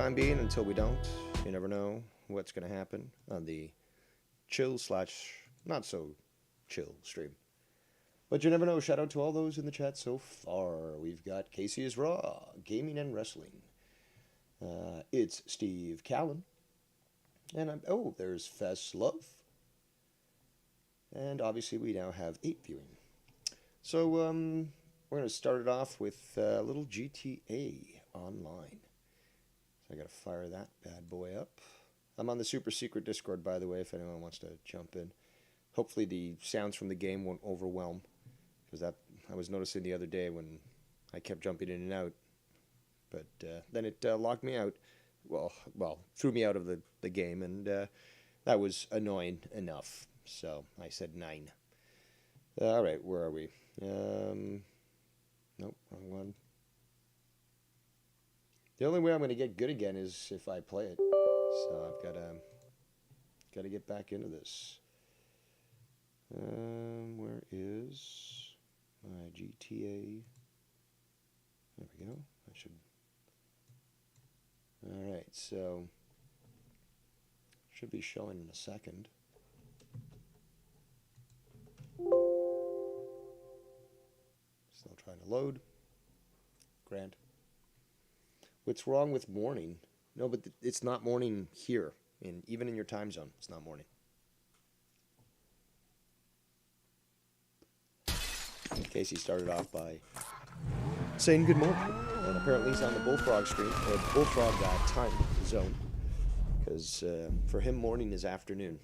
time being until we don't. You never know what's going to happen on the chill slash not so chill stream. But you never know. Shout out to all those in the chat so far. We've got Casey is Raw, Gaming and Wrestling. It's Steve Callan. And there's Fess Love. And obviously we now have 8 viewing. So we're going to start it off with a little GTA Online. So I got to fire that bad boy up. I'm on the super secret Discord, by the way, if anyone wants to jump in. Hopefully the sounds from the game won't overwhelm. Because I was noticing the other day when I kept jumping in and out. But then it locked me out. Well, threw me out of the game, and that was annoying enough. So I said 9. All right, where are we? Nope, wrong one. The only way I'm going to get good again is if I play it. So I've got to get back into this. Where is my GTA? There we go. I should. All right, so should be showing in a second. Still trying to load. Grant. What's wrong with morning? No, but it's not morning here. Even in your time zone, it's not morning. Casey started off by saying good morning. And apparently he's on the Bullfrog stream, or Bullfrog time zone. Because for him, morning is afternoon.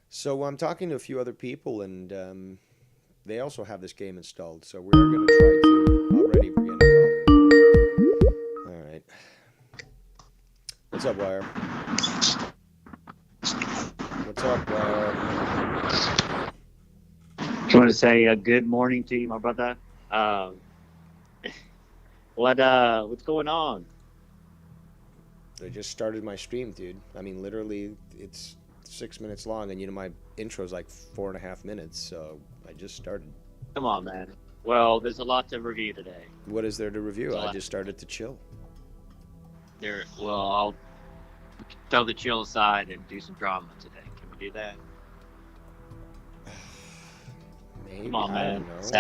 So I'm talking to a few other people, and they also have this game installed. So we're going to try to... Already we're getting a call. All right. What's up, Wire? What's up, Wire? I want to say good morning to you, my brother. What's going on? I just started my stream, dude. I mean, literally, it's 6 minutes long, and my intro's like 4.5 minutes, so I just started. Come on, man. Well, there's a lot to review today. What is there to review? I just started to chill. I'll throw the chill aside and do some drama today. Can we do that? Maybe. Come on, man. I don't know. It's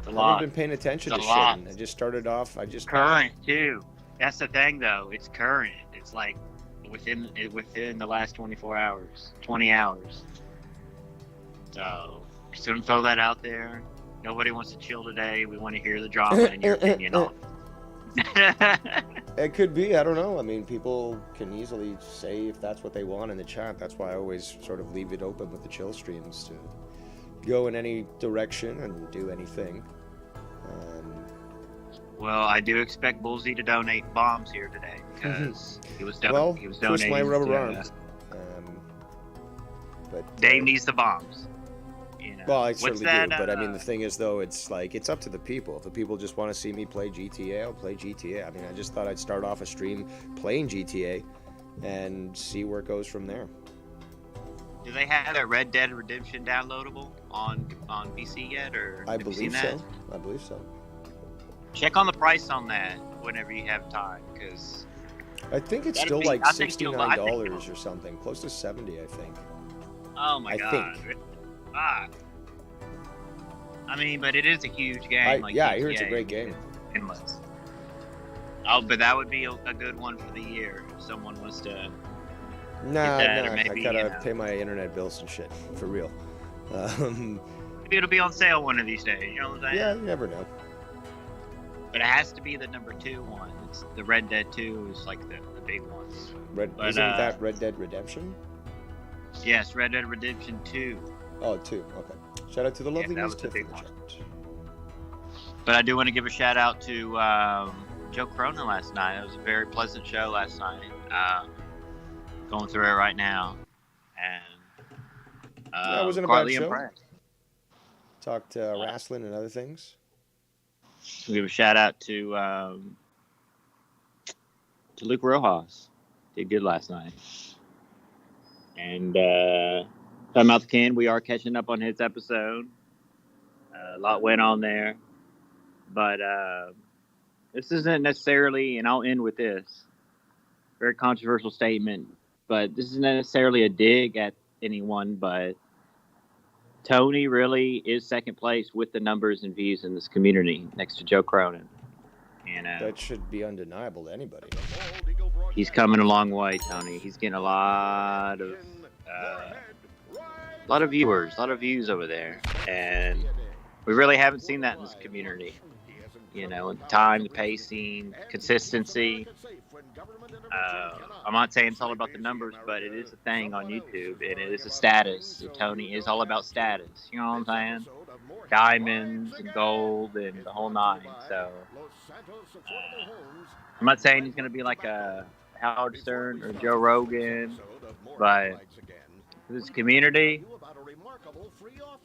I a lot. haven't been paying attention to shit. I just started off. Current too. That's the thing, though. It's current. It's like within the last 24 hours, 20 hours. So just gonna throw that out there. Nobody wants to chill today. We want to hear the drama and your opinion on it. It could be. I don't know. I mean, people can easily say if that's what they want in the chat. That's why I always sort of leave it open with the chill streams to go in any direction and do anything. Well, I do expect Bullseye to donate bombs here today because he was donating. First my rubber arms. But Dave needs the bombs. Well, I certainly do, but I mean, the thing is, though, it's up to the people. If the people just want to see me play GTA, I'll play GTA. I mean, I just thought I'd start off a stream playing GTA and see where it goes from there. Do they have a Red Dead Redemption downloadable on PC yet, or I believe so. I believe so. Check on the price on that whenever you have time, because I think it's still like $69 or something, close to 70, I think. Oh my god! Ah. I mean, but it is a huge game. I hear it's a great game. Endless. Oh, but that would be a good one for the year if someone was to. I gotta pay my internet bills and shit for real. Maybe it'll be on sale one of these days. You know what I'm saying? Yeah, you never know. But it has to be the number 2 one. It's the Red Dead 2 is like the big ones. Isn't that Red Dead Redemption? Yes, Red Dead Redemption 2. Oh, 2. Okay. Shout out to the lovely Miss Tiff in the chat. But I do want to give a shout out to Joe Cronin last night. It was a very pleasant show last night. Going through it right now, and it wasn't a bad show. Talked wrestling and other things. We give a shout out to Luke Rojas. Did good last night. And talking about the Ken, we are catching up on his episode. A lot went on there. But this isn't necessarily, and I'll end with this very controversial statement, but this isn't necessarily a dig at anyone, but Tony really is second place with the numbers and views in this community next to Joe Cronin. And That should be undeniable to anybody. he's coming a long way, Tony. He's getting a lot of viewers, a lot of views over there, and we really haven't seen that in this community. You know, the time, the pacing, consistency. I'm not saying it's all about the numbers, but it is a thing on YouTube, and it is a status. Tony is all about status. You know what I'm saying? Diamonds and gold and the whole nine. So I'm not saying he's going to be like a Howard Stern or Joe Rogan, but this community,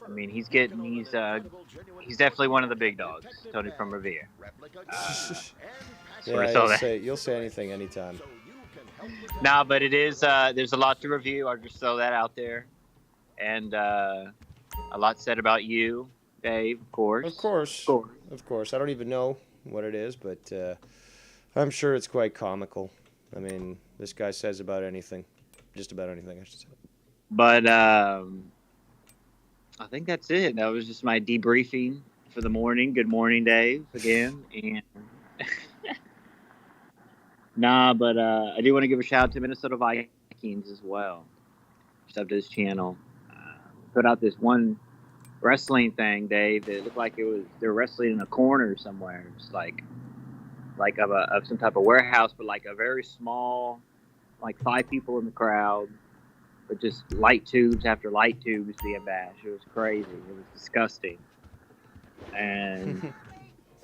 I mean, he's definitely one of the big dogs, Tony from Revere. Yeah, you'll say anything anytime. No, but it is, there's a lot to review. I'll just throw that out there. And a lot said about you, Dave, of course. Of course. I don't even know what it is, but I'm sure it's quite comical. I mean, this guy says about anything. Just about anything, I should say. But I think that's it. That was just my debriefing for the morning. Good morning, Dave, again. And but I do want to give a shout out to Minnesota Vikings as well. Sub to his channel. Put out this one wrestling thing, Dave. It looked like they're wrestling in a corner somewhere, just like of some type of warehouse, but like a very small, like 5 people in the crowd, but just light tubes after light tubes being bashed. It was crazy. It was disgusting. And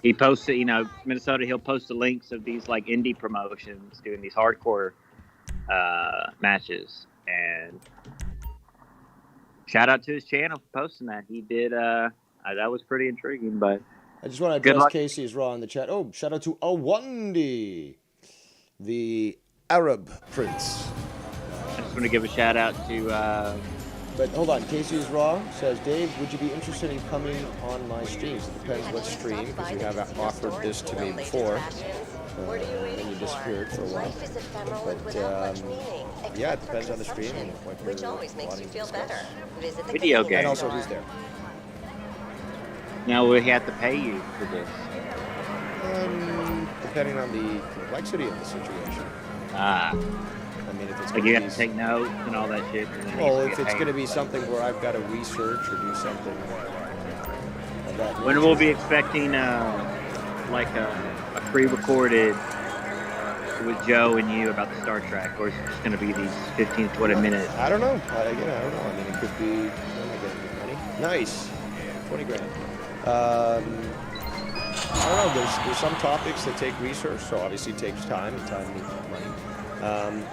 he posted, Minnesota, he'll post the links of these like indie promotions doing these hardcore matches. And shout out to his channel for posting that. He did, that was pretty intriguing, but I just want to address Casey's Raw in the chat. Oh, shout out to Awandi, the Arab prince. I just want to give a shout out to... But hold on, Casey's Raw says, Dave, would you be interested in coming on my streams? It depends what stream, because you have offered this to me before. And you disappeared for a while. But yeah, it depends on the stream and what you're wanting to discuss. Video game. And also who's there. Now we have to pay you for this. Depending on the complexity of the situation. I mean, if it's like you have to take notes and all that shit. Well, if it's going to be something where I've got to research or do something of that when we'll be expecting like a pre-recorded with Joe and you about the Star Trek, or is it just going to be these 15 to 20 minutes? I don't know. I don't know. I mean, it could be. When am I getting good money? Nice, 20 grand. I don't know. There's some topics that take research, so obviously it takes time, and time needs money.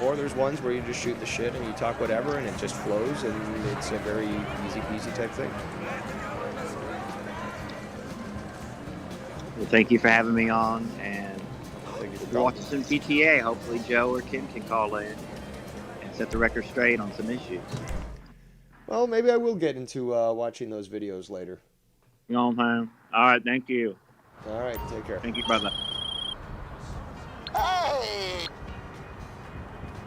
Or there's ones where you just shoot the shit and you talk whatever, and it just flows, and it's a very easy peasy type thing. Well, thank you for having me on, and we're watching some GTA. Hopefully Joe or Kim can call in and set the record straight on some issues. Well, maybe I will get into watching those videos later. You know what I'm saying? All right, thank you. All right, take care. Thank you, brother. Hey!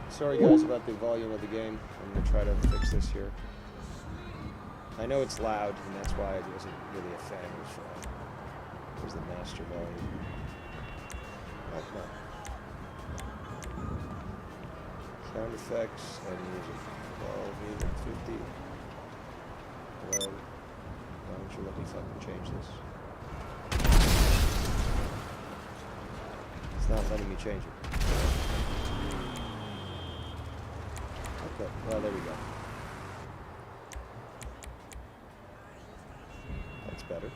Sorry, guys, about the volume of the game. I'm going to try to fix this here. I know it's loud, and that's why I wasn't really a fan of here's the master volume. Oh, no. Sound effects and music. 12, music, 50. Hello. Why don't you let me fucking change this? It's not letting me change it. Okay, well, there we go. That's better.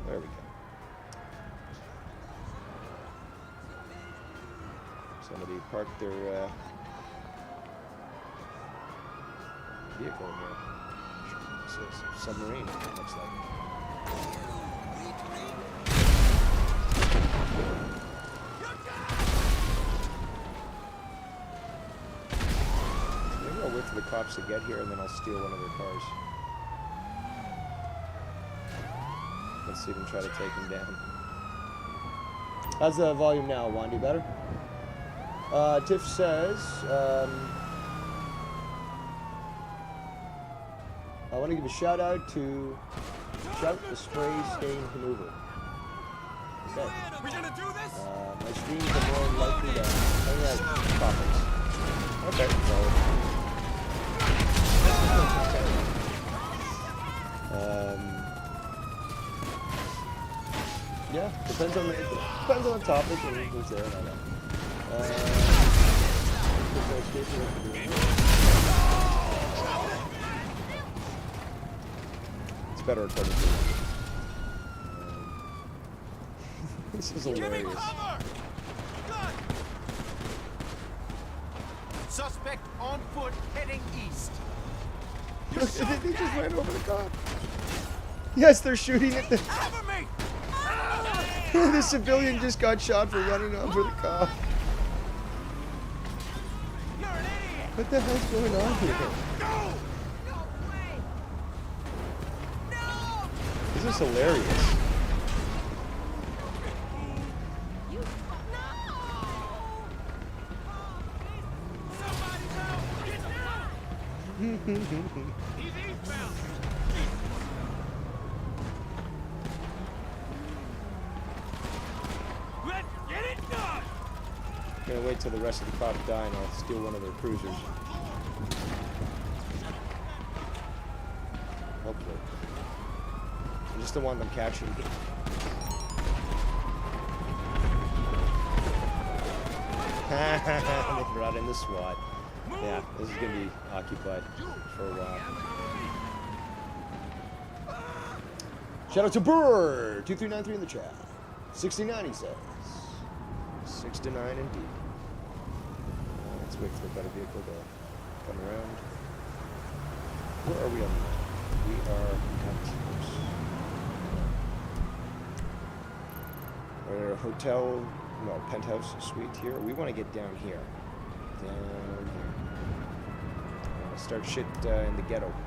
There we go. Somebody parked their vehicle in here. It's a submarine, it looks like. Maybe I'll wait for the cops to get here, and then I'll steal one of their cars. Let's see them try to take him down. How's the volume now, Wandy? Better? Tiff says, I want to give a shout out to Shout the Spray Stain Removal. Okay. We're gonna do this? My streams are more likely to hang out topics. Okay, so. Yeah, depends on the topic and who's there and all that. It's better according to me. This is hilarious. Suspect on foot heading east. Look, they just ran over the cop. Yes, they're shooting at the... Cover me! The civilian just got shot for running over the cop. You're an idiot! What the hell's going on here? No! No way! No! This is hilarious. Somebody help! Get down! He's eastbound! Let's get it done! I'm gonna wait till the rest of the cops die and I'll steal one of their cruisers. Hopefully. I just don't want them catching me. They brought in the SWAT. Yeah, this is gonna be occupied for a while. Shout out to Brewer 2393 in the chat. 69 he says. 69 indeed. Let's wait for a better vehicle to come around. Where are we on the map? We are at our hotel, no, penthouse suite here. We want to get down here. Down here. Start shit in the ghetto. What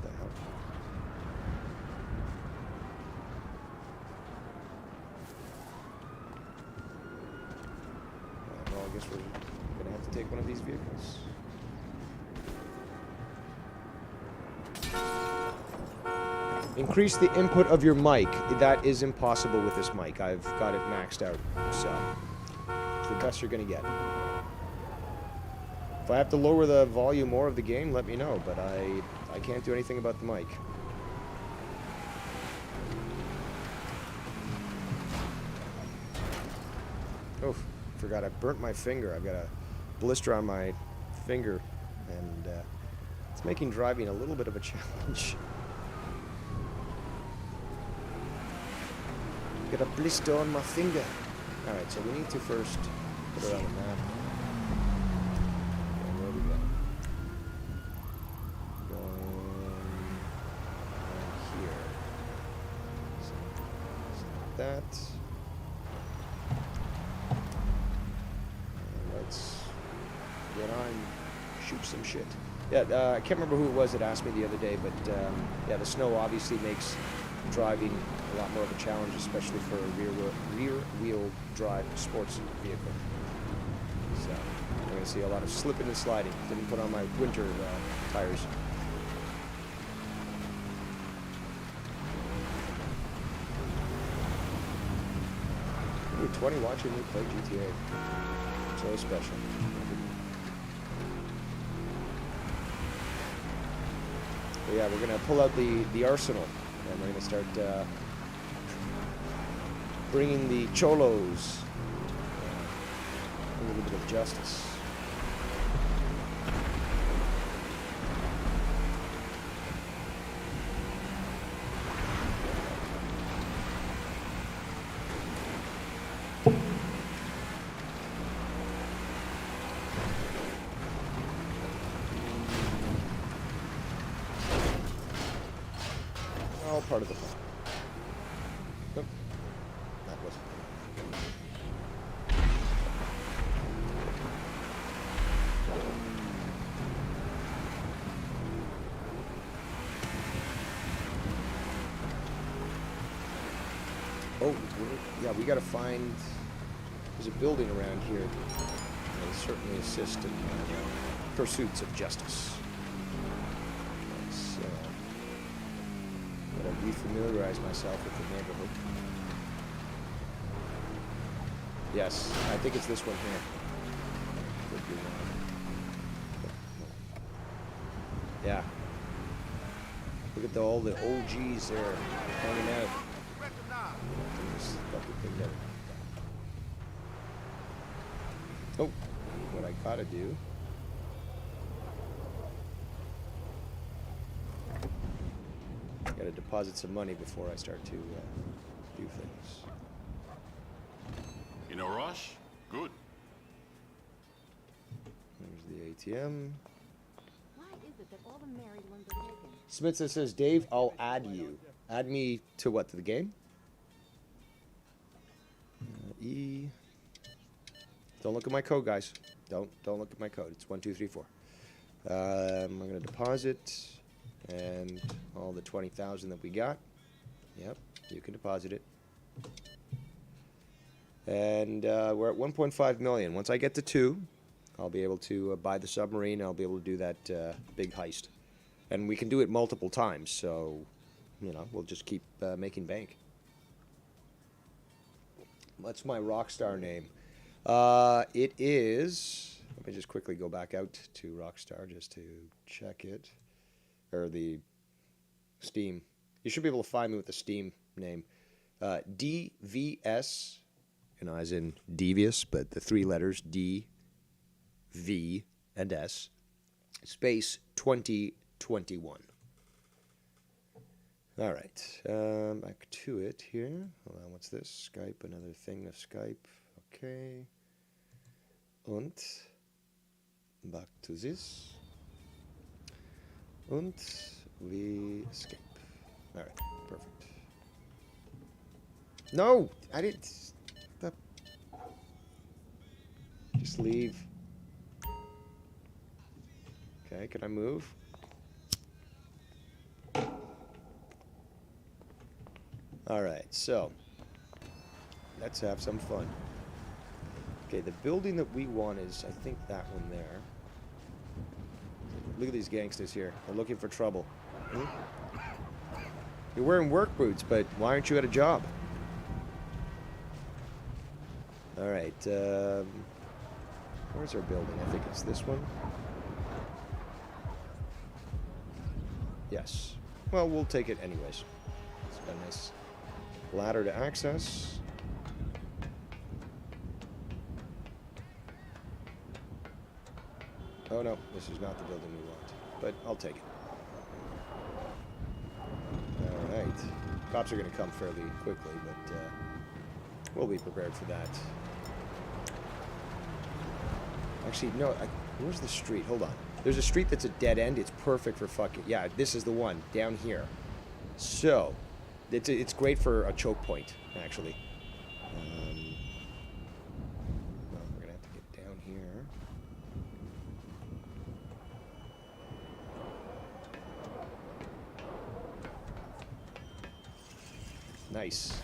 the hell? Well, I guess we're gonna have to take one of these vehicles. Increase the input of your mic. That is impossible with this mic. I've got it maxed out, so it's the best you're gonna get. If I have to lower the volume more of the game, let me know, but I can't do anything about the mic. Oh, forgot I burnt my finger. I've got a blister on my finger, and it's making driving a little bit of a challenge. Got a blister on my finger. Alright, so we need to first put it on the map. Okay, where are we going? Going here. So that. And let's get on, shoot some shit. Yeah, I can't remember who it was that asked me the other day, but yeah, the snow obviously makes driving a lot more of a challenge, especially for a rear-wheel drive sports vehicle. So we're going to see a lot of slipping and sliding. Didn't put on my winter tires. Ooh, 20 watching me play GTA. So special. But yeah, we're going to pull out the arsenal. And we're going to start bringing the cholos a little bit of justice. All part of the plan. Nope. That wasn't. Oh, yeah, we gotta find... There's a building around here that will certainly assist in pursuits of justice. Let's gotta refamiliarize myself with the neighborhood. Yes, I think it's this one here. Could be wrong. Yeah. Look at all the OGs there hanging out. Oh, what I gotta do. Gotta deposit some money before I start to do things. In a rush? Good. There's the ATM. Why is it that all the married ones are taken? Smith says, Dave, I'll add you. Add me to what? To the game? E. Don't look at my code, guys. Don't look at my code. It's 1, 2, 3, 4. I'm gonna deposit, and all the 20,000 that we got. Yep, you can deposit it. And we're at 1.5 million. Once I get to 2, I'll be able to buy the submarine. I'll be able to do that big heist, and we can do it multiple times. So, you know, we'll just keep making bank. What's my Rockstar name? It is... Let me just quickly go back out to Rockstar just to check it. Or the Steam. You should be able to find me with the Steam name. DVS, you know, as in devious, but the 3 letters D, V, and S, space 2021. All right, back to it here. Hold on, what's this? Skype, another thing of Skype. Okay. Und back to this. Und we escape. All right, perfect. No, I didn't. Stop. Just leave. Okay, can I move? All right, so let's have some fun. Okay, the building that we want is, I think, that one there. Look at these gangsters here. They're looking for trouble. Hmm? You're wearing work boots, but why aren't you at a job? All right, where's our building? I think it's this one. Yes. Well, we'll take it anyways. It's got a nice ladder to access. Oh no, this is not the building we want, but I'll take it. Alright. Cops are going to come fairly quickly, but we'll be prepared for that. Actually, no, where's the street? Hold on. There's a street that's a dead end. It's perfect for fucking... Yeah, this is the one, down here. So, it's great for a choke point, actually. Well, we're going to have to get down here. Nice.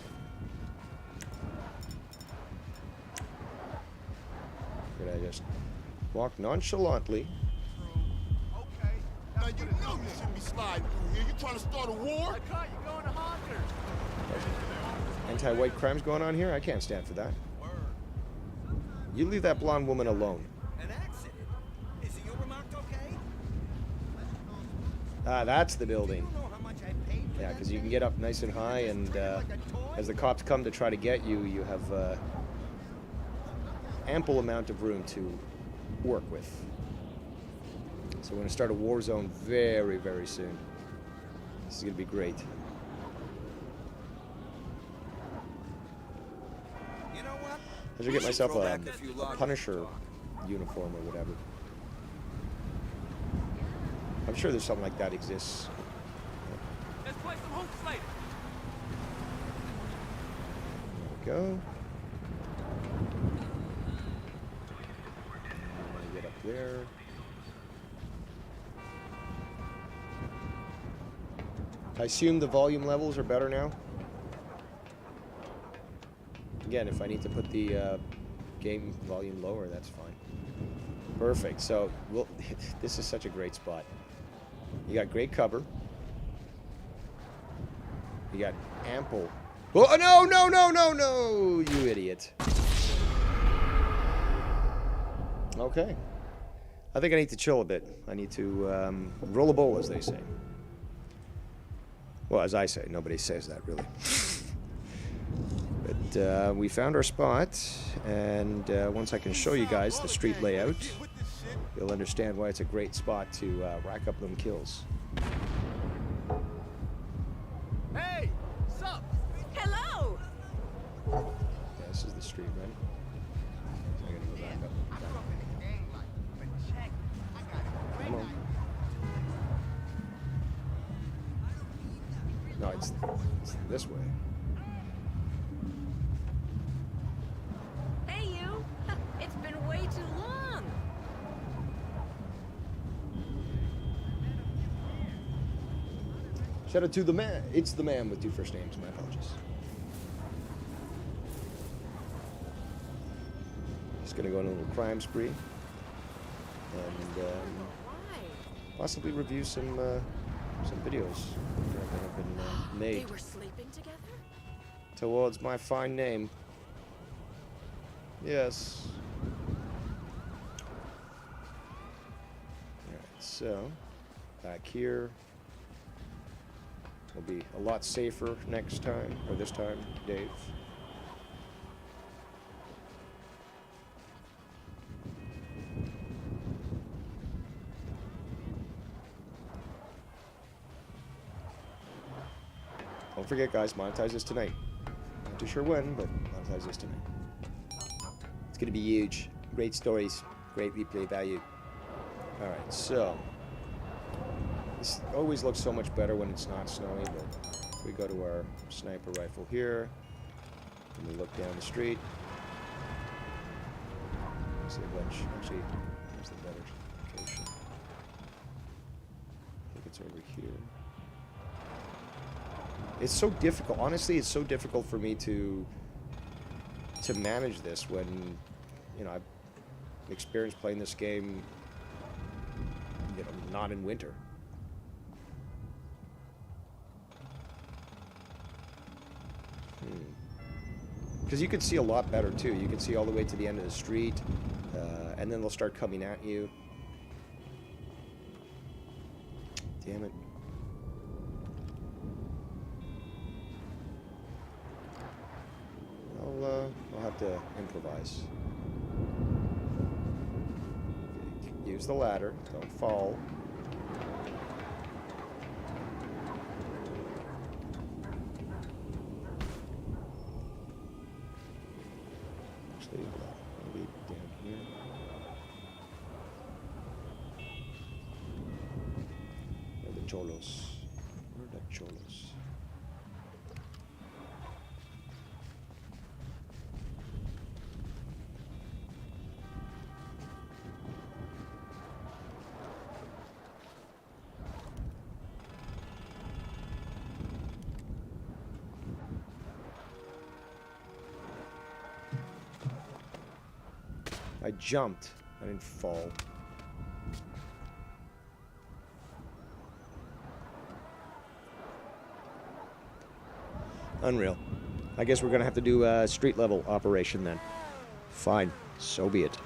Could I just walk nonchalantly? Okay. Now you know you shouldn't be sliding through here. You trying to start a war? I caught you going to honkers. Anti-white crimes going on here? I can't stand for that. You leave that blonde woman alone. An accident. Is the Ubermarkt okay? Ah, that's the building. You know how much I paid for Yeah, that because you can thing? get up nice and high, and as the cops come to try to get you, you have ample amount of room to work with. So we're going to start a war zone very, very soon. This is going to be great. You know what? I should get myself throw a back a few logs. Punisher uniform or whatever. I'm sure there's something like that exists. Let's play some hoops later. There we go. Get up there. I assume the volume levels are better now. Again, if I need to put the game volume lower, that's fine. Perfect. So, well, this is such a great spot. You got great cover. You got ample... Oh, no, no, no, no, no, you idiot. Okay. I think I need to chill a bit. I need to roll a bowl, as they say. Well, as I say. Nobody says that, really. But we found our spot, and once I can show you guys the street layout, you'll understand why it's a great spot to rack up them kills. Hey, sup? Hello! Yeah, this is the street, right? So I'm gonna go back up. Come on. No, it's this way. Hey, you! It's been way too long! Shout out to the man. It's the man with two first names. My apologies. Just gonna go on a little crime spree, and Why? possibly review some videos that have been made They were sleeping together? towards my fine name. Yes. Alright, so back here will be a lot safer next time, or this time, Dave. Don't forget, guys, monetize this tonight. Not too sure when, but monetize this tonight. It's gonna be huge. Great stories, great replay value. Alright, so this always looks so much better when it's not snowy, but if we go to our sniper rifle here, and we look down the street, see a bunch. Actually, where's the better location? I think it's over here. It's so difficult. Honestly, it's so difficult for me to manage this when, you know, I've experienced playing this game, you know, not in winter. Because you can see a lot better too. You can see all the way to the end of the street, and then they'll start coming at you. Damn it. I'll have to improvise. Use the ladder. Don't fall. Actually, maybe down here. Where are the cholos? Where are the cholos? I jumped. I didn't fall. Unreal. I guess we're gonna have to do a street level operation then. Fine. So be it.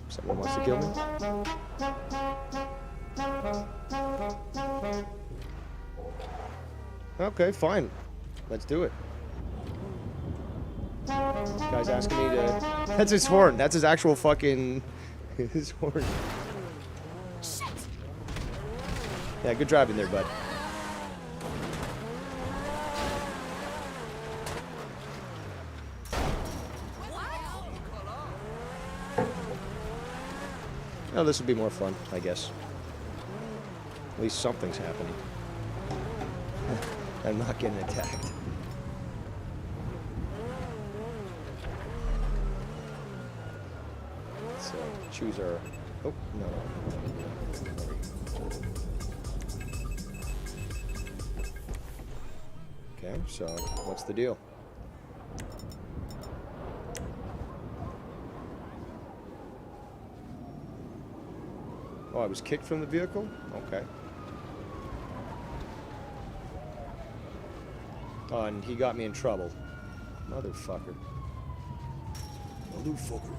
Someone wants to kill me? Okay, fine. Let's do it. This guy's asking me to... That's his horn. That's his actual fucking... his horn. Shit! Yeah, good driving there, bud. Oh, this would be more fun, I guess. At least something's happening. I'm not getting attacked. So, choose our... Oh, no. Okay, so what's the deal? Oh, I was kicked from the vehicle? Okay. Oh, and he got me in trouble. Motherfucker. Motherfucker.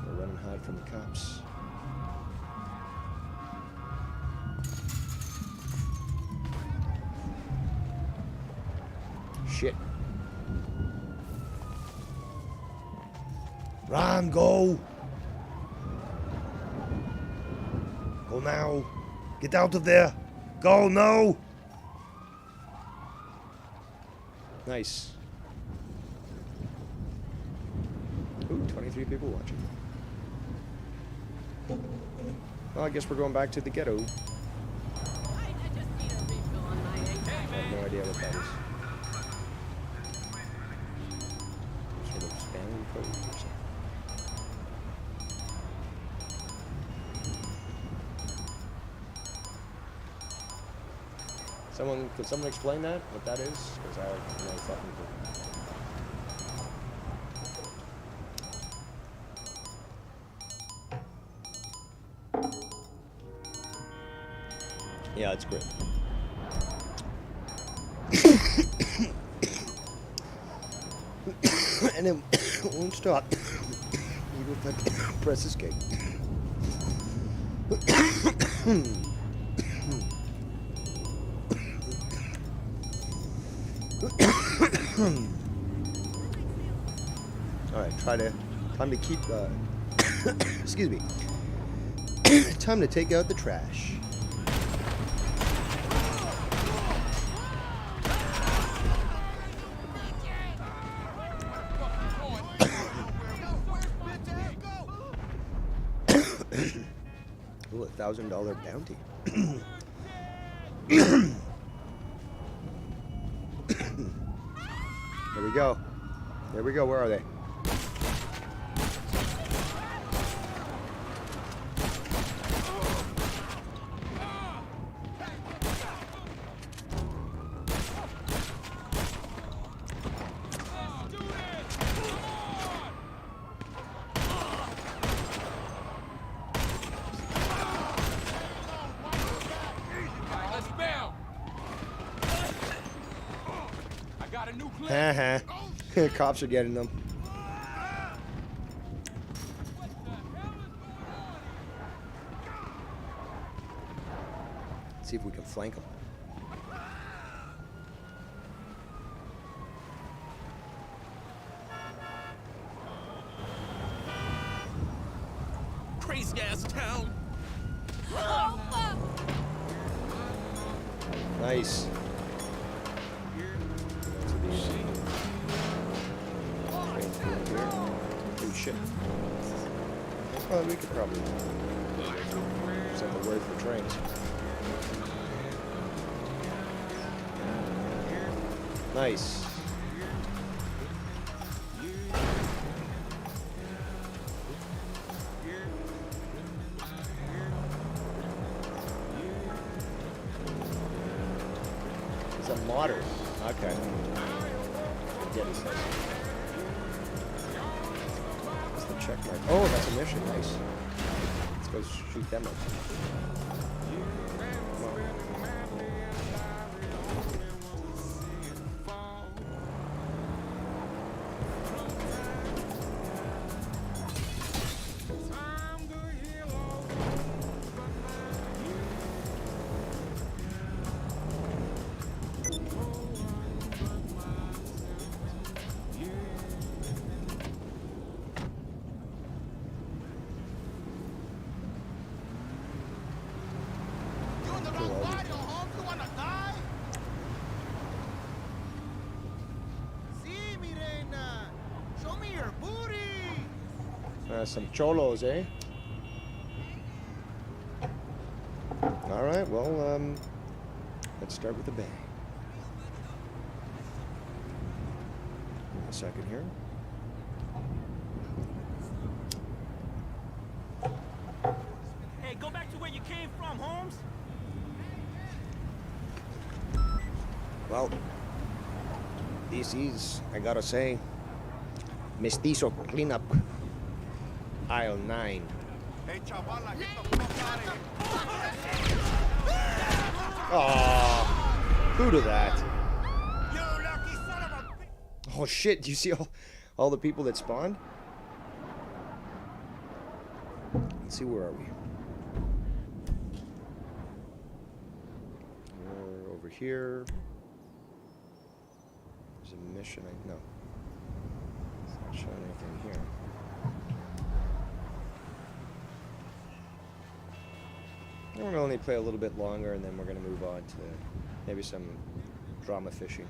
I'll run and hide from the cops. Shit. Run, go! Go now. Get out of there. Go, no! Nice. Ooh, 23 people watching. Well, I guess we're going back to the ghetto. I just need a refill on my egg. I have no idea what that is. Sort of Spanish code or something. Could someone explain that? What that is? Because I have no fucking clue. Yeah, it's great. And it won't stop. Even if I press escape. Alright, time to keep, excuse me. Time to take out the trash. Ooh, $1,000 bounty. There we go. There we go. Where are they? Haha. Cops are getting them. Let's see if we can flank them. Crazy ass town. Nice. Oh shit. Well, we could probably set the word for trains. Nice. It's a modern. Okay. Get it. What's the check mark? Oh, that's a mission. Nice. Let's go shoot them up. Come on. Some cholos, eh? All right, well, let's start with the bang. Give me a second here. Hey, go back to where you came from, Holmes. Well, this is, I gotta say, Mestizo Cleanup, aisle 9. Hey, chavala, get the fuck out of here. Aww, who to that? You lucky son of a bitch. Oh shit, do you see all the people that spawned? Let's see, where are we? We're over here. There's a mission, no. It's not showing anything here. I'm going to only play a little bit longer, and then we're going to move on to maybe some drama fishing.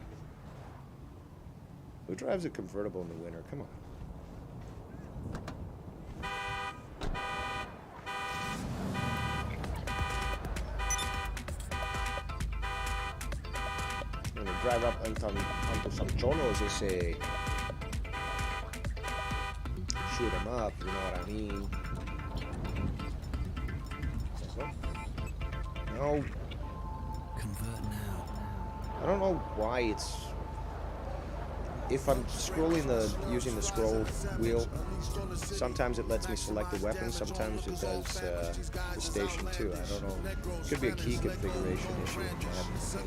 Who drives a convertible in the winter? Come on. I'm going to drive up onto some cholos and say, shoot them up, you know what I mean? No. Convert now. I don't know why it's. If I'm scrolling using the scroll wheel, sometimes it lets me select the weapon, sometimes it does the station too. I don't know. It could be a key configuration issue, which I haven't seen.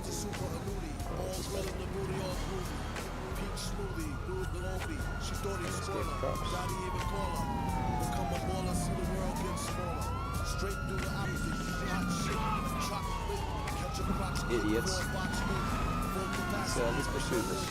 Escape cops. Idiots. Let's pursue this.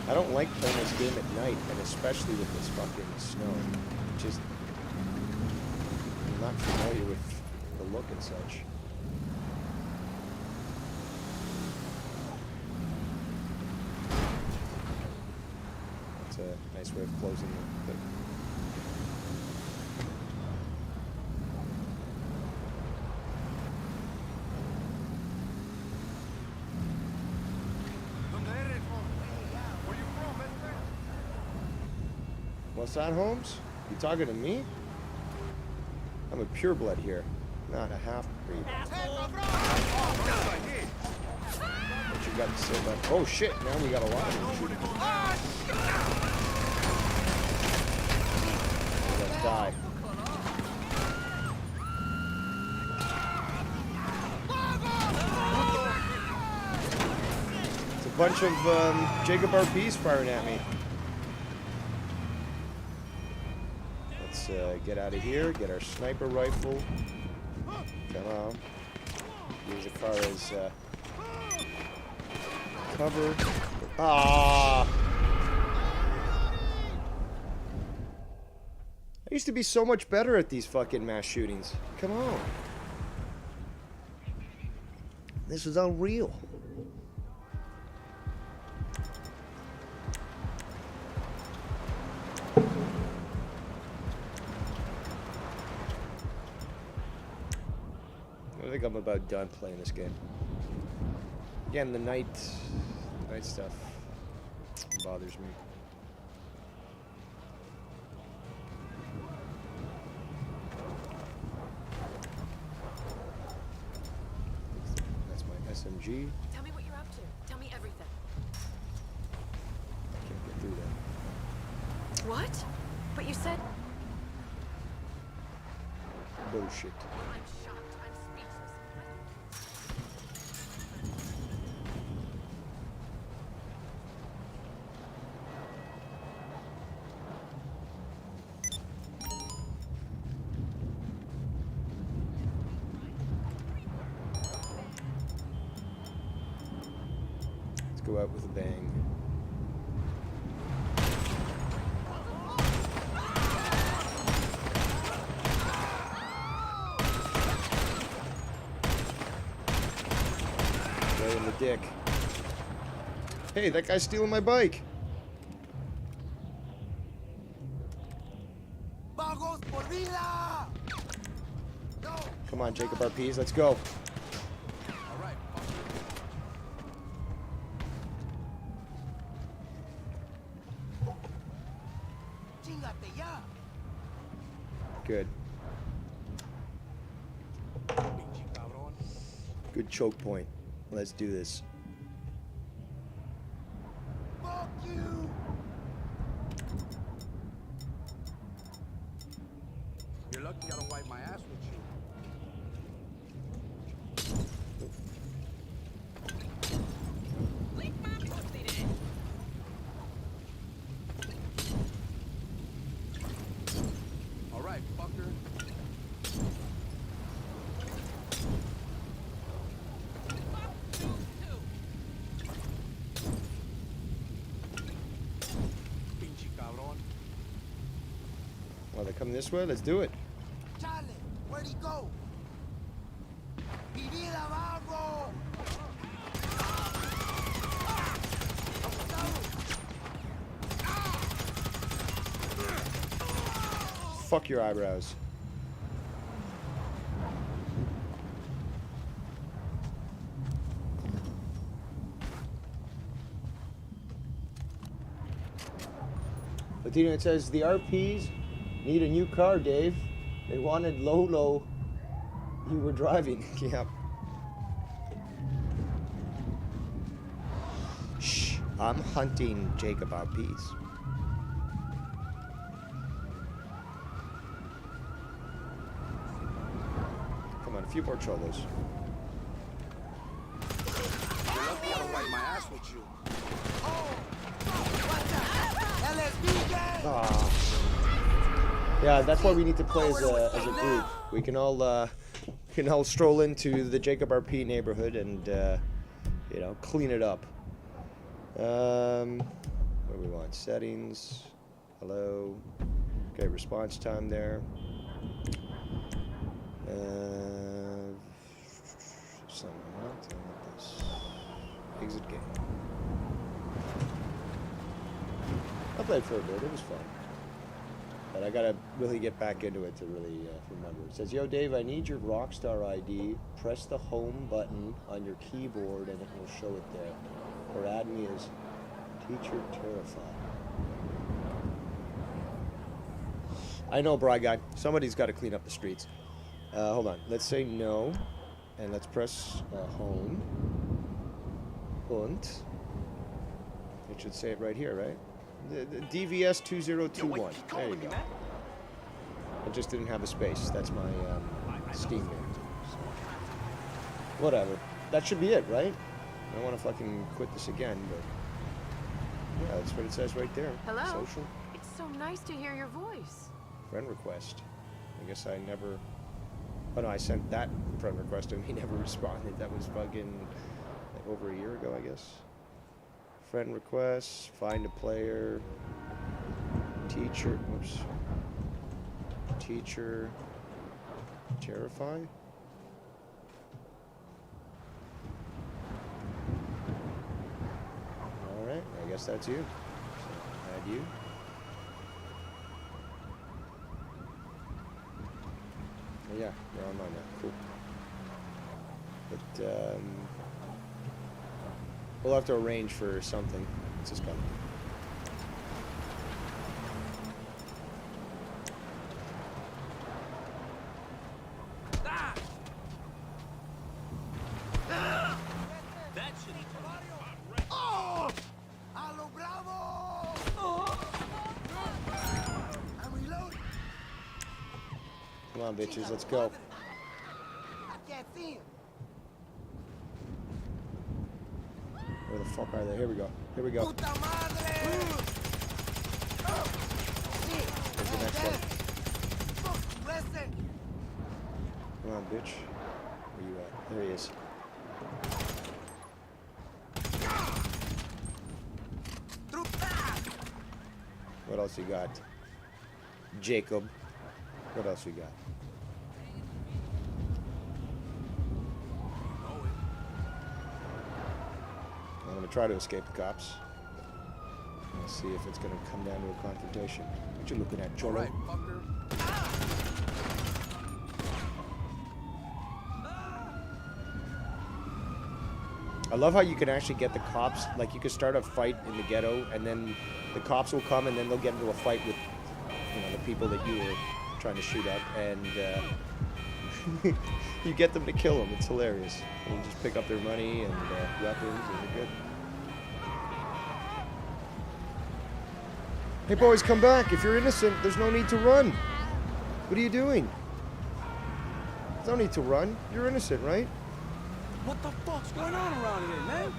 I don't like playing this game at night, and especially with this fucking snow. Just, I'm not familiar with the look and such. That's a nice way of closing the... What's that, Holmes? You talking to me? I'm a pureblood here, not a half-breed. What you got to say about... Oh shit, now we got a lot of them shooting. We're gonna die. It's a bunch of Jacob RPs firing at me. Get out of here, get our sniper rifle. Come on. Use the car as cover. Ah! I used to be so much better at these fucking mass shootings. Come on. This is unreal. I think I'm about done playing this game. Again, the night stuff bothers me. That's my SMG. Tell me what you're up to. Tell me everything. I can't get through that. What? But you said... Bullshit. I'm shocked. I'm speechless. Let's go out with a bang. Right in the dick. Hey, that guy's stealing my bike. Vagos por vida! No! Come on, Jacob RPs, let's go. Alright, Chingate ya! Good. pinche cabrón. Good choke point. Let's do this. Fuck you! You're lucky I don't wipe my ass with you. Lick my pussy then. Alright, fucker. Fuck you too. Pinche cabrón. Well, they're coming this way. Let's do it. Chale, where'd he go? Mi vida, vago! Fuck your eyebrows. Latino, it says the RPs need a new car, Dave. They wanted Lolo. You were driving. Yep. Shh. I'm hunting Jacob RPs. Come on, a few more cholos. You're lucky I don't wipe my ass with you. LSD gang! Ah. Yeah, that's why we need to play as a group. We can all stroll into the Jacob RP neighborhood and you know, clean it up. What do we want? Settings. Hello. Okay, response time there. Something like this. Exit game. I played for a bit. It was fun. But I gotta really get back into it to really remember. It says, "Yo, Dave, I need your Rockstar ID. Press the home button on your keyboard and it will show it there. Or add me as Teacher Terrified." I know, Bry Guy. Somebody's got to clean up the streets. Hold on. Let's say no. And let's press home. Und. It should say it right here, right? The DVS 2021. There you go. I just didn't have a space. That's my Steam name. So. Whatever. That should be it, right? I don't want to fucking quit this again, but yeah, that's what it says right there. Hello? Social. It's so nice to hear your voice. Friend request. I guess I never... Oh no, I sent that friend request to him. He never responded. That was fucking like over a year ago, I guess. Friend requests, find a player, teacher, whoops. Teacher, terrify? Alright, I guess that's you. So, add you. Oh, yeah, you're online now. Cool. But, we'll have to arrange for something. It's just coming. Ah! That should Oh! A lo bravo! I'm reloading. Come on, bitches, let's go. I can't see him. Where the fuck are they? Here we go. Here we go. Puta madre! Shit! Where's the next one? Fuck, listen! Come on, bitch. Where you at? There he is. What else you got? Jacob. What else you got? try to escape the cops. We'll see if it's going to come down to a confrontation. What you looking at, All Cholo? right, fucker. I love how you can actually get the cops, like you can start a fight in the ghetto and then the cops will come and then they'll get into a fight with, you know, the people that you were trying to shoot at, and you get them to kill them. It's hilarious. And you just pick up their money and weapons and you're good. Hey boys, come back. If you're innocent, there's no need to run. What are you doing? There's no need to run. You're innocent, right? What the fuck's going on around here, man?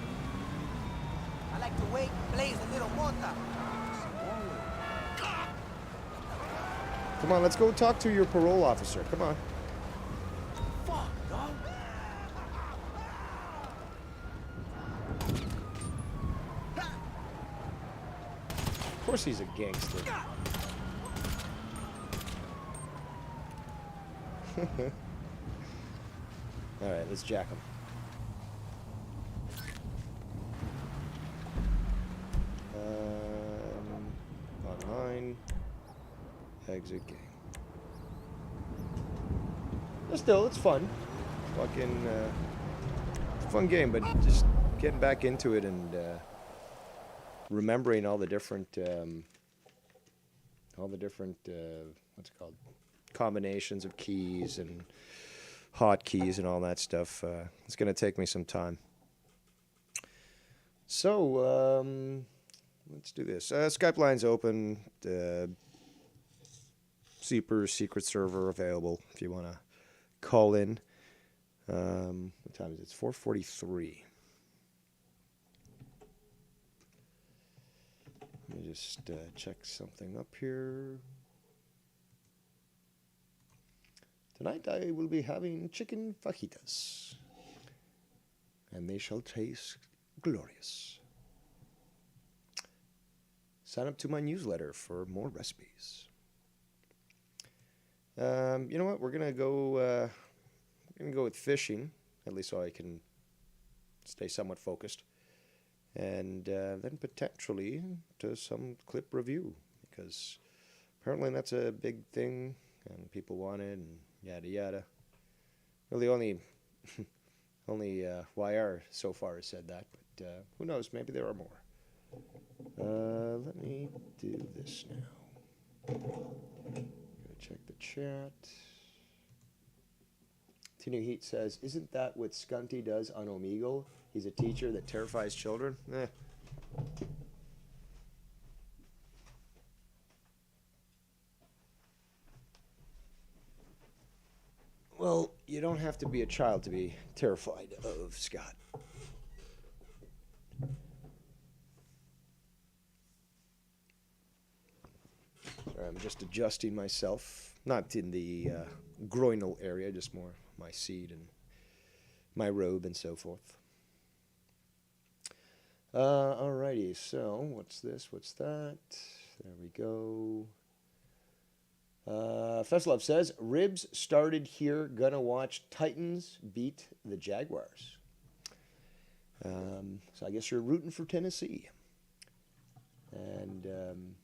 I like to wait, blaze a little mota. Come on, let's go talk to your parole officer. Come on. Fuck, dog. Of course he's a gangster. Alright, let's jack him. Online. Exit game. But still, it's fun. Fucking, it's a fun game, but just getting back into it and remembering all the different, what's it called? Combinations of keys and hotkeys and all that stuff. It's going to take me some time. So, let's do this. Skype line's open. Super secret server available if you want to call in. What time is it? It's 4:43. Let me just check something up here. Tonight I will be having chicken fajitas, and they shall taste glorious. Sign up to my newsletter for more recipes. You know what? We're gonna go with fishing, at least so I can stay somewhat focused, and then potentially to some clip review, because apparently that's a big thing and people want it and yada yada. Well, the only YR so far has said that, but who knows? Maybe there are more. Let me do this now. Gotta check the chat. Tino Heat says, "Isn't that what Scunty does on Omegle? He's a teacher that terrifies children." Eh. Well, you don't have to be a child to be terrified of Scott. Sorry, I'm just adjusting myself. Not in the groinal area, just more my seat and my robe and so forth. Alrighty, so what's this? What's that? There we go. Feslov says, "Ribs started here. Gonna watch Titans beat the Jaguars." So I guess you're rooting for Tennessee. And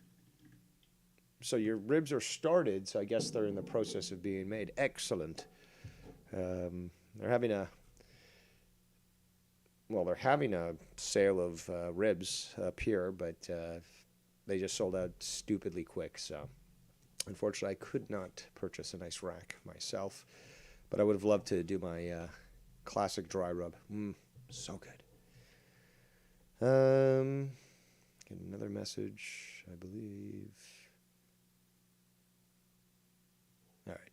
so your ribs are started, so I guess they're in the process of being made. Excellent. They're having a sale of ribs up here, but they just sold out stupidly quick. So unfortunately, I could not purchase a nice rack myself, but I would have loved to do my classic dry rub. So good. Get another message, I believe. All right.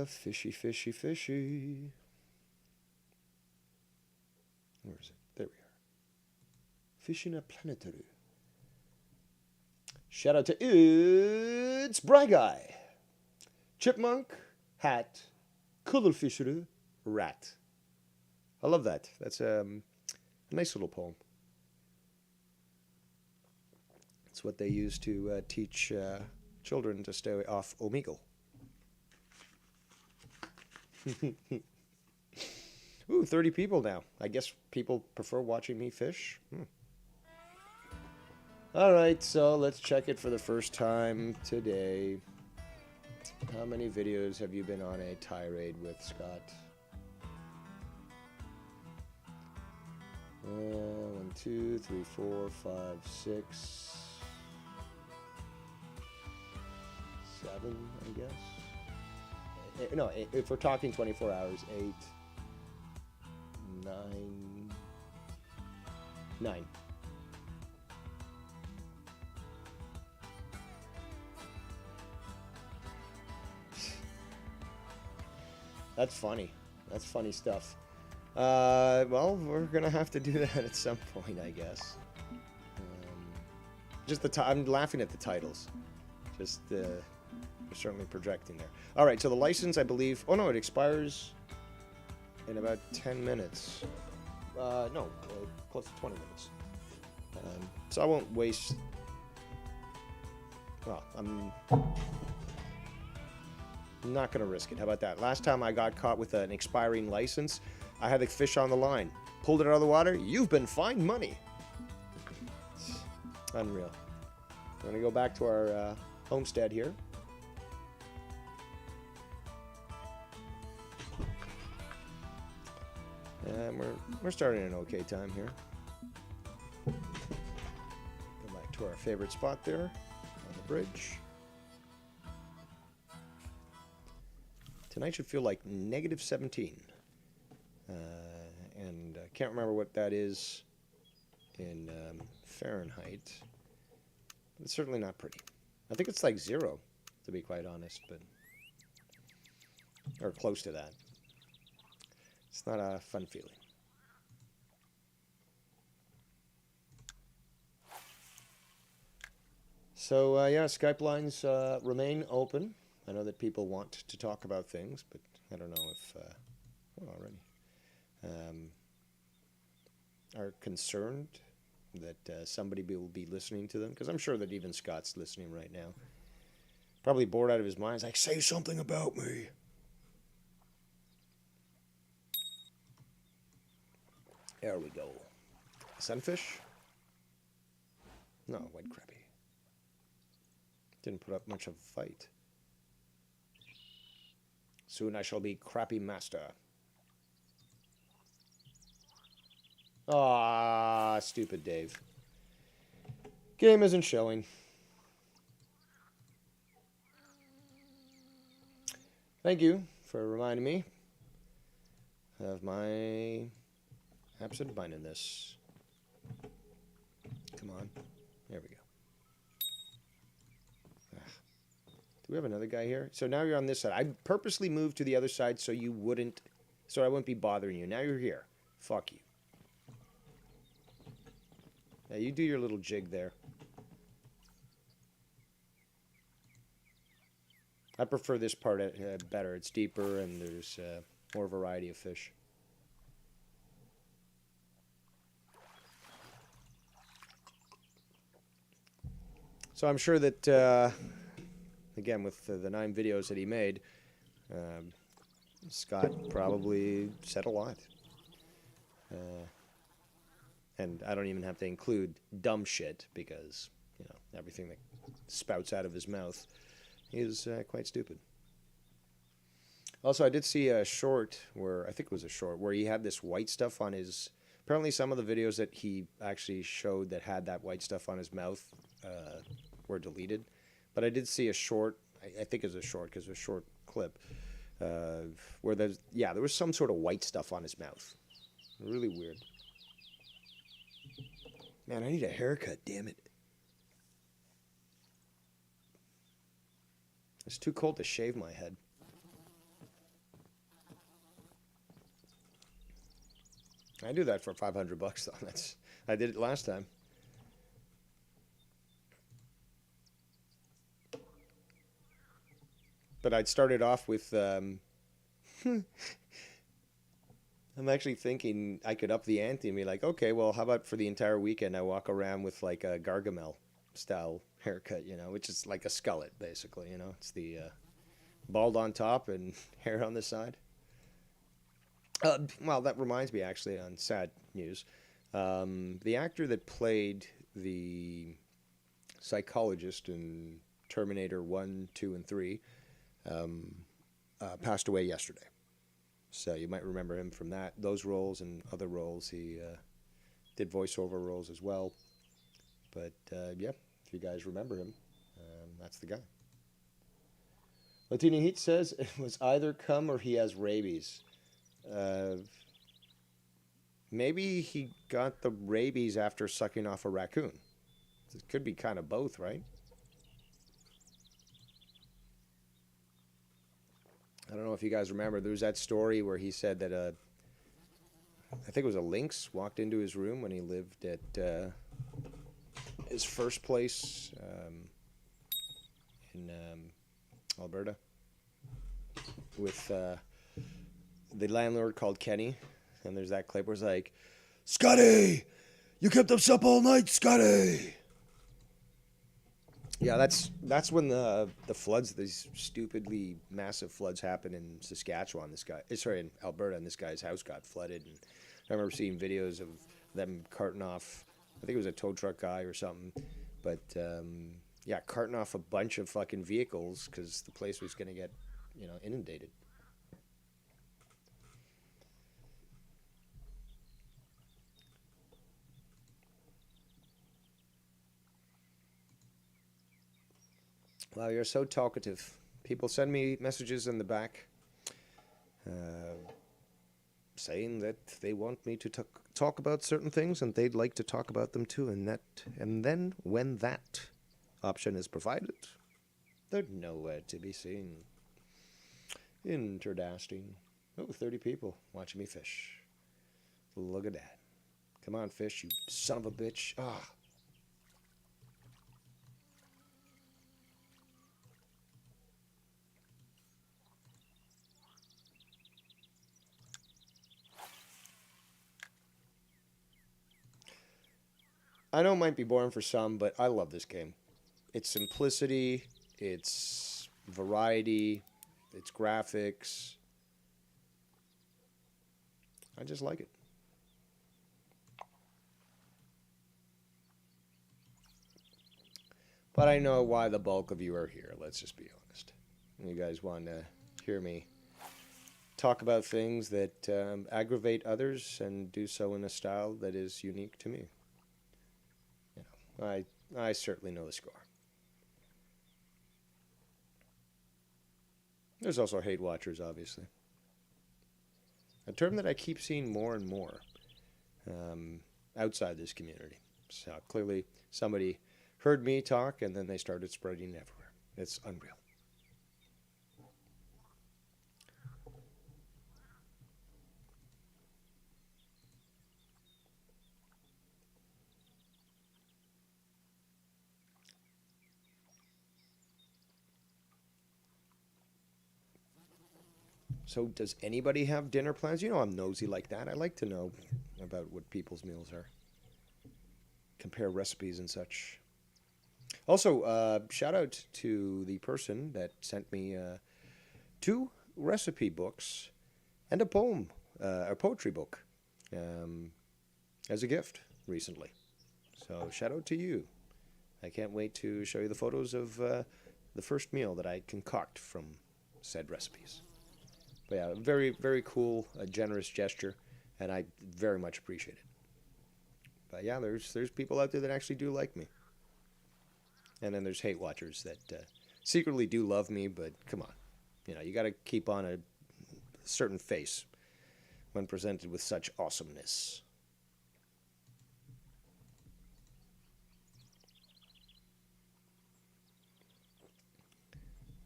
Fishy, fishy, fishy. Where is it? There we are. Fishing a planetary. Shout out to It's Bry Guy. Chipmunk, hat, kugelfischer, rat. I love that. That's a nice little poem. It's what they use to teach children to stay off Omegle. Ooh, 30 people now. I guess people prefer watching me fish. All right, so let's check it for the first time today. How many videos have you been on a tirade with, Scott? 1, 2, 3, 4, 5, 6, 7, I guess. No, if we're talking 24 hours, 8, 9. That's funny. That's funny stuff. Well, we're gonna have to do that at some point, I guess. Just I'm laughing at the titles. Just we're certainly projecting there. All right, so the license, I believe. Oh no, it expires in about 10 minutes. No, close to 20 minutes. So I won't waste. Well, I'm not going to risk it. How about that? Last time I got caught with an expiring license, I had the fish on the line. Pulled it out of the water. You've been fined money. It's unreal. I'm going to go back to our homestead here. And we're starting an okay time here. Go back to our favorite spot there on the bridge. Tonight should feel like negative 17. And I can't remember what that is in Fahrenheit. But it's certainly not pretty. I think it's like 0, to be quite honest, but or close to that. It's not a fun feeling. So, yeah, Skype lines remain open. I know that people want to talk about things, but I don't know if, are concerned that somebody will be listening to them. Because I'm sure that even Scott's listening right now. Probably bored out of his mind. He's like, say something about me. There we go. Sunfish? No, white crappie. Didn't put up much of a fight. Soon I shall be crappie master. Ah, stupid Dave. Game isn't showing. Thank you for reminding me of my absent-mindedness. Come on. There we go. Do we have another guy here? So now you're on this side. I purposely moved to the other side so I wouldn't be bothering you. Now you're here. Fuck you. Now you do your little jig there. I prefer this part better. It's deeper and there's more variety of fish. So I'm sure that, again, with the 9 videos that he made, Scott probably said a lot. And I don't even have to include dumb shit because, you know, everything that spouts out of his mouth is quite stupid. Also, I did see a short I think it was a short, where he had this white stuff on his... Apparently some of the videos that he actually showed that had that white stuff on his mouth were deleted. But I did see a short, I think it was a short because it was a short clip, where there was some sort of white stuff on his mouth. Really weird. Man, I need a haircut, damn it. It's too cold to shave my head. I do that for $500 though. I did it last time. But I'd started off with I'm actually thinking I could up the ante and be like, okay, well, how about for the entire weekend I walk around with like a Gargamel style haircut, you know, which is like a skullet, basically, you know. It's the bald on top and hair on the side. Well, that reminds me, actually, on sad news. The actor that played the psychologist in Terminator 1, 2, and 3 passed away yesterday. So you might remember him from those roles and other roles. He did voiceover roles as well. But yeah, if you guys remember him, that's the guy. Latina Heat says it was either cum or he has rabies. Maybe he got the rabies after sucking off a raccoon. It could be kind of both, right? I don't know if you guys remember, there was that story where he said that I think it was a lynx walked into his room when he lived at his first place in Alberta with the landlord called Kenny. And there's that clip where it's like, Scotty, you kept us up all night, Scotty. Yeah, that's when the floods, these stupidly massive floods happened in Saskatchewan. In Alberta, and this guy's house got flooded. And I remember seeing videos of them carting off, I think it was a tow truck guy or something, but yeah, carting off a bunch of fucking vehicles because the place was going to get, inundated. Wow, you're so talkative. People send me messages in the back saying that they want me to talk about certain things and they'd like to talk about them too. And then when that option is provided, they're nowhere to be seen. Interdasting. Oh, 30 people watching me fish. Look at that. Come on, fish, you son of a bitch. Ah. I know it might be boring for some, but I love this game. Its simplicity, its variety, its graphics. I just like it. But I know why the bulk of you are here, let's just be honest. You guys want to hear me talk about things that aggravate others and do so in a style that is unique to me. I certainly know the score. There's also hate watchers, obviously. A term that I keep seeing more and more outside this community. So clearly somebody heard me talk and then they started spreading everywhere. It's unreal. So does anybody have dinner plans? You know I'm nosy like that. I like to know about what people's meals are. Compare recipes and such. Also, shout out to the person that sent me 2 recipe books and a poetry book as a gift recently. So shout out to you. I can't wait to show you the photos of the first meal that I concoct from said recipes. But yeah, very, very cool, a generous gesture, and I very much appreciate it. But yeah, there's people out there that actually do like me. And then there's hate watchers that secretly do love me, but come on. You got to keep on a certain face when presented with such awesomeness.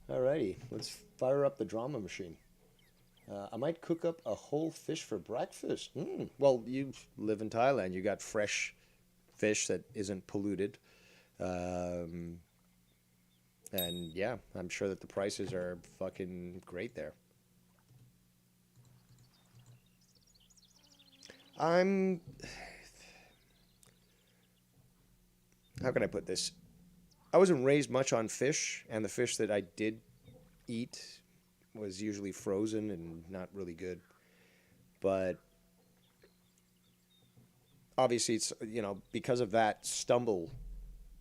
Alrighty, let's fire up the drama machine. I might cook up a whole fish for breakfast. Well, you live in Thailand. You got fresh fish that isn't polluted. And yeah, I'm sure that the prices are fucking great there. How can I put this? I wasn't raised much on fish, and the fish that I did eat was usually frozen and not really good. But obviously, it's, because of that stumbling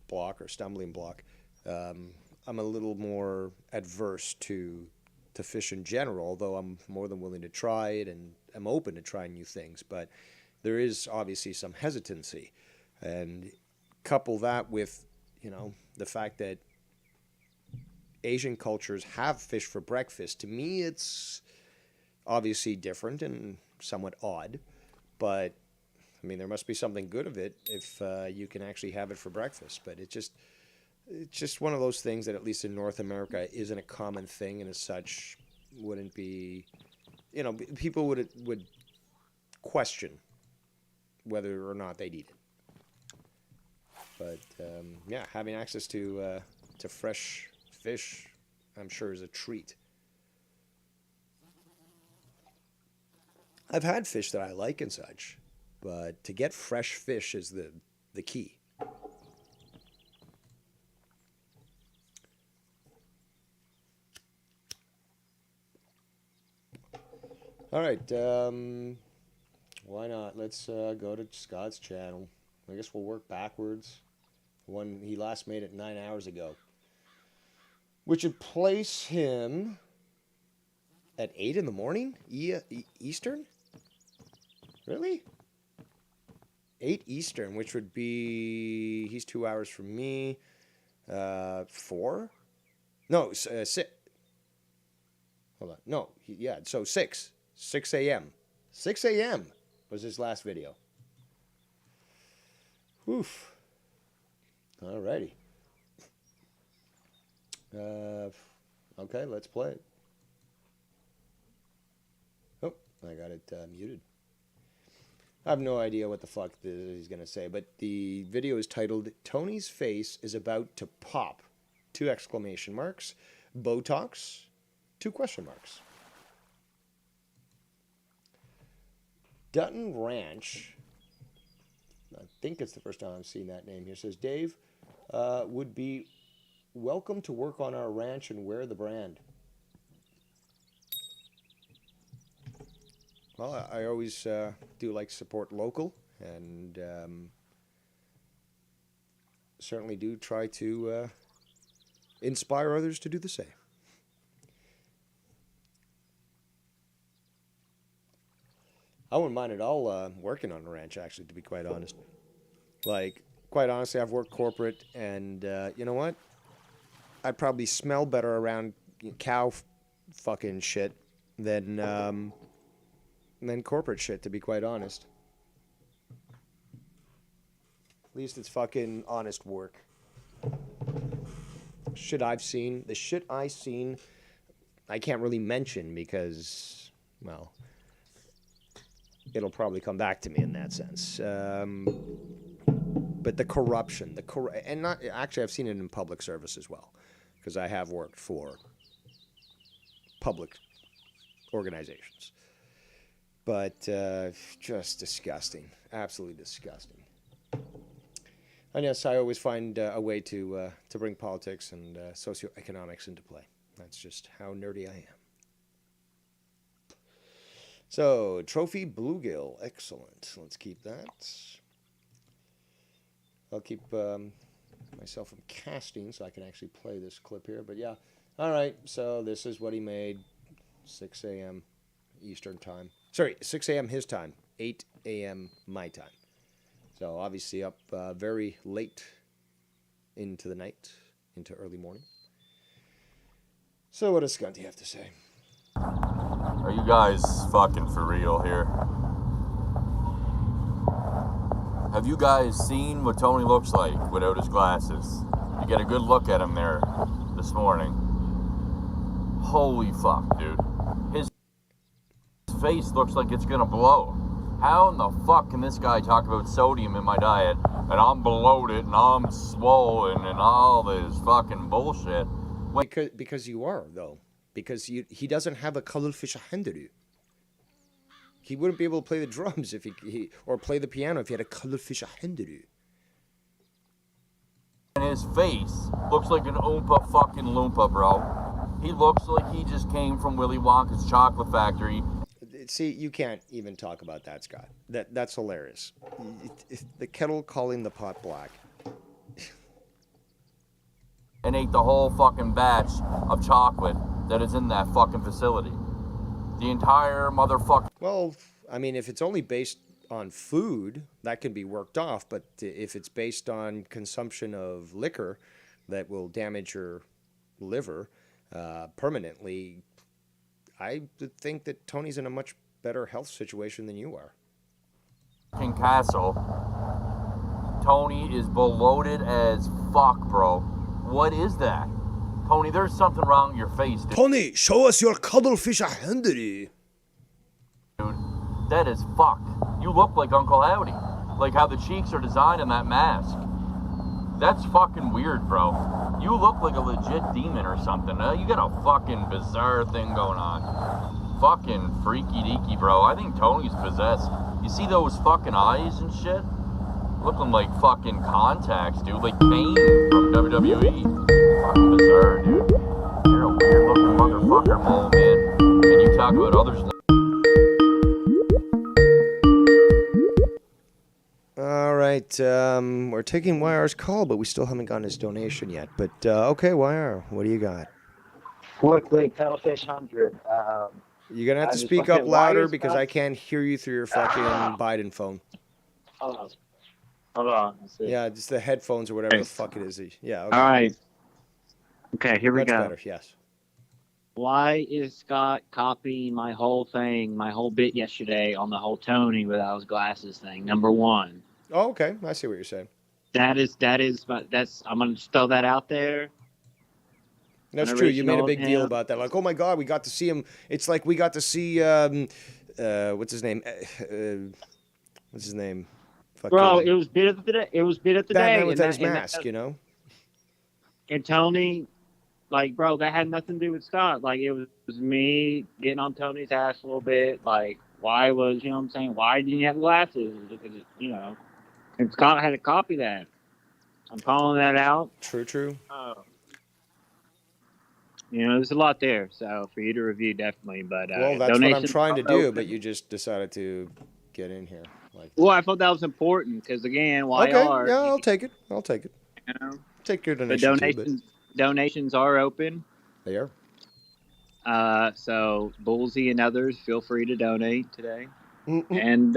block, I'm a little more adverse to fish in general, although I'm more than willing to try it and I'm open to trying new things. But there is obviously some hesitancy, and couple that with, the fact that Asian cultures have fish for breakfast. To me, it's obviously different and somewhat odd, but I mean, there must be something good of it if you can actually have it for breakfast. But it's just one of those things that, at least in North America, isn't a common thing, and as such wouldn't be, people would question whether or not they'd eat it. But yeah, having access to fresh fish, I'm sure, is a treat. I've had fish that I like and such, but to get fresh fish is the key. All right, why not? Let's go to Scott's channel. I guess we'll work backwards. One he last made it 9 hours ago, which would place him at 8 in the morning Eastern. Really? 8 Eastern, which would be, he's 2 hours from me. 4? No, 6. Hold on. No, yeah. So 6 a.m. 6 a.m. was his last video. Oof. Alrighty. Okay, let's play it. Oh, I got it muted. I have no idea what the fuck he's going to say, but the video is titled, Tony's face is about to pop. 2 exclamation marks. Botox. 2 question marks. Dutton Ranch. I think it's the first time I've seen that name here. It says, Dave would be welcome to work on our ranch and wear the brand. Well, I always do like to support local, and certainly do try to inspire others to do the same. I wouldn't mind at all working on a ranch, actually, to be quite honest. Like, quite honestly, I've worked corporate, and you know what? I'd probably smell better around cow fucking shit than corporate shit, to be quite honest. At least it's fucking honest work. Shit I've seen, the shit I've seen, I can't really mention because, well, it'll probably come back to me in that sense. But the corruption, and not actually, I've seen it in public service as well, because I have worked for public organizations. But just disgusting, absolutely disgusting. And yes, I always find a way to bring politics and socioeconomics into play. That's just how nerdy I am. So, trophy bluegill, excellent. Let's keep that. I'll keep myself from casting so I can actually play this clip here. But yeah, all right. So this is what he made, 6 a.m. Eastern time. Sorry, 6 a.m. his time, 8 a.m. my time. So obviously up very late into the night, into early morning. So what does Scunty have to say? Are you guys fucking for real here? Have you guys seen what Tony looks like without his glasses? You get a good look at him there this morning. Holy fuck, dude. His face looks like it's gonna blow. How in the fuck can this guy talk about sodium in my diet and I'm bloated and I'm swollen and all this fucking bullshit? Because you are, though. Because he doesn't have a cuttlefish handle. He wouldn't be able to play the drums if he or play the piano if he had a cuttlefish handle. And his face looks like an Oompa fucking Loompa, bro. He looks like he just came from Willy Wonka's chocolate factory. See, you can't even talk about that, Scott. That's hilarious. The kettle calling the pot black. And ate the whole fucking batch of chocolate that is in that fucking facility. The entire motherfucking... Well, I mean, if it's only based on food, that can be worked off. But if it's based on consumption of liquor that will damage your liver permanently, I would think that Tony's in a much better health situation than you are. Castle. Tony is bloated as fuck, bro. What is that? Tony, there's something wrong with your face, dude. Tony, show us your cuddlefish handy. Dude, that is fucked. You look like Uncle Howdy. Like how the cheeks are designed in that mask. That's fucking weird, bro. You look like a legit demon or something. You got a fucking bizarre thing going on. Fucking freaky deaky, bro. I think Tony's possessed. You see those fucking eyes and shit? Looking like fucking contacts, dude. Like Kane from WWE. Fucking bizarre, dude. You're a weird looking motherfucker, mole man. And you talk about others. All right, we're taking YR's call, but we still haven't gotten his donation yet. But okay, YR, what do you got? Quickly, Cuttlefish 100. You're gonna have to speak up louder because I can't hear you through your fucking Biden phone. Hold on. Let's see. Yeah, just the headphones or whatever the fuck it is. Yeah. Okay. All right. Okay, here we That's go. better. Yes. Why is Scott copying my whole thing, my whole bit yesterday on the whole Tony without his glasses thing? Number one. Oh, okay. I see what you're saying. I'm gonna throw that out there. That's true. You made a big deal about that. Like, oh my God, we got to see him. It's like we got to see what's his name? What's his name? Fucking Bro, it was bit of the day. It was bit of the day. Batman without his mask, you know. And Tony, like, bro, that had nothing to do with Scott. Like, it was me getting on Tony's ass a little bit. Like, why was, you know what I'm saying? Why didn't you have glasses? Because, you know, and Scott had to copy that. I'm calling that out. True. You know, there's a lot there. So for you to review, definitely. But well, that's what I'm trying to do. But you just decided to get in here. Like, well, I thought that was important because again, YR. Okay, yeah, I'll take it. You know, take your donation. Donations are open. They are. So Bullsy and others, feel free to donate today. And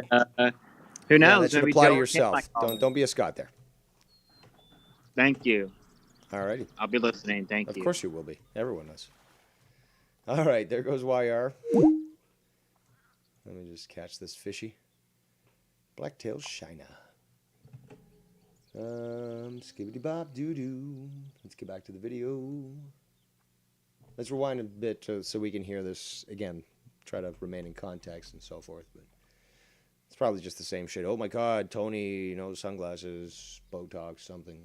who knows? That should maybe apply to Joe yourself. Don't be a Scott there. Thank you. Alrighty. I'll be listening. Thank you. Of course you will be. Everyone is. All right, there goes YR. Let me just catch this fishy. Blacktail Shiner. Skibbity bop doo doo. Let's get back to the video. Let's rewind a bit so we can hear this again. Try to remain in context and so forth. But it's probably just the same shit. Oh my God, Tony, sunglasses, Botox, something.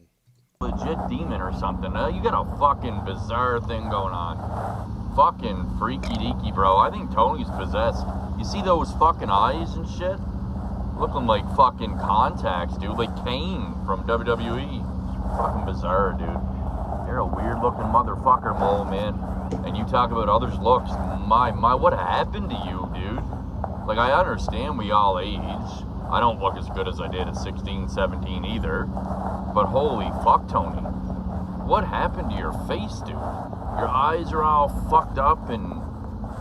Legit demon or something. You got a fucking bizarre thing going on. Fucking freaky deaky, bro. I think Tony's possessed. You see those fucking eyes and shit? Looking like fucking contacts, dude. Like Kane from WWE. Fucking bizarre, dude. You're a weird looking motherfucker, mole man. And you talk about others' looks. My, what happened to you, dude? Like, I understand we all age. I don't look as good as I did at 16, 17 either. But holy fuck, Tony. What happened to your face, dude? Your eyes are all fucked up and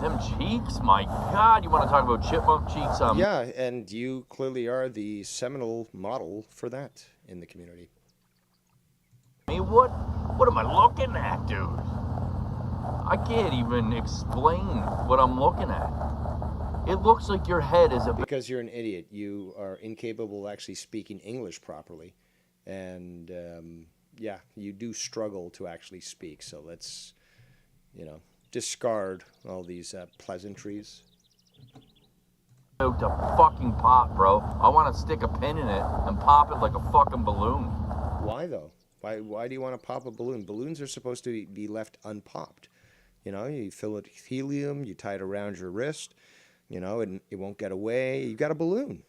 them cheeks, my God. You want to talk about chipmunk cheeks? Yeah, and you clearly are the seminal model for that in the community. I mean, what am I looking at, dude? I can't even explain what I'm looking at. It looks like your head is a... Because you're an idiot. You are incapable of actually speaking English properly. And, yeah, you do struggle to actually speak. So let's, discard all these pleasantries. To fucking pop, bro. I want to stick a pin in it and pop it like a fucking balloon. Why, though? Why do you want to pop a balloon? Balloons are supposed to be left unpopped. You fill it with helium, you tie it around your wrist, and it won't get away. You got a balloon.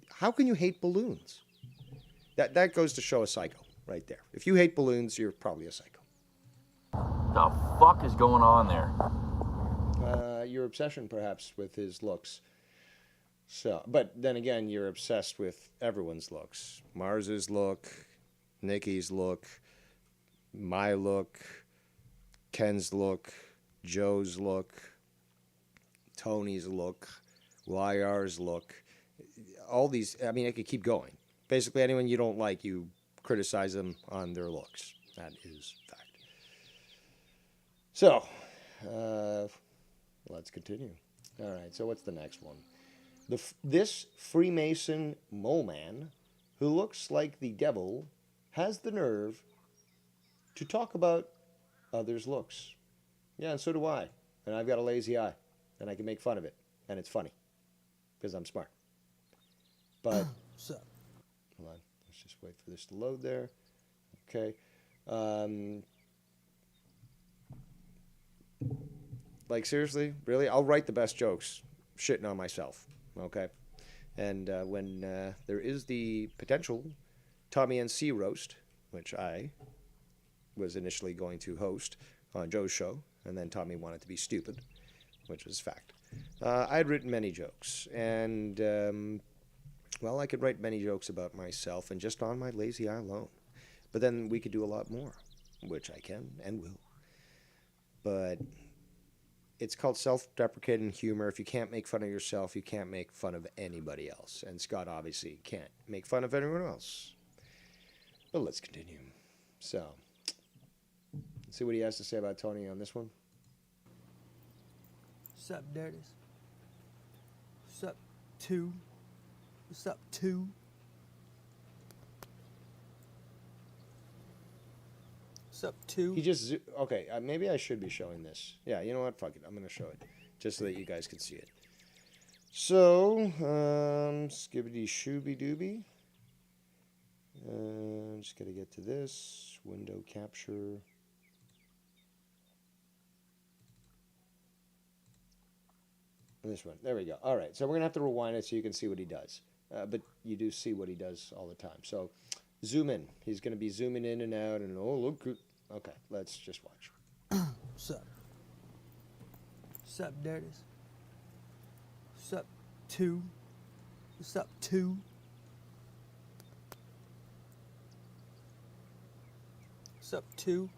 How can you hate balloons? That goes to show a psycho right there. If you hate balloons, you're probably a psycho. The fuck is going on there? Your obsession, perhaps, with his looks. So, but then again, you're obsessed with everyone's looks. Mars's look, Nikki's look, my look, Ken's look, Joe's look, Tony's look, YR's look. All these, I mean, I could keep going. Basically, anyone you don't like, you criticize them on their looks. That is fact. So, let's continue. All right, so what's the next one? This Freemason mole man, who looks like the devil, has the nerve to talk about others' looks. Yeah, and so do I. And I've got a lazy eye, and I can make fun of it, and it's funny, because I'm smart. But, So, hold on, let's just wait for this to load there. Okay. Like, seriously? Really? I'll write the best jokes shitting on myself. Okay? And when there is the potential Tommy NC roast, which I was initially going to host on Joe's show, and then Tommy wanted to be stupid, which was fact. I had written many jokes, and, well, I could write many jokes about myself and just on my lazy eye alone. But then we could do a lot more, which I can and will. But it's called self-deprecating humor. If you can't make fun of yourself, you can't make fun of anybody else. And Scott obviously can't make fun of anyone else. But let's continue. So, let's see what he has to say about Tony on this one. what's up, dirties? What's up, two? What's up, two? What's up, two? He just, okay, maybe I should be showing this. Yeah, you know what? Fuck it. I'm going to show it. Just so that you guys can see it. So, skibbity shooby dooby. Just got to get to this. Window capture. This one. There we go. All right. So we're going to have to rewind it so you can see what he does. But you do see what he does all the time. So zoom in. He's going to be zooming in and out. And oh, look. Okay. Let's just watch. What's up? What's up, dirties? What's up, two? What's up, two? What's up, two?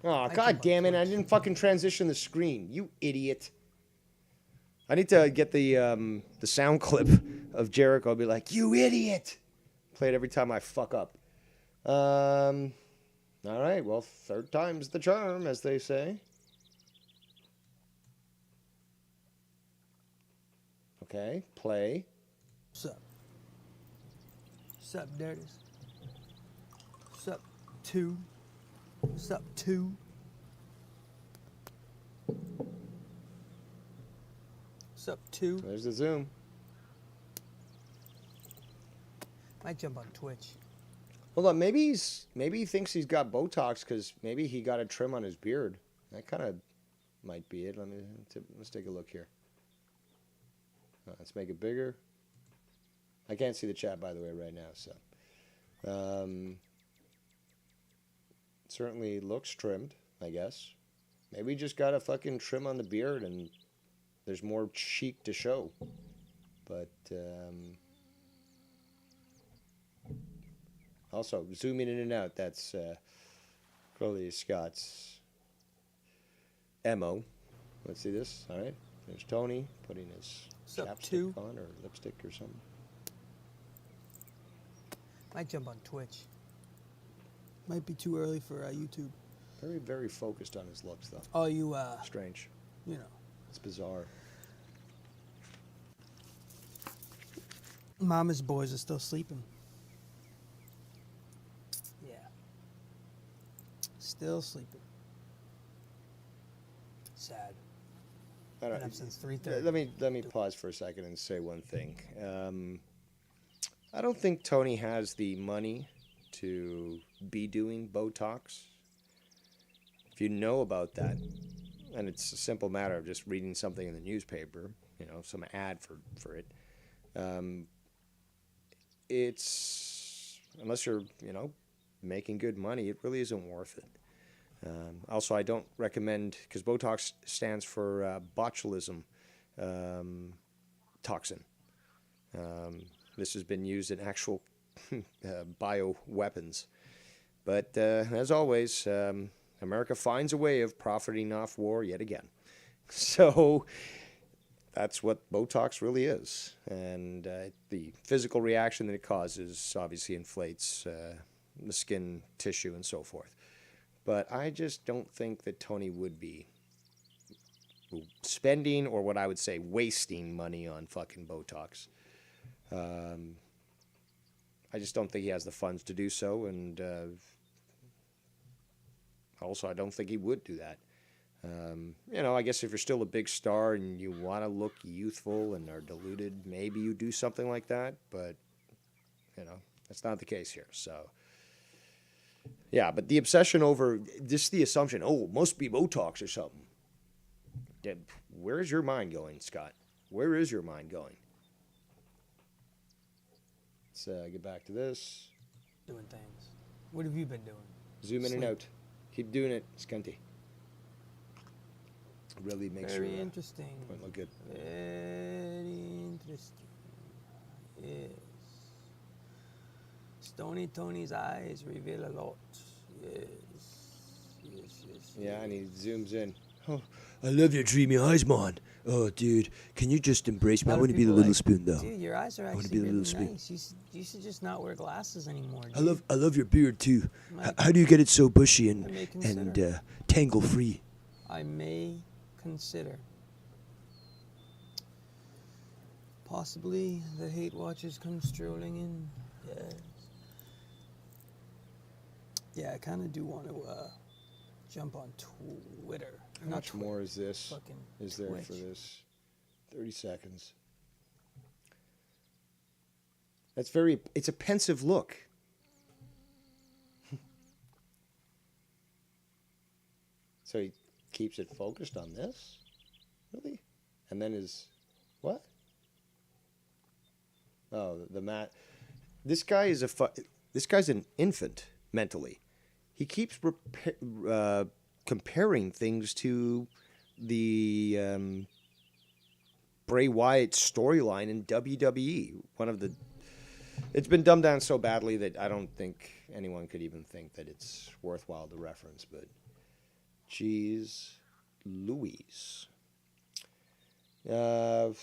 Oh, god damn it. I didn't fucking transition the screen. You idiot. I need to get the sound clip of Jericho. I'll be like, you idiot. Play it every time I fuck up. All right. Well, third time's the charm, as they say. Okay. Play. What's up? What's up, dirties? What's up, two? What's up, two? What's up, two? There's the zoom. Might jump on Twitch. Hold on. Maybe he thinks he's got Botox because maybe he got a trim on his beard. That kind of might be it. Let's take a look here. Let's make it bigger. I can't see the chat, by the way, right now. So, certainly looks trimmed, I guess. Maybe he just got a fucking trim on the beard and there's more cheek to show. But, also, zooming in and out, that's Crowley Scott's MO. Let's see this. All right. There's Tony putting his chapstick on or lipstick or something. Might jump on Twitch. Might be too early for YouTube. Very, very focused on his looks, though. Oh, you, strange. You know. It's bizarre. Mama's boys are still sleeping. Yeah. Still sleeping. Sad. All right. Been up since 3:30. Let me pause for a second and say one thing. I don't think Tony has the money to be doing Botox. If you know about that, and it's a simple matter of just reading something in the newspaper, you know, some ad for it, it's, unless you're, you know, making good money, it really isn't worth it. Also, I don't recommend, because Botox stands for botulism toxin. This has been used in actual bioweapons. But as always, America finds a way of profiting off war yet again. So that's what Botox really is. And the physical reaction that it causes obviously inflates the skin tissue and so forth. But I just don't think that Tony would be spending, or what I would say wasting, money on fucking Botox. I just don't think he has the funds to do so, and also I don't think he would do that. I guess if you're still a big star and you want to look youthful and are deluded, maybe you do something like that, but, that's not the case here, so... Yeah, but the obsession over, just the assumption, it must be Botox or something. Where's your mind going, Scott? Where is your mind going? Let's get back to this. Doing things. What have you been doing? Zoom in and out. Keep doing it, Skunty. Really makes your interesting. Point look good. Very interesting. Yes. Stony Tony's eyes reveal a lot. Yes. Yeah, and he zooms in. Oh, I love your dreamy eyes, man. Oh, dude, can you just embrace me? I want to be the little spoon, though. Dude, your eyes are actually really nice. You should just not wear glasses anymore. Dude. I love your beard too. How do you get it so bushy and tangle free? I may consider. Possibly the hate watchers come strolling in. Yes. Yeah, I kind of do want to jump on Twitter. How much more is this? Is there Twitch. for this? 30 seconds. It's a pensive look. So he keeps it focused on this? Really? And then what? Oh, the mat. This guy is this guy's an infant mentally. He keeps comparing things to the Bray Wyatt storyline in WWE. It's been dumbed down so badly that I don't think anyone could even think that it's worthwhile to reference. But, geez, Louise. All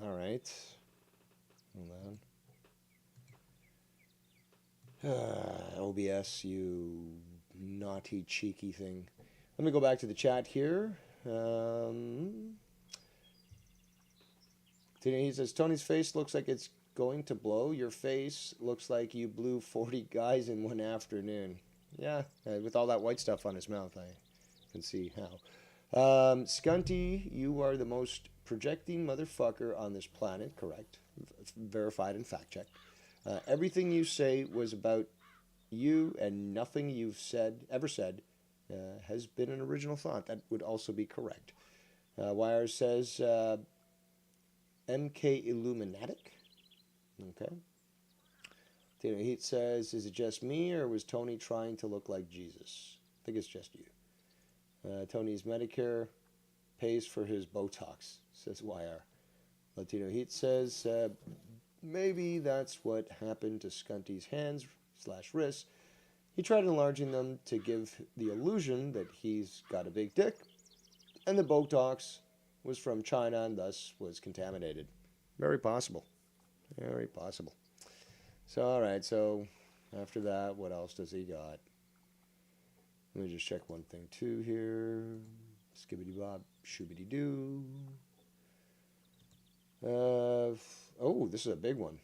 right. Hold on. OBS, you naughty, cheeky thing. Let me go back to the chat here. He says, Tony's face looks like it's going to blow. Your face looks like you blew 40 guys in one afternoon. Yeah, with all that white stuff on his mouth, I can see how. Skunty, you are the most projecting motherfucker on this planet. Correct. Verified and fact-checked. Everything you say was about you, and nothing you've ever said has been an original thought. That would also be correct. Wires says MK Illuminatic. Okay. Taylor Heat says, is it just me, or was Tony trying to look like Jesus? I think it's just you. Tony's Medicare pays for his Botox, says YR. Latino Heat says, maybe that's what happened to Skunty's hands/wrists. He tried enlarging them to give the illusion that he's got a big dick, and the Botox was from China and thus was contaminated. Very possible. Very possible. So, all right, so after that, what else does he got? Let me just check one thing, too, here. Skibbity-bop, shoobity-doo. This is a big one.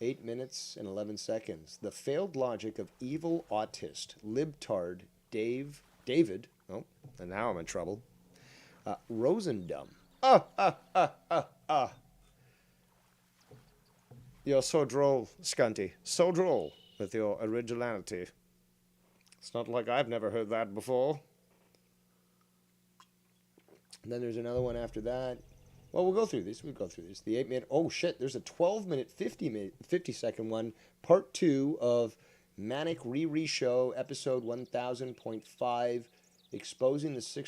8 minutes and 11 seconds. The failed logic of evil autist, libtard, David, and now I'm in trouble, Rosendum. You're so droll, Skunty. So droll with your originality. It's not like I've never heard that before. And then there's another one after that. Well, we'll go through this. The 8 minute. Oh shit! There's a 12 minute, 50 second one, part 2 of Manic Riri Show, episode 1000.5, exposing the sick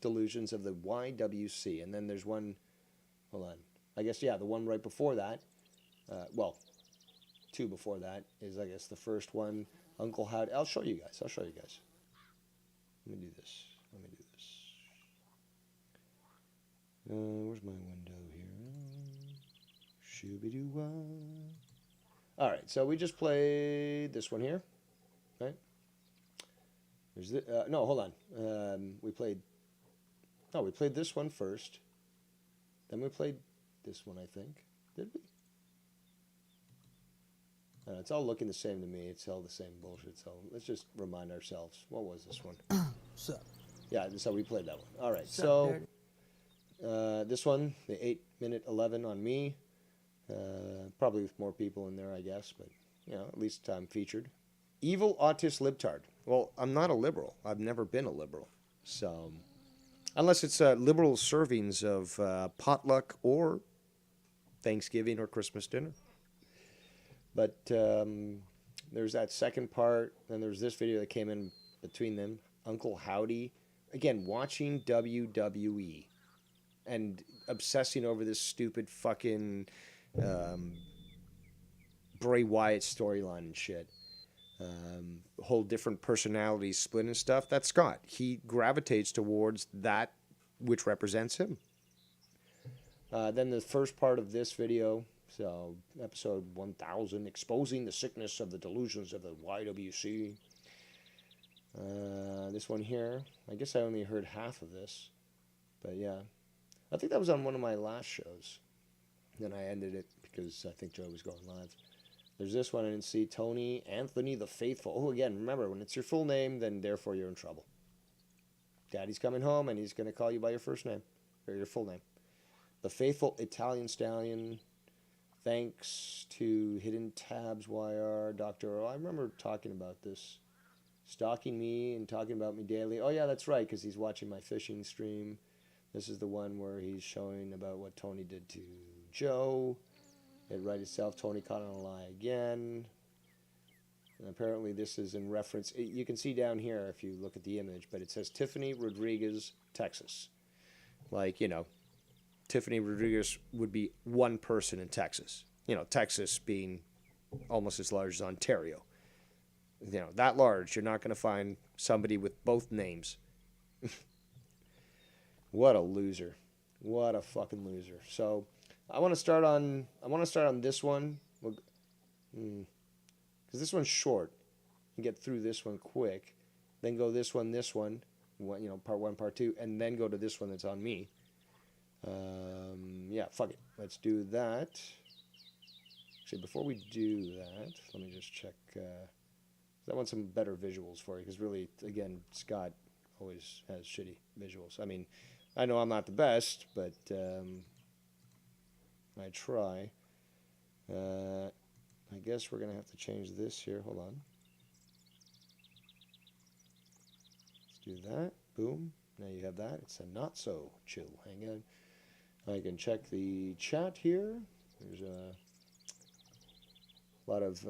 delusions of the YWC. And then there's one, hold on, I guess, yeah, the one right before that, well, two before that is, I guess, the first one, Uncle Howdy. I'll show you guys. Let me do this. Where's my window here? Shooby-doo-wah. All right, so we just played this one here, right? There's no, hold on. We played this one first. Then we played this one, I think. Did we? It's all looking the same to me. It's all the same bullshit. So let's just remind ourselves. What was this one? Sup? Yeah, so we played that one. All right, Sup, so dirty? this one, the 8-minute 11 on me. Probably with more people in there, I guess, but you know, at least I'm featured. Evil autist libtard. Well, I'm not a liberal. I've never been a liberal. So, unless it's liberal servings of potluck or Thanksgiving or Christmas dinner. But there's that second part. Then there's this video that came in between them. Uncle Howdy. Again, watching WWE and obsessing over this stupid fucking Bray Wyatt storyline and shit. Whole different personalities split and stuff. That's Scott. He gravitates towards that which represents him. Then the first part of this video, so episode 1000, exposing the sickness of the delusions of the YWC. This one here, I guess I only heard half of this, but yeah. I think that was on one of my last shows. Then I ended it because I think Joe was going live. There's this one I didn't see. Tony Anthony the Faithful. Oh, again, remember, when it's your full name, then therefore you're in trouble. Daddy's coming home and he's going to call you by your first name, or your full name. The Faithful Italian Stallion. Thanks to Hidden Tabs YR, Dr. Earl. I remember talking about this. Stalking me and talking about me daily. Oh, yeah, that's right, because he's watching my fishing stream. This is the one where he's showing about what Tony did to Joe. It right itself, Tony caught on a lie again. And apparently this is in reference, you can see down here if you look at the image, but it says Tiffany Rodriguez, Texas. Like, you know, Tiffany Rodriguez would be one person in Texas. You know, Texas being almost as large as Ontario. You know, that large, you're not going to find somebody with both names. What a loser. What a fucking loser. So, I want to start on this one. Because this one's short. You get through this one quick. Then go this one, you know, part 1, part 2, and then go to this one that's on me. Yeah, fuck it. Let's do that. Actually, before we do that, let me just check. I want some better visuals for you, because really, again, Scott always has shitty visuals. I mean, I know I'm not the best, but I try. I guess we're going to have to change this here. Hold on. Let's do that. Boom. Now you have that. It's a not so chill hangout. I can check the chat here. There's a lot of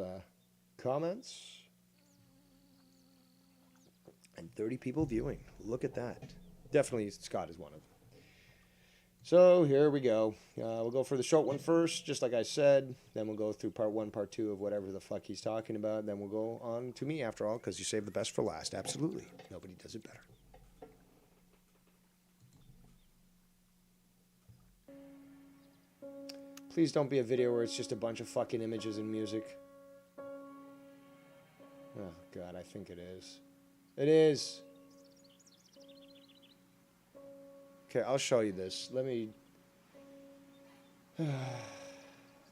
comments. And 30 people viewing. Look at that. Definitely Scott is one of them. So here we go. We'll go for the short one first, just like I said. Then we'll go through part 1, part 2 of whatever the fuck he's talking about. Then we'll go on to me after all, because you saved the best for last. Absolutely. Nobody does it better. Please don't be a video where it's just a bunch of fucking images and music. Oh, God, I think it is. It is. Okay, I'll show you this. Let me...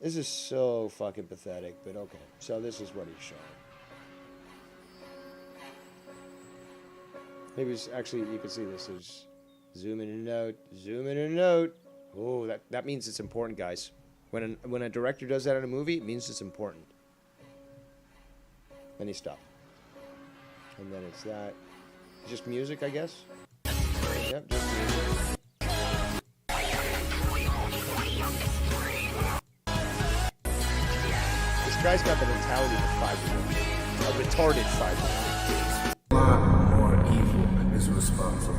This is so fucking pathetic, but okay. So this is what he's showing. Maybe it's actually, you can see this is zoom in and out, zoom in and out. Oh, that means it's important, guys. When a director does that in a movie, it means it's important. Then he stopped. And then it's that. Just music, I guess? Yep, just music. This guy's got the mentality of a 5-year-old. A retarded 5-year-old. More evil is responsible.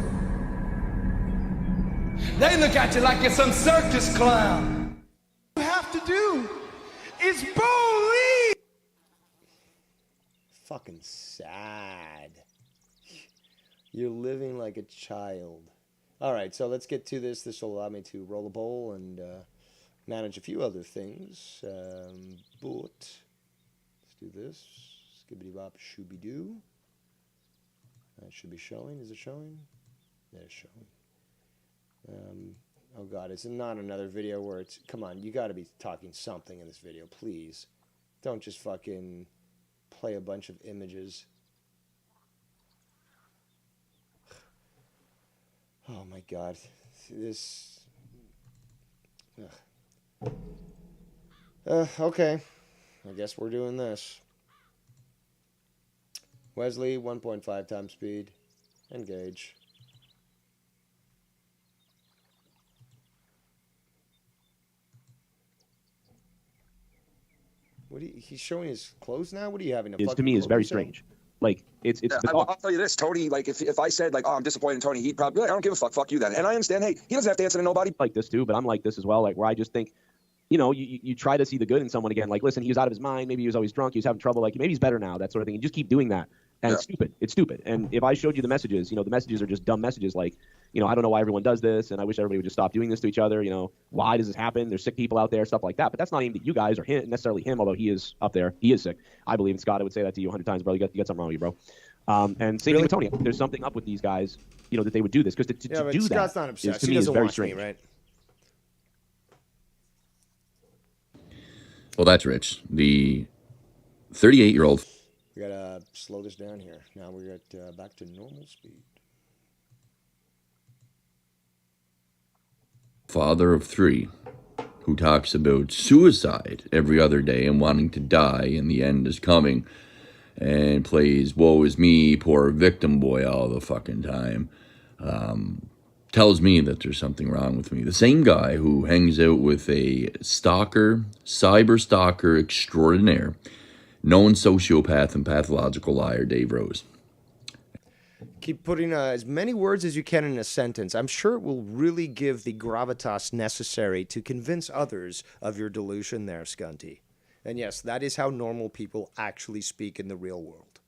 They look at you like you're some circus clown. What you have to do is believe. Fucking sad. You're living like a child. All right, so let's get to this. This will allow me to roll a bowl and manage a few other things. But let's do this. Skibbity bop shooby doo. That should be showing. Is it showing? Yeah, it's showing. Oh God, it's not another video where it's. Come on, you got to be talking something in this video, please. Don't just fucking play a bunch of images. Oh my God, this. Okay, I guess we're doing this. Wesley, 1.5 times speed. Engage. What do you, he's showing his clothes now? What are you having a fucking to me is very clothes sale? strange. Like it's. Yeah, I'll tell you this, Tony. Like if I said like, oh, I'm disappointed in Tony, he'd probably be like, I don't give a fuck. Fuck you then. And I understand. Hey, he doesn't have to answer to nobody. Like this too, but I'm like this as well. Like where I just think, you know, you try to see the good in someone again. Like, listen, he was out of his mind. Maybe he was always drunk. He was having trouble. Like maybe he's better now. That sort of thing. You just keep doing that, and it's stupid. It's stupid. And if I showed you the messages, you know, the messages are just dumb messages. Like, you know, I don't know why everyone does this, and I wish everybody would just stop doing this to each other. You know, why does this happen? There's sick people out there, stuff like that. But that's not aimed at you guys or him, necessarily him, although he is up there. He is sick. I believe, and Scott, I would say that to you 100 times, bro. You got something wrong with you, bro. And same thing with Tony. There's something up with these guys, you know, that they would do this because to do Scott's that not obsessed. to He me is doesn't very watch strange. me, right? Well, that's Rich. The 38-year-old We gotta slow this down here. Now we're at back to normal speed. father of 3 who talks about suicide every other day and wanting to die and the end is coming and plays woe is me, poor victim boy all the fucking time, tells me that there's something wrong with me. The same guy who hangs out with a stalker, cyber stalker extraordinaire, known sociopath and pathological liar, Dave Rose. Keep putting as many words as you can in a sentence. I'm sure it will really give the gravitas necessary to convince others of your delusion there, Scunty. And yes, that is how normal people actually speak in the real world.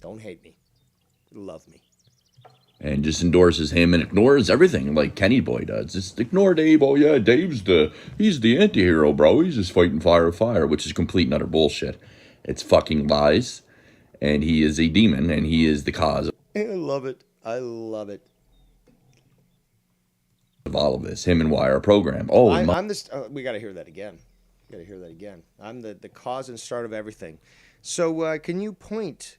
Don't hate me. Love me. And just endorses him and ignores everything like Kenny Boy does. Just ignore Dave. Oh yeah, he's the anti-hero, bro. He's just fighting fire, which is complete and utter bullshit. It's fucking lies. And he is a demon, and he is the cause I love it. I love it. of all of this. Him and Wire program. Oh, I'm this. We got to hear that again. Got to hear that again. I'm the cause and start of everything. So can you point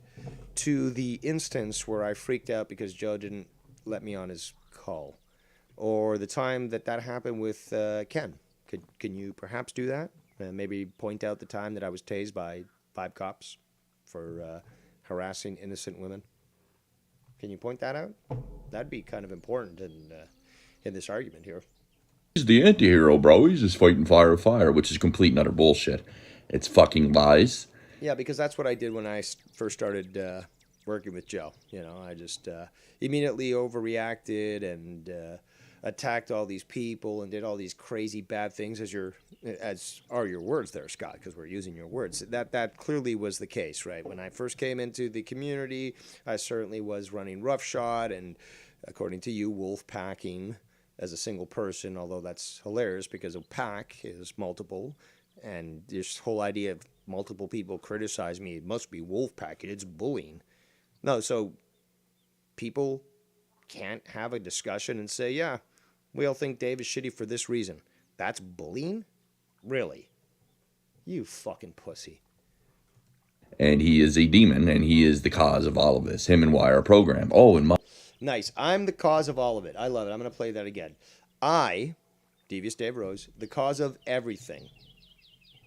to the instance where I freaked out because Joe didn't let me on his call, or the time that happened with Ken? Can you perhaps do that? Maybe point out the time that I was tased by 5 cops for harassing innocent women. Can you point that out? That'd be kind of important in this argument here. He's the anti-hero, bro. He's just fighting fire, which is complete and utter bullshit. It's fucking lies. Yeah, because that's what I did when I first started working with Joe. You know, I just immediately overreacted and attacked all these people and did all these crazy bad things, as are your words there, Scott, because we're using your words. That clearly was the case, right? When I first came into the community, I certainly was running roughshod and, according to you, wolf packing as a single person, although that's hilarious because a pack is multiple, and this whole idea of multiple people criticize me, it must be wolf packing, it's bullying. No, so people can't have a discussion and say, yeah, we all think Dave is shitty for this reason. That's bullying? Really? You fucking pussy. And he is a demon, and he is the cause of all of this. Him and Wire program. Oh, and Nice. I'm the cause of all of it. I love it. I'm going to play that again. I, Devious Dave Rose, the cause of everything.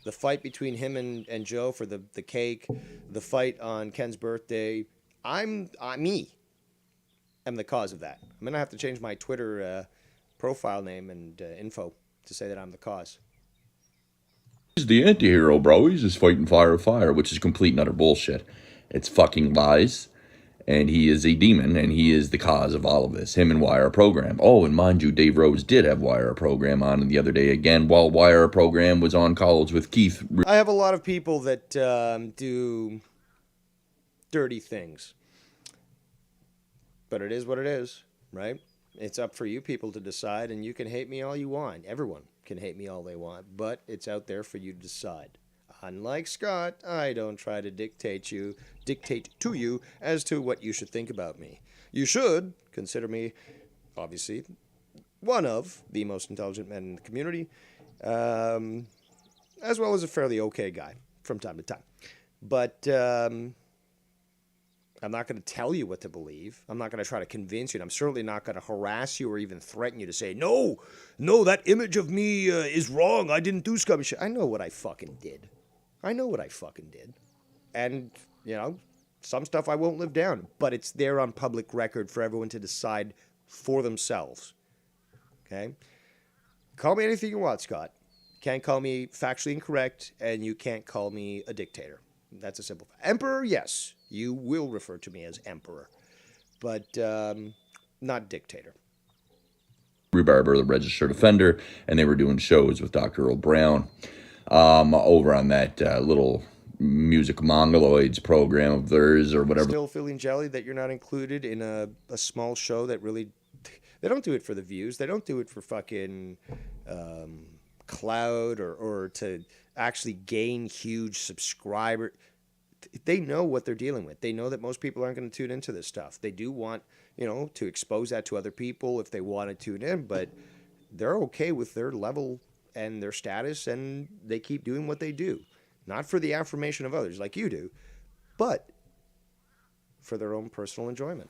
The fight between him and Joe for the cake, the fight on Ken's birthday. I'm the cause of that. I'm going to have to change my Twitter profile name and info to say that I'm the cause. He's He's the anti-hero, bro. He's just fighting fire with fire, which is complete and utter bullshit. It's fucking lies. And he is a demon, and he is the cause of all of this. Him and Wire Program. Oh, and mind you, Dave Rose did have Wire Program on the other day again while Wire Program was on College with Keith. I have a lot of people that do dirty things. But it is what it is, right? It's up for you people to decide, and you can hate me all you want. Everyone can hate me all they want, but it's out there for you to decide. Unlike Scott, I don't try to dictate to you as to what you should think about me. You should consider me, obviously, one of the most intelligent men in the community, as well as a fairly okay guy from time to time. But I'm not going to tell you what to believe. I'm not going to try to convince you, and I'm certainly not going to harass you or even threaten you to say, no, that image of me is wrong. I didn't do scummy shit. I know what I fucking did. And, some stuff I won't live down, but it's there on public record for everyone to decide for themselves. Okay? Call me anything you want, Scott. You can't call me factually incorrect, and you can't call me a dictator. That's a simple fact. Emperor, yes. You will refer to me as emperor, but not dictator. Barber, the registered offender, and they were doing shows with Dr. Earl Brown over on that little music mongoloids program of theirs or whatever. Still feeling jelly that you're not included in a small show that really, they don't do it for the views. They don't do it for fucking clout or to actually gain huge subscriber. They know what they're dealing with. They know that most people aren't going to tune into this stuff. They do want, to expose that to other people if they want to tune in, but they're okay with their level and their status, and they keep doing what they do. Not for the affirmation of others like you do, but for their own personal enjoyment.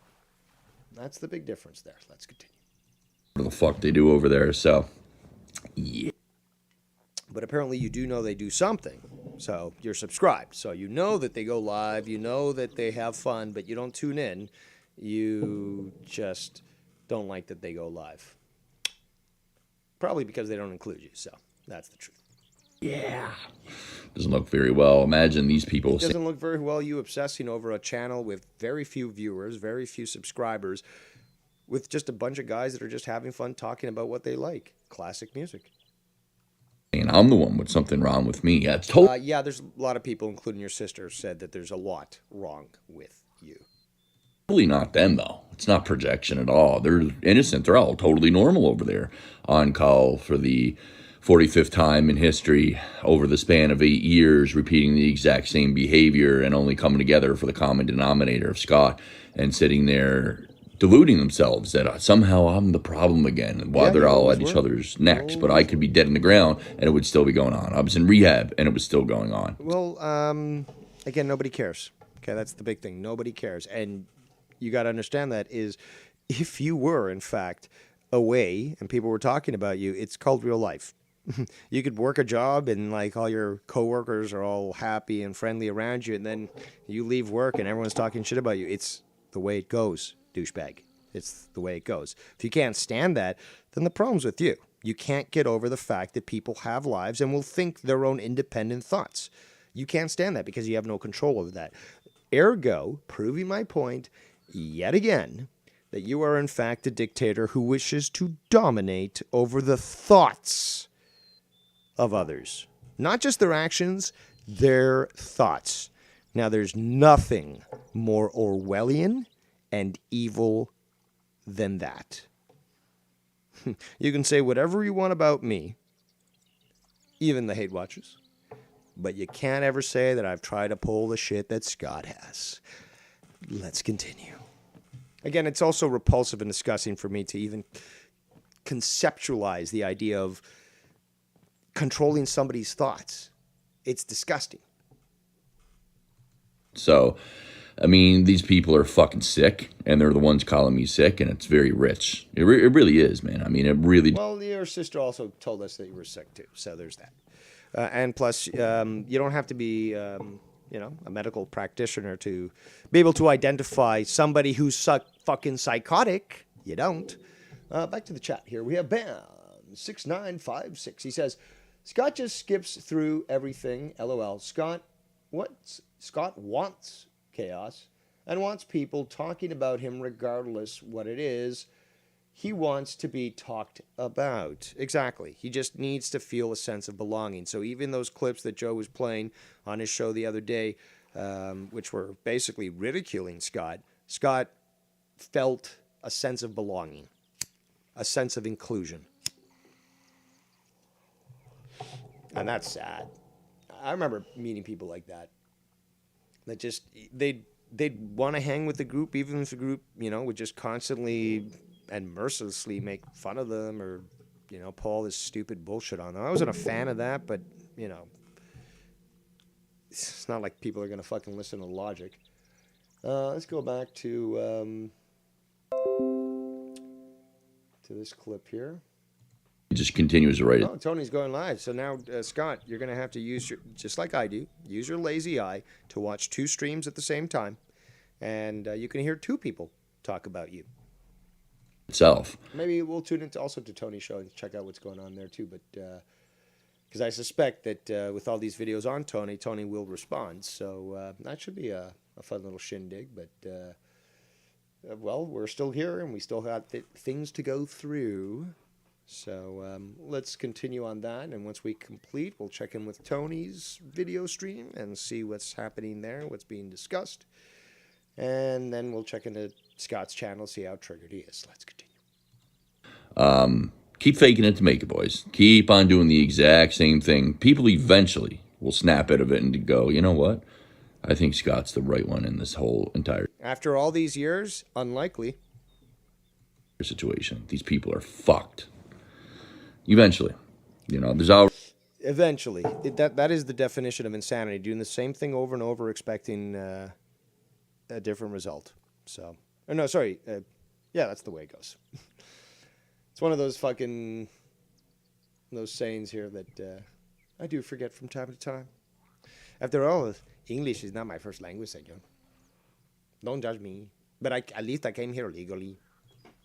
That's the big difference there. Let's continue. What the fuck they do over there, so yeah. But apparently you do know they do something. So you're subscribed. So you know that they go live. You know that they have fun, but you don't tune in. You just don't like that they go live. Probably because they don't include you. So that's the truth. Yeah. Doesn't look very well. Imagine these people. It doesn't look very well, you obsessing over a channel with very few viewers, very few subscribers, with just a bunch of guys that are just having fun talking about what they like. Classic music. And I'm the one with something wrong with me. Yeah, yeah, there's a lot of people, including your sister, said that there's a lot wrong with you. Probably not them, though. It's not projection at all. They're innocent. They're all totally normal over there on call for the 45th time in history over the span of 8 years, repeating the exact same behavior and only coming together for the common denominator of Scott and sitting there deluding themselves that somehow I'm the problem again while they're all at each other's necks, but I could be dead in the ground and it would still be going on. I was in rehab and it was still going on. Well, again, nobody cares. Okay, that's the big thing. Nobody cares. And you got to understand that is if you were, in fact, away and people were talking about you, it's called real life. You could work a job and like all your coworkers are all happy and friendly around you, and then you leave work and everyone's talking shit about you. It's the way it goes, douchebag. It's the way it goes. If you can't stand that, then the problem's with you. You can't get over the fact that people have lives and will think their own independent thoughts. You can't stand that because you have no control over that. Ergo, proving my point yet again, that you are in fact a dictator who wishes to dominate over the thoughts of others. Not just their actions, their thoughts. Now, there's nothing more Orwellian and evil than that. You can say whatever you want about me, even the hate watchers, but you can't ever say that I've tried to pull the shit that Scott has. Let's continue. Again, it's also repulsive and disgusting for me to even conceptualize the idea of controlling somebody's thoughts. It's disgusting. So, I mean, these people are fucking sick, and they're the ones calling me sick, and it's very rich. It really is, man. I mean, it really... Well, your sister also told us that you were sick, too, so there's that. And plus, you don't have to be, a medical practitioner to be able to identify somebody who's fucking psychotic. You don't. Back to the chat here. We have Bam6956. He says, Scott just skips through everything. LOL. Scott wants chaos and wants people talking about him regardless what it is. He wants to be talked about. Exactly. He just needs to feel a sense of belonging. So even those clips that Joe was playing on his show the other day, which were basically ridiculing Scott, Scott felt a sense of belonging, a sense of inclusion. And that's sad. I remember meeting people like that. That just, they'd want to hang with the group, even if the group, would just constantly and mercilessly make fun of them or, pull all this stupid bullshit on them. I wasn't a fan of that, but, it's not like people are going to fucking listen to logic. Let's go back to this clip here. He just continues to write it. Oh, Tony's going live. So now, Scott, you're going to have to use just like I do, use your lazy eye to watch 2 streams at the same time. And you can hear 2 people talk about you. Itself. Maybe we'll tune into also to Tony's show and check out what's going on there too. But because I suspect that with all these videos on Tony will respond. So that should be a fun little shindig. But, well, we're still here and we still have things to go through. So let's continue on that. And once we complete, we'll check in with Tony's video stream and see what's happening there, what's being discussed. And then we'll check into Scott's channel, see how triggered he is. Let's continue. Keep faking it to make it, boys. Keep on doing the exact same thing. People eventually will snap out of it and go, you know what? I think Scott's the right one in this whole entire... After all these years, unlikely. ...situation. These people are fucked. Eventually. There's already... Eventually. That is the definition of insanity. Doing the same thing over and over, expecting a different result. So... no, sorry. Yeah, that's the way it goes. It's one of those fucking... those sayings here that I do forget from time to time. After all, English is not my first language, senor. Don't judge me. But at least I came here legally.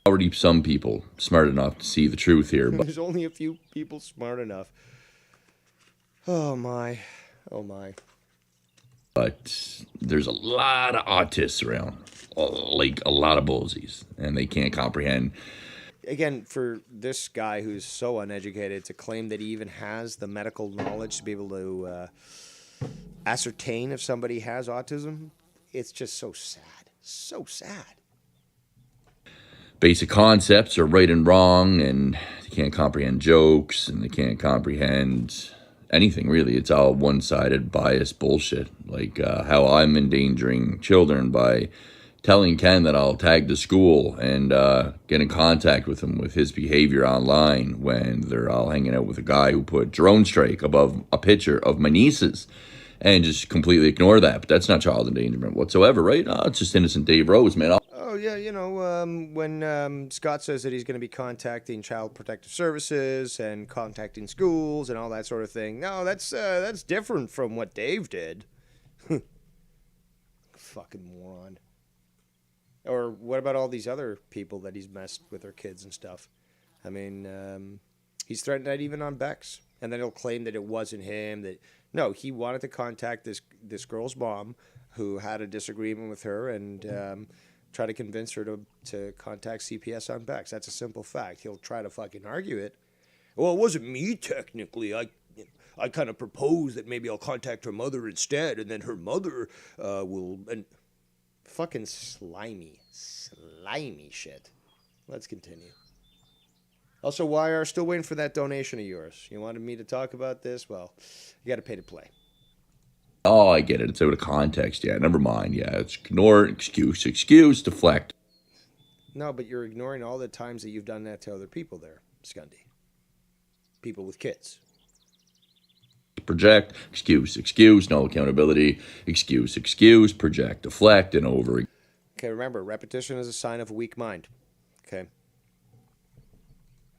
Already some people smart enough to see the truth here. But there's only a few people smart enough. Oh, my. Oh, my. But there's a lot of autists around. Like a lot of bullsies. And they can't comprehend. Again, for this guy who's so uneducated to claim that he even has the medical knowledge to be able to ascertain if somebody has autism, it's just so sad. So sad. Basic concepts are right and wrong, and they can't comprehend jokes, and they can't comprehend anything, really. It's all one-sided, biased bullshit. Like how I'm endangering children by telling Ken that I'll tag the school and get in contact with him with his behavior online when they're all hanging out with a guy who put drone strike above a picture of my nieces and just completely ignore that. But that's not child endangerment whatsoever, right? It's just innocent Dave Rose, man. Oh, yeah, when Scott says that he's going to be contacting Child Protective Services and contacting schools and all that sort of thing. No, that's different from what Dave did. Fucking moron. Or what about all these other people that he's messed with their kids and stuff? I mean, he's threatened that even on Bex. And then he'll claim that it wasn't him. That no, he wanted to contact this girl's mom who had a disagreement with her and try to convince her to contact CPS on Bex. That's a simple fact. He'll try to fucking argue it. Well, it wasn't me technically. I kind of proposed that maybe I'll contact her mother instead, and then her mother will... And fucking slimy shit. Let's continue. Also, YR, still waiting for that donation of yours. You wanted me to talk about this? Well, you got to pay to play. Oh, I get it. It's out of context. Yeah, never mind. Yeah, it's ignore, excuse, deflect. No, but you're ignoring all the times that you've done that to other people there, Scundy. People with kids. Project, excuse, no accountability, excuse, project, deflect, and over. Okay, remember, repetition is a sign of a weak mind. Okay.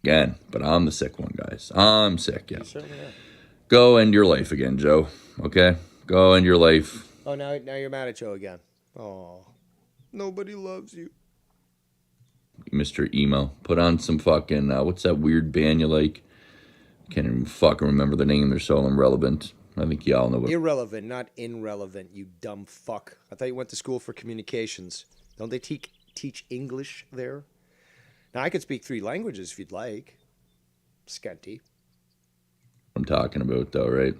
Again, but I'm the sick one, guys. I'm sick, yeah. You certainly are. Go end your life again, Joe. Okay? Go end your life. Oh, now you're mad at Joe again. Oh, nobody loves you. Mr. Emo. Put on some fucking, what's that weird band you like? Can't even fucking remember the name. They're so irrelevant. I think y'all know what. Irrelevant, not irrelevant, you dumb fuck. I thought you went to school for communications. Don't they teach English there? Now, I could speak 3 languages if you'd like. Scanty. I'm talking about, though, right?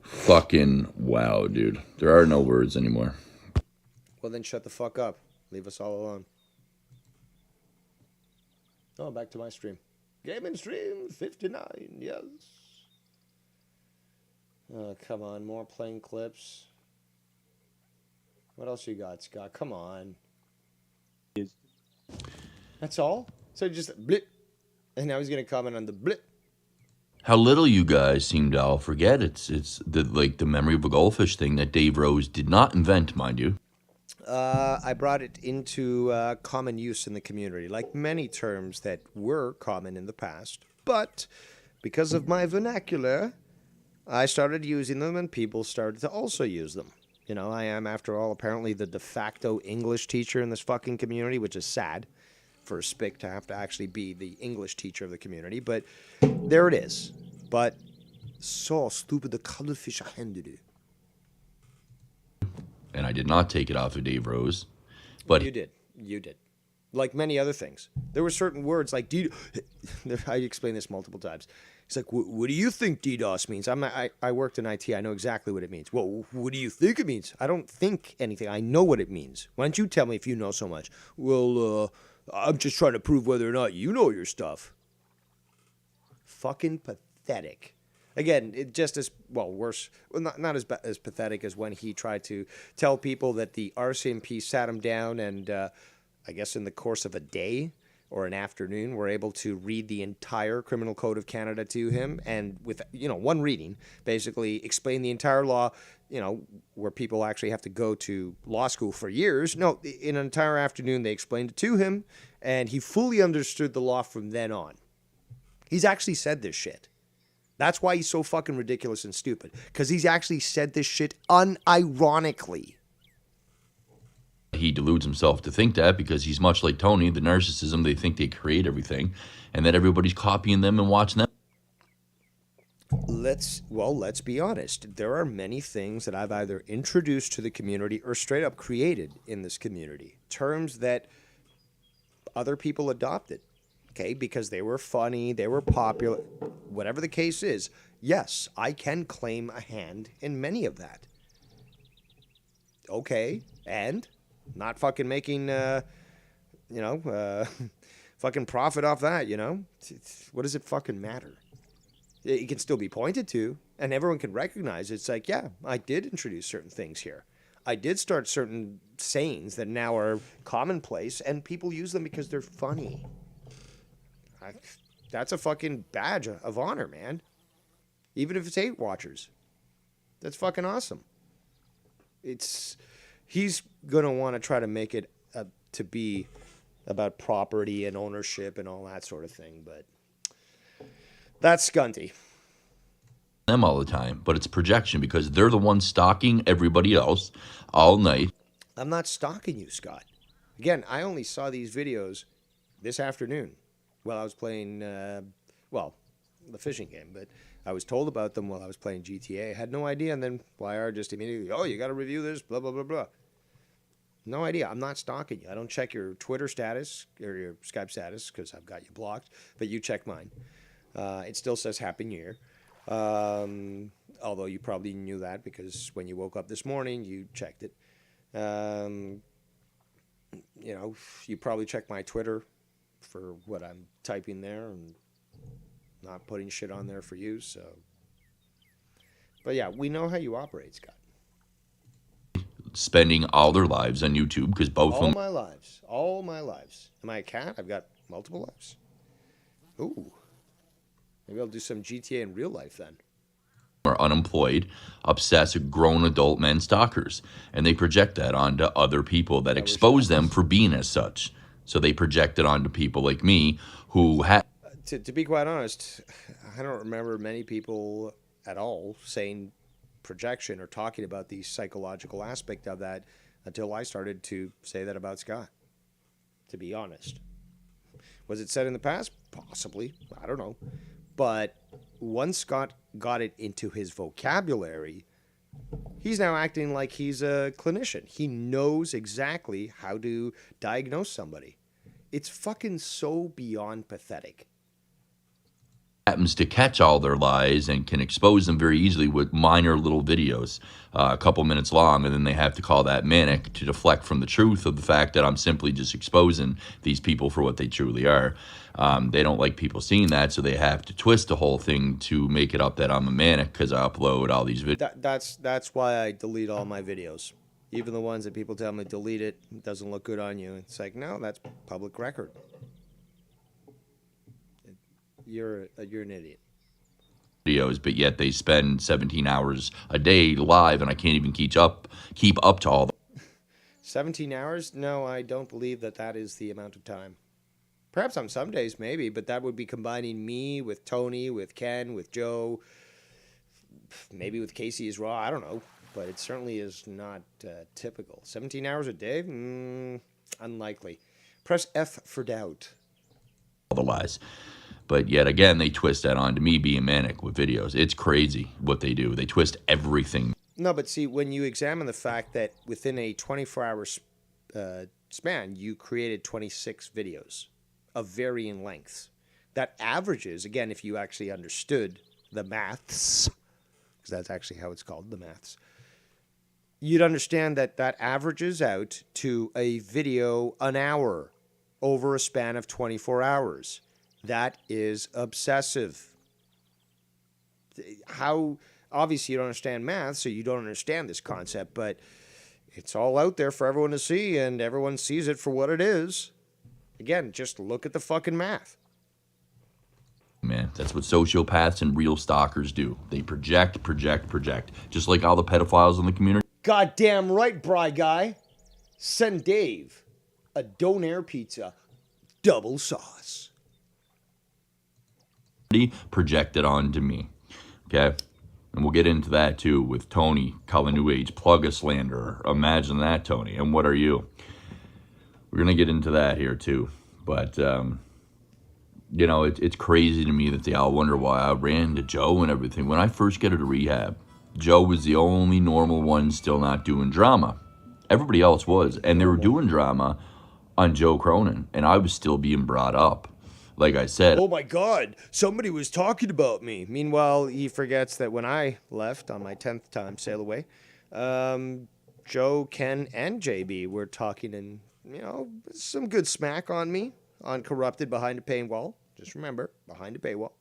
Fucking wow, dude. There are no words anymore. Well, then shut the fuck up. Leave us all alone. Oh, back to my stream. Gaming stream 59, yes. Oh, come on, more playing clips. What else you got, Scott? Come on. That's all? So just blip. And now he's going to comment on the blip. How little you guys seem to all forget. It's the memory of a goldfish thing that Dave Rose did not invent, mind you. I brought it into common use in the community, like many terms that were common in the past. But because of my vernacular, I started using them and people started to also use them. You know, I am, after all, apparently the de facto English teacher in this fucking community, which is sad for a spick to have to actually be the English teacher of the community. But there it is. But so stupid the cuttlefish handed it. And I did not take it off of Dave Rose. But You did. Like many other things. There were certain words like I explained this multiple times. It's like, what do you think DDoS means? I worked in IT. I know exactly what it means. Well, what do you think it means? I don't think anything. I know what it means. Why don't you tell me if you know so much? Well, I'm just trying to prove whether or not you know your stuff. Fucking pathetic. Again, it just as worse. Well, not as pathetic as when he tried to tell people that the RCMP sat him down and, I guess in the course of a day or an afternoon, were able to read the entire Criminal Code of Canada to him, and with one reading, basically explain the entire law. Where people actually have to go to law school for years. No, in an entire afternoon, they explained it to him, and he fully understood the law from then on. He's actually said this shit. That's why he's so fucking ridiculous and stupid. Because he's actually said this shit unironically. he deludes himself to think that because he's much like Tony, the narcissism. They think they create everything and that everybody's copying them and watching them. Let's be honest. There are many things that I've either introduced to the community or straight up created in this community. Terms that other people adopted, okay, because they were funny, they were popular, whatever the case is. Yes, I can claim a hand in many of that. Okay, and not fucking making, fucking profit off that, you know? What does it fucking matter? It can still be pointed to, and everyone can recognize it. It's like, yeah, I did introduce certain things here. I did start certain sayings that now are commonplace, and people use them because they're funny. That's a fucking badge of honor, man. Even if it's hate watchers. That's fucking awesome. He's going to want to try to make it to be about property and ownership and all that sort of thing, but that's scunty. Them all the time, but it's projection because they're the ones stalking everybody else all night. I'm not stalking you, Scott. Again, I only saw these videos this afternoon while I was playing, the fishing game, but I was told about them while I was playing GTA. I had no idea, and then YR just immediately, oh, you got to review this, blah, blah, blah, blah. No idea. I'm not stalking you. I don't check your Twitter status or your Skype status because I've got you blocked, but you check mine. It still says Happy New Year. Although you probably knew that because when you woke up this morning, you checked it. You probably checked my Twitter for what I'm typing there and not putting shit on there for you. So, but yeah, we know how you operate, Scott. Spending all their lives on YouTube because both of them. All my lives. Am I a cat? I've got multiple lives. Ooh. Maybe I'll do some GTA in real life then. Are unemployed, obsessive, grown adult men stalkers. And they project that onto other people that expose them for being as such. So they project it onto people like me who had. To be quite honest, I don't remember many people at all saying projection or talking about the psychological aspect of that until I started to say that about Scott. To be honest. Was it said in the past? Possibly. I don't know. But once Scott got it into his vocabulary, he's now acting like he's a clinician. He knows exactly how to diagnose somebody. It's fucking so beyond pathetic. Happens to catch all their lies and can expose them very easily with minor little videos, a couple minutes long, and then they have to call that manic to deflect from the truth of the fact that I'm simply just exposing these people for what they truly are. They don't like people seeing that, so they have to twist the whole thing to make it up that I'm a manic because I upload all these videos. That's why I delete all my videos. Even the ones that people tell me delete it doesn't look good on you. It's like, no, that's public record. You're an idiot. Videos, but yet they spend 17 hours a day live, and I can't even keep up to all the 17 hours? No, I don't believe that is the amount of time. Perhaps on some days, maybe, but that would be combining me with Tony, with Ken, with Joe, maybe with Casey as well. I don't know, but it certainly is not typical. 17 hours a day? Unlikely. Press F for doubt. All the lies. But yet again, they twist that onto me being manic with videos. It's crazy what they do. They twist everything. No, but see, when you examine the fact that within a 24-hour span, you created 26 videos of varying lengths. That averages, again, if you actually understood the maths, because that's actually how it's called, the maths, you'd understand that averages out to a video an hour over a span of 24 hours. That is obsessive. How, obviously you don't understand math, so you don't understand this concept, but it's all out there for everyone to see, and everyone sees it for what it is. Again, just look at the fucking math. Man, that's what sociopaths and real stalkers do. They project, just like all the pedophiles in the community. Goddamn right, Bry Guy. Send Dave a donair pizza, double sauce. Projected onto me, okay? And we'll get into that too with Tony, Colin New Age, plug a slanderer. Imagine that, Tony. And what are you? We're gonna get into that here too, but you know, it's crazy to me that they all wonder why I ran to Joe and everything. When I first get to rehab, Joe was the only normal one still not doing drama. Everybody else was, and they were doing drama on Joe Cronin, and I was still being brought up. Like I said, oh my God, somebody was talking about me. Meanwhile, he forgets that when I left on my 10th time sail away, Joe, Ken, and JB were talking and, you know, some good smack on me on Corrupted behind a paywall. Just remember, behind a paywall.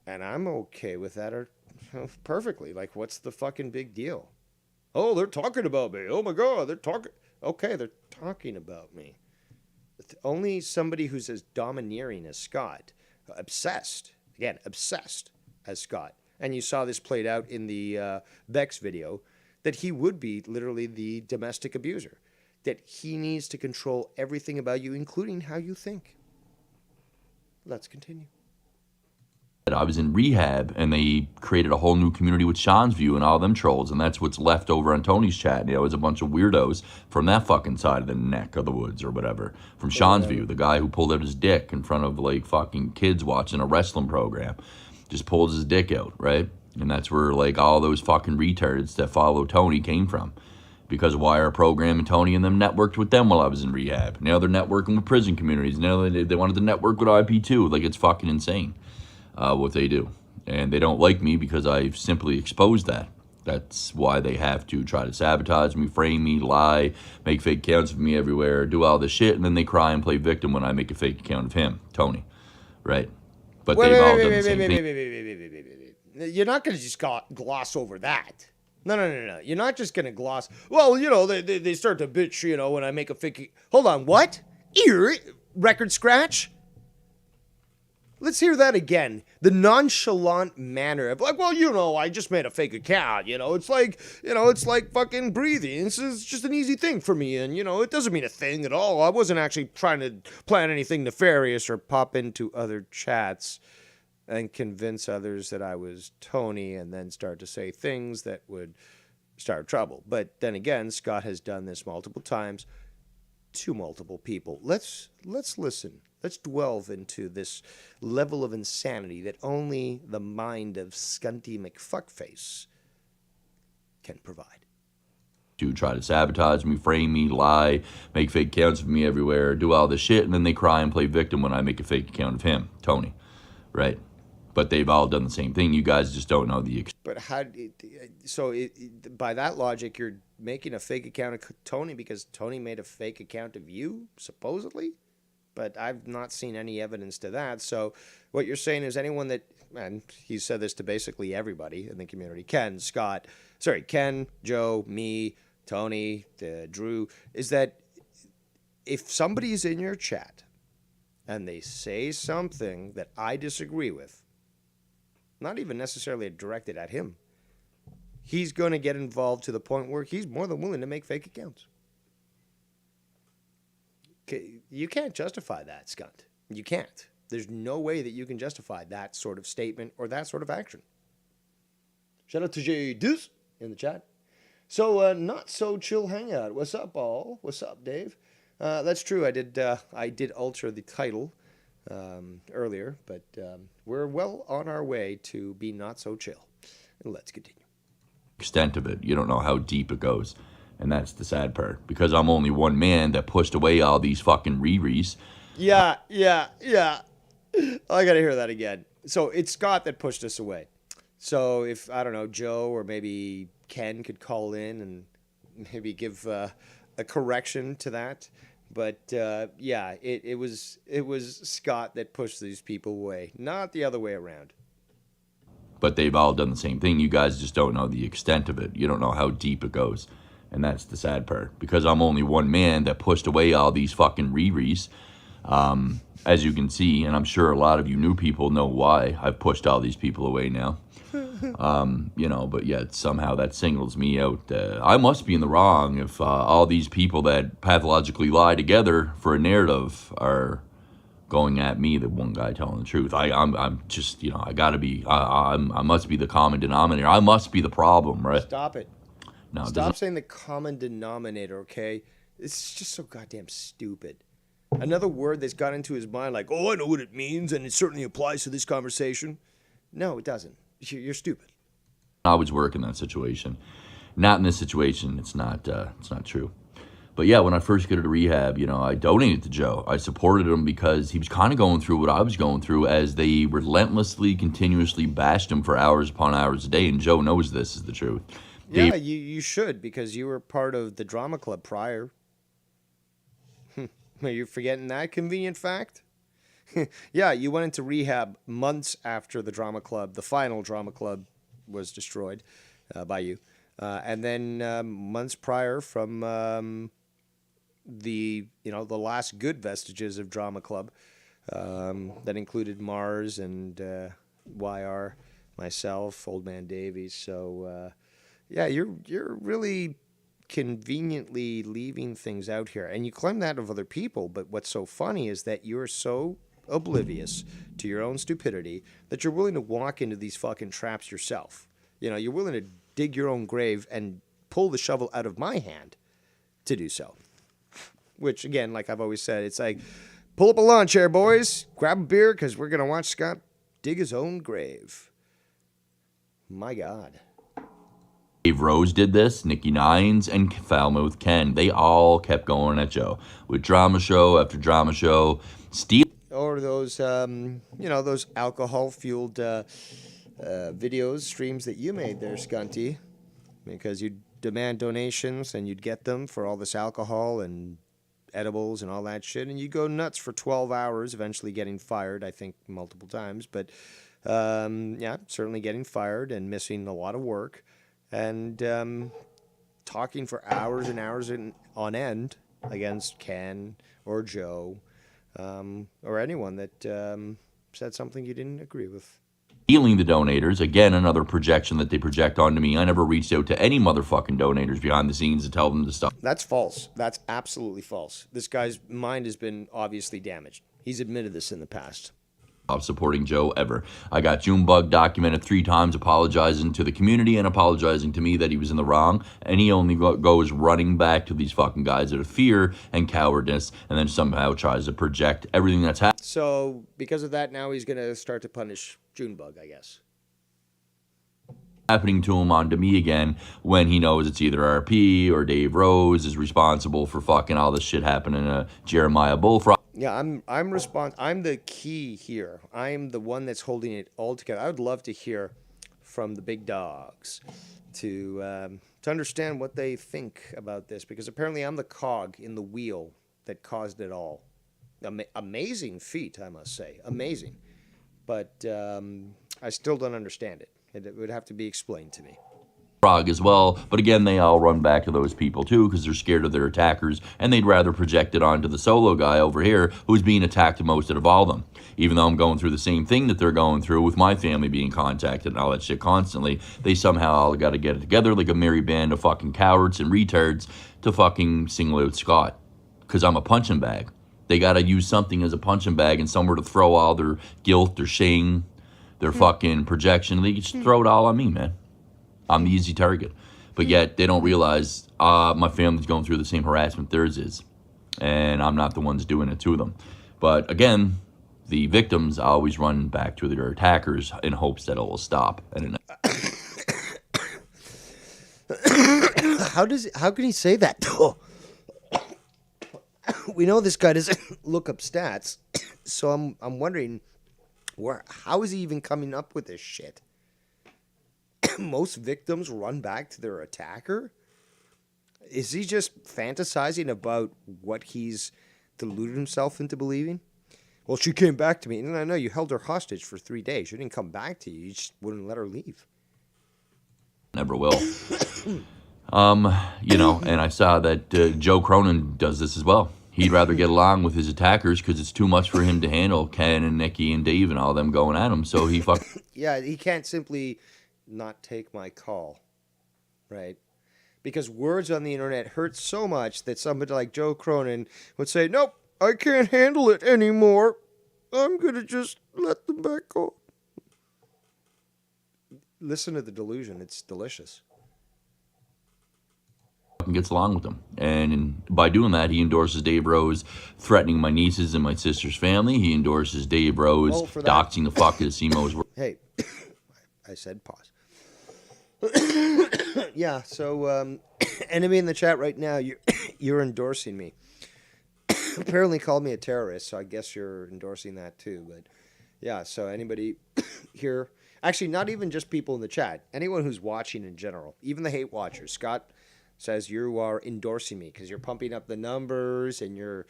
And I'm okay with that perfectly. Like, what's the fucking big deal? Oh, they're talking about me. Oh my God, they're talking. Okay, they're talking about me. Only somebody who's as domineering as Scott, obsessed as Scott. And you saw this played out in the Bex video, that he would be literally the domestic abuser, that he needs to control everything about you, including how you think. Let's continue. I was in rehab, and they created a whole new community with Sean's View and all them trolls, and that's what's left over on Tony's chat. You know, it's a bunch of weirdos from that fucking side of the neck of the woods or whatever. From Sean's View, the guy who pulled out his dick in front of like fucking kids watching a wrestling program, just pulled his dick out, right? And that's where like all those fucking retards that follow Tony came from. Because of Wire Program and Tony and them networked with them while I was in rehab. Now they're networking with prison communities. Now they wanted to network with IP2. Like, it's fucking insane what they do. And they don't like me because I've simply exposed that. That's why they have to try to sabotage me, frame me, lie, make fake accounts of me everywhere, do all this shit, and then they cry and play victim when I make a fake account of him, Tony, right? But they've all done the same thing. You're not going to just gloss over that. No. You're not just going to gloss. Well, you know, they start to bitch, you know, when I make a fake. Hold on, what? Ear? Record scratch? Let's hear that again. The nonchalant manner of like, well, you know, I just made a fake account, you know. It's like fucking breathing. This is just an easy thing for me, and, you know, it doesn't mean a thing at all. I wasn't actually trying to plan anything nefarious or pop into other chats and convince others that I was Tony and then start to say things that would start trouble. But then again, Scott has done this multiple times. to multiple people. Let's listen. Let's delve into this level of insanity that only the mind of Scunty McFuckface can provide. To try to sabotage me, frame me, lie, make fake accounts of me everywhere, do all this shit, and then they cry and play victim when I make a fake account of him, Tony, right? But they've all done the same thing. You guys just don't know the. But by that logic, you're making a fake account of Tony because Tony made a fake account of you, supposedly? But I've not seen any evidence to that. So what you're saying is anyone that, and he said this to basically everybody in the community, Ken, Joe, me, Tony, Drew, is that if somebody's in your chat and they say something that I disagree with, not even necessarily directed at him, he's going to get involved to the point where he's more than willing to make fake accounts. You can't justify that, Scunt. You can't. There's no way that you can justify that sort of statement or that sort of action. Shout out to J.Deuce in the chat. So, not so chill hangout. What's up, all? What's up, Dave? That's true. I did alter the title earlier, but we're well on our way to be not so chill. And let's continue. Extent of it. You don't know how deep it goes. And that's the sad part. Because I'm only one man that pushed away all these fucking Riris. Yeah. I gotta hear that again. So it's Scott that pushed us away. So if, I don't know, Joe or maybe Ken could call in and maybe give a correction to that. But yeah, it was Scott that pushed these people away, not the other way around. But they've all done the same thing. You guys just don't know the extent of it. You don't know how deep it goes. And that's the sad part. Because I'm only one man that pushed away all these fucking Riris. As you can see, and I'm sure a lot of you new people know why I've pushed all these people away now. But yet somehow that singles me out. I must be in the wrong if all these people that pathologically lie together for a narrative are going at me, the one guy telling the truth. I'm just, I gotta be, I must be the common denominator. I must be the problem, right? Stop it. No, Stop saying the common denominator, okay? It's just so goddamn stupid. Another word that's got into his mind like, oh, I know what it means, and it certainly applies to this conversation. No, it doesn't. You're stupid. I was working that situation. Not in this situation. It's not true. But yeah, when I first got to rehab, I donated to Joe. I supported him because he was kind of going through what I was going through as they relentlessly, continuously bashed him for hours upon hours a day. And Joe knows this is the truth. Yeah, you should, because you were part of the drama club prior. Are you forgetting that convenient fact? Yeah, you went into rehab months after the drama club, the final drama club, was destroyed by you. And then months prior from the last good vestiges of drama club that included Mars and YR, myself, Old Man Davies. So yeah, you're really conveniently leaving things out here, and you claim that of other people. But what's so funny is that you're so oblivious to your own stupidity that you're willing to walk into these fucking traps yourself. You're willing to dig your own grave and pull the shovel out of my hand to do so. Which, again, like I've always said, it's like, pull up a lawn chair, boys, grab a beer, because we're going to watch Scott dig his own grave. My God. Dave Rose did this, Nikki Nines, and Foulmouth Ken. They all kept going at Joe with drama show after drama show. Or those, those alcohol-fueled videos, streams that you made there, Scunty, because you'd demand donations and you'd get them for all this alcohol and edibles and all that shit, and you go nuts for 12 hours, eventually getting fired, I think, multiple times. But, yeah, certainly getting fired and missing a lot of work. And talking for hours and hours on end against Ken or Joe or anyone that said something you didn't agree with. Stealing the donators, again, another projection that they project onto me. I never reached out to any motherfucking donators behind the scenes to tell them to stop. That's false. That's absolutely false. This guy's mind has been obviously damaged. He's admitted this in the past. supporting Joe ever. I got Junebug documented 3 times apologizing to the community and apologizing to me that he was in the wrong, and he only goes running back to these fucking guys out of fear and cowardice, and then somehow tries to project everything that's happened. So because of that, now he's going to start to punish Junebug, I guess. Happening to him onto me again when he knows it's either RP or Dave Rose is responsible for fucking all this shit happening to Jeremiah Bullfrog. Yeah, I'm the key here. I'm the one that's holding it all together. I would love to hear from the big dogs to understand what they think about this, because apparently I'm the cog in the wheel that caused it all. Amazing feat, I must say. Amazing. But I still don't understand it. It would have to be explained to me. Frog as well, but again, they all run back to those people too because they're scared of their attackers, and they'd rather project it onto the solo guy over here who's being attacked the most out of all of them. Even though I'm going through the same thing that they're going through with my family being contacted and all that shit constantly, they somehow all got to get it together like a merry band of fucking cowards and retards to fucking single out Scott because I'm a punching bag. They got to use something as a punching bag and somewhere to throw all their guilt, their shame, their fucking projection. They just throw it all on me, man. I'm the easy target. But yet they don't realize my family's going through the same harassment theirs is. And I'm not the ones doing it to them. But again, the victims always run back to their attackers in hopes that it will stop. And How can he say that? We know this guy doesn't look up stats. So I'm wondering, how is he even coming up with this shit? Most victims run back to their attacker? Is he just fantasizing about what he's deluded himself into believing? Well, she came back to me. And I know you held her hostage for 3 days. She didn't come back to you. You just wouldn't let her leave. never will. And I saw that Joe Cronin does this as well. He'd rather get along with his attackers because it's too much for him to handle Ken and Nikki and Dave and all them going at him. So he Yeah, he can't simply not take my call, right? Because words on the internet hurt so much that somebody like Joe Cronin would say, nope, I can't handle it anymore. I'm going to just let them back go. Listen to the delusion. It's delicious. Gets along with them. And by doing that, he endorses Dave Rose threatening my nieces and my sister's family. He endorses Dave Rose doxing the fuck out of Simo's work. Hey, I said pause. Yeah, so enemy in the chat right now, you're endorsing me. Apparently called me a terrorist, so I guess you're endorsing that too. But yeah, so anybody here, actually not even just people in the chat, anyone who's watching in general, even the hate watchers, Scott says you are endorsing me because you're pumping up the numbers and you're,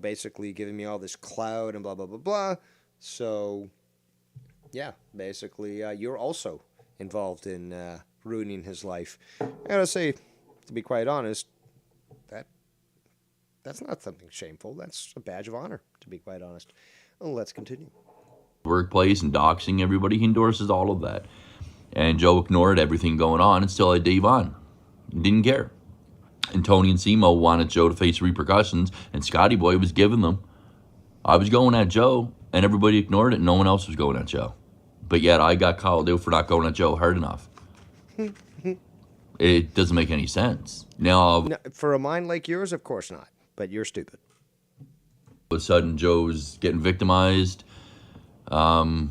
basically giving me all this clout and blah, blah, blah, blah. So, yeah, basically you're also involved in ruining his life. I gotta say, to be quite honest, that's not something shameful. That's a badge of honor, to be quite honest. Well, let's continue. Workplace and doxing everybody, he endorses all of that. And Joe ignored everything going on and still had Dave on. Didn't care. And Tony and Simo wanted Joe to face repercussions, and Scotty Boy was giving them. I was going at Joe, and everybody ignored it, and no one else was going at Joe. But yet I got called out for not going at Joe hard enough. It doesn't make any sense. Now, for a mind like yours, of course not. But you're stupid. All of a sudden, Joe's getting victimized. And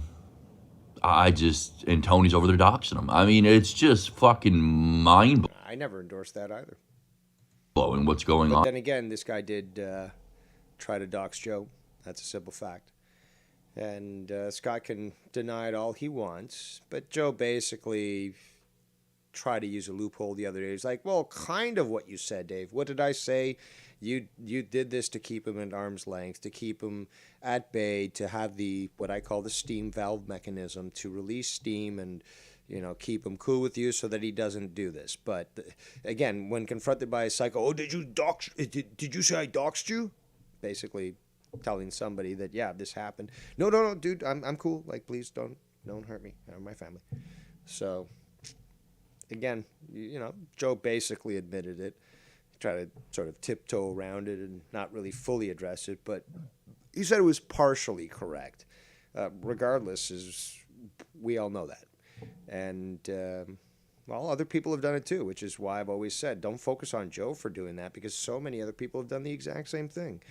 Tony's over there doxing him. I mean, it's just fucking mind-blowing. I never endorsed that either. What's going on. Then again, this guy did try to dox Joe. That's a simple fact. And Scott can deny it all he wants. But Joe basically tried to use a loophole the other day. He's like, well, kind of what you said, Dave. What did I say? You did this to keep him at arm's length, to keep him at bay, to have what I call the steam valve mechanism, to release steam and, keep him cool with you so that he doesn't do this. But again, when confronted by a psycho, did you say I doxed you? Basically telling somebody that, yeah, this happened. No, dude, I'm cool. Like, please don't hurt me or my family. So again, Joe basically admitted it. Try to sort of tiptoe around it and not really fully address it, but he said it was partially correct. regardless, we all know that. And, well, other people have done it too, which is why I've always said, don't focus on Joe for doing that, because so many other people have done the exact same thing.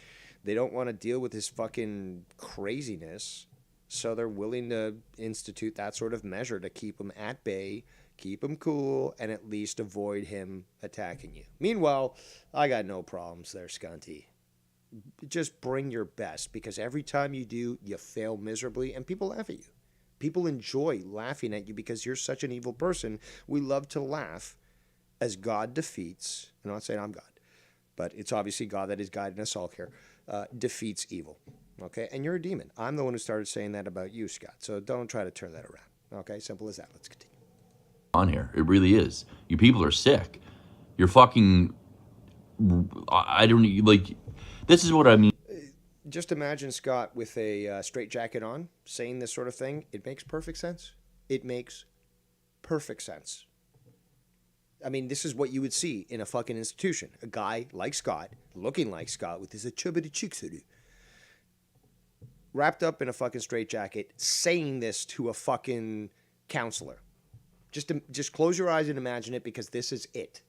They don't want to deal with his fucking craziness, so they're willing to institute that sort of measure to keep him at bay, keep him cool, and at least avoid him attacking you. Meanwhile, I got no problems there, Scunty. Just bring your best, because every time you do, you fail miserably, and people laugh at you. People enjoy laughing at you because you're such an evil person. We love to laugh as God defeats, I'm not saying I'm God, but it's obviously God that is guiding us all here, defeats evil. Okay? And you're a demon. I'm the one who started saying that about you, Scott. So don't try to turn that around. Okay? Simple as that. Let's continue. On here. It really is. You people are sick. You're fucking... I don't... Like, this is what I mean. Just imagine Scott with a straitjacket on saying this sort of thing. It makes perfect sense. It makes perfect sense. I mean, this is what you would see in a fucking institution. A guy like Scott, looking like Scott with his chubbity cheeks, wrapped up in a fucking straitjacket, saying this to a fucking counselor. Just close your eyes and imagine it, because this is it.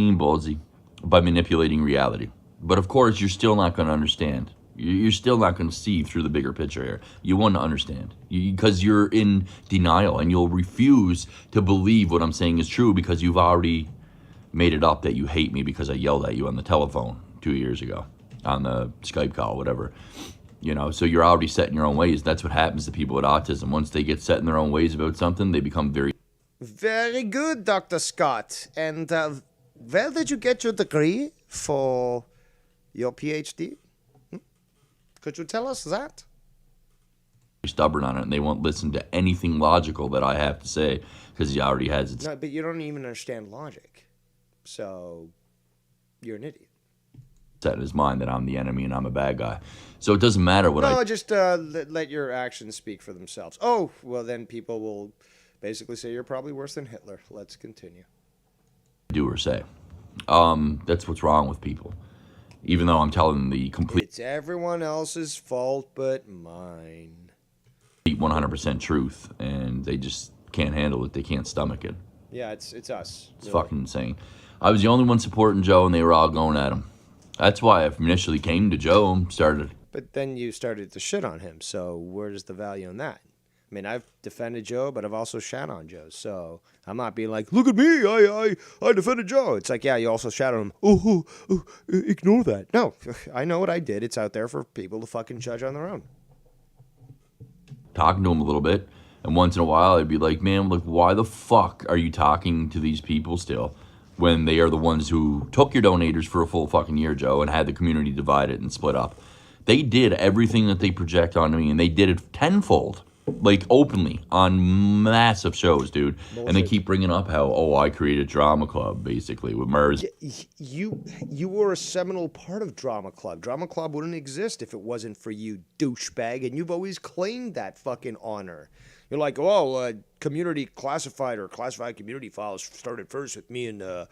Ballsy by manipulating reality. But of course, you're still not going to understand. You're still not going to see through the bigger picture here. You want to understand because you're in denial, and you'll refuse to believe what I'm saying is true because you've already made it up that you hate me because I yelled at you on the telephone 2 years ago on the Skype call, whatever. You know, so you're already set in your own ways. That's what happens to people with autism. Once they get set in their own ways about something, they become very good, Dr. Scott. And where did you get your degree for your PhD? Could you tell us that? stubborn on it, and they won't listen to anything logical that I have to say because he already has it. No, but you don't even understand logic. So you're an idiot. Set in his mind that I'm the enemy and I'm a bad guy. So it doesn't matter what No, just let your actions speak for themselves. Oh, well, then people will basically say you're probably worse than Hitler. Let's continue. Do or say. That's what's wrong with people. Even though I'm telling them the complete... It's everyone else's fault but mine. 100% truth, and they just can't handle it. They can't stomach it. Yeah, it's us. It's fucking insane. I was the only one supporting Joe, and they were all going at him. That's why I initially came to Joe and started. But then you started to shit on him, so where's the value in that? I mean, I've defended Joe, but I've also shat on Joe, so I'm not being like, look at me, I defended Joe. It's like, yeah, you also shat on him. Oh, ignore that. No, I know what I did. It's out there for people to fucking judge on their own. Talking to him a little bit, and once in a while I'd be like, man, like, why the fuck are you talking to these people still when they are the ones who took your donators for a full fucking year, Joe, and had the community divided and split up? They did everything that they project onto me, and they did it tenfold, like openly on massive shows, dude. Bullshit. And they keep bringing up how, oh, I created Drama Club, basically, with Murs. You were a seminal part of Drama Club. Drama Club wouldn't exist if it wasn't for you, douchebag, and you've always claimed that fucking honor. You're like, oh, community classified or classified community files started first with me and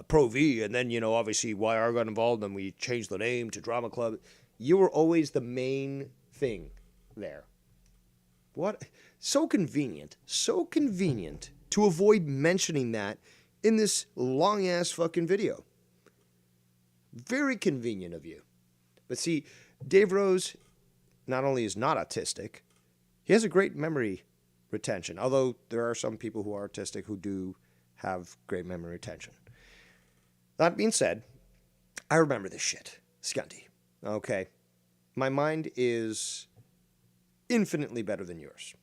Pro V, and then, you know, obviously YR got involved and we changed the name to Drama Club. You were always the main thing there. What? So convenient to avoid mentioning that in this long-ass fucking video. Very convenient of you. But see, Dave Rose not only is not autistic, he has a great memory retention, although there are some people who are autistic who do have great memory retention. That being said, I remember this shit, Scunty. Okay? My mind is infinitely better than yours.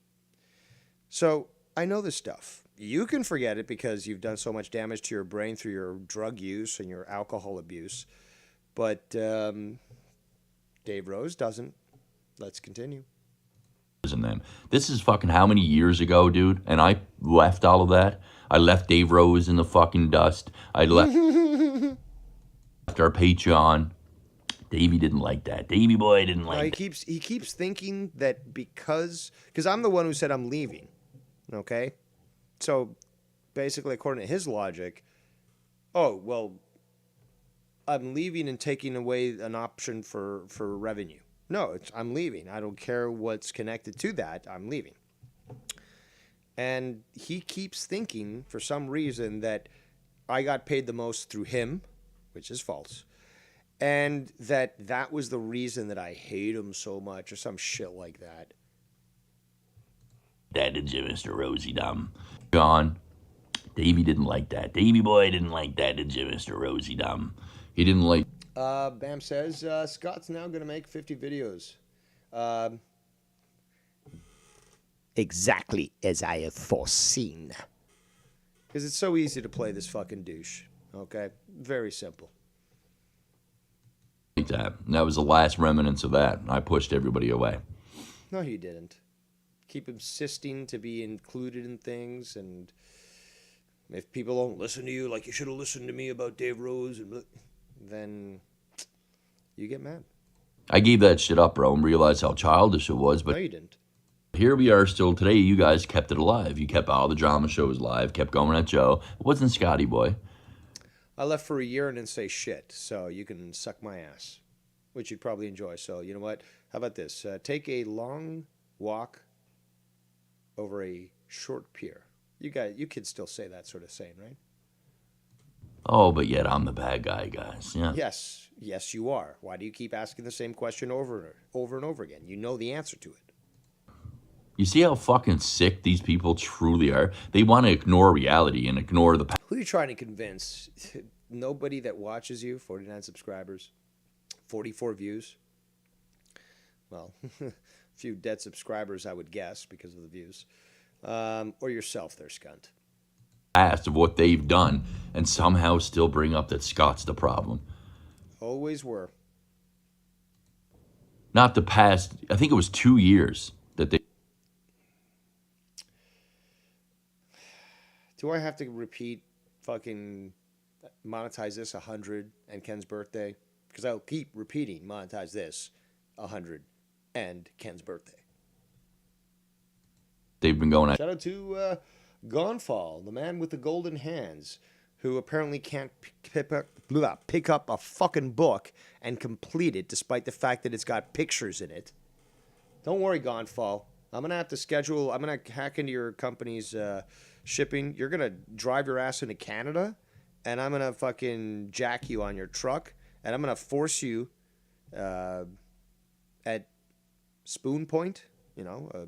So, I know this stuff. You can forget it because you've done so much damage to your brain through your drug use and your alcohol abuse. But Dave Rose doesn't. Let's continue. And them. This is fucking how many years ago, dude? And I left all of that. I left Dave Rose in the fucking dust. I left our Patreon. Davey didn't like that. Davey boy didn't like that. He keeps thinking that because I'm the one who said I'm leaving. Okay? So basically, according to his logic, oh, well, I'm leaving and taking away an option for revenue. No, I'm leaving. I don't care what's connected to that. I'm leaving. And he keeps thinking, for some reason, that I got paid the most through him, which is false, and that was the reason that I hate him so much, or some shit like that. That did you, Mr. Rosie Dumb. John, Davey didn't like that. Davey boy didn't like that, did you, Mr. Rosie Dumb? He didn't like... Bam says, Scott's now going to make 50 videos. Exactly as I have foreseen. Because it's so easy to play this fucking douche. Okay? Very simple. Like that. That was the last remnants of that. I pushed everybody away. No, you didn't. Keep insisting to be included in things, and if people don't listen to you like you should have listened to me about Dave Rose, and then you get mad. I gave that shit up, bro, and realized how childish it was, but no, you didn't. Here we are still today. You guys kept it alive. You kept all the drama shows live, kept going at Joe. It wasn't Scotty Boy. I left for a year and didn't say shit, so you can suck my ass, which you'd probably enjoy. So you know what? How about this? Take a long walk over a short pier. You kids still say that sort of saying, right? Oh, but yet I'm the bad guy, guys. Yeah. Yes, you are. Why do you keep asking the same question over and over again? You know the answer to it. You see how fucking sick these people truly are? They want to ignore reality and ignore the past. Who are you trying to convince? Nobody that watches you, 49 subscribers, 44 views. Well, a few dead subscribers, I would guess, because of the views. Or yourself there, scunt. Past of what they've done and somehow still bring up that Scott's the problem. Always were. Not the past, I think it was 2 years that they... Do I have to repeat fucking monetize this 100 and Ken's birthday? Because I'll keep repeating monetize this 100 and Ken's birthday. They've been going at... Shout out to Gonfall, the man with the golden hands, who apparently can't pick up a fucking book and complete it despite the fact that it's got pictures in it. Don't worry, Gonfall. I'm going to have to schedule... I'm going to hack into your company's... shipping. You're gonna drive your ass into Canada, and I'm gonna fucking jack you on your truck, and I'm gonna force you at spoon point, you know, a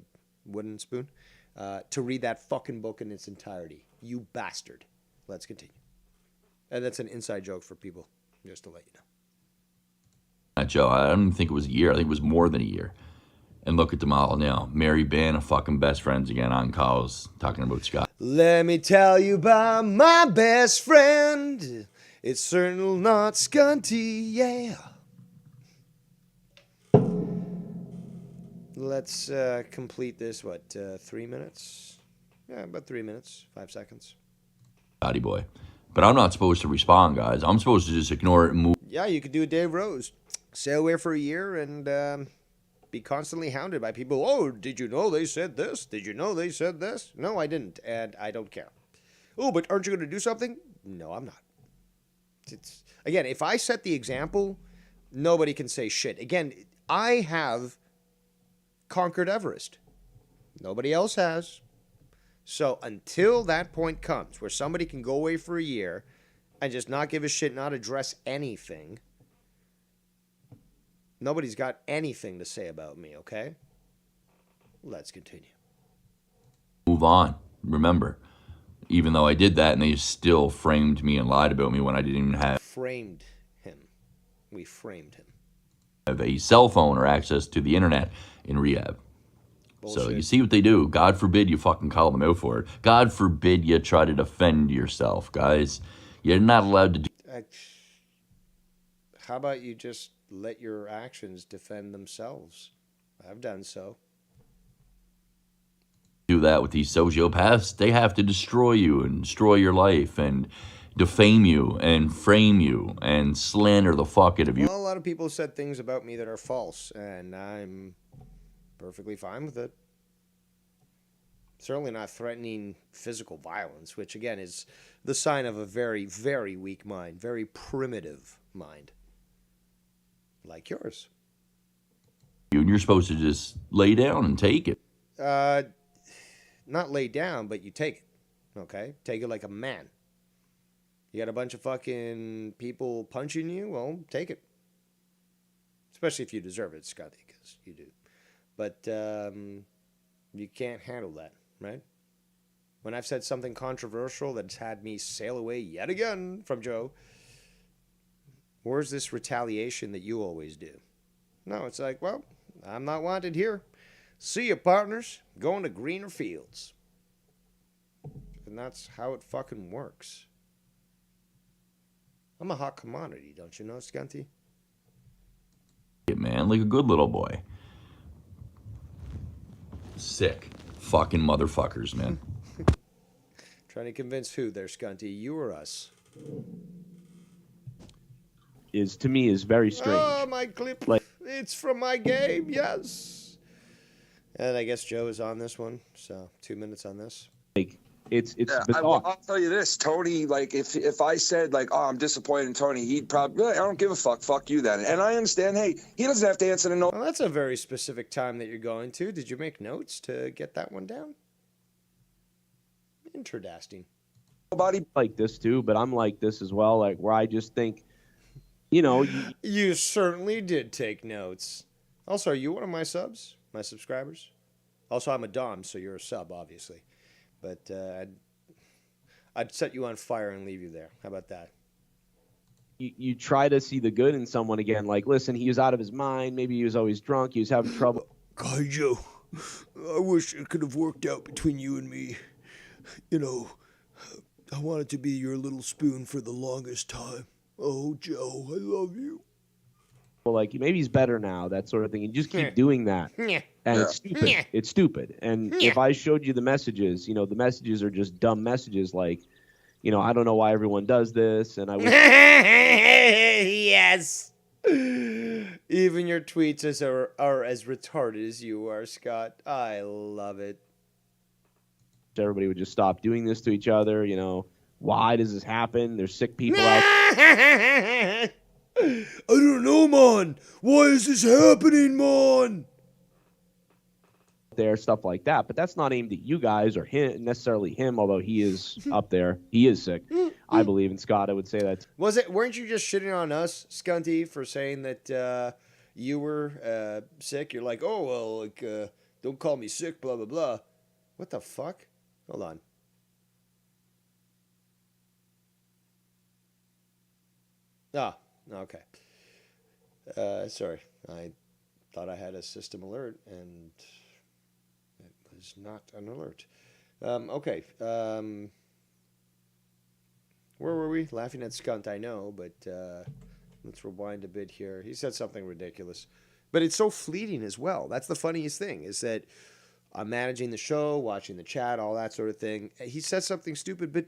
wooden spoon, to read that fucking book in its entirety. You bastard. Let's continue. And that's an inside joke for people, just to let you know. Joe, I don't even think it was a year. I think it was more than a year. And look at them all now. Mary Ban are fucking best friends again on calls talking about Scott. Let me tell you about my best friend. It's certainly not Scunty, yeah. Let's complete this, 3 minutes? Yeah, about 3 minutes, 5 seconds. Scotty boy. But I'm not supposed to respond, guys. I'm supposed to just ignore it and move. Yeah, you could do a Dave Rose. Stay away for a year and... be constantly hounded by people. Oh, did you know they said this? Did you know they said this? No, I didn't, and I don't care. Oh, but aren't you going to do something? No, I'm not. Again, if I set the example, nobody can say shit. Again, I have conquered Everest. Nobody else has. So until that point comes where somebody can go away for a year and just not give a shit, not address anything... Nobody's got anything to say about me, okay? Let's continue. Move on. Remember, even though I did that and they still framed me and lied about me when I didn't even have... Framed him. We framed him. ...have a cell phone or access to the internet in rehab. Bullshit. So you see what they do. God forbid you fucking call them out for it. God forbid you try to defend yourself, guys. You're not allowed to do... How about you just... let your actions defend themselves. I've done so. Do that with these sociopaths. They have to destroy you and destroy your life and defame you and frame you and slander the fuck out of you. Well, a lot of people said things about me that are false, and I'm perfectly fine with it. Certainly not threatening physical violence, which again is the sign of a very, very weak mind, very primitive mind. Like yours. And you're supposed to just lay down and take it. Not lay down, but you take it. Okay? Take it like a man. You got a bunch of fucking people punching you? Well, take it. Especially if you deserve it, Scotty, because you do. But you can't handle that, right? When I've said something controversial that's had me sail away yet again from Joe, where's this retaliation that you always do? No, it's like, well, I'm not wanted here. See ya, partners. Going to greener fields. And that's how it fucking works. I'm a hot commodity, don't you know, Skunty? Man, like a good little boy. Sick fucking motherfuckers, man. Trying to convince who there, Skunty? You or us? Is to me is very strange. Oh, my clip. Like, it's from my game, yes. And I guess Joe is on this one, so 2 minutes on this. Like, it's bizarre. I'll tell you this, Tony, like, if I said, like, oh, I'm disappointed in Tony, he'd probably, I don't give a fuck, fuck you then. And I understand, hey, he doesn't have to answer to no. Well, that's a very specific time that you're going to. Did you make notes to get that one down? Interesting. Nobody like this too, but I'm like this as well, like where I just think, you know. You certainly did take notes. Also, are you one of my subs? My subscribers? Also, I'm a Dom, so you're a sub, obviously. But I'd set you on fire and leave you there. How about that? You try to see the good in someone again. Like, listen, he was out of his mind. Maybe he was always drunk. He was having trouble. God, Joe, I wish it could have worked out between you and me. You know, I wanted to be your little spoon for the longest time. Oh, Joe, I love you. Well, like, maybe he's better now, that sort of thing. You just keep doing that. And it's stupid. It's stupid. And if I showed you the messages, you know, the messages are just dumb messages like, you know, I don't know why everyone does this. And I wish. Yes. Even your tweets are as retarded as you are, Scott. I love it. Everybody would just stop doing this to each other. You know, why does this happen? There's sick people out I don't know, man. Why is this happening, man? there, stuff like that. But that's not aimed at you guys or him, necessarily him, although he is up there. He is sick. I believe in Scott. I would say that. Weren't you just shitting on us, Skunty, for saying that you were sick? You're like, oh, well, like, don't call me sick, blah, blah, blah. What the fuck? Hold on. Ah, okay. Sorry. I thought I had a system alert, and it was not an alert. Okay. Where were we? Laughing at Skunt, I know, but let's rewind a bit here. He said something ridiculous. But it's so fleeting as well. That's the funniest thing, is that I'm managing the show, watching the chat, all that sort of thing. He said something stupid, but,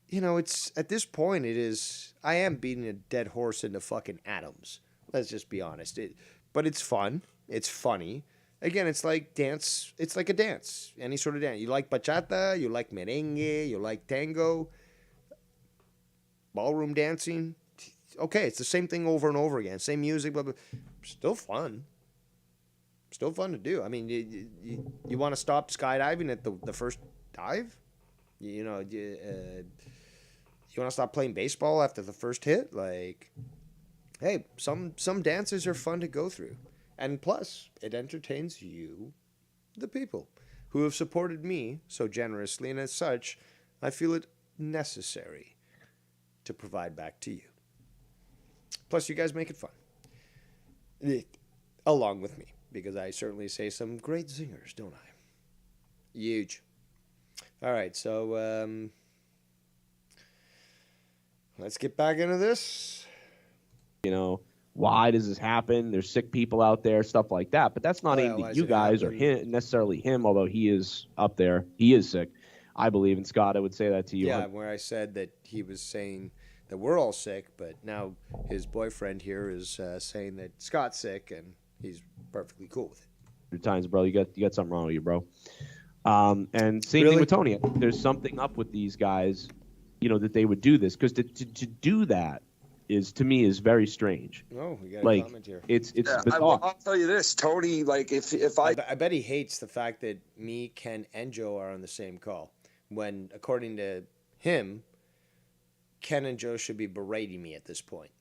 you know, it's at this point, I am beating a dead horse into fucking atoms. Let's just be honest. But it's fun. It's funny. Again, it's like dance. It's like a dance. Any sort of dance. You like bachata, you like merengue, you like tango, ballroom dancing. Okay, it's the same thing over and over again. Same music, blah, blah. Still fun. Still fun to do. I mean, you want to stop skydiving at the first dive? You know, you want to stop playing baseball after the first hit? Like, hey, some dances are fun to go through. And plus, it entertains you, the people, who have supported me so generously. And as such, I feel it necessary to provide back to you. Plus, you guys make it fun. Along with me. Because I certainly say some great zingers, don't I? Huge. All right, so let's get back into this. You know, why does this happen? There's sick people out there, stuff like that. But that's not aimed at you guys or him, necessarily him, although he is up there. He is sick. I believe in Scott. I would say that to you. Yeah, where I said that he was saying that we're all sick, but now his boyfriend here is saying that Scott's sick, and he's perfectly cool with it. Times, bro, you got something wrong with you, bro. And same thing with Tony. There's something up with these guys, you know, that they would do this, because to do that is to me is very strange. Oh, we got a Like comment here. it's Well, bizarre. I'll tell you this, Tony. Like if I I bet he hates the fact that me, Ken, and Joe are on the same call. When, according to him, Ken and Joe should be berating me at this point.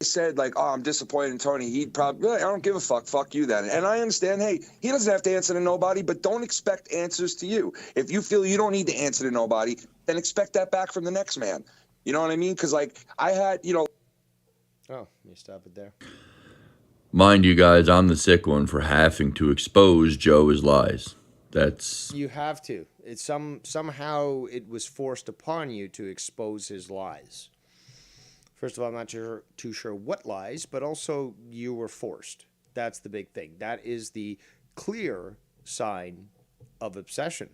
said like, oh, I'm disappointed in Tony, he'd probably, I don't give a fuck, fuck you then. And I understand, hey, he doesn't have to answer to nobody, but don't expect answers to you. If you feel you don't need to answer to nobody, then expect that back from the next man. You know what I mean? Because like I had, you know. Oh, you stop it there. Mind you guys, I'm the sick one for having to expose Joe's lies. That's... You have to. It's somehow it was forced upon you to expose his lies. First of all, I'm not too sure what lies, but also you were forced. That's the big thing. That is the clear sign of obsession.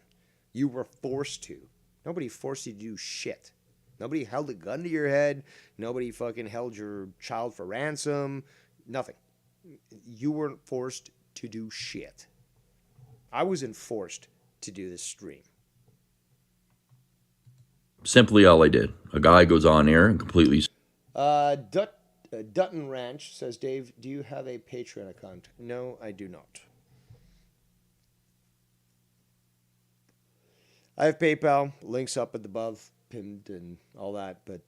You were forced to. Nobody forced you to do shit. Nobody held a gun to your head. Nobody fucking held your child for ransom. Nothing. You weren't forced to do shit. I wasn't forced to do this stream. simply all I did. A guy goes on air and completely... Dutton Ranch says, Dave, do you have a Patreon account? No, I do not. I have PayPal, links up at the above, pinned and all that, but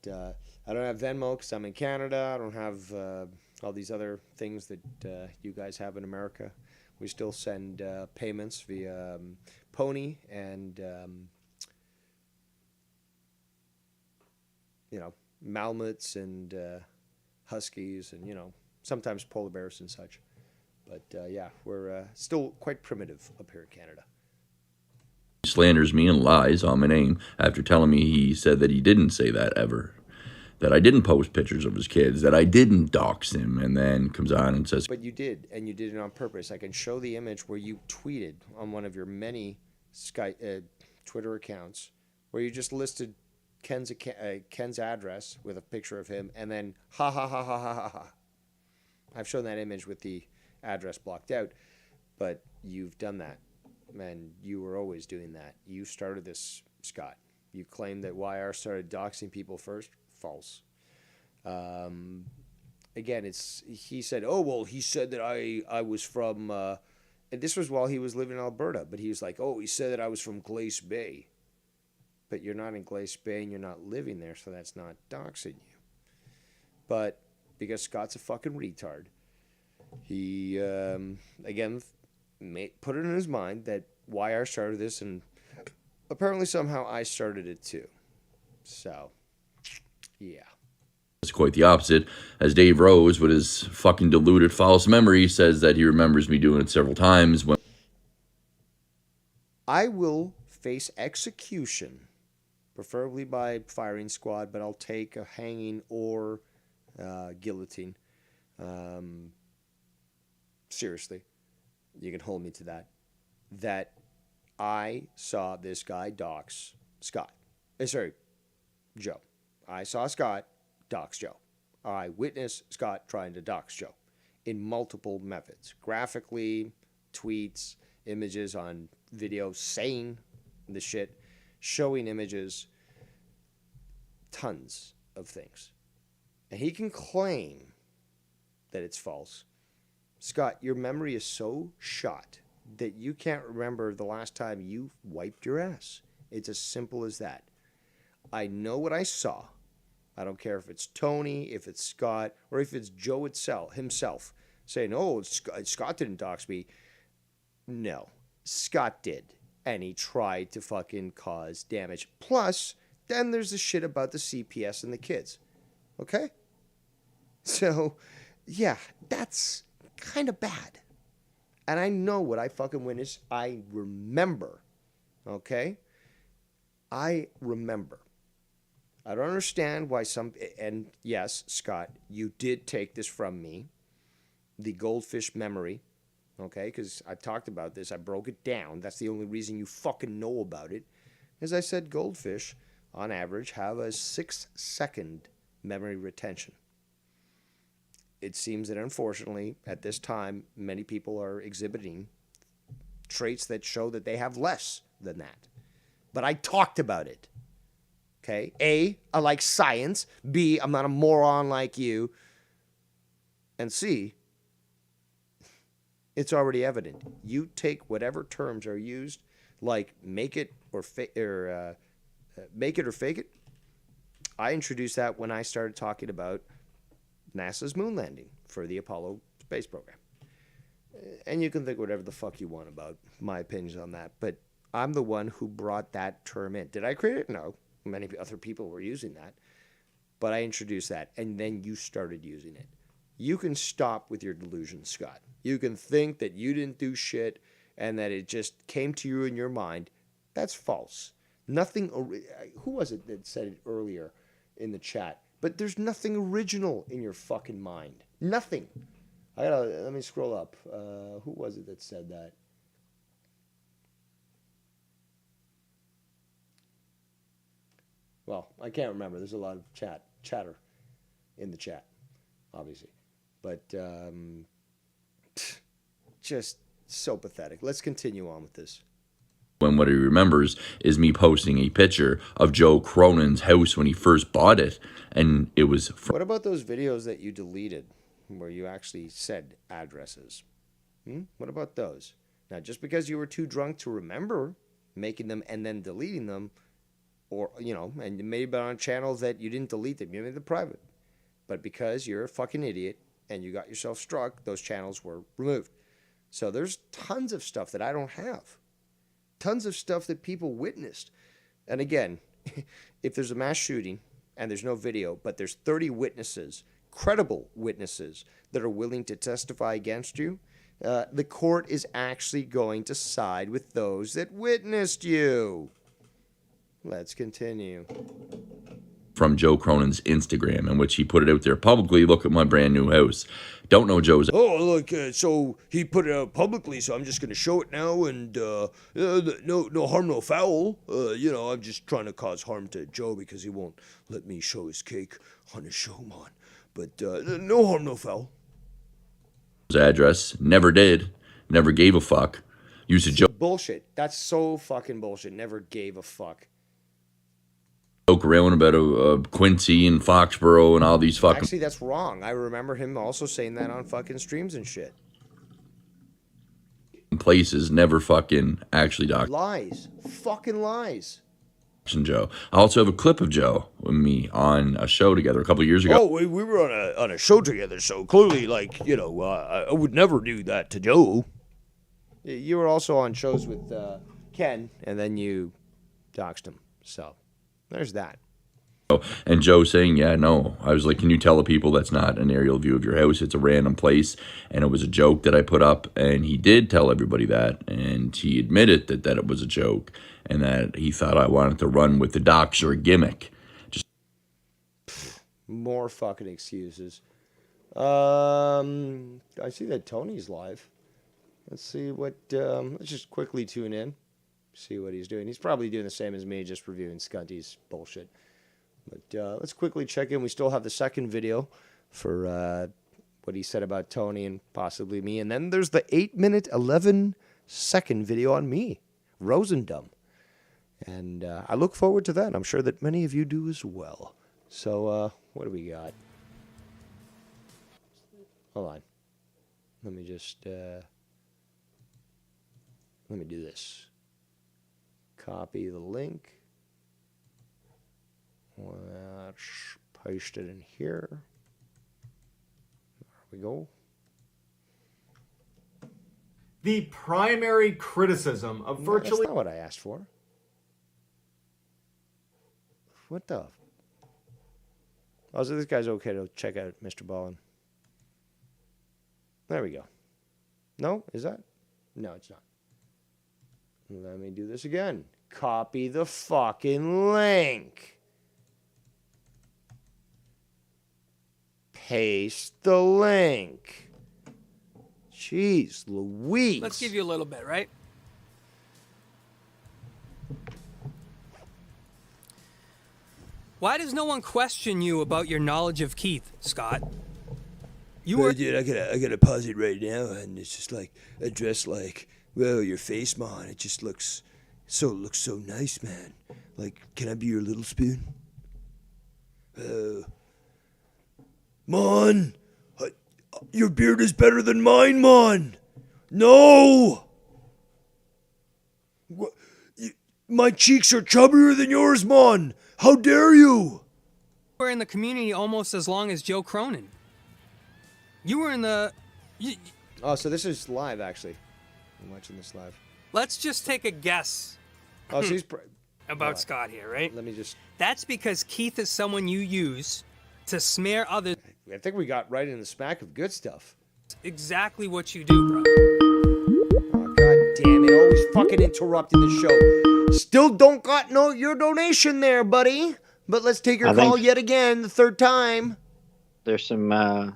I don't have Venmo because I'm in Canada. I don't have all these other things that you guys have in America. We still send payments via Pony and, Malamutes and Huskies and, sometimes polar bears and such. But, yeah, we're still quite primitive up here in Canada. Slanders me and lies on my name after telling me he said that he didn't say that ever. That I didn't post pictures of his kids, that I didn't dox him, and then comes on and says... But you did, and you did it on purpose. I can show the image where you tweeted on one of your many Twitter accounts where you just listed Ken's address with a picture of him, and then ha ha ha ha ha ha ha. I've shown that image with the address blocked out, but you've done that, and you were always doing that. You started this, Scott. You claimed that YR started doxing people first. False. Again, he said, oh, well, he said that I was from, and this was while he was living in Alberta, but he was like, oh, he said that I was from Glace Bay. But you're not in Glace Bay and you're not living there, so that's not doxing you. But because Scott's a fucking retard, he, again, put it in his mind that YR started this, and apparently somehow I started it too. So... yeah. It's quite the opposite, as Dave Rose, with his fucking deluded false memory, says that he remembers me doing it several times when... I will face execution, preferably by firing squad, but I'll take a hanging or guillotine. Seriously, you can hold me to that. That I saw this guy dox Scott. Joe. I saw Scott dox Joe. I witnessed Scott trying to dox Joe in multiple methods. Graphically, tweets, images on video saying the shit, showing images, tons of things. And he can claim that it's false. Scott, your memory is so shot that you can't remember the last time you wiped your ass. It's as simple as that. I know what I saw. I don't care if it's Tony, if it's Scott, or if it's Joe himself saying, oh, Scott didn't dox me. No, Scott did. And he tried to fucking cause damage. Plus, then there's the shit about the CPS and the kids. Okay? So, yeah, that's kind of bad. And I know what I fucking witnessed. I remember. Okay? I remember. I don't understand why and yes, Scott, you did take this from me, the goldfish memory, okay, because I've talked about this. I broke it down. That's the only reason you fucking know about it. As I said, goldfish, on average, have a 6-second memory retention. It seems that, unfortunately, at this time, many people are exhibiting traits that show that they have less than that. But I talked about it. Okay? A, I like science. B, I'm not a moron like you. And C, it's already evident. You take whatever terms are used, like make it or fake it. I introduced that when I started talking about NASA's moon landing for the Apollo space program. And you can think whatever the fuck you want about my opinions on that, but I'm the one who brought that term in. Did I create it? No. Many other people were using that, but I introduced that, and then you started using it. You can stop with your delusions, Scott. You can think that you didn't do shit and that it just came to you in your mind. That's false. Nothing. Who was it that said it earlier in the chat? But there's nothing original in your fucking mind. Nothing. Let me scroll up. Who was it that said that? Well, I can't remember. There's a lot of chatter in the chat, obviously. But just so pathetic. Let's continue on with this. When what he remembers is me posting a picture of Joe Cronin's house when he first bought it, and it was... What about those videos that you deleted where you actually said addresses? What about those? Now, just because you were too drunk to remember making them and then deleting them, or, and maybe on channels that you didn't delete them, you made them private. But because you're a fucking idiot and you got yourself struck, those channels were removed. So there's tons of stuff that I don't have. Tons of stuff that people witnessed. And again, if there's a mass shooting and there's no video, but there's 30 witnesses, credible witnesses, that are willing to testify against you, the court is actually going to side with those that witnessed you. Let's continue. From Joe Cronin's Instagram, in which he put it out there publicly. Look at my brand new house. Don't know Joe's... Oh, look, so he put it out publicly, so I'm just going to show it now, and no harm, no foul. I'm just trying to cause harm to Joe because he won't let me show his cake on his show, man. But no harm, no foul. Address, never did, never gave a fuck. Used to joke... Bullshit. That's so fucking bullshit. Never gave a fuck. Joke around about Quincy and Foxborough and all these fucking... Actually, that's wrong. I remember him also saying that on fucking streams and shit. Places, never fucking actually doc... Lies. Fucking lies. Joe. I also have a clip of Joe with me on a show together a couple of years ago. Oh, we were on a show together, so clearly, I would never do that to Joe. You were also on shows with Ken, and then you doxed him. So, there's that. And Joe saying, yeah, no. I was like, can you tell the people that's not an aerial view of your house? It's a random place. And it was a joke that I put up. And he did tell everybody that. And he admitted that it was a joke. And that he thought I wanted to run with the doxer gimmick. Just more fucking excuses. I see that Tony's live. Let's see what... let's just quickly tune in. See what he's doing. He's probably doing the same as me, just reviewing Scunty's bullshit. But let's quickly check in. We still have the second video for what he said about Tony and possibly me. And then there's the 8-minute, 11-second video on me, Rosendum. And I look forward to that. I'm sure that many of you do as well. So what do we got? Hold on. Let me just... let me do this. Copy the link. Let's paste it in here. There we go. The primary criticism of virtually... That's not what I asked for. What the... Oh, so this guy's okay to check out Mr. Ballin. There we go. No? Is that? No, it's not. Let me do this again. Copy the fucking link. Paste the link. Jeez Louise. Let's give you a little bit, right? Why does no one question you about your knowledge of Keith, Scott? You were... Dude, I gotta pause it right now, and it's just like a dress like, well, your face, man. It just looks so nice, man. Like, can I be your little spoon? Mon, your beard is better than mine, Mon. No. My cheeks are chubbier than yours, Mon. How dare you? You were in the community almost as long as Joe Cronin. You were in the... Oh, so this is live, actually. I'm watching this live. Let's just take a guess. Oh, so he's... about Scott here, right? Let me just... That's because Keith is someone you use to smear others. I think we got right in the smack of good stuff. Exactly what you do, bro. Oh, God damn it. Always fucking interrupting the show. Still don't got your donation there, buddy. But let's take your call yet again, the third time. There's some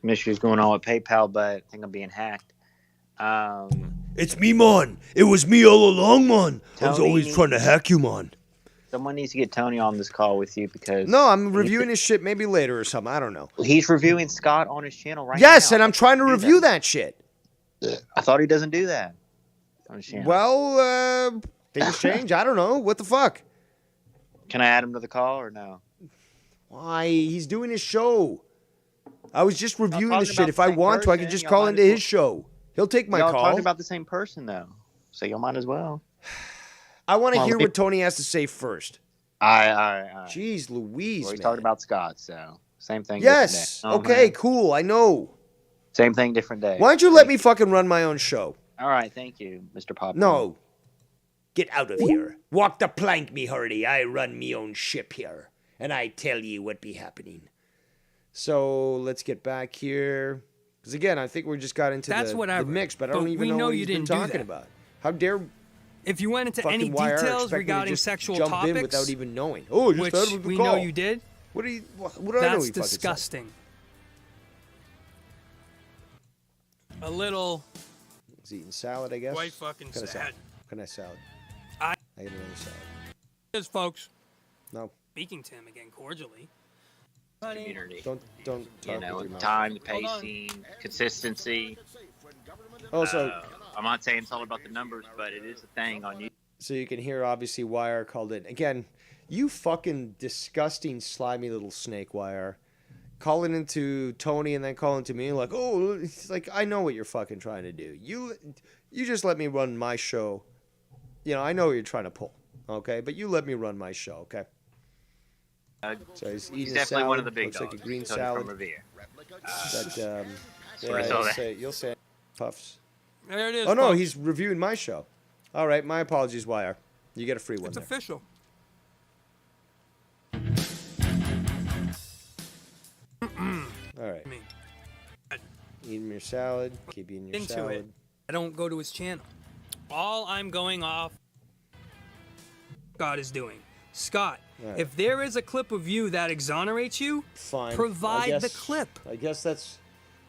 issues going on with PayPal, but I think I'm being hacked. It's me, Mon. It was me all along, Mon. I was always trying to hack you, Mon. Someone needs to get Tony on this call with you because... No, I'm reviewing his shit maybe later or something. I don't know. He's reviewing Scott on his channel right now. Yes, and I'm trying to review that shit. I thought he doesn't do that on his channel. Well, things change. I don't know. What the fuck? Can I add him to the call or no? Why? He's doing his show. I was just reviewing the shit. If I want to, I could just call into his show. He'll take my call. Y'all talking about the same person, though. So you might as well. I want to hear what Tony has to say first. All right. Jeez Louise, well, he's man. talking about Scott, so same thing. Yes. Okay, cool. I know. Same thing, different day. Why don't you let me fucking run my own show? All right, thank you, Mr. Popcorn. No. Get out of here. Walk the plank, me hurdy. I run me own ship here. And I tell ye what be happening. So let's get back here. Because again, I think we just got into the mix, but I don't even know what he's been talking about. How dare... If you went into any details regarding sexual topics, without even knowing. Oh, which we know you did. What do I know? That's disgusting. A little. He's eating salad, I guess. Quite fucking sad. What kind of salad? I get another salad. Here's folks. No. Speaking to him again cordially. Community. Don't talk you know, with your mouth. time, the pacing, consistency. Also, I'm not saying it's all about the numbers, but it is a thing on you. So you can hear, obviously, Wire called it. Again, you fucking disgusting, slimy little snake, Wire. Calling into Tony and then calling to me like, oh, it's like, I know what you're fucking trying to do. You just let me run my show. You know, I know what you're trying to pull, okay? But you let me run my show, okay? So he's eating definitely salad. one of the big Looks dogs. like a green Tony salad. from Revere. You'll say puffs. There it is. Oh, no, folks. he's reviewing my show. All right, my apologies, Wire. You get a free one. It's official. All right. Eating your salad. Keep eating your salad. I don't go to his channel. All I'm going off Scott is doing. Scott, Right. if there is a clip of you that exonerates you, Fine. provide the clip. I guess that's...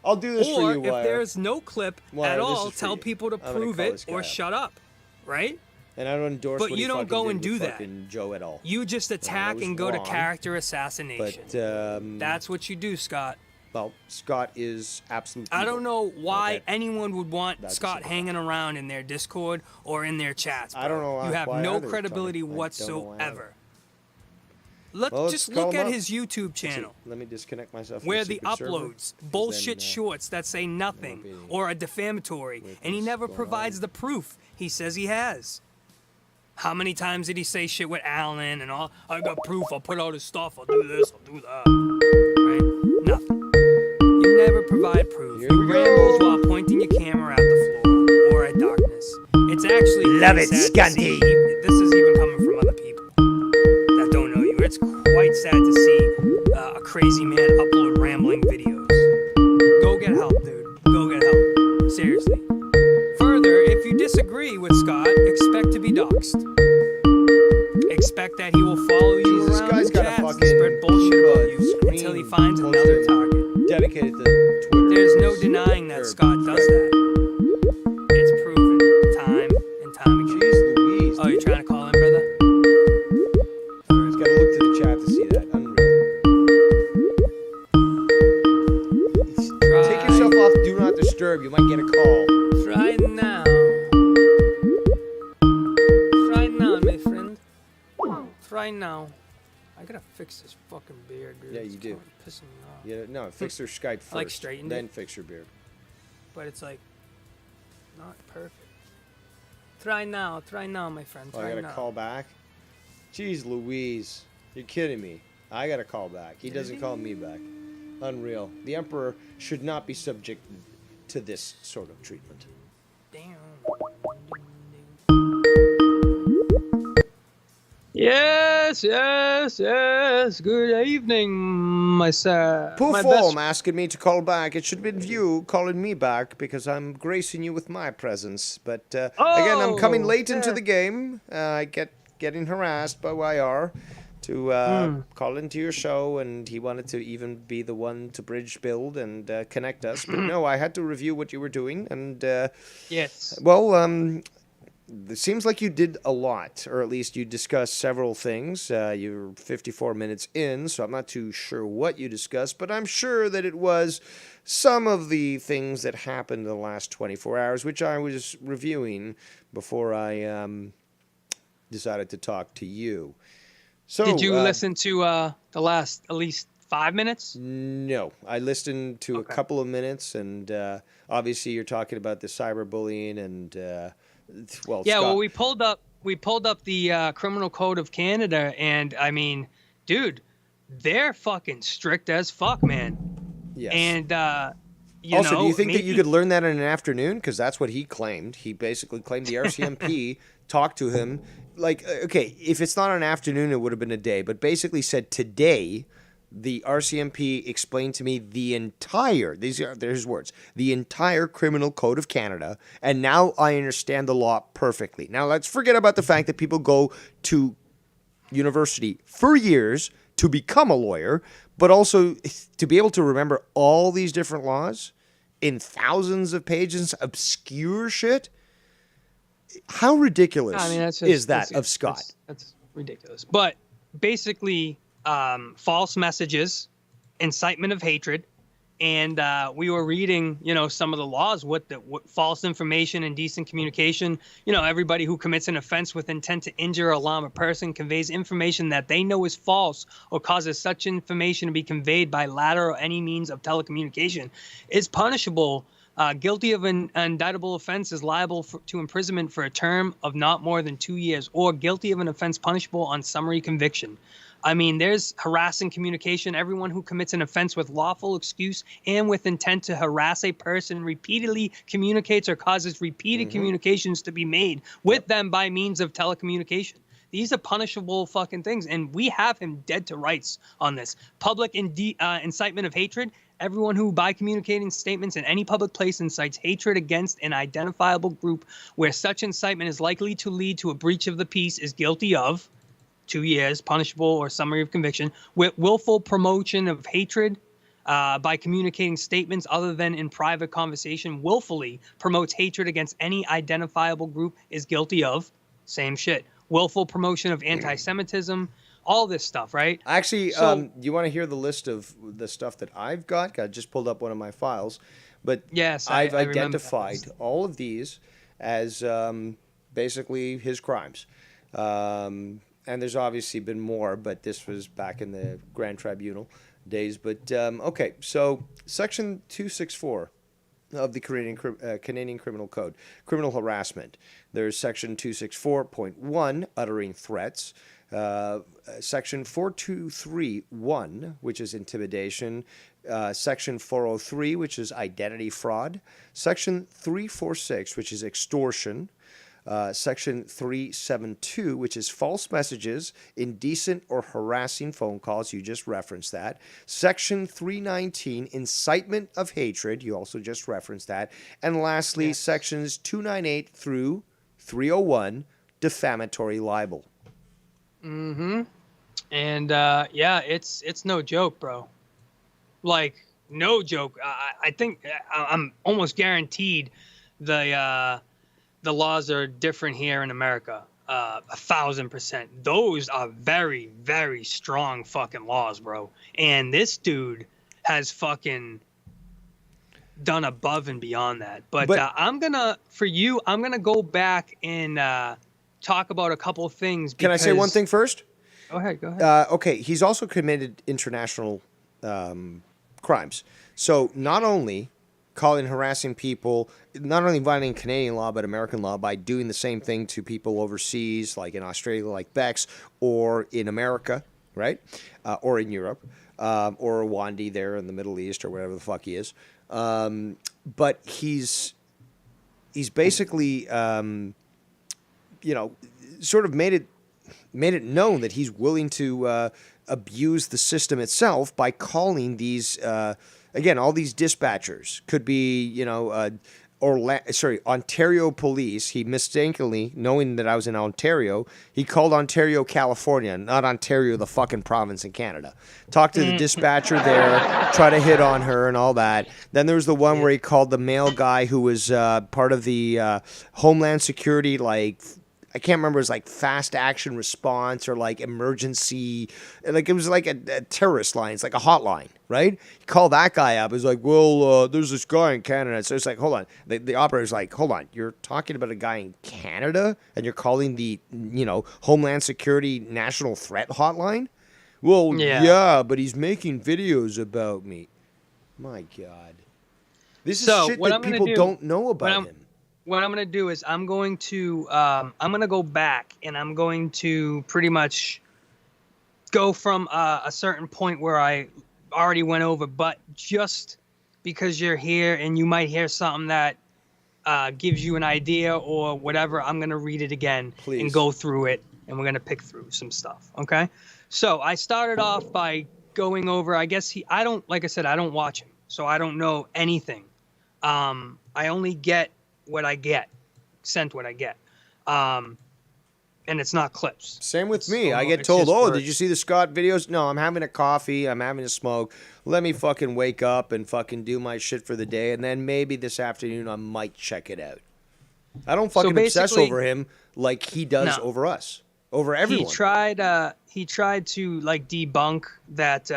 I'll do this for you, Wire. Or if there's no clip Wire, at this all, is for tell you. people to I'm gonna prove call it this guy or up. shut up, right? And I don't endorse But what you he don't fucking go did and with do that. fucking Joe at all. You just attack was and go to wrong, character assassination. But, that's what you do, Scott. Well, Scott is absolutely... I don't know why Okay. anyone would want That's Scott simple. hanging around in their Discord or in their chats. Bro. I don't know You have why no either, credibility Tony. I don't know why whatsoever. Well, Just let's call look him at up. his YouTube Let's see. channel. Let me disconnect myself. Where from the Secret Server, uploads 'cause bullshit then, shorts that say nothing or are defamatory, and he never provides the proof he says he has. How many times did he say shit with Alan and all? I got proof. I'll put out his stuff. I'll do this. I'll do that. Right? Nothing. You never provide proof. You rambles while pointing your camera at the floor or at darkness. It's actually Love quite it, sad to see. Scunty. This is even coming from other people that don't know you. It's quite sad to see a crazy man upload rambling videos. Go get help, dude. Go get help. Seriously. Further, if you disagree with Scott, expect to be doxxed. Expect that he will follow you This around guy's the got a chats and fucking spread bullshit about you until he finds another target. dedicated to Twitter. There's no denying that Scott does that. It's proven time and time again. Jeez Louise. Oh, you're trying to call in, brother? He's got to look to the chat to see that. Unreal. Take yourself off Do Not Disturb. You might get a call. Try now. Try now, my friend. Try now. I gotta fix this fucking beard, dude. Yeah, It's you do. fucking pissing me off. Yeah, no, fix your Skype first. I like straightened then it. fix your beard. But it's like not perfect. Try now, my friend. Oh, Try I gotta now. call back? Jeez Louise. You're kidding me. I gotta call back. He doesn't call me back. Unreal. The Emperor should not be subject to this sort of treatment. Damn. Yes. Good evening, my sir. Poor my form asking me to call back. It should have been you calling me back because I'm gracing you with my presence. But again, I'm coming late into the game. I getting harassed by YR to call into your show, and he wanted to even be the one to bridge build and connect us. But no, I had to review what you were doing, and yes. Well, it seems like you did a lot, or at least you discussed several things. You're 54 minutes in, so I'm not too sure what you discussed, but I'm sure that it was some of the things that happened in the last 24 hours, which I was reviewing before I decided to talk to you. So, did you listen to the last at least 5 minutes? No, I listened to a couple of minutes, and obviously you're talking about the cyberbullying and well, yeah. Scott. Well, we pulled up the Criminal Code of Canada, and I mean, dude, they're fucking strict as fuck, man. Yes. And also, do you think that you could learn that in an afternoon? Because that's what he claimed. He basically claimed the RCMP talked to him. Like, okay, if it's not an afternoon, it would have been a day. But basically said today, the RCMP explained to me the entire, their words, the entire Criminal Code of Canada. And now I understand the law perfectly. Now, let's forget about the fact that people go to university for years to become a lawyer, but also to be able to remember all these different laws in thousands of pages, obscure shit. How ridiculous is that of Scott? That's ridiculous. But basically, false messages, incitement of hatred, and we were reading, some of the laws, what false information, indecent communication. Everybody who commits an offense with intent to injure or alarm a person conveys information that they know is false or causes such information to be conveyed by latter or any means of telecommunication is punishable. Guilty of an indictable offense is liable to imprisonment for a term of not more than 2 years, or guilty of an offense punishable on summary conviction. I mean, there's harassing communication. Everyone who commits an offense with lawful excuse and with intent to harass a person repeatedly communicates or causes repeated communications to be made with them by means of telecommunication. These are punishable fucking things, and we have him dead to rights on this. Public incitement of hatred. Everyone who, by communicating statements in any public place, incites hatred against an identifiable group where such incitement is likely to lead to a breach of the peace is guilty of 2 years, punishable or summary of conviction. With willful promotion of hatred by communicating statements other than in private conversation, willfully promotes hatred against any identifiable group is guilty of same shit. Willful promotion of anti-Semitism, all this stuff, right? Actually, So- you want to hear the list of the stuff that I've got? I just pulled up one of my files. But yes, I've I remember that identified list. all of these as basically his crimes. And there's obviously been more, but this was back in the Grand Tribunal days. But, okay, so Section 264 of the Canadian Criminal Code, criminal harassment. There's Section 264.1, uttering threats. Section 423.1, which is intimidation. Section 403, which is identity fraud. Section 346, which is extortion. Section 372, which is false messages, indecent or harassing phone calls. You just referenced that. Section 319, incitement of hatred. You also just referenced that. And lastly, Sections 298 through 301, defamatory libel. Mm-hmm. And yeah, it's no joke, bro. Like, no joke. I think I'm almost guaranteed the laws are different here in America. 1,000%. Those are very, very strong fucking laws, bro. And this dude has fucking done above and beyond that. But I'm gonna go back and talk about a couple of things. Can I say one thing first? Go ahead. Okay, he's also committed international crimes. So not only harassing people, not only violating Canadian law but American law by doing the same thing to people overseas, like in Australia, like Bex, or in America, right, or in Europe, or Wandi there in the Middle East or wherever the fuck he is. But he's basically, sort of made it known that he's willing to abuse the system itself by calling these, again, all these dispatchers. Could be, Ontario police. He mistakenly, knowing that I was in Ontario, he called Ontario, California, not Ontario, the fucking province in Canada. Talked to the dispatcher there, try to hit on her and all that. Then there was the one where he called the male guy who was part of the Homeland Security, like, I can't remember, it was like fast action response or like emergency, like it was like a terrorist line. It's like a hotline, right? He called that guy up. He's like, well, there's this guy in Canada. So it's like, hold on. The operator's like, hold on. You're talking about a guy in Canada and you're calling the, Homeland Security National Threat Hotline? Well, yeah, but he's making videos about me. My God. This is shit that people don't know about him. What I'm going to do is I'm going to go back and I'm going to pretty much go from a certain point where I already went over, but just because you're here and you might hear something that gives you an idea or whatever, I'm going to read it again and go through it, and we're going to pick through some stuff, okay? So I started off by going over, I don't watch him, so I don't know anything. I only get what I get, sent what I get, and it's not clips. Same with me. I get told, did you see the Scott videos? No, I'm having a coffee, I'm having a smoke. Let me fucking wake up and fucking do my shit for the day, and then maybe this afternoon I might check it out. I don't fucking obsess over him like he does over us, over everyone. He tried to like debunk that,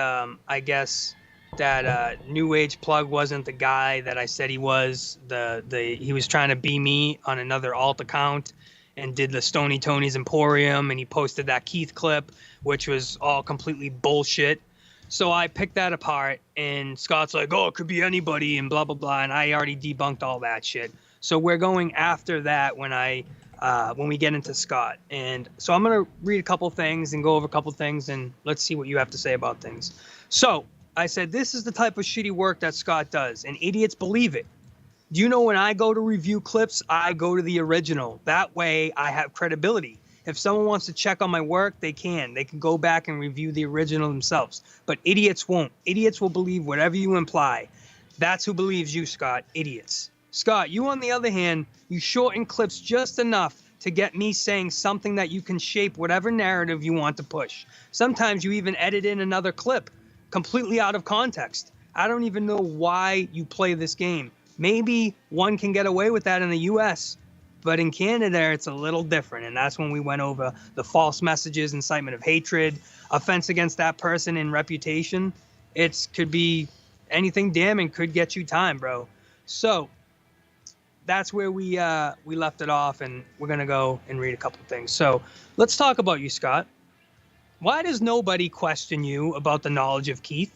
I guess, that New Age Plug wasn't the guy that I said he was. He was trying to be me on another alt account and did the Stony Tony's Emporium, and he posted that Keith clip, which was all completely bullshit. So I picked that apart, and Scott's like, oh, it could be anybody and blah, blah, blah, and I already debunked all that shit. So we're going after that when we get into Scott. And so I'm going to read a couple things and go over a couple things, and let's see what you have to say about things. So I said, this is the type of shitty work that Scott does, and idiots believe it. Do you know when I go to review clips, I go to the original. That way I have credibility. If someone wants to check on my work, they can. They can go back and review the original themselves. But idiots won't. Idiots will believe whatever you imply. That's who believes you, Scott. Idiots. Scott, you on the other hand, you shorten clips just enough to get me saying something that you can shape whatever narrative you want to push. Sometimes you even edit in another clip completely out of context. I don't even know why you play this game. Maybe one can get away with that in the US, but in Canada, it's a little different. And that's when we went over the false messages, incitement of hatred, offense against that person, and reputation. It could be anything damning, could get you time, bro. So that's where we left it off, and we're going to go and read a couple things. So let's talk about you, Scott. Why does nobody question you about the knowledge of Keith?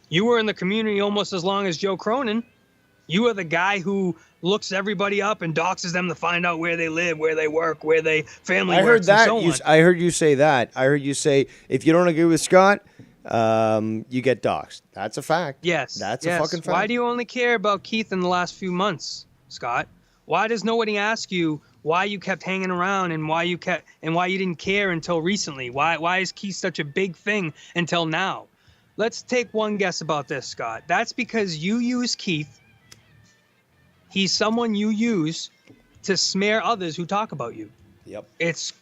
You were in the community almost as long as Joe Cronin. You are the guy who looks everybody up and doxes them to find out where they live, where they work, where they family works, and so on. I heard you say that. I heard you say, if you don't agree with Scott, you get doxed. That's a fact. Yes. That's a fucking fact. Why do you only care about Keith in the last few months, Scott? Why does nobody ask you why you kept hanging around and why you didn't care until recently? Why is Keith such a big thing until now? Let's take one guess about this, Scott. That's because you use Keith. He's someone you use to smear others who talk about you. Yep. It's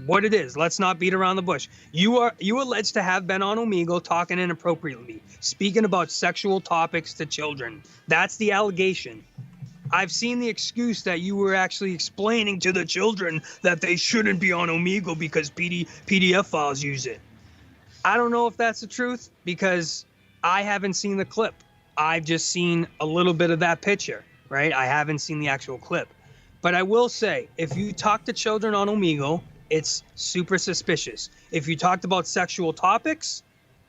what it is. Let's not beat around the bush. You alleged to have been on Omegle talking inappropriately, speaking about sexual topics to children. That's the allegation. I've seen the excuse that you were actually explaining to the children that they shouldn't be on Omegle because PDF files use it. I don't know if that's the truth because I haven't seen the clip. I've just seen a little bit of that picture, right? I haven't seen the actual clip. But I will say, if you talk to children on Omegle It's super suspicious. If you talked about sexual topics,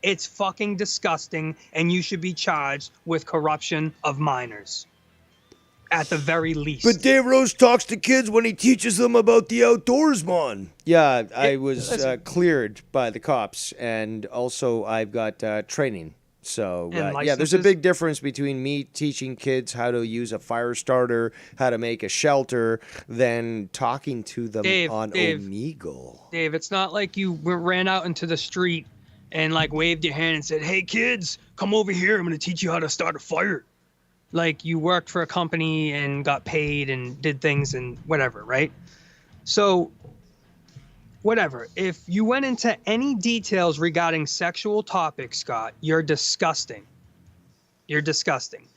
it's fucking disgusting, and you should be charged with corruption of minors. At the very least. But Dave Rose talks to kids when he teaches them about the outdoors, man. Yeah, I was cleared by the cops, and also I've got training. So, yeah, there's a big difference between me teaching kids how to use a fire starter, how to make a shelter, than talking to them on Omegle. Dave, it's not like you ran out into the street and like waved your hand and said, "Hey kids, come over here. I'm going to teach you how to start a fire." Like you worked for a company and got paid and did things and whatever, right? So whatever. If you went into any details regarding sexual topics, Scott, you're disgusting. You're disgusting.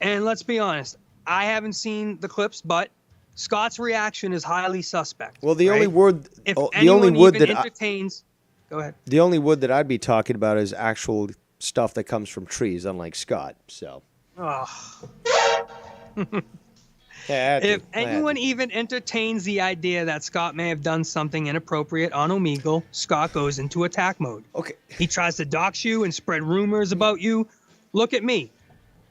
And let's be honest, I haven't seen the clips, but Scott's reaction is highly suspect. Well, the only word, if the anyone only wood even that entertains, go ahead. The only wood that I'd be talking about is actual stuff that comes from trees, unlike Scott. So. If anyone even entertains the idea that Scott may have done something inappropriate on Omegle, Scott goes into attack mode. Okay. He tries to dox you and spread rumors about you. Look at me.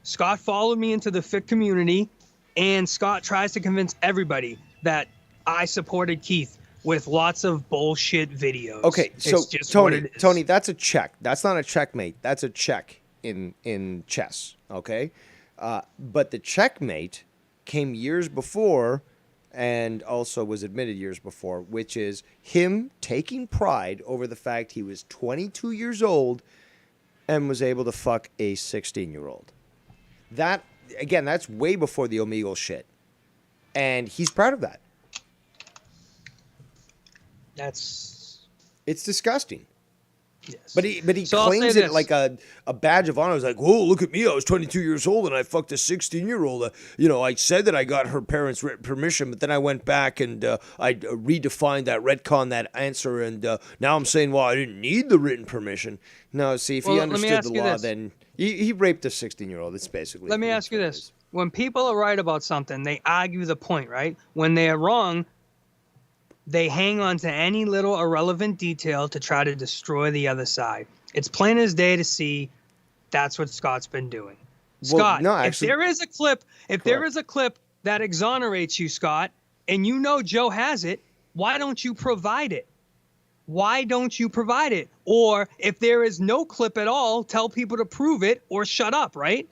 Scott followed me into the fit community, and Scott tries to convince everybody that I supported Keith with lots of bullshit videos. Okay, so it's just what it is. Tony, that's a check. That's not a checkmate. That's a check in chess. Okay, but the checkmate came years before, and also was admitted years before, which is him taking pride over the fact he was 22 years old and was able to fuck a 16-year-old. That, again, that's way before the Omegle shit. And he's proud of that. It's disgusting. Yes. But he claims it like a badge of honor. He's like, whoa, look at me. I was 22 years old and I fucked a 16-year-old. I said that I got her parents' written permission, but then I went back and I redefined that, retcon that answer, and now I'm saying, well, I didn't need the written permission. No, see, if he understood the law, then he raped a 16-year-old. It's basically. Let me ask you this. When people are right about something, they argue the point, right? When they are wrong, they hang on to any little irrelevant detail to try to destroy the other side. It's plain as day to see that's what Scott's been doing. Scott, if there is a clip that exonerates you, Scott, and you know Joe has it, why don't you provide it? Why don't you provide it? Or if there is no clip at all, tell people to prove it or shut up, right?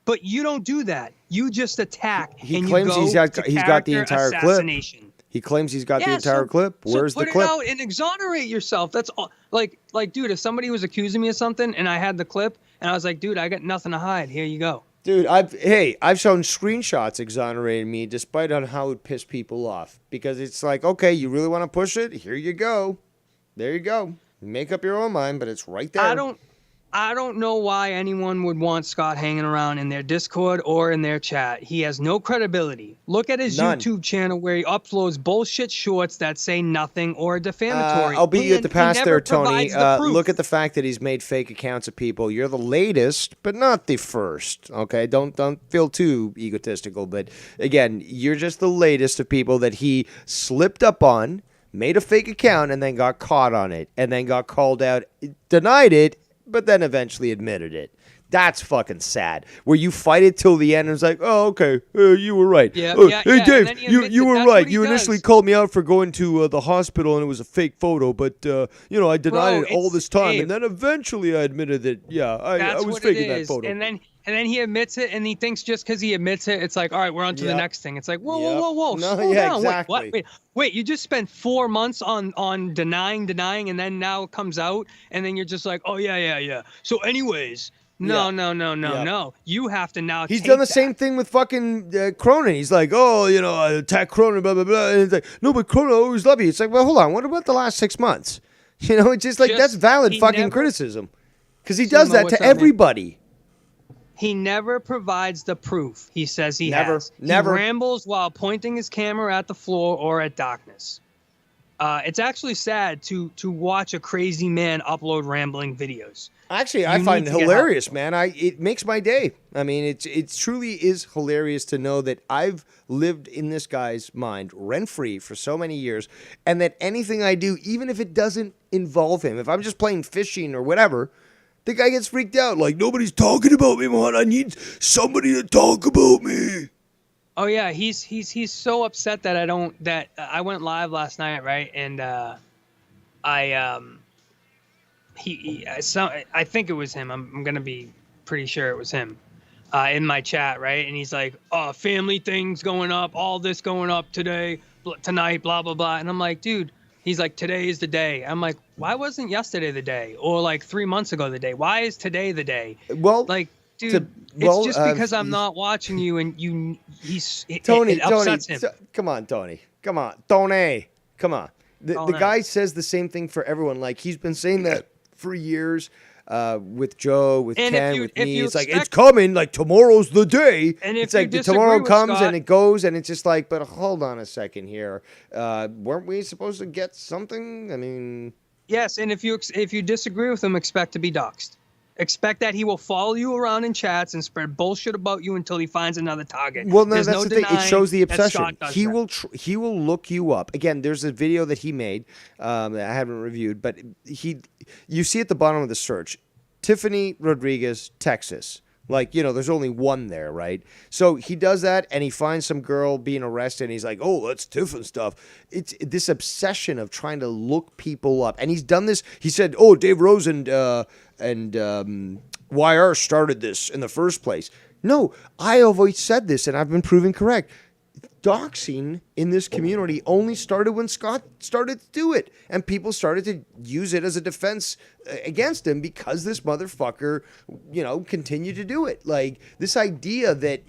But you don't do that. You just attack. He claims he's got the entire clip. He claims he's got the entire clip. Where's the clip? Put it out and exonerate yourself. That's all. Like, dude, if somebody was accusing me of something and I had the clip and I was like, dude, I got nothing to hide. Here you go. Dude, I've shown screenshots exonerating me despite on how it pissed people off. Because it's like, okay, you really want to push it? Here you go. There you go. Make up your own mind, but it's right there. I don't know why anyone would want Scott hanging around in their Discord or in their chat. He has no credibility. Look at his YouTube channel where he uploads bullshit shorts that say nothing or are defamatory. I'll beat you at the pass there, Tony. Look at the fact that he's made fake accounts of people. You're the latest, but not the first. Okay, don't feel too egotistical. But again, you're just the latest of people that he slipped up on, made a fake account, and then got caught on it, and then got called out, denied it, but then eventually admitted it. That's fucking sad. Where you fight it till the end and it's like, oh, okay, you were right. Hey, Dave, you were right. You initially called me out for going to the hospital and it was a fake photo, but, I denied it all this time. Dave, and then eventually I admitted that, I was faking that photo. And then he admits it, and he thinks just because he admits it, it's like, all right, we're on to the next thing. It's like, whoa, slow down. Exactly. Wait, you just spent 4 months on denying, and then now it comes out, and then you're just like, oh, yeah. So anyways, no. You have to now He's done the same thing with fucking Cronin. He's like, I attack Cronin, blah, blah, blah. And it's like, no, but Cronin always loved you. It's like, well, hold on. What about the last 6 months? It's just like, that's valid fucking criticism. Because he does that to everybody. He never provides the proof he says he Never. has. He rambles while pointing his camera at the floor or at darkness. It's actually sad to watch a crazy man upload rambling videos. Actually, I find it hilarious, man. It makes my day. I mean, it truly is hilarious to know that I've lived in this guy's mind rent-free for so many years, and that anything I do, even if it doesn't involve him, if I'm just playing fishing or whatever, the guy gets freaked out. Like, nobody's talking about me, man. I need somebody to talk about me. Oh yeah, he's so upset that I went live last night, right? And I think it was him. I'm gonna be pretty sure it was him in my chat, right? And he's like, "Oh, family things going up, all this going up tonight, blah blah blah." And I'm like, "Dude," he's like, "Today is the day." I'm like, "Why wasn't yesterday the day, or like 3 months ago the day? Why is today the day?" Well, like, dude, it's just because I'm not watching you, and Tony, it upsets him. Come on, Tony. Come on, Tony. Come on. The guy says the same thing for everyone. Like, he's been saying that for years with Joe, with Ken, with me. It's like, it's coming. Like, tomorrow's the day. And it's like tomorrow comes and it goes, and it's just like, but hold on a second here. Weren't we supposed to get something? I mean, yes. And if you disagree with him, expect to be doxxed. Expect that he will follow you around in chats and spread bullshit about you until he finds another target. Well, no, that's the thing. It shows the obsession. He will look you up. Again, there's a video that he made that I haven't reviewed, but you see at the bottom of the search, Tiffany Rodriguez, Texas. Like, there's only one there, right? So he does that, and he finds some girl being arrested, and he's like, oh, that's Tiffany stuff. It's this obsession of trying to look people up. And he's done this. He said, oh, Dave Rose and YR started this in the first place. No, I have always said this, and I've been proven correct. Doxing in this community only started when Scott started to do it, and people started to use it as a defense against him because this motherfucker, continued to do it. Like, this idea that,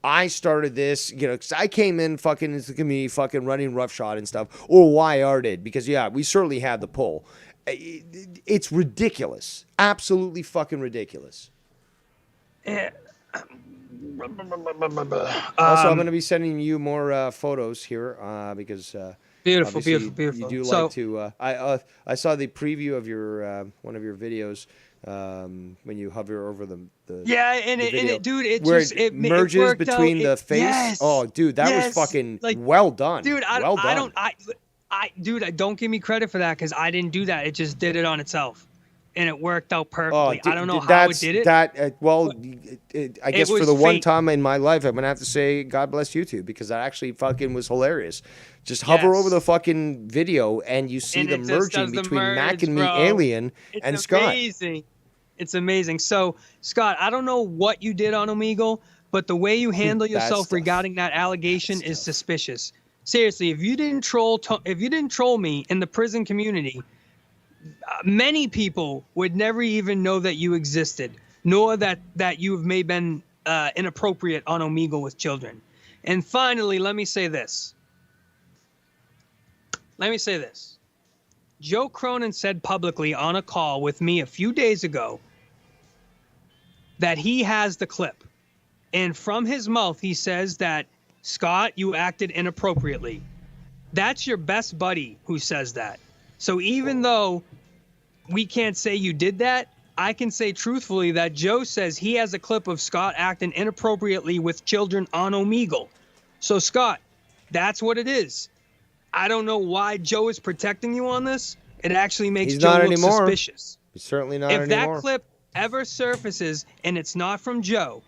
I started this, because I came in fucking into the community fucking running roughshod and stuff, or YR did, because, yeah, we certainly had the pull. It's ridiculous. Absolutely fucking ridiculous. Also, I'm going to be sending you more photos here because beautiful. You do like to. I saw the preview of your one of your videos when you hover over the yeah, and it dude, it merges between the face. Yes, oh, dude, that was fucking well done. Dude, don't give me credit for that because I didn't do that. It just did it on itself. And it worked out perfectly. I don't know how it did it. I guess for the one time in my life, I'm going to have to say God bless YouTube because that actually fucking was hilarious. Just hover over the fucking video and you see the merging between Mac and Me Alien and Scott. It's amazing. So, Scott, I don't know what you did on Omegle, but the way you handle yourself regarding that allegation is suspicious. Seriously, if you didn't troll me in the prison community, many people would never even know that you existed, nor that you have may been inappropriate on Omegle with children. And finally, let me say this. Joe Cronin said publicly on a call with me a few days ago that he has the clip. And from his mouth, he says that, Scott, you acted inappropriately. That's your best buddy who says that. So even though we can't say you did that, I can say truthfully that Joe says he has a clip of Scott acting inappropriately with children on Omegle. So, Scott, that's what it is. I don't know why Joe is protecting you on this. It actually makes Joe look suspicious. He's certainly not anymore. If that clip ever surfaces and it's not from Joe,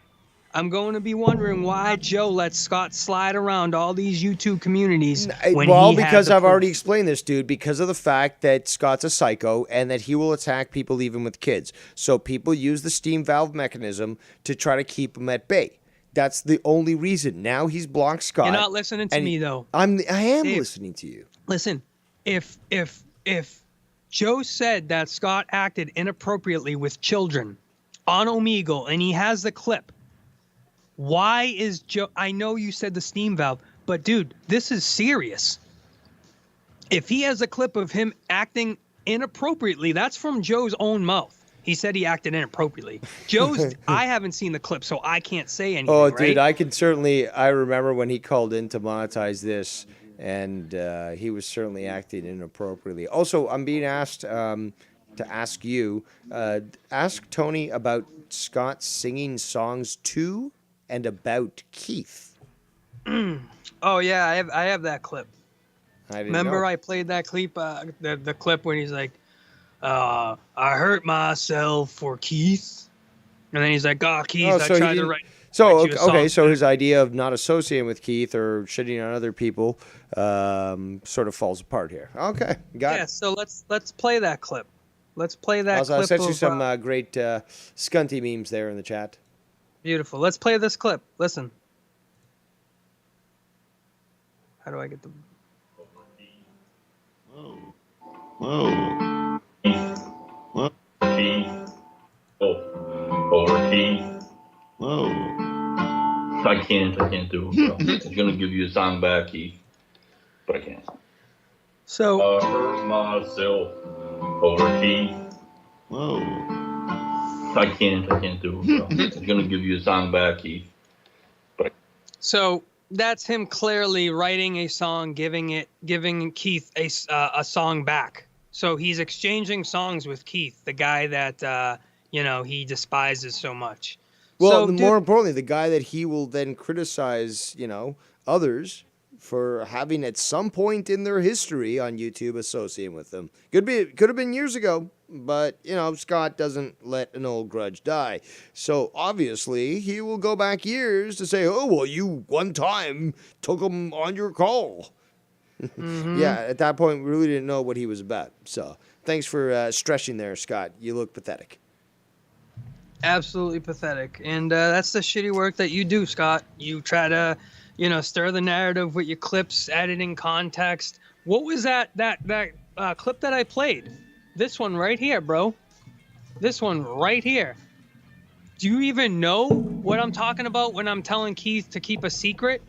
I'm going to be wondering why Joe lets Scott slide around all these YouTube communities. Because I've already explained this, dude. Because of the fact that Scott's a psycho and that he will attack people even with kids. So people use the steam valve mechanism to try to keep him at bay. That's the only reason. Now he's blocked Scott. You're not listening to me though. I am listening to you. Listen, if Joe said that Scott acted inappropriately with children on Omegle and he has the clip, why is Joe? I know you said the steam valve, but dude, this is serious. If he has a clip of him acting inappropriately, that's from Joe's own mouth. He said he acted inappropriately. I haven't seen the clip, so I can't say anything. Oh, dude, right? I remember when he called in to monetize this, and he was certainly acting inappropriately. Also, I'm being asked to ask you, ask Tony about Scott singing songs to and about Keith. Oh yeah, I have that clip. I didn't Remember know. I played that clip, the clip when he's like, I hurt myself for Keith, and then he's like, oh Keith, I so he tried to didn't. write So you a song. okay, so his idea of not associating with Keith or shitting on other people sort of falls apart here. Okay, got Yeah, it. so let's play that clip. Let's play that Also, clip. I sent you of, some great Scunty memes there in the chat. Beautiful. Let's play this clip. Listen. How do I get the? Whoa. Whoa. Keith. Oh. Over Keith. Whoa. I can't do it, bro. I'm gonna give you a song back, Keith. But I can't. So. I hurt myself over Keith. Whoa. I can't do it, bro. I'm gonna give you a song back, Keith. So that's him clearly writing a song, giving Keith a song back. So he's exchanging songs with Keith, the guy that he despises so much. Well, So, more importantly, the guy that he will then criticize, others for having at some point in their history on YouTube associating with them. Could have been years ago, but Scott doesn't let an old grudge die. So obviously he will go back years to say, "Oh, well, you one time took him on your call." Yeah, at that point we really didn't know what he was about. So thanks for stretching there, Scott. You look pathetic. Absolutely pathetic. And that's the shitty work that you do, Scott. You try to, stir the narrative with your clips, editing context. What was that clip that I played? This one right here, bro. This one right here. Do you even know what I'm talking about when I'm telling Keith to keep a secret?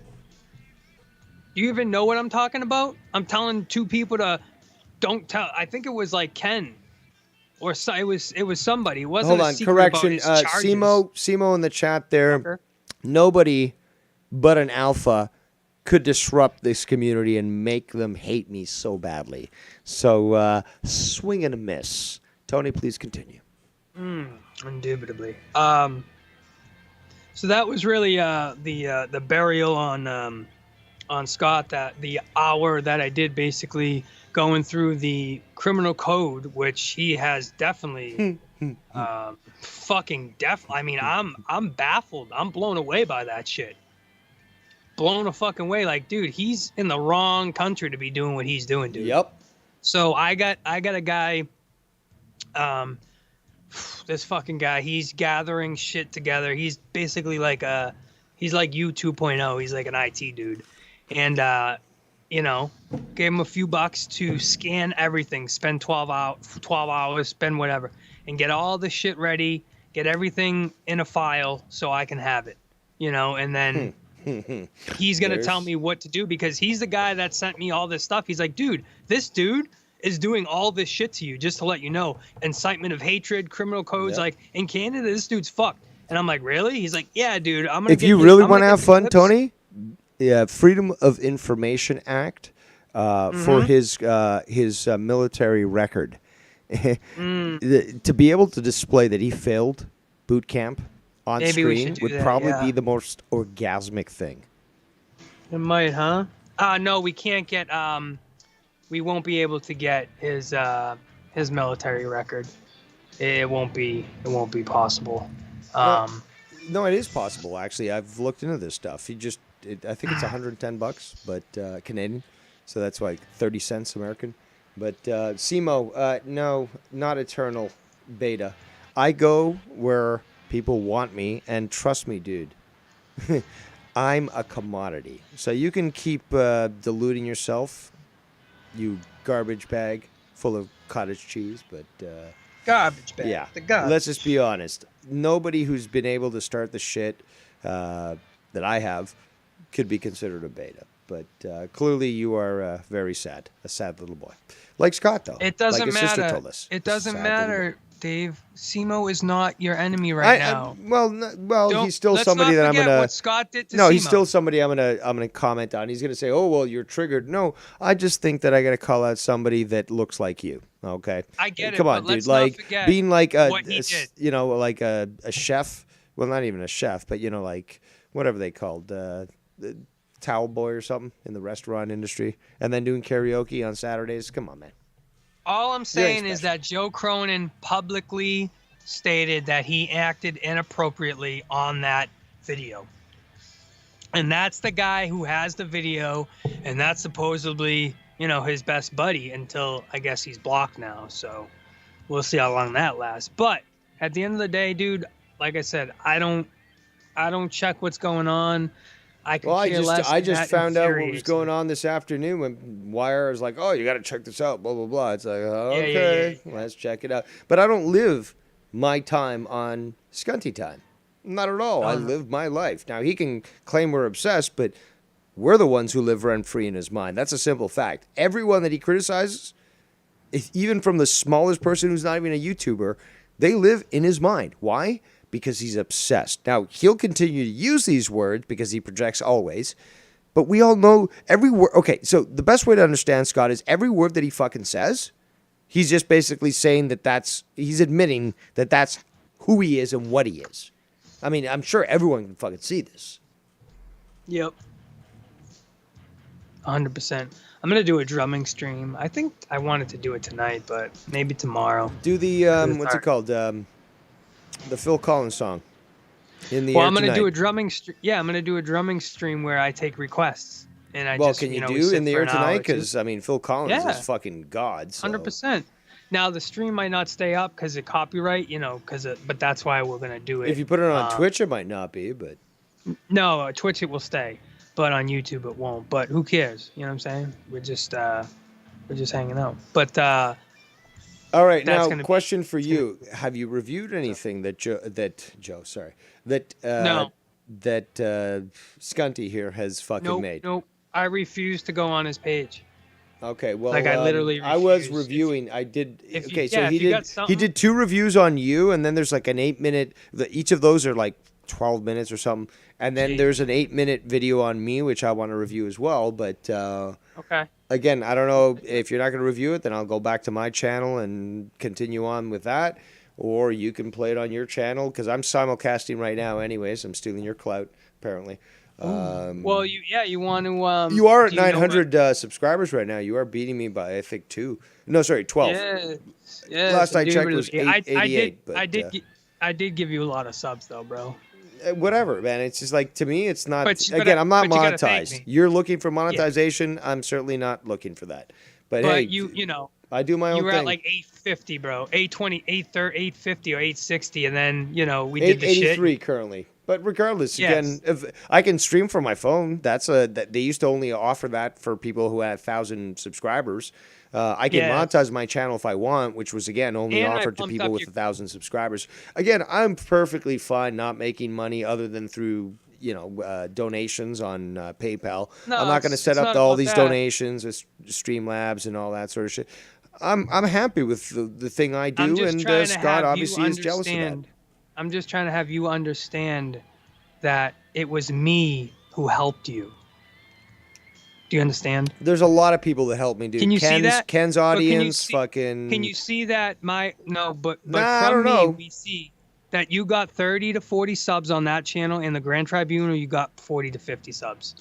Do you even know what I'm talking about? I'm telling two people to don't tell. I think it was like Ken. Or so, it was somebody. It wasn't Hold a on, secret correction. about his charges. Simo in the chat there. Nobody but an alpha could disrupt this community and make them hate me so badly. So swing and a miss. Tony, please continue. Indubitably. So that was really the burial on Scott. That the hour that I did basically going through the criminal code, which he has definitely fucking I mean, I'm baffled. I'm blown away by that shit. Blown a fucking way. Like, dude, he's in the wrong country to be doing what he's doing, dude. Yep. So I got a guy, this fucking guy, he's gathering shit together. He's basically like he's like you 2.0. He's like an IT dude. And gave him a few bucks to scan everything, spend 12 hours, spend whatever, and get all the shit ready, get everything in a file so I can have it, and then he's going to tell me what to do because he's the guy that sent me all this stuff. He's like, dude, this dude is doing all this shit to you, just to let you know. Incitement of hatred, criminal codes. Like, in Canada, this dude's fucked. And I'm like, really? He's like, yeah, dude, I'm going to If you really want to have fun, Tony, yeah, Freedom of Information Act for his military record. To be able to display that he failed boot camp on screen would probably be the most orgasmic thing. It might, huh? No, we can't get. We won't be able to get his military record. It won't be possible. No, it is possible. Actually, I've looked into this stuff. I think it's $110, but Canadian, so that's like 30 cents American. But Simo, no, not eternal beta. I go where people want me, and trust me, dude, I'm a commodity. So you can keep deluding yourself, you garbage bag full of cottage cheese, but garbage bag. Yeah, the garbage. Let's just be honest. Nobody who's been able to start the shit that I have could be considered a beta. But clearly you are very sad, a sad little boy. Like Scott, though. It doesn't like his matter. sister told us. It doesn't matter, Dave. Simo is not your enemy right now. He's still let's somebody not that I'm forget gonna. what Scott did to No, he's Simo. still somebody I'm gonna comment on. He's gonna say, "Oh well, you're triggered." No, I just think that I gotta call out somebody that looks like you. Okay. I get it, Come on, but dude. let's not Like forget being like what he did. like a chef. Well, not even a chef, but like whatever they called, the towel boy or something in the restaurant industry, and then doing karaoke on Saturdays. Come on, man. All I'm saying is that Joe Cronin publicly stated that he acted inappropriately on that video. And that's the guy who has the video, and that's supposedly, his best buddy until I guess he's blocked now. So we'll see how long that lasts. But at the end of the day, dude, like I said, I don't check what's going on. I just found out what was going on this afternoon when Wire was like, "Oh, you got to check this out." Blah blah blah. It's like, okay, let's check it out. But I don't live my time on Scunty time. Not at all. I live my life. Now he can claim we're obsessed, but we're the ones who live rent free in his mind. That's a simple fact. Everyone that he criticizes, even from the smallest person who's not even a YouTuber, they live in his mind. Why? Because he's obsessed. Now, he'll continue to use these words because he projects always, but we all know every word. Okay, so the best way to understand Scott is every word that he fucking says, he's just basically saying he's admitting that that's who he is and what he is. I mean, I'm sure everyone can fucking see this. Yep. 100%. I'm going to do a drumming stream. I think I wanted to do it tonight, but maybe tomorrow. Do the, what's it called? The Phil Collins song. I'm going to do a drumming stream. Yeah, I'm going to do a drumming stream where I take requests. And can you do In the Air Tonight? Because, Phil Collins is fucking God. So. 100%. Now, the stream might not stay up because of copyright, but that's why we're going to do it. If you put it on Twitch, it might not be, but... No, Twitch it will stay, but on YouTube it won't. But who cares? You know what I'm saying? We're just hanging out. But... all right, now, question for you. Have you reviewed anything that Scunty here has fucking made? Nope. I refuse to go on his page. Okay, well, I literally I was reviewing. He did 2 reviews on you, and then there's like an 8-minute. Each of those are like 12 minutes or something, and then there's an 8-minute video on me, which I want to review as well. But okay. Again, I don't know if you're not going to review it, then I'll go back to my channel and continue on with that, or you can play it on your channel because I'm simulcasting right now. Anyways, I'm stealing your clout apparently. Well, you want to. You are at 900 subscribers right now. You are beating me by I think 12. Yeah. Last I checked was 88. I did give you a lot of subs though, bro. Whatever, man. It's just like to me, it's not. Again, I'm not monetized. You're looking for monetization. Yeah. I'm certainly not looking for that. But hey, I do my own thing. You were at like 850, bro. 820, 850 or 860, and then we did the shit. 883 currently. But regardless, again, if I can stream from my phone, they used to only offer that for people who had 1,000 subscribers. I can monetize my channel if I want, which was again only offered to people with 1,000 subscribers. Again, I'm perfectly fine not making money other than through donations on PayPal. No, I'm not going to set up all these donations with Streamlabs and all that sort of shit. I'm happy with the thing I do, and Scott obviously is jealous of that. I'm just trying to have you understand that it was me who helped you. Do you understand? There's a lot of people that helped me, dude. Can you see that? Ken's audience, fucking... Can you see that? I from me, we see that you got 30 to 40 subs on that channel, and the Grand Tribunal, you got 40 to 50 subs.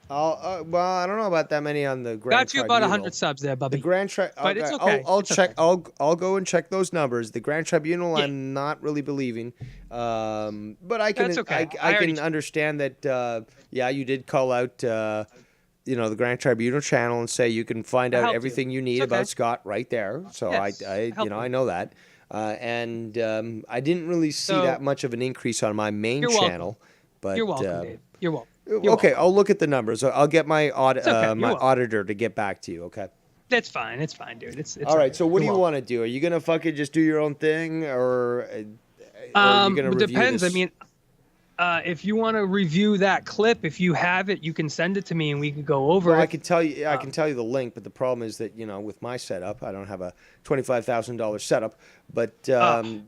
Well, I don't know about that many on the Grand Tribunal. Got you about 100 subs there, Bubby. The Grand Tribunal. But it's okay. I'll check. Okay. I'll go and check those numbers. The Grand Tribunal, I'm not really believing, but I can. I can understand that. You did call out. The Grand Tribunal channel and say you can find out everything you need about Scott right there. So I know that. And I didn't really see that much of an increase on my main channel. But you're welcome, Dave. You're welcome. I'll look at the numbers. I'll get my auditor to get back to you. Okay. That's fine. It's fine, dude. It's all right. So what do you want to do? Are you gonna fucking just do your own thing, or are you gonna review depends. this? I mean, if you want to review that clip, if you have it, you can send it to me and we can go over it. I can tell you the link, but the problem is that with my setup, I don't have a $25,000 setup. But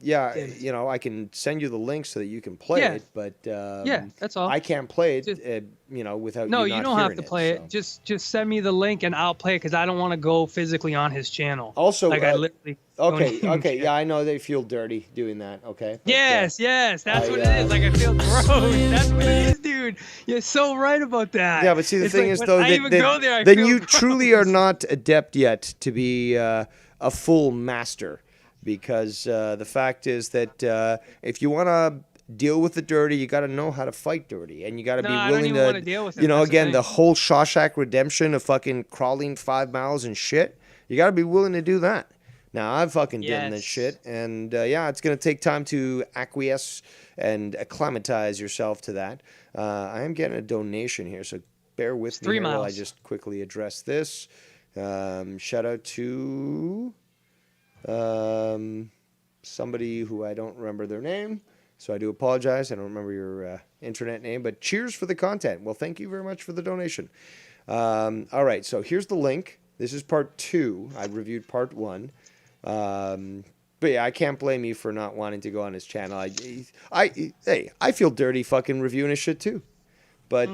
yeah, you know, I can send you the link so that you can play it. But yeah, that's all. I can't play it, you know, without No, you not you don't have hearing to play it. Just send me the link and I'll play it because I don't want to go physically on his channel. Also, like I literally. okay, yeah, I know they feel dirty doing that. Okay. But, Yes, that's what it is. Like I feel gross. That's what it is, dude. You're so right about that. Yeah, but see, the It's thing like, is, when though, I even go there, I then feel you gross. truly are not adept yet to be a full master, because the fact is that if you want to deal with the dirty, you got to know how to fight dirty, and you got to be I don't willing even wanna to, deal with it, you know, that's the again, thing. the whole Shawshank Redemption of fucking crawling 5 miles and shit. You got to be willing to do that. Now, I've fucking done this shit, and yeah, it's going to take time to acquiesce and acclimatize yourself to that. I am getting a donation here, so bear with me 3 here while I miles. just quickly address this. Shout out to somebody who I don't remember their name, so I do apologize. I don't remember your internet name, but cheers for the content. Well, thank you very much for the donation. All right, so here's the link. This is part 2. I reviewed part 1. But yeah, I can't blame you for not wanting to go on his channel. Hey, I feel dirty fucking reviewing his shit too. But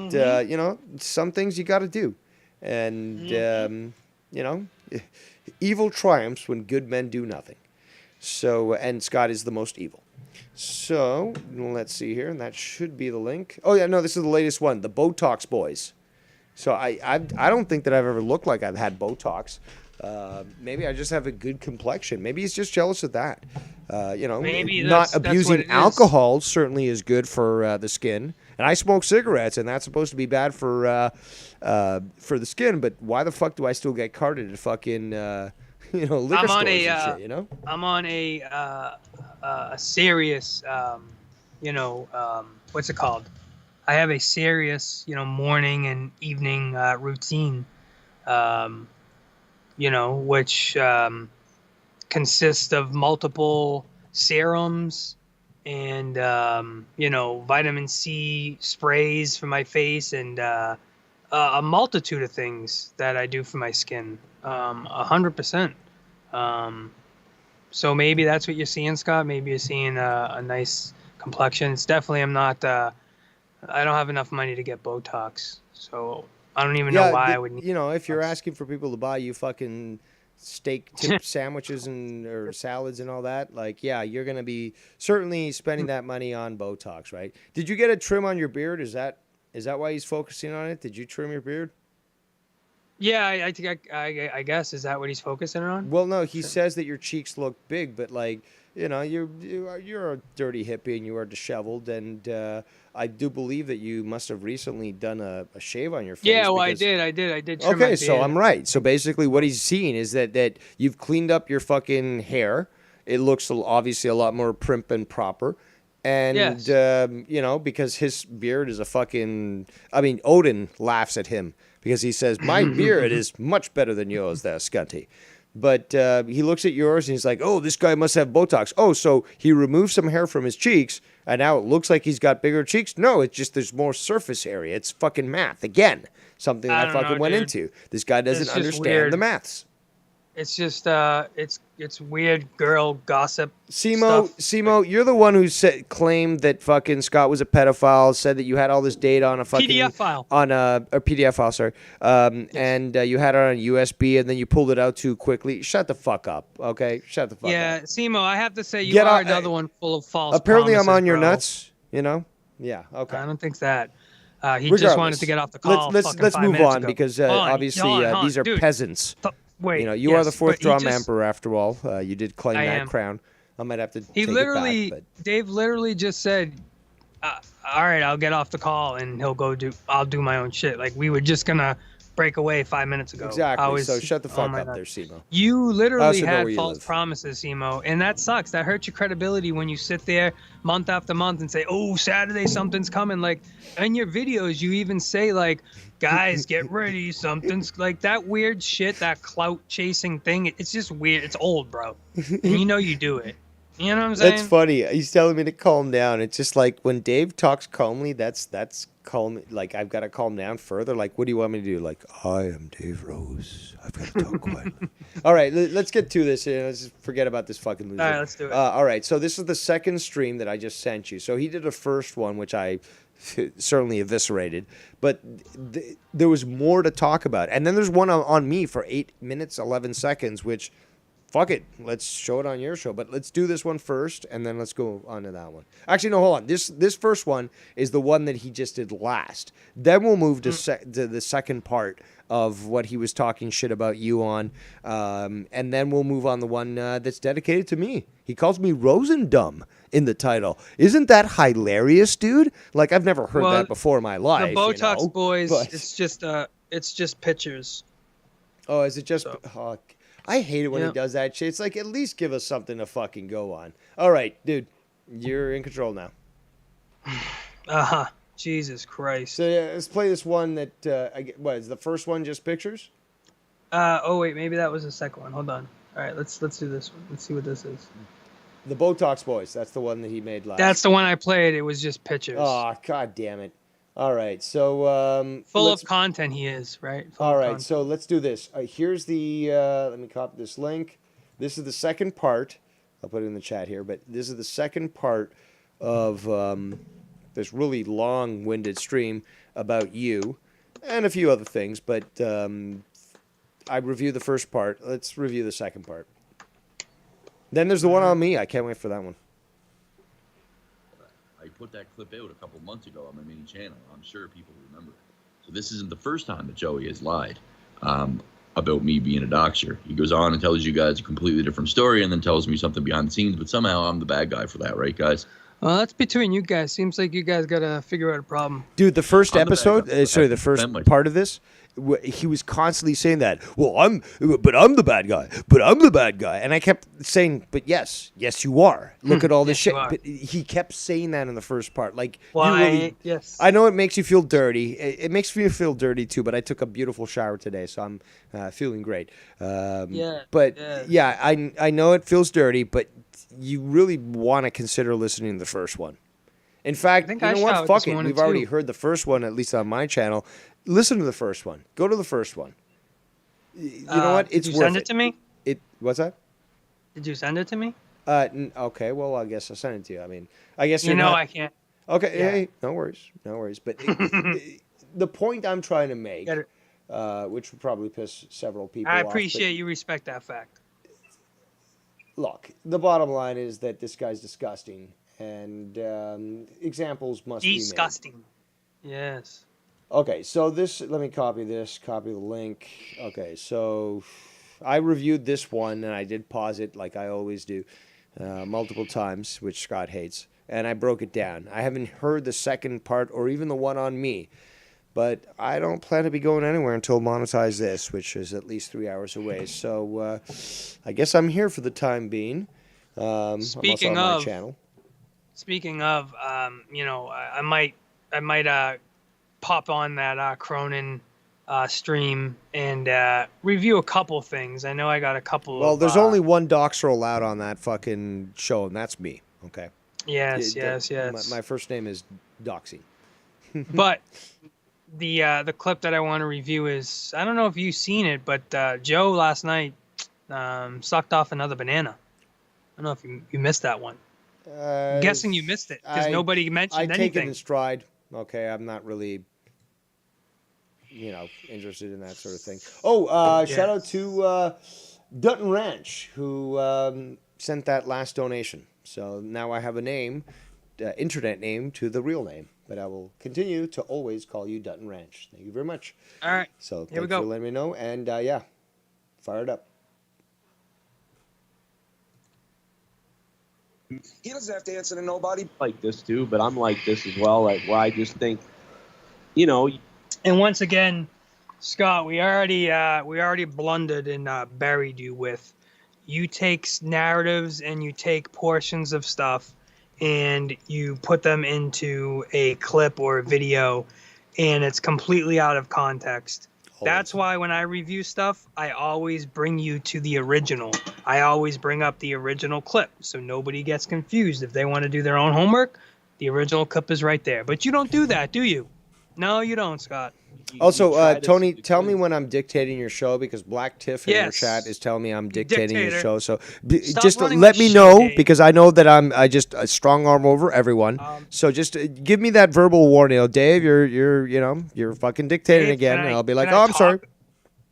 you know, some things you got to do, and you know, evil triumphs when good men do nothing. So, and Scott is the most evil. So let's see here, and that should be the link. Oh yeah, no, this is the latest one, the Botox boys. So I don't think that I've ever looked like I've had Botox. Maybe I just have a good complexion. Maybe he's just jealous of that. You know, Maybe not that's what abusing it is. alcohol certainly is good for the skin. And I smoke cigarettes, and that's supposed to be bad for the skin. But why the fuck do I still get carded at fucking you know, liquor stores and shit? You know, I'm on a serious you know what's it called? I have a serious, you know, morning and evening routine, you know, which consists of multiple serums and, you know, vitamin C sprays for my face and a multitude of things that I do for my skin, 100%. So maybe that's what you're seeing, Scott. Maybe you're seeing a nice complexion. It's definitely, I'm not... I don't have enough money to get Botox, so I don't even know why I would need. You know, if you're asking for people to buy you fucking steak tip sandwiches and or salads and all that, like, yeah, you're gonna be certainly spending that money on Botox, right? Did you get a trim on your beard? Is that why he's focusing on it? Did you trim your beard? Yeah, I think I guess is that what he's focusing on? Well, no, he says that your cheeks look big, but like, you know, you're a dirty hippie and you are disheveled, and I do believe that you must have recently done a shave on your face. Yeah, well, I did trim my Okay, so beard. I'm right. So basically, what he's seeing is that you've cleaned up your fucking hair. It looks obviously a lot more prim and proper. And, Yes. you know, because his beard is a fucking... I mean, Odin laughs at him because he says, my beard is much better than yours there, Scunty. But he looks at yours and he's like, oh, this guy must have Botox. Oh, so he removed some hair from his cheeks and now it looks like he's got bigger cheeks? No, it's just there's more surface area. It's fucking math. Again, something I I don't fucking know, went dude. into. This guy doesn't It's just understand weird. the maths. It's just it's weird girl gossip. Simo, you're the one who claimed that fucking Scott was a pedophile. Said that you had all this data on a fucking PDF file. on a PDF file. Sorry, and you had it on a USB, and then you pulled it out too quickly. Shut the fuck up, okay? Shut the fuck up. Yeah, Simo, I have to say you Get are out- another one full of false. Apparently, I'm promises, on your bro. nuts. You know? Yeah. Okay. I don't think that. He just wanted to get off the call. Let's fucking let's 5 move minutes on ago. because Hold on, obviously hold on, these are dude. peasants. Wait, you know, you are the yes, fourth but he drum just- emperor after all. You did claim I that am. crown. I might have to He take literally, it back, Dave literally just said, all right, I'll get off the call and I'll do my own shit. Like we were just gonna break away 5 minutes ago. Exactly. I was, So shut the oh fuck my up God. there, Simo. You I literally also know had where you false live. promises, Simo, and that sucks. That hurts your credibility when you sit there month after month and say, oh, Saturday something's coming. Like in your videos, you even say like, guys, get ready, something's like that weird shit, that clout chasing thing. It's just weird. It's old, bro. And you know you do it. You know what I'm saying? That's funny. He's telling me to calm down. It's just like when Dave talks calmly, that's calm, like I've got to calm down further. Like, what do you want me to do? Like, I am Dave Rose. I've got to talk quietly. All right, let's get to this. Let's forget about this fucking loser. All right, let's do it. All right, so this is the second stream that I just sent you. So he did a first one, which I certainly eviscerated, but there was more to talk about. And then there's one on me for 8 minutes, 11 seconds, which, fuck it, let's show it on your show. But let's do this one first, and then let's go on to that one. Actually, no, hold on. This first one is the one that he just did last. Then we'll move to the second part of what he was talking shit about you on, and then we'll move on the one that's dedicated to me. He calls me Rosendum in the title. Isn't that hilarious, dude? Like, I've never heard that before in my life. The Botox boys, but... it's just pictures. Oh, is it just... Oh, I hate it when he does that shit. It's like, at least give us something to fucking go on. All right, dude. You're in control now. Uh-huh. Jesus Christ. So, yeah, let's play this one that... what, is the first one just pictures? Oh, wait. Maybe that was the second one. Hold on. All right, let's do this one. Let's see what this is. The Botox Boys. That's the one that he made last. That's the one I played. It was just pictures. Oh, god damn it. All right, so... full of content he is, right? All right, so let's do this. Here's the... let me copy this link. This is the second part. I'll put it in the chat here, but this is the second part of this really long-winded stream about you and a few other things, but I reviewed the first part. Let's review the second part. Then there's the one on me. I can't wait for that one. I put that clip out a couple months ago on my main channel. I'm sure people remember it. So this isn't the first time that Joey has lied about me being a doxer. He goes on and tells you guys a completely different story and then tells me something behind the scenes, but somehow I'm the bad guy for that, right, guys? Well, that's between you guys. Seems like you guys got to figure out a problem. Dude, the first episode, the first part of this, he was constantly saying that. Well, I'm the bad guy. But I'm the bad guy. And I kept saying, but yes, you are. Look at all this shit. But he kept saying that in the first part. Like, yes. I know it makes you feel dirty. It makes me feel dirty too. But I took a beautiful shower today, so I'm feeling great. I know it feels dirty, but you really want to consider listening to the first one. In fact, you know what? Fuck it. We've already heard the first one, at least on my channel. Listen to the first one. Go to the first one. You know what? It's worth it. Did you send it to me? What's that? Did you send it to me? Okay. Well, I guess I'll send it to you. I mean, I guess I can't. Okay. Yeah. Hey, no worries. But the point I'm trying to make, which would probably piss several people off. I appreciate you respect that fact. Look, the bottom line is that this guy's disgusting, and examples must be made. Disgusting. Yes. Okay, so let me copy the link. Okay, so I reviewed this one, and I did pause it like I always do, multiple times, which Scott hates, and I broke it down. I haven't heard the second part or even the one on me, but I don't plan to be going anywhere until monetize this, which is at least 3 hours away. So I guess I'm here for the time being. Speaking I'm also on my channel. Speaking of, I might pop on that Cronin stream and review a couple things. I know I got a couple. Well, there's only one doxer allowed on that fucking show, and that's me. Okay. Yes. My first name is Doxy. But the clip that I want to review is, I don't know if you've seen it, but Joe last night sucked off another banana. I don't know if you missed that one. I'm guessing you missed it because nobody mentioned anything. I take it in stride. Okay, I'm not really, interested in that sort of thing. Oh, shout out to Dutton Ranch, who sent that last donation. So now I have a name, internet name, to the real name. But I will continue to always call you Dutton Ranch. Thank you very much. All right. So thank you for letting me know. And fire it up. He doesn't have to answer to nobody. Like this too, but I'm like this as well. Like where I just think, And once again, Scott, we already blundered and buried you with. You take narratives and you take portions of stuff, and you put them into a clip or a video, and it's completely out of context. That's why when I review stuff, I always bring you to the original. I always bring up the original clip so nobody gets confused. If they want to do their own homework, the original clip is right there. But you don't do that, do you? No, you don't, Scott. Also, Tony, tell me when I'm dictating your show because Black Tiff in your Yes. chat is telling me I'm dictating your Dictator. show. So Stop just running let my me show, know Dave. because I know that I just strong arm over everyone. So just give me that verbal warning, Dave. You're fucking dictating Dave, again, can and I- I'll be like, can I oh, I'm sorry.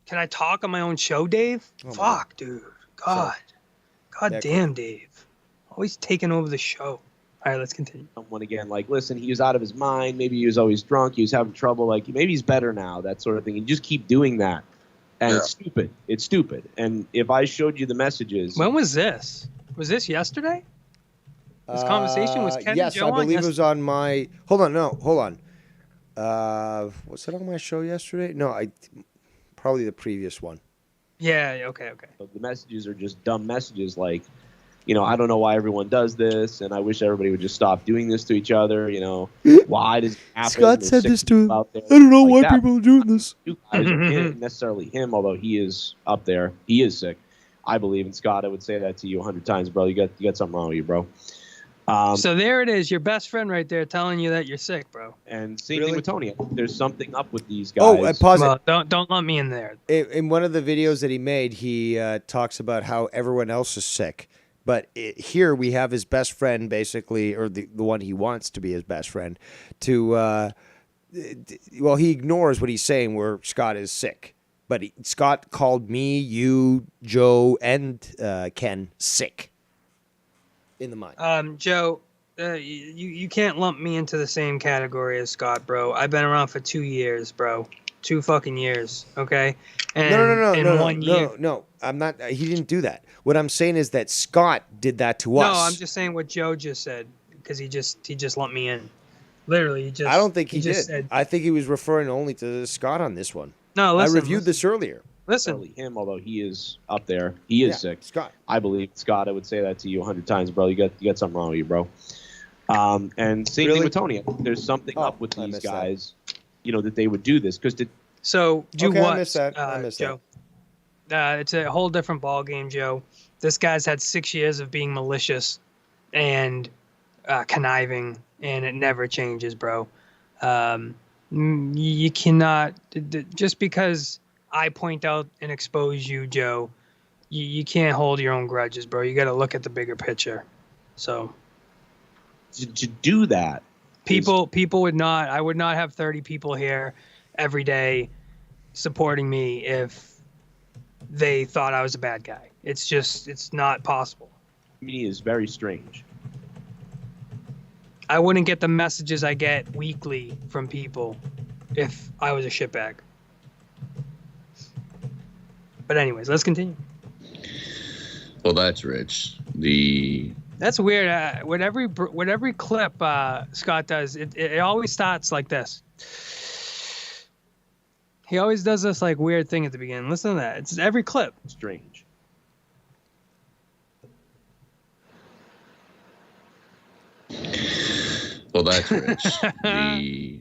Can I talk on my own show, Dave? Oh, Fuck, dude. God. God damn, Dave. Always taking over the show. All right, let's continue. Someone again, like, listen, he was out of his mind. Maybe he was always drunk. He was having trouble. Like, maybe he's better now, that sort of thing. You just keep doing that. And it's stupid. It's stupid. And if I showed you the messages. When was this? Was this yesterday? This conversation was Ken Yes, and Joe I believe on it was on my. Hold on. Was it on my show yesterday? No, probably the previous one. Yeah, okay. The messages are just dumb messages like, I don't know why everyone does this, and I wish everybody would just stop doing this to each other. Why does it happen? Scott There's said sick this to him. people out there I don't know like why that. people are doing this. You guys are him, necessarily him, although he is up there. He is sick, I believe. And Scott, I would say that to you 100 times, bro. You got something wrong with you, bro. So there it is, your best friend right there telling you that you're sick, bro. And same thing with Tony. There's something up with these guys. Oh, pause it. Well, don't let me in there. In one of the videos that he made, he talks about how everyone else is sick. But here we have his best friend, basically, or the one he wants to be his best friend, he ignores what he's saying where Scott is sick. But Scott called me, you, Joe, and Ken sick in the mind. Joe, you can't lump me into the same category as Scott, bro. I've been around for 2 years, bro. 2 fucking years, okay? And No, in 1 year. No, I'm not. He didn't do that. What I'm saying is that Scott did that to us. No, I'm just saying what Joe just said because he just lumped me in. Literally, he just. I don't think he just did. said. I think he was referring only to Scott on this one. No, listen. I reviewed this earlier. Listen. Him, although he is up there. He is sick. Scott. I believe. Scott, I would say that to you 100 times, bro. You got something wrong with you, bro. And same thing with Tony. There's something up with these guys, that they would do this. So do Okay, what, I missed that. Joe? It's a whole different ball game, Joe. This guy's had 6 years of being malicious and conniving, and it never changes, bro. You cannot just because I point out and expose you, Joe. You can't hold your own grudges, bro. You got to look at the bigger picture. So to do that, people would not. I would not have 30 people here every day supporting me if they thought I was a bad guy. It's not possible. Me is very strange. I wouldn't get the messages I get weekly from people if I was a shitbag. But anyways, let's continue. Well, that's rich. That's weird. With every clip Scott does, it always starts like this. He always does this like weird thing at the beginning. Listen to that. It's every clip. Strange. Well, that's rich. The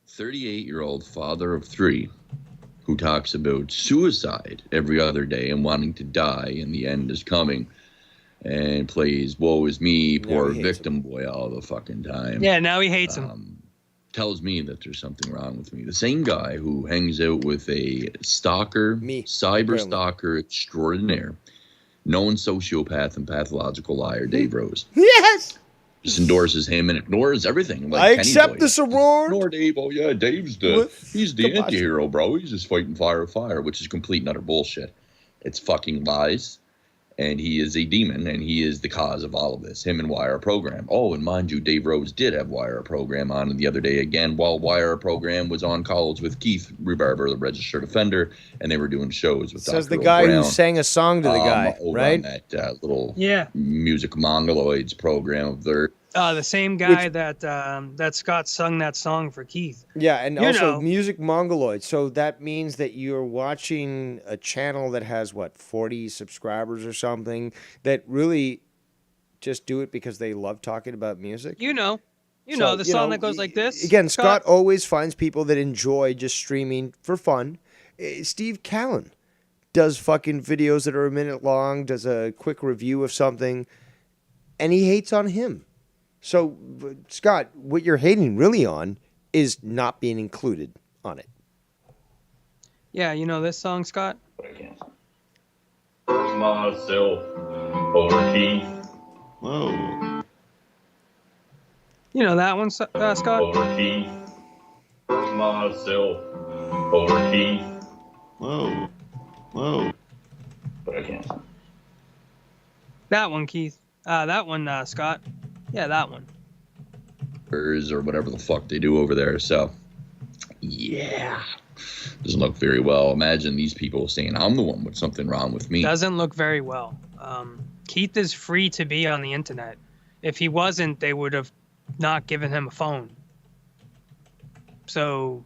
38-year-old father of 3 who talks about suicide every other day and wanting to die and the end is coming and plays woe is me, poor victim boy all the fucking time. Yeah, now he hates him. Tells me that there's something wrong with me. The same guy who hangs out with a stalker, cyber stalker extraordinaire, known sociopath and pathological liar, Dave Rose. Yes! Just endorses him and ignores everything. Like I Kenny accept Boy. this award. Ignore Dave. Oh yeah, Dave's he's the anti-hero, bro. He's just fighting fire with fire, which is complete and utter bullshit. It's fucking lies. And he is a demon, and he is the cause of all of this. Him and Wire Program. Oh, and mind you, Dave Rose did have Wire Program on the other day again while Wire Program was on calls with Keith Rebarber, the registered offender, and they were doing shows with Says Dr. the guy O'Brown, who sang a song to the guy, over right? on that little music mongoloids program of their. The same guy that Scott sung that song for Keith. Yeah, and You also know. Music Mongoloid. So that means that you're watching a channel that has, 40 subscribers or something that really just do it because they love talking about music? You know the song that goes like this. Again, Scott always finds people that enjoy just streaming for fun. Steve Callan does fucking videos that are a minute long, does a quick review of something, and he hates on him. So, Scott, what you're hating really on is not being included on it. Yeah, you know this song, Scott? Myself over Keith. Whoa. You know that one, Scott? Over Keith. Myself over Keith. Whoa. Whoa. But I can't. That one, Keith. That one, Scott. Yeah, that one. Or whatever the fuck they do over there. So, yeah. Doesn't look very well. Imagine these people saying I'm the one with something wrong with me. Doesn't look very well. Keith is free to be on the internet. If he wasn't, they would have not given him a phone. So,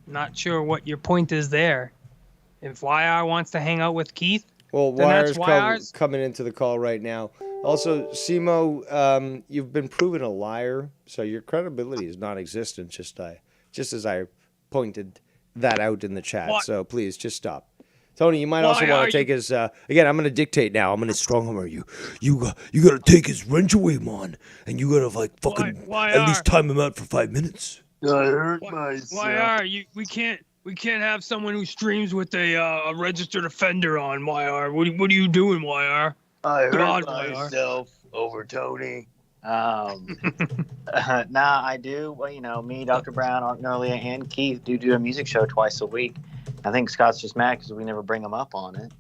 not sure what your point is there. If YR wants to hang out with Keith, well, then that's YR's coming into the call right now. Also, Simo, you've been proven a liar, so your credibility is non-existent. Just as I pointed that out in the chat. What? So please, just stop. Tony, you might also want to take his. Again, I'm going to dictate now. I'm going to strong arm you. You got to take his wrench away, man, and you got to like fucking at least time him out for 5 minutes. I hurt myself. YR, we can't have someone who streams with a registered offender on YR. What are you doing, YR? I hurt God, myself over Tony. Nah, I do. Well, you know, me, Dr. Brown, Art Nolia, and Keith do a music show twice a week. I think Scott's just mad because we never bring him up on it.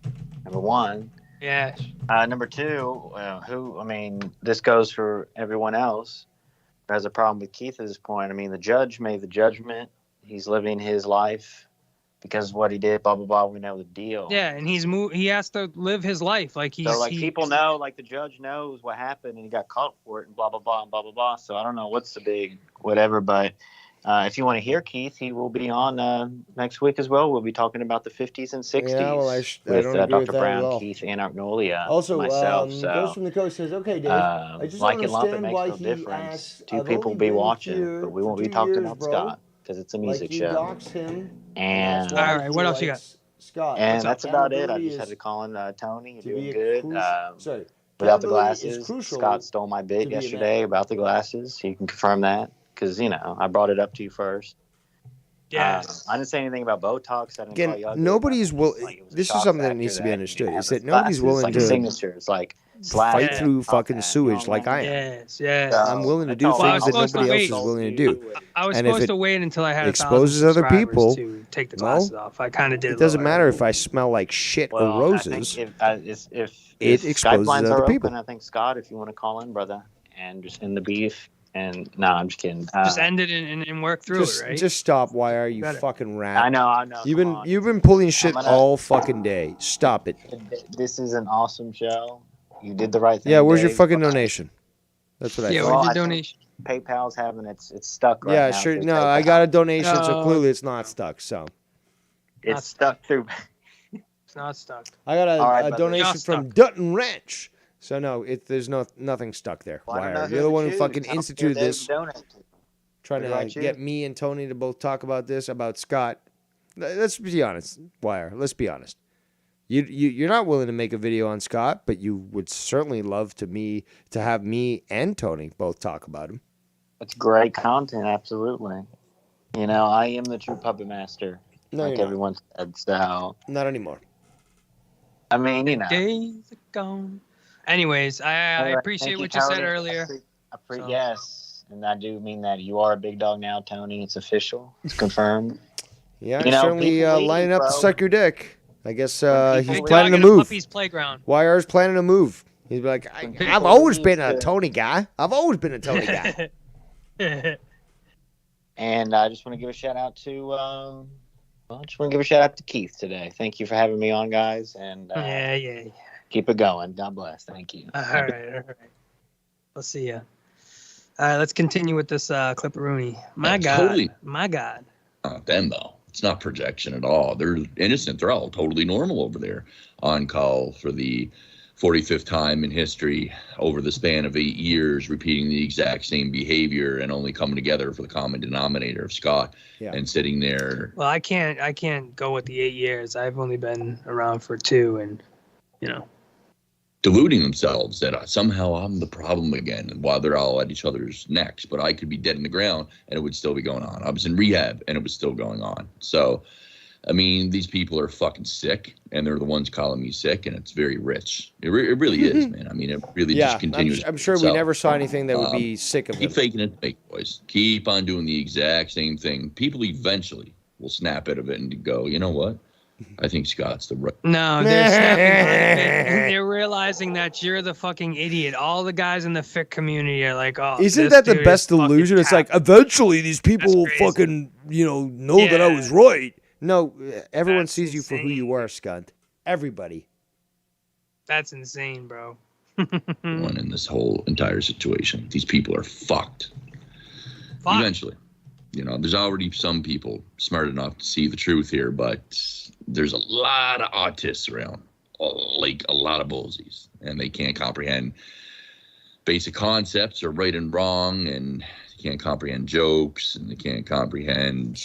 Number one. Yeah. Number two, this goes for everyone else who has a problem with Keith at this point. I mean, the judge made the judgment. He's living his life because of what he did, blah, blah, blah. We know the deal. Yeah, and he has to live his life. People know, like the judge knows what happened and he got caught for it and blah, blah, blah, and blah, blah, blah. So I don't know what's the big whatever, but if you want to hear Keith, he will be on next week as well. We'll be talking about the 50s and 60s with Dr. Brown, Keith, and Art Nolia, also, myself. Ghost from the Coast says, okay, Dave, I just like don't and lump, it understand makes why no he difference. asks, Two I've people only be been watching, here but we for won't be 2 talking years, about bro. Scott because it's a music like, you show. dox him, And that's why all right, what else you got? Scott, and that's about it. I accountability just had to call in Tony. You're doing be good. sorry, Without the accountability is glasses, crucial Scott stole my to bit be a yesterday about the glasses. You can confirm that because, you know, I brought it up to you first. Yes. I didn't say anything about Botox. I didn't call you Again, ugly. nobody's will. Like, it was a This is shock something that factor needs to be that understood. you Is have that nobody's glasses, willing like to signatures, like fight slash through all fucking that, sewage you know like I am. Yes, yes. I'm willing to do that's all. things that nobody else is willing to do. I was And if supposed it to wait until I had 1,000 exposes other subscribers people, to take the well, glasses off. I kind of did. It doesn't lower. matter if I smell like shit Well, or roses. I think if it Skype exposes lines other are people. open, I think Scott, if you want to call in, brother, and just end the beef. And no, I'm just kidding. Just end it and work through it, right? Just stop. Why are you Better. fucking rat? I know. You've been pulling shit all fucking day. Stop it. This is an awesome show. You did the right thing. Yeah, where's your Dave. fucking donation? That's what I. Yeah, think. where's your I think donation? PayPal's having it's stuck right Yeah, now. sure. through No, PayPal. I got a donation, so No. clearly it's not stuck. So It's stuck through. It's not stuck. I got All right, a but donation it's from not Dutton Ranch. So no, there's nothing stuck there. Well, I don't Why know are who you're the to one who choose. fucking I don't instituted care this? who to donate to. Trying Who do I to choose? get me and Tony to both talk about this, about Scott. Let's be honest, Wire. Let's be honest. You're not willing to make a video on Scott, but you would certainly love to have me and Tony both talk about him. It's great content, absolutely. You know, I am the true puppet master, No, like you're not. everyone said. So, Not anymore. I mean, you know. Days are gone. Anyways, I All right, appreciate thank you, what you said Tony. earlier. So- Yes, and I do mean that you are a big dog now, Tony. It's official. It's confirmed. Yeah, You know, certainly people leave, lining up to bro. suck your dick. I guess he's people planning to Dog at a move. puppy's playground. YR's planning to move. He's like, I've always been a Tony guy. I've always been a Tony guy. And I just want to give a shout out to, Keith today. Thank you for having me on, guys. And Yeah. keep it going. God bless. Thank you. All right. Let's see ya. All right, let's continue with this clipperoonie. My God. Totally. My God. Not them, though. It's not projection at all. They're innocent. They're all totally normal over there on call for the 45th time in history over the span of 8 years, repeating the exact same behavior and only coming together for the common denominator of Scott and sitting there. Well, I can't go with the 8 years. I've only been around for 2, and deluding themselves that somehow I'm the problem again while they're all at each other's necks. But I could be dead in the ground and it would still be going on. I was in rehab and it was still going on. So, I mean, these people are fucking sick, and they're the ones calling me sick, and it's very rich. It really is, man. I mean, it really just continues. I'm sure we never saw anything that would be sick of Keep it. faking it, fake boys. Keep on doing the exact same thing. People eventually will snap out of it and go, you know what? I think Scott's the right. No, they're snapping out of it, and they're realizing that you're the fucking idiot. All the guys in the Fic community are like, oh, Isn't this that the dude best is fucking delusion? It's like, eventually these people will fucking, know that I was right. No, everyone sees you for who you are, Scunt. Everybody. That's insane, bro. One in this whole entire situation. These people are fucked. Eventually. There's already some people smart enough to see the truth here, but there's a lot of autists around. Like a lot of bullsies. And they can't comprehend basic concepts or right and wrong, and they can't comprehend jokes, and they can't comprehend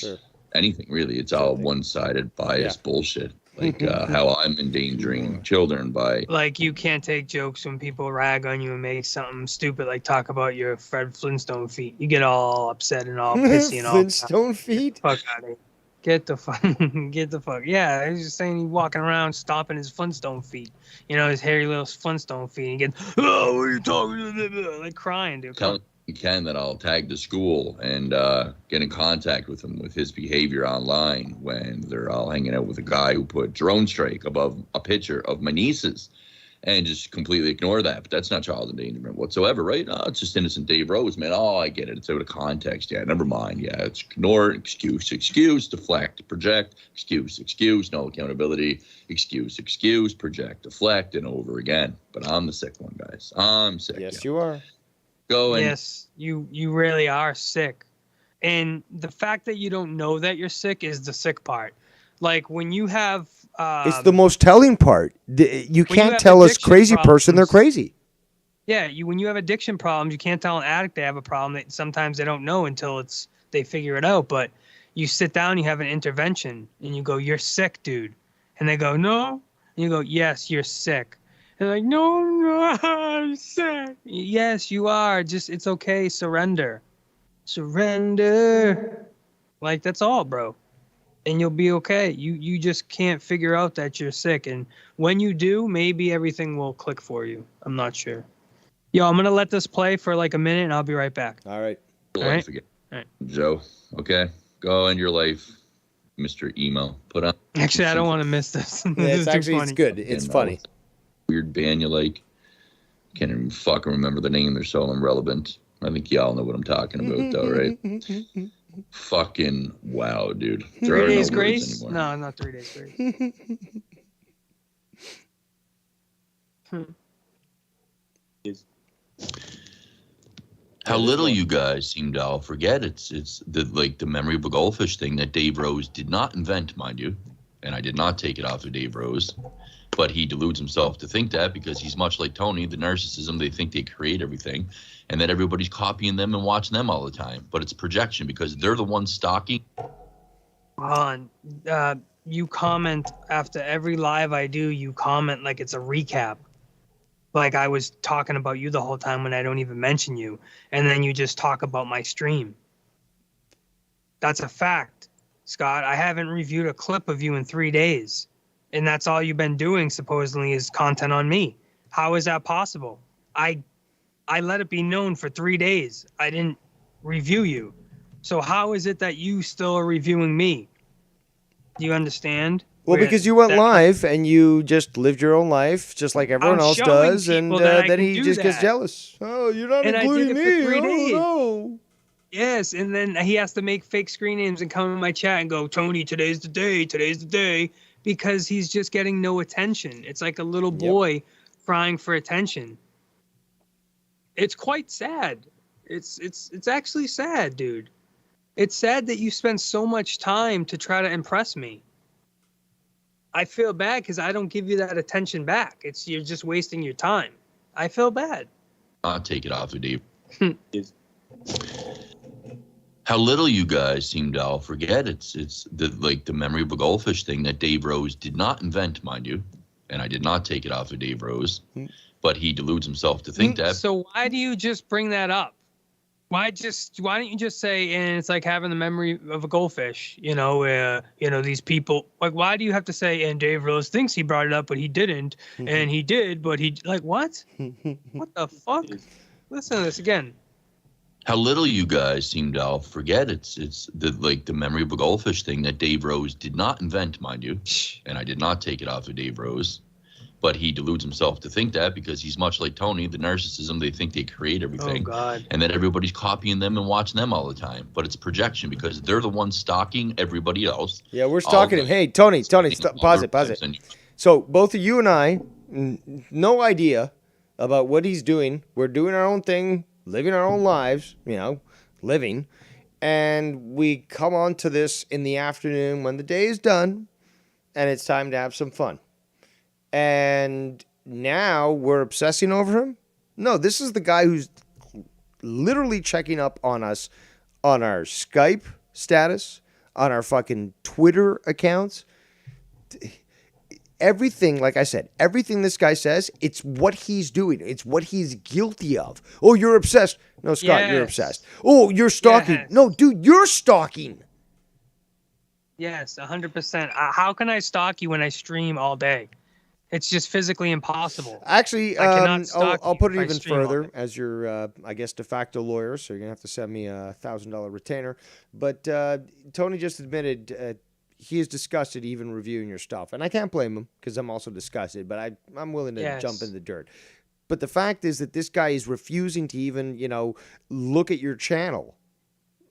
anything, really. It's all one-sided, biased bullshit. Like how I'm endangering children by... Like, you can't take jokes when people rag on you and make something stupid, like talk about your Fred Flintstone feet. You get all upset and all pissy and all... Flintstone feet? Fuck out of here. Get the fuck. Yeah, he's just saying he's walking around stomping his Flintstone feet. His hairy little Flintstone feet. And he gets, oh, what are you talking about? Like crying, dude. Tell Ken that I'll tag the school and get in contact with him with his behavior online when they're all hanging out with a guy who put drone strike above a picture of my nieces and just completely ignore that. But that's not child endangerment whatsoever, right? Oh, it's just innocent Dave Rose, man. Oh, I get it. It's out of context. Yeah, never mind. Yeah, it's ignore, excuse, deflect, project, excuse, no accountability, excuse, project, deflect, and over again. But I'm the sick one, guys. I'm sick. Yes, you are. Yes, you really are sick. And the fact that you don't know that you're sick is the sick part. Like when you have it's the most telling part. You can't tell a crazy person they're crazy. Yeah, when you have addiction problems, you can't tell an addict they have a problem. That sometimes they don't know until they figure it out. But you sit down, you have an intervention, and you go, "You're sick, dude," and they go, "No," and you go, "Yes, you're sick." They're like, no, I'm sick. Yes, you are. Just, it's okay. Surrender. Like, that's all, bro. And you'll be okay. You just can't figure out that you're sick. And when you do, maybe everything will click for you. I'm not sure. Yo, I'm going to let this play for like a minute, and I'll be right back. All right. All right. Joe, okay? Go end your life, Mr. Emo. Put on. Actually, I don't want to miss this. It's good. It's funny. Weird band you like. Can't even fucking remember the name. They're so irrelevant. I think y'all know what I'm talking about, though, right? Fucking wow, dude. 3 Days Grace? No, not 3 Days Grace. How little you guys seem to all forget. It's the memory of a goldfish thing that Dave Rose did not invent, mind you. And I did not take it off of Dave Rose. But he deludes himself to think that because he's much like Tony, the narcissism, they think they create everything and that everybody's copying them and watching them all the time. But it's projection because they're the ones stalking. You comment after every live I do, you comment like it's a recap. Like I was talking about you the whole time when I don't even mention you. And then you just talk about my stream. That's a fact, Scott. I haven't reviewed a clip of you in 3 days. And that's all you've been doing, supposedly, is content on me. How is that possible? I let it be known for 3 days. I didn't review you. So how is it that you still are reviewing me? Do you understand? Well, because you went live and you just lived your own life, just like everyone else does, and then he just gets jealous. Oh, you're not including me. For 3 days. No. Yes, and then he has to make fake screen names and come in my chat and go, Tony, today's the day. Because he's just getting no attention. It's like a little boy crying for attention. It's quite sad. It's actually sad, dude. It's sad that you spend so much time to try to impress me. I feel bad because I don't give you that attention back. You're just wasting your time. I feel bad. I'll take it off of Dave. How little you guys seem to all forget. It's the memory of a goldfish thing that Dave Rose did not invent, mind you. And I did not take it off of Dave Rose. but he deludes himself to think that. So why do you just bring that up? Why don't you just say, and it's like having the memory of a goldfish, these people, like, why do you have to say, and Dave Rose thinks he brought it up, but he didn't, and he did, but he, like, what? What the fuck? Listen to this again. How little you guys seem to all forget. It's the memory of a goldfish thing that Dave Rose did not invent, mind you, and I did not take it off of Dave Rose. But he deludes himself to think that because he's much like Tony, the narcissism. They think they create everything. Oh, God. And that everybody's copying them and watching them all the time. But it's projection because they're the ones stalking everybody else. Yeah, we're stalking him. Hey, Tony, pause it. So both of you and I, no idea about what he's doing. We're doing our own thing, living our own lives, living. And we come on to this in the afternoon when the day is done and it's time to have some fun. And now we're obsessing over him? No, this is the guy who's literally checking up on us on our Skype status, on our fucking Twitter accounts. Everything, like I said, everything this guy says, it's what he's doing. It's what he's guilty of. Oh, you're obsessed. No, Scott, you're obsessed. Oh, you're stalking. Yes. No, dude, you're stalking. Yes, 100%. How can I stalk you when I stream all day? It's just physically impossible. Actually, I'll put it even further as your, I guess, de facto lawyer. So you're going to have to send me a $1,000 retainer. But Tony just admitted he is disgusted even reviewing your stuff. And I can't blame him because I'm also disgusted. But I'm willing to jump in the dirt. But the fact is that this guy is refusing to even, look at your channel.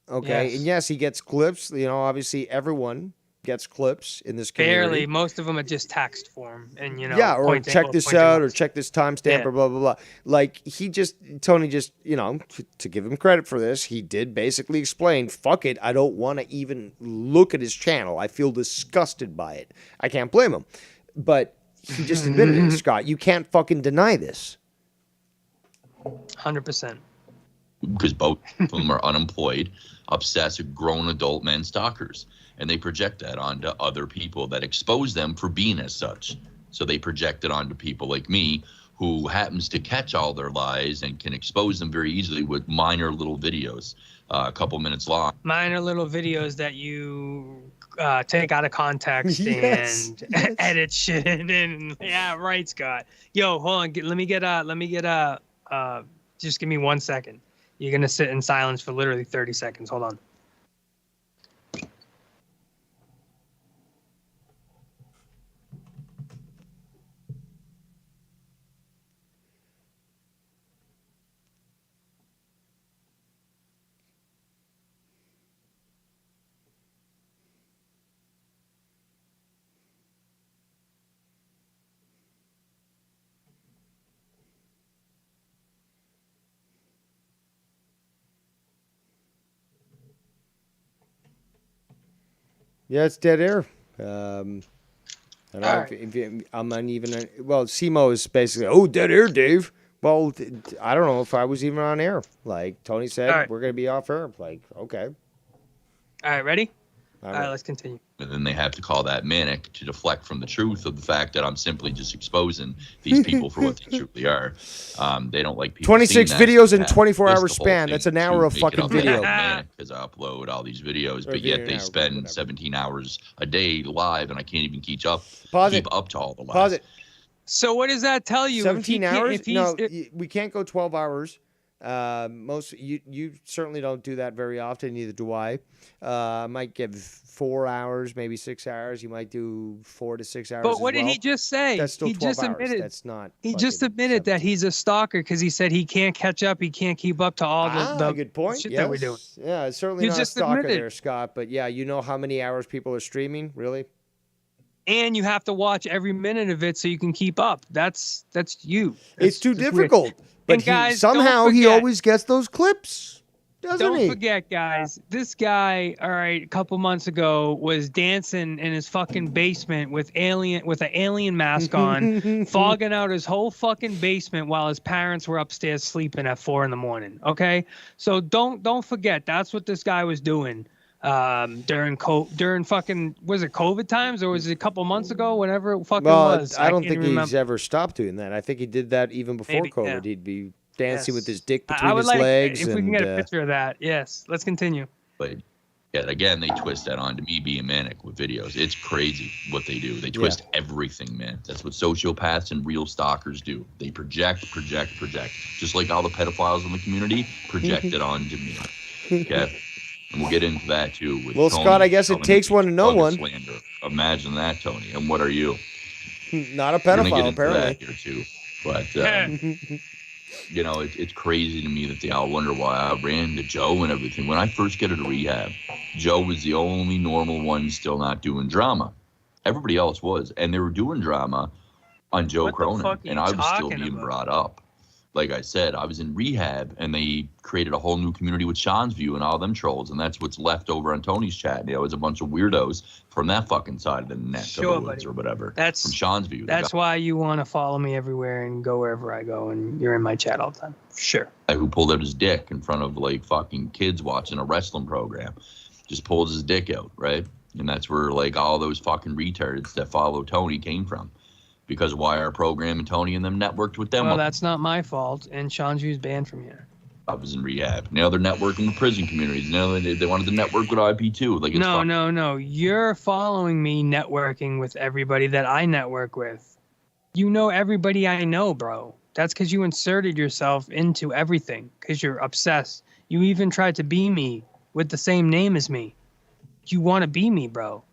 Okay? Yes. And yes, he gets clips. Obviously everyone gets clips in this community. Barely. Most of them are just text form, and or check this out, or check this timestamp, or blah blah blah. Like Tony just, to give him credit for this, he did basically explain, fuck it, I don't want to even look at his channel. I feel disgusted by it. I can't blame him, but he just admitted it, Scott. You can't fucking deny this. 100%. Because both of them are unemployed, obsessive, grown adult men stalkers. And they project that onto other people that expose them for being as such. So they project it onto people like me, who happens to catch all their lies and can expose them very easily with minor little videos, a couple minutes long. Minor little videos that you take out of context and edit shit in. Yeah, right, Scott. Yo, hold on. Let me get just give me 1 second. You're going to sit in silence for literally 30 seconds. Hold on. Yeah, it's dead air. I don't know if I'm uneven. Well, Simo is basically, dead air, Dave. Well, I don't know if I was even on air. Like Tony said, we're going to be off air. Like, okay. All right, ready? All right, let's continue. And then they have to call that manic to deflect from the truth of the fact that I'm simply just exposing these people for what they truly are. They don't like people 26 videos in 24-hour span. That's an hour of fucking video. Because I upload all these videos, but yet they spend 17 hours a day live, and I can't even keep up to all the lies. Pause it. So what does that tell you? 17 hours? We can't go 12 hours. You certainly don't do that very often. Neither do I. I might give 4 hours, maybe 6 hours. You might do 4 to 6 hours. But what did he just say? That's still 12 hours. That's not. He just admitted that he's a stalker because he said he can't catch up. He can't keep up to all the good point. Shit that we're doing. Yeah, it's certainly not a stalker there, Scott. But yeah, you know how many hours people are streaming, really? And you have to watch every minute of it so you can keep up. That's you. It's too difficult. But guys, somehow he always gets those clips, doesn't he? Don't forget, guys. This guy, all right, a couple months ago was dancing in his fucking basement with an alien mask on, fogging out his whole fucking basement while his parents were upstairs sleeping at 4 a.m. Okay, so don't forget that's what this guy was doing. during fucking, was it COVID times or was it a couple months ago? Whenever it fucking Well, was. I don't can't think remember. he's ever stopped doing that. I think he did that even before Maybe, COVID. yeah. He'd be dancing with his dick I between would his like legs. if we can and, get a picture of that. Yes, let's continue. But yeah, again, they twist that onto me being manic with videos. It's crazy what they do. They twist everything, man. That's what sociopaths and real stalkers do. They project. Just like all the pedophiles in the community project it onto me. Okay? And we'll get into that too. With Well, Tony Scott, I guess it calling takes me one to know bug one. slander. Imagine that, Tony. And what are you? Not a We're gonna get pedophile, into apparently. that here too. But you know, it's crazy to me that they all wonder why I ran to Joe and everything. When I first got out of rehab, Joe was the only normal one still not doing drama. Everybody else was, and they were doing drama on Joe Cronin, and I was still being brought up. Like I said, I was in rehab, and they created a whole new community with Sean's View and all them trolls, and that's what's left over on Tony's chat. You know, it's a bunch of weirdos from that fucking side of the net, Sure, of the woods buddy. or whatever. That's from Sean's View. That's why you want to follow me everywhere and go wherever I go, and you're in my chat all the time. Sure. Guy who pulled out his dick in front of like fucking kids watching a wrestling program, just pulls his dick out, right? And that's where like all those fucking retards that follow Tony came from, because why our program and Tony and them networked with them. Well, that's not my fault, and Sean's View's banned from here. I was in rehab. Now they're networking with prison communities. Now they wanted to network with IP2. Like it's No. You're following me networking with everybody that I network with. You know everybody I know, bro. That's because you inserted yourself into everything because you're obsessed. You even tried to be me with the same name as me. You want to be me, bro.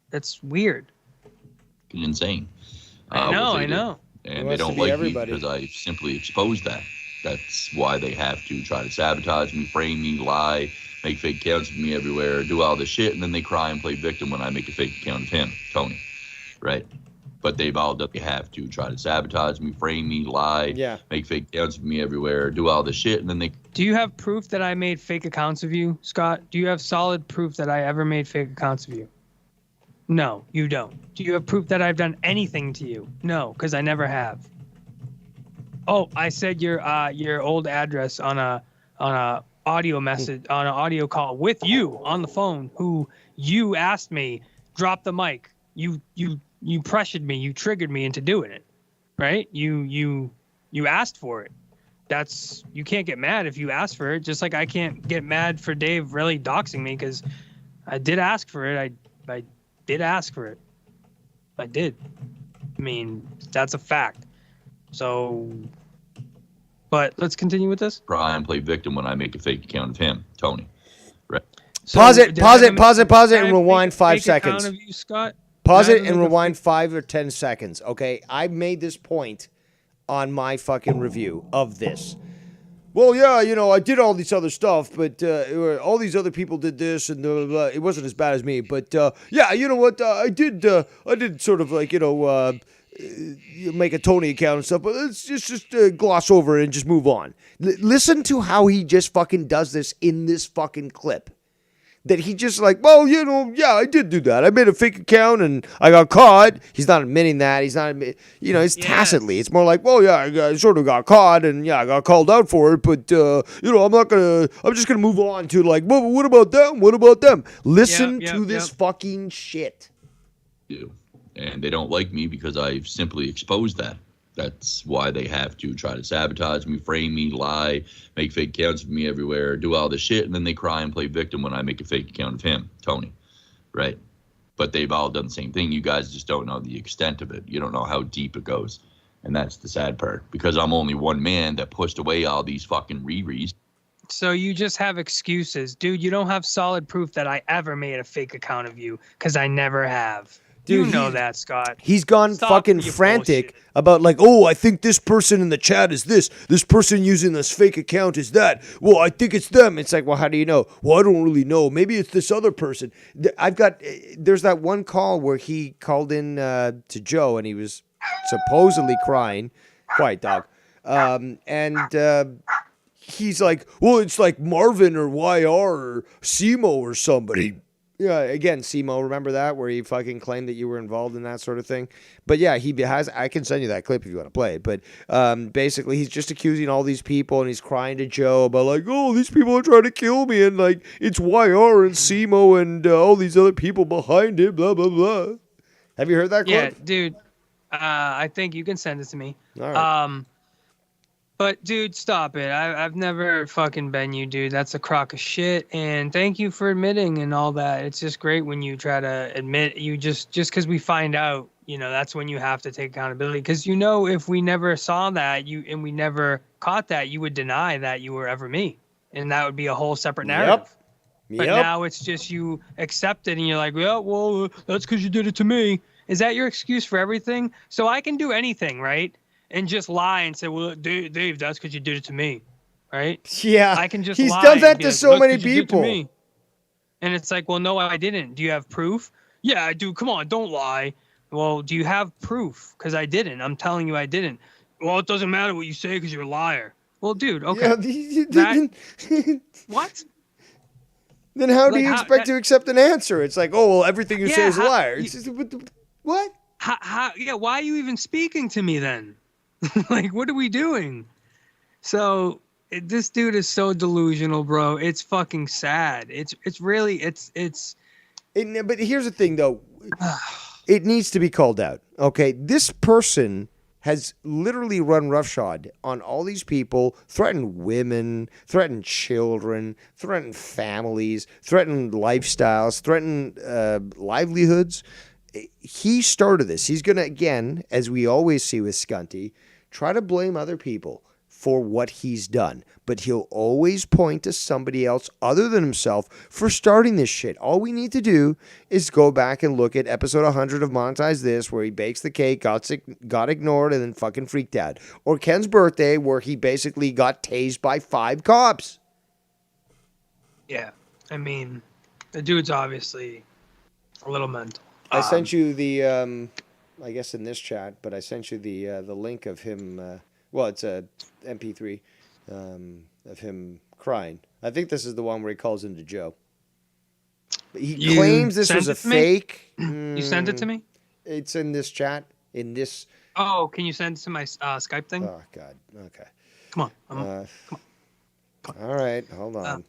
That's weird. insane. I know. And they don't like me because I simply exposed that. That's why they have to try to sabotage me, frame me, lie, make fake accounts of me everywhere, do all this shit, and then they cry and play victim when I make a fake account of him, Tony, right? But they've all done, they have to try to sabotage me, frame me, lie, make fake accounts of me everywhere, do all this shit, and then they... Do you have proof that I made fake accounts of you, Scott? Do you have solid proof that I ever made fake accounts of you? No, you don't. Do you have proof that I've done anything to you? No, because I never have. Oh, I said your old address on a audio message, on an audio call with you on the phone, who you asked me, drop the mic. You pressured me, you triggered me into doing it, right? You asked for it. You can't get mad if you ask for it, just like I can't get mad for Dave really doxing me, because I did ask for it. I did ask for it. I did. I mean, that's a fact. So, but let's continue with this. Try and play victim when I make a fake account of him, Tony. Right. So, pause it, and rewind 5 fake seconds. account of you, Scott? Pause Did I it ever and make a rewind 5 or 10 seconds. Okay, I made this point on my fucking review of this. Well, yeah, I did all this other stuff, but all these other people did this, and blah, blah, blah. It wasn't as bad as me. But yeah, you know what? I did sort of like make a Tony account and stuff. But let's just gloss over it and just move on. Listen to how he just fucking does this in this fucking clip. That he just like, well, yeah, I did do that. I made a fake account and I got caught. He's not admitting that. He's not, it's tacitly. It's more like, well, yeah, I sort of got caught and yeah, I got called out for it. But, I'm just going to move on to like, well, what about them? What about them? Listen to this fucking shit. And they don't like me because I've simply exposed that. That's why they have to try to sabotage me, frame me, lie, make fake accounts of me everywhere, do all this shit, and then they cry and play victim when I make a fake account of him, Tony, right? But they've all done the same thing. You guys just don't know the extent of it. You don't know how deep it goes. And that's the sad part, because I'm only one man that pushed away all these fucking Riris. So you just have excuses. Dude, you don't have solid proof that I ever made a fake account of you, because I never have. Dude, you know that, Scott. He's gone fucking frantic about like, oh, I think this person in the chat is this. This person using this fake account is that. Well, I think it's them. It's like, well, how do you know? Well, I don't really know. Maybe it's this other person. There's that one call where he called in to Joe and he was supposedly crying. Quiet, dog. And he's like, well, it's like Marvin or YR or Simo or somebody. Yeah, again, Simo, remember that where he fucking claimed that you were involved in that sort of thing? But yeah, he has. I can send you that clip if you want to play it. But basically, he's just accusing all these people, and he's crying to Joe about like, oh, these people are trying to kill me, and like it's YR and Simo and all these other people behind it, blah blah blah. Have you heard that clip? Yeah, dude. I think you can send it to me. All right. But dude, stop it. I've never fucking been you, dude. That's a crock of shit. And thank you for admitting and all that. It's just great when you try to admit you just because we find out, you know, that's when you have to take accountability. Because you know, if we never saw that and we never caught that, you would deny that you were ever me, and that would be a whole separate narrative. But now it's just you accept it and you're like, yeah, well, that's because you did it to me. Is that your excuse for everything? So I can do anything, right? And just lie and say, well, Dave, that's because you did it to me, right? Yeah. I can just He's lie done that and be to like, so "That's many 'cause you did it to people." me." And it's like, well, no, I didn't. Do you have proof? Yeah, I do. Come on, don't lie. Well, do you have proof? Because I didn't. I'm telling you I didn't. Well, it doesn't matter what you say because you're a liar. Well, dude, okay. What? Then how do you expect to accept an answer? It's like, oh, well, everything you say is a liar. It's just, what? Yeah, why are you even speaking to me then? Like, what are we doing? So this dude is so delusional, bro. It's fucking sad. It's really. But here's the thing, though. It needs to be called out. Okay, this person has literally run roughshod on all these people, threatened women, threatened children, threatened families, threatened lifestyles, threatened livelihoods. He started this. He's going to, again, as we always see with Skunty, try to blame other people for what he's done. But he'll always point to somebody else other than himself for starting this shit. All we need to do is go back and look at episode 100 of Monetize This, where he bakes the cake, got ignored, and then fucking freaked out. Or Ken's birthday, where he basically got tased by 5 cops. Yeah, I mean, the dude's obviously a little mental. I sent you the, I guess in this chat, but I sent you the link of him. Well, it's a MP3 of him crying. I think this is the one where he calls into Joe. He claims this was a fake. You sent it to me? It's in this chat. In this. Oh, can you send it to my Skype thing? Oh God. Okay. Come on. Come on. All right. Hold on.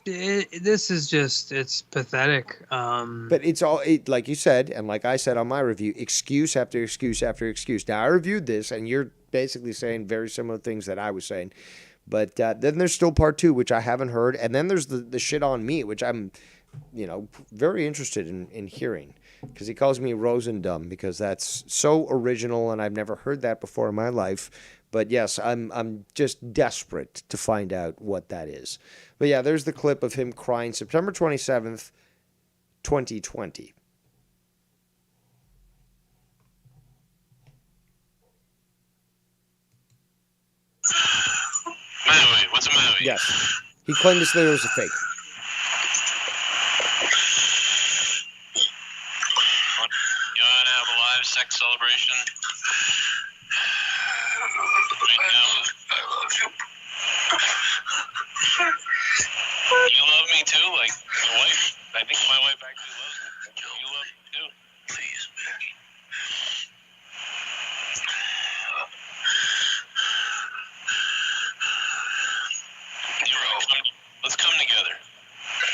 This is just, it's pathetic. But it's all, like you said, and like I said on my review, excuse after excuse after excuse. Now, I reviewed this, and you're basically saying very similar things that I was saying. But then there's still part 2, which I haven't heard. And then there's the shit on me, which I'm, very interested in hearing. Because he calls me Rosendum, because that's so original, and I've never heard that before in my life. But yes, I'm just desperate to find out what that is. But yeah, there's the clip of him crying September 27th, 2020. Maui, what's a Maui? Yes. He claimed this letter was a fake. You want to have a live sex celebration? Right now? I love you. You love me too? Like, your wife. I think my wife actually loves me. You love me too. Please, bitch. Let's come together.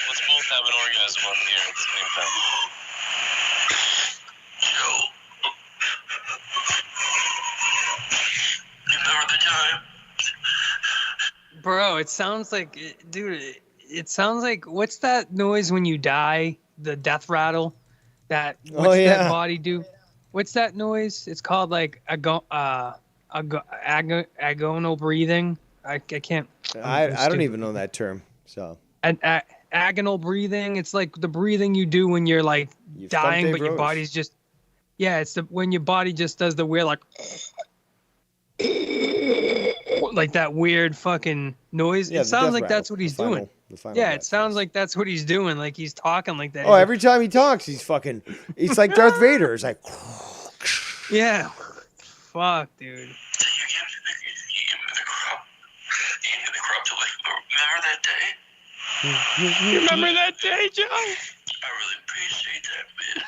Let's both have an orgasm on the air at the same time. Joe. Remember the time? Bro, it sounds like, dude, it sounds like, what's that noise when you die? The death rattle? What's that body do? What's that noise? It's called like agonal breathing. I can't. I don't even know that term. So. Agonal breathing. It's like the breathing you do when you're like dying, but your body's just. Yeah, it's when your body just does the weird like that weird fucking noise. Yeah, it sounds like that's what he's doing. Yeah, it sounds like that's what he's doing. Like he's talking like that. Oh, every time he talks, he's fucking. It's like Darth Vader. It's like. Yeah. Fuck, dude. You give me the crop to like You remember that day, Joe? I really appreciate that, man.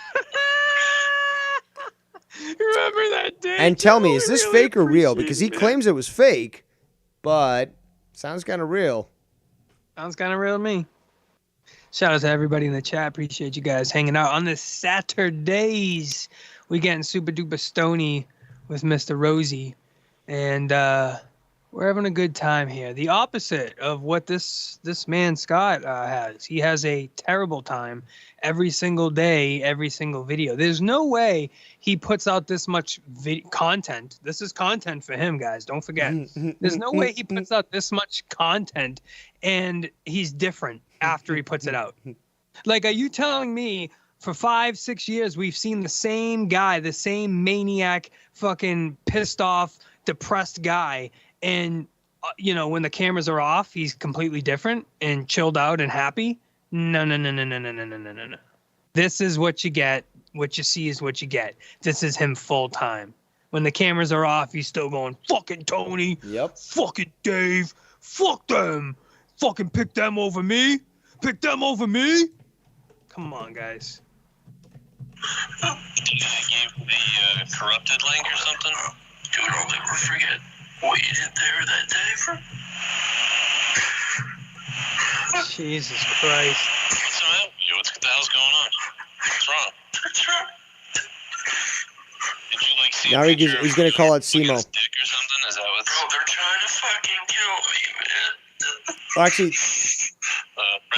You remember that day? And tell me, Joe? is I this really fake or real? appreciate Because he it, man. claims it was fake, but sounds kind of real. Sounds kind of real to me. Shout out to everybody in the chat. Appreciate you guys hanging out on this Saturdays. We getting super duper stony with Mr. Rosie, and we're having a good time here. The opposite of what this man Scott has. He has a terrible time every single day, every single video. There's no way he puts out this much content. This is content for him, guys. Don't forget. There's no way he puts out this much content and he's different after he puts it out. Like, are you telling me for 5-6 years we've seen the same guy, the same maniac, fucking pissed off, depressed guy, and when the cameras are off, he's completely different and chilled out and happy? No. This is what you get. What you see is what you get. This is him full time. When the cameras are off, he's still going, fucking Tony. Yep. Fucking Dave. Fuck them. Fucking pick them over me. Pick them over me. Come on, guys. Did you give the corrupted link or something? Dude, I'll never forget what you did there that day for. Jesus Christ. What's the matter with you? What the hell's going on? What's wrong? Did you see Now he's going to call out Simo. dick or something? Is that what's... Bro, they're trying to fucking kill me, man. Actually,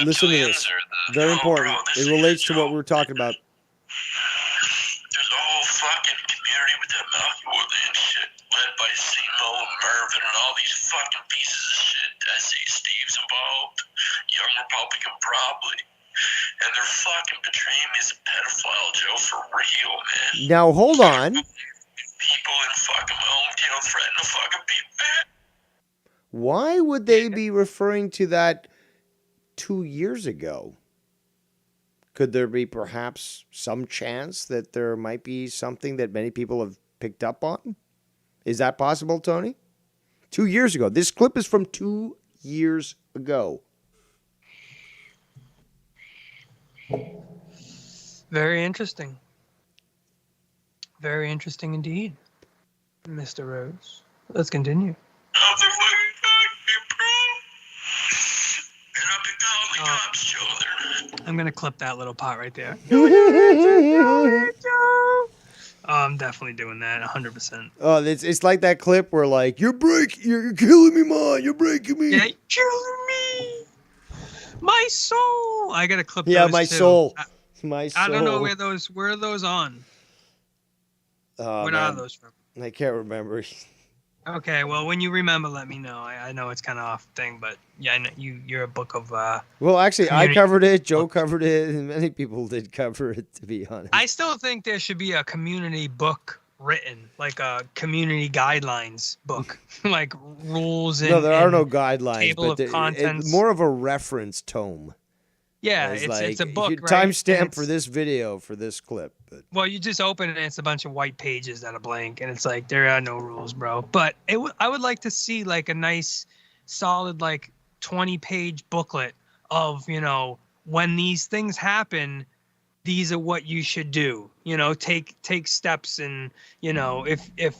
listen to this. Very important. It relates to what we were talking about. There's a whole fucking community with that Malky Woodley and shit, led by Simo and Mervin and all these fucking pieces of shit. I see Steve's involved, Young Republican probably, and they're fucking betraying me as a pedophile, Joe, for real, man. Now, hold on. People in fucking my hometown threaten to fucking beat me. Why would they be referring to that 2 years ago? Could there be perhaps some chance that there might be something that many people have picked up on? Is that possible, Tony? 2 years ago. This clip is from 2 years ago. Very interesting. Very interesting indeed, Mr. Rose. Let's continue. I'm gonna clip that little part right there. Oh, I'm definitely doing that, 100%. Oh, it's like that clip where you're killing me, man. You're breaking me. Yeah, you're killing me. My soul. I gotta clip. Yeah, those my too. soul. My soul. I don't know where are those on. Oh, Where are those from? I can't remember. Okay, well, when you remember, let me know. I know it's kind of off thing, but yeah, I know you're a book of. Well, actually, I community- covered it. Joe covered it, and many people did cover it. To be honest, I still think there should be a community book written, like a community guidelines book, like rules and. no, there are and no guidelines, table but of contents. it's more of a reference tome. Yeah, It's it's a book, right? Timestamp And for it's- this video for this clip. But Well, you just open it and it's a bunch of white pages that are blank, and it's like there are no rules, bro. But I would like to see like a nice, solid 20-page booklet of when these things happen, these are what you should do. Take steps, and if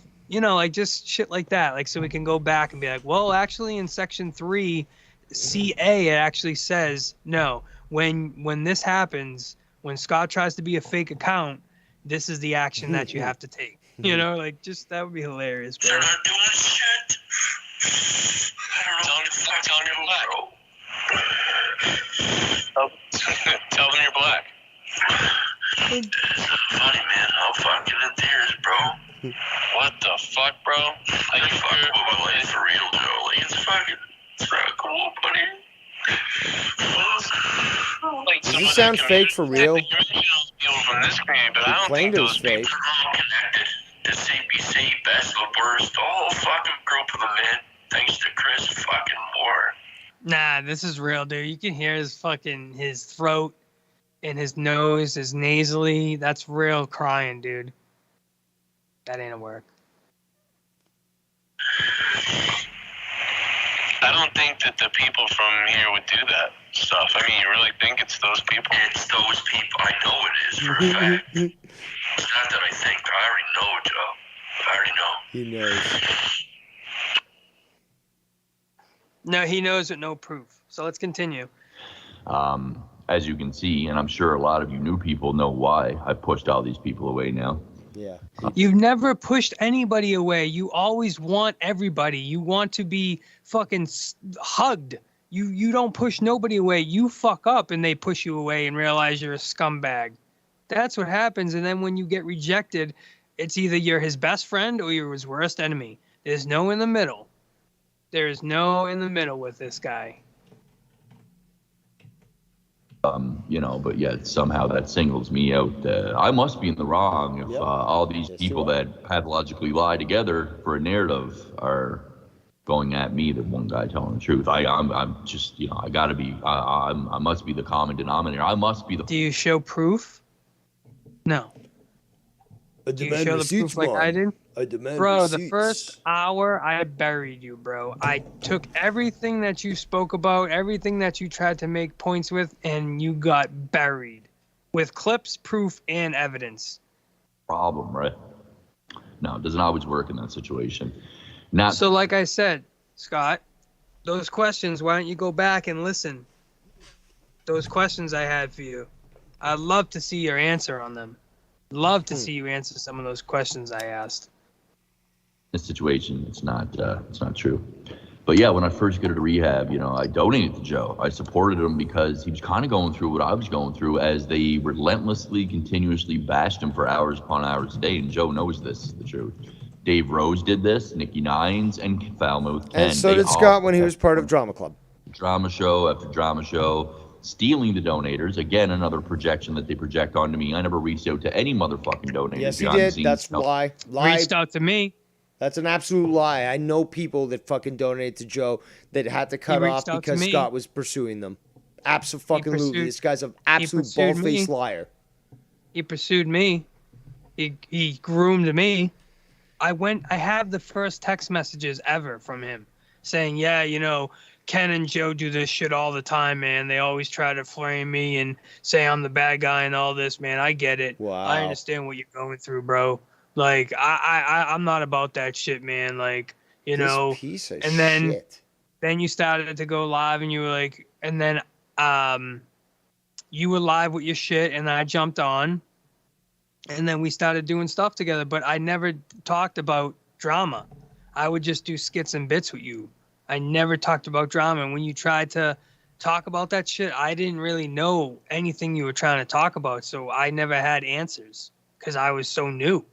just shit like that, so we can go back and be like, well, actually in section 3, CA it actually says no. When this happens, when Scott tries to be a fake account, this is the action that you have to take. Just that would be hilarious, bro. They're not doing shit. I don't know. Tell them you're black. Tell them you're black. It's funny, man. How fucking it is, bro. What the fuck, bro? Like, you fucking with my life for real, Joe. It's not cool, buddy. does this sound fake for real? People from this community, but I don't claimed think it was those people fake. are all connected. The CBC, best of the worst, the whole fucking group of them, man. Thanks to Chris fucking Moore. Nah, this is real, dude. You can hear his throat and his nose is nasally. That's real crying, dude. That ain't a work. I don't think that the people from here would do that stuff. I mean, you really think it's those people? It's those people. I know it is for a fact. It's not that I think. I already know, Joe. I already know. He knows. No, he knows with no proof. So let's continue. As you can see, and I'm sure a lot of you new people know why I've pushed all these people away now. Yeah. You've never pushed anybody away. You always want everybody. You want to be fucking hugged. You don't push nobody away. You fuck up and they push you away and realize you're a scumbag. That's what happens. And then when you get rejected, it's either you're his best friend or you're his worst enemy. There's no in the middle. There is no in the middle with this guy. But yet somehow that singles me out. I must be in the wrong if all these people that pathologically lie together for a narrative are going at me, the one guy telling the truth. I'm just, I gotta be, I must be the common denominator. I must be the. Do you show proof? No. I Do you demand show the receipts, proof like I Mom. did? I demand Bro, receipts. the first hour, I buried you, bro. I took everything that you spoke about, everything that you tried to make points with, and you got buried with clips, proof, and evidence. Problem, right? No, it doesn't always work in that situation. So like I said, Scott, those questions, why don't you go back and listen? Those questions I had for you. I'd love to see your answer on them. Love to see you answer some of those questions I asked. This situation, it's not true. But yeah, when I first got to rehab, I donated to Joe. I supported him because he was kind of going through what I was going through as they relentlessly, continuously bashed him for hours upon hours a day. And Joe knows this is the truth. Dave Rose did this, Nikki Nines, and Foulmouth Ken. And so did Scott when he was part of Drama Club. Drama show after drama show, stealing the donators. Again, another projection that they project onto me. I never reached out to any motherfucking donators. Yes, he did. That's a lie. Reached out to me. That's an absolute lie. I know people that fucking donated to Joe that had to cut off because Scott was pursuing them. Absolutely. This guy's an absolute bald-faced liar. He pursued me. He groomed me. I have the first text messages ever from him saying, yeah, Ken and Joe do this shit all the time, man. They always try to flame me and say I'm the bad guy and all this, man. I get it. Wow. I understand what you're going through, bro. Like, I'm not about that shit, man. Like, This piece of and then, shit. then you started to go live and you were like, and then, you were live with your shit and I jumped on and then we started doing stuff together, but I never talked about drama. I would just do skits and bits with you. I never talked about drama. And when you tried to talk about that shit, I didn't really know anything you were trying to talk about. So I never had answers because I was so new,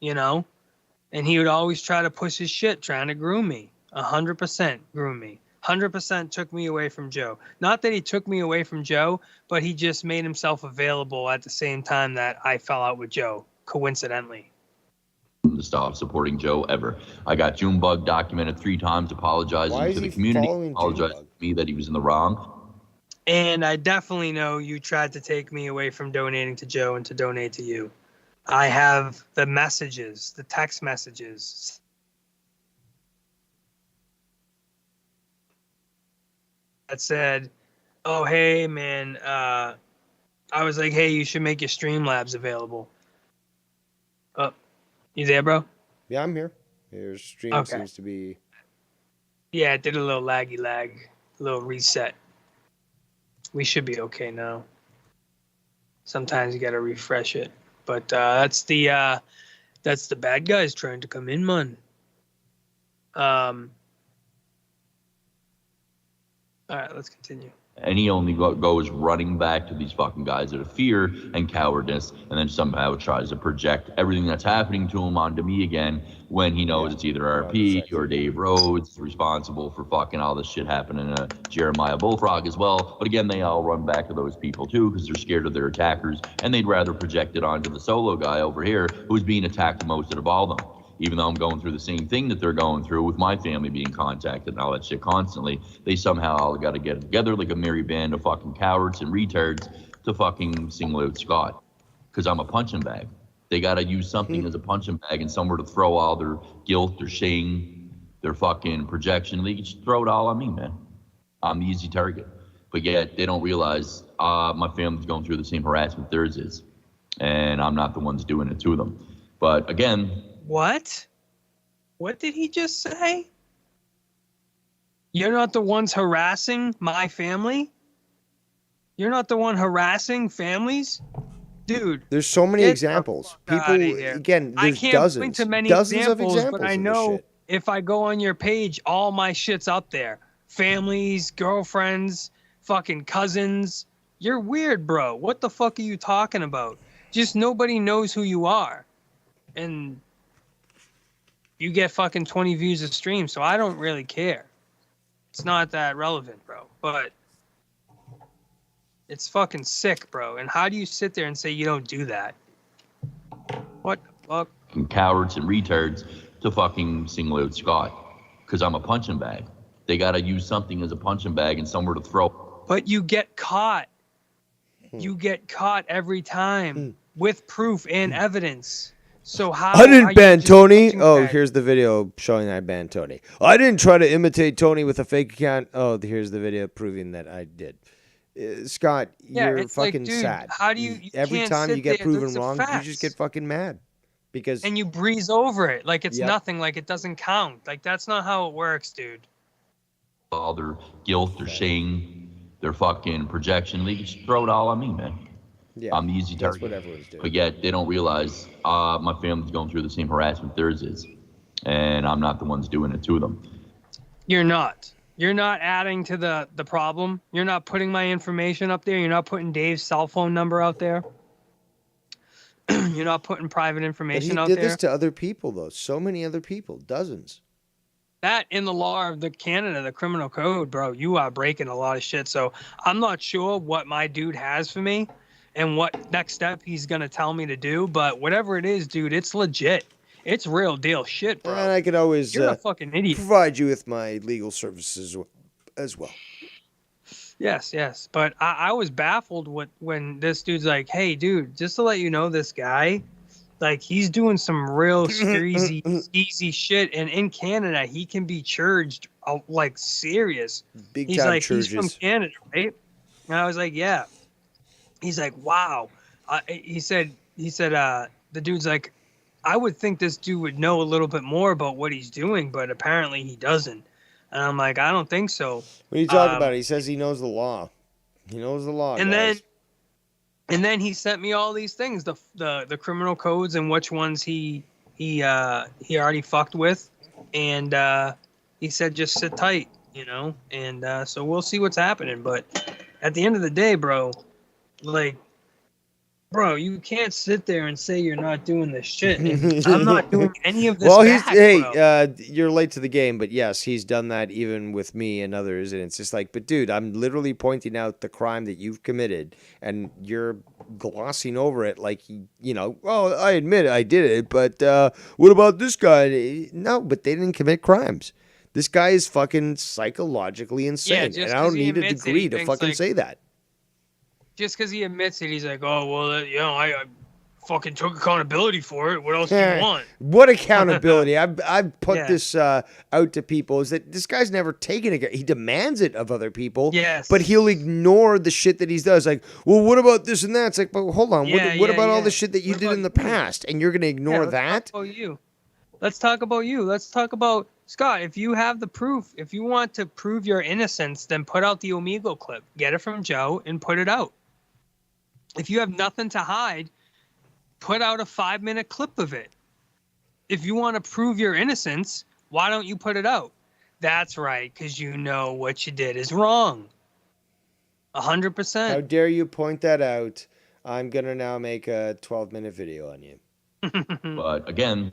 and he would always try to push his shit, trying to groom me. 100% groom me. 100% took me away from Joe. Not that he took me away from Joe, but he just made himself available at the same time that I fell out with Joe, coincidentally. To stop supporting Joe ever. I got Junebug documented 3 times, apologizing to the community, apologizing to me that he was in the wrong. And I definitely know you tried to take me away from donating to Joe and to donate to you. I have the messages, the text messages. That said, oh, hey, man, I was like, hey, you should make your Streamlabs available. Oh, you there, bro? Yeah, I'm here. Your stream seems to be... Yeah, it did a little lag, a little reset. We should be okay now. Sometimes you gotta refresh it. But that's the bad guys trying to come in, man. All right, let's continue. And he only goes running back to these fucking guys out of fear and cowardice, and then somehow tries to project everything that's happening to him onto me again when he knows it's either RP or Dave Rhodes responsible for fucking all this shit happening to Jeremiah Bullfrog as well. But again, they all run back to those people too because they're scared of their attackers, and they'd rather project it onto the solo guy over here who's being attacked the most out of all of them. Even though I'm going through the same thing that they're going through with my family being contacted and all that shit constantly, they somehow all got to get together like a merry band of fucking cowards and retards to fucking single out Scott. Because I'm a punching bag. They got to use something as a punching bag and somewhere to throw all their guilt, their shame, their fucking projection. They can just throw it all on me, man. I'm the easy target. But yet they don't realize my family's going through the same harassment theirs is. And I'm not the ones doing it to them. But again... What? What did he just say? You're not the ones harassing my family? You're not the one harassing families? Dude. There's so many examples. People, again, I there's can't dozens. point to many dozens examples, of examples but I of this know shit. if I go on your page, all my shit's up there. Families, girlfriends, fucking cousins. You're weird, bro. What the fuck are you talking about? Just nobody knows who you are. And you get fucking 20 views a stream, so I don't really care. It's not that relevant, bro. But it's fucking sick, bro. And how do you sit there and say you don't do that? What the fuck? Cowards and retards to fucking single out Scott. Because I'm a punching bag. They got to use something as a punching bag and somewhere to throw. But you get caught. You get caught every time with proof and evidence. So how I are didn't you ban just Tony. punching Oh, bag? here's the video showing that I banned Tony. I didn't try to imitate Tony with a fake account. Oh, here's the video proving that I did. Scott, Yeah, you're it's like, fucking dude, sad. how do you Every can't time sit you get there, proven those are wrong, you facts. just get fucking mad. Because And you breeze over it like it's Yep. nothing, like it doesn't count. Like that's not how it works, dude. All their guilt, their shame, their fucking projection. They just throw it all on me, man. Yeah, I'm the easy that's target. what everyone's doing. But yet they don't realize my family's going through the same harassment theirs is. And I'm not the ones doing it to them. You're not. You're not adding to the problem. You're not putting my information up there. You're not putting Dave's cell phone number out there. You're not putting private But he information out did there. this to other people, though. So many other people. Dozens. That in the law of the Canada, the criminal code, bro, you are breaking a lot of shit. So I'm not sure what my dude has for me and what next step he's going to tell me to do. But whatever it is, dude, it's legit. It's real deal shit, bro. And I could always You're a fucking idiot. provide you with my legal services as well. Yes, yes. But I was baffled when this dude's like, hey, dude, just to let you know, this guy, like, he's doing some real skeezy shit. And in Canada, he can be charged, like, serious. Big He's time like, charges. he's from Canada, right? And I was like, yeah. He's like, wow. He said, the dude's like, I would think this dude would know a little bit more about what he's doing, but apparently he doesn't. And I'm like, I don't think so. What are you talking about? He says he knows the law. He knows the law, And guys. then he sent me all these things, the criminal codes and which ones he already fucked with, and he said just sit tight, you know. And so we'll see what's happening. But at the end of the day, bro, like, bro, you can't sit there and say you're not doing this shit. And I'm not doing any of this. Well, bro. you're late to the game, but yes, he's done that even with me and others, and it's just like, but dude, I'm literally pointing out the crime that you've committed, and you're glossing over it like, you know, well, I admit I did it, but what about this guy? No, but they didn't commit crimes. This guy is fucking psychologically insane, just and I don't 'cause he need a admits it, degree he to thinks, fucking like, say that. Just because he admits it, he's like, oh, well, you know, I fucking took accountability for it. What else do you want? What accountability? I've put Yeah. this out to people is that this guy's never taken it. He demands it of other people. Yes. But he'll ignore the shit that he does. Like, well, what about this and that? It's like, but hold on. What about all the shit that you did in the past? And you're going to ignore that? Let's talk about you. Let's talk about you. Let's talk about Scott. If you have the proof, if you want to prove your innocence, then put out the Omegle clip. Get it from Joe and put it out. If you have nothing to hide, put out a 5-minute clip of it. If you want to prove your innocence, why don't you put it out? That's right, because you know what you did is wrong. 100%. How dare you point that out? I'm going to now make a 12-minute video on you. But again,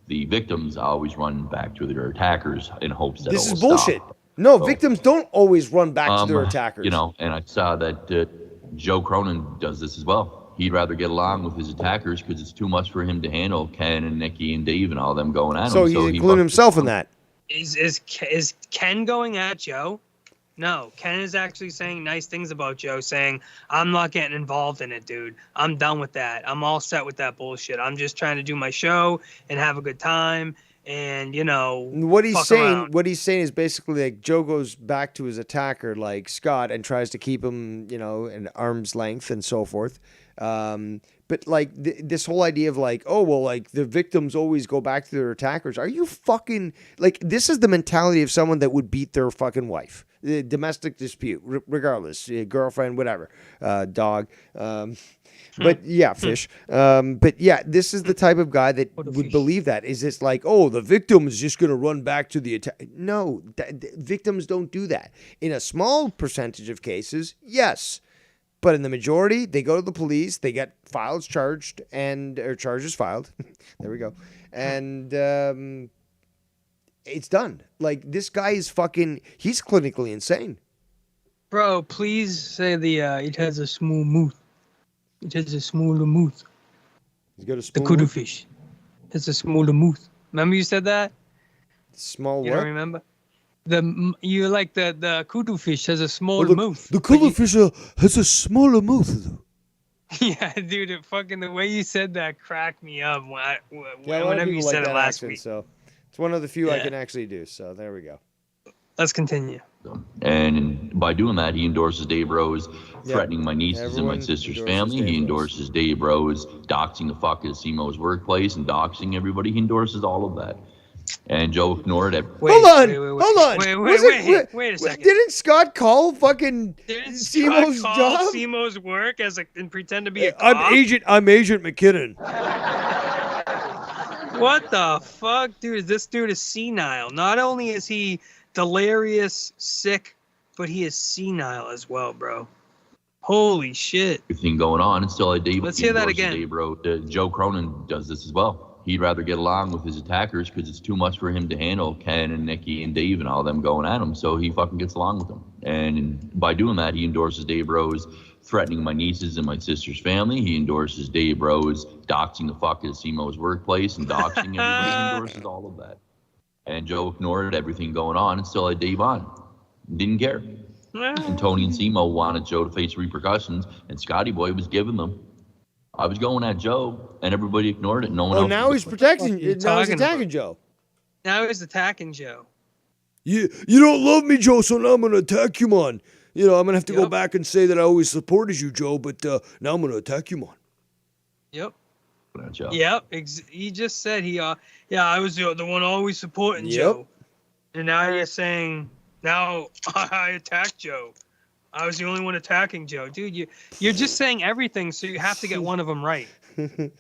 the victims always run back to their attackers in hopes that This it is will bullshit. stop. No, So, victims don't always run back to their attackers. You know, and I saw that Joe Cronin does this as well. He'd rather get along with his attackers because it's too much for him to handle Ken and Nikki and Dave and all them going at So him. he's he including himself in that. Is Ken going at Joe? No, Ken is actually saying nice things about Joe, saying, I'm not getting involved in it, dude. I'm done with that. I'm all set with that bullshit. I'm just trying to do my show and have a good time and, What he's fuck saying, around. what he's saying is basically like Joe goes back to his attacker, like Scott, and tries to keep him, in arm's length and so forth. But like this whole idea of like, oh well, like the victims always go back to their attackers. Are you fucking like? This is the mentality of someone that would beat their fucking wife. The domestic dispute, regardless, girlfriend, whatever, dog. But yeah, fish. But yeah, this is the type of guy that would believe that. Is this like, oh, the victim is just going to run back to the attack? No, victims don't do that. In a small percentage of cases, yes. But in the majority, they go to the police, they get charges filed. There we go. And it's done. Like, this guy is he's clinically insane. Bro, please say it has a small mouth. It has a smaller mouth. He's got a small kudu fish. It's a smaller mouth. Remember you said that? Small you what? don't remember? The kudu fish has a small mouth. The kudu fish has a smaller mouth. Yeah, dude, the way you said that cracked me up Yeah, whenever you said it last week. So it's one of the few I can actually do. So there we go. Let's continue. And by doing that, he endorses Dave Rose threatening my nieces and my sister's family. He endorses Dave Rose doxing the fuck out of Simo's workplace and doxing everybody. He endorses all of that. And Joe ignored it. Hold on. Wait a second. Didn't Scott call fucking Simo's job? Simo's work and pretend to be a cop? I'm Agent McKinnon. What the fuck, dude? This dude is senile. Not only is he delirious, sick, but he is senile as well, bro. Holy shit. Everything going on, and still Dave. Let's hear that again. Dave Rose, Joe Cronin does this as well. He'd rather get along with his attackers because it's too much for him to handle Ken and Nikki and Dave and all them going at him. So he fucking gets along with them. And by doing that, he endorses Dave Rose threatening my nieces and my sister's family. He endorses Dave Rose doxing the fuck out of Simo's workplace and doxing everybody. He endorses all of that. And Joe ignored everything going on and still had Dave on. Didn't care. And Tony and Simo wanted Joe to face repercussions, and Scotty Boy was giving them. I was going at Joe, and everybody ignored it. No one else. Now he's protecting. Now he's attacking Joe. Now he's attacking Joe. You don't love me, Joe, so now I'm gonna attack you, man. I'm gonna have to go back and say that I always supported you, Joe, but now I'm gonna attack you, man. Yep. Yep. He just said I was the one always supporting Joe, and now you're saying now I attacked Joe. I was the only one attacking Joe. Dude, you're just saying everything, so you have to get one of them right.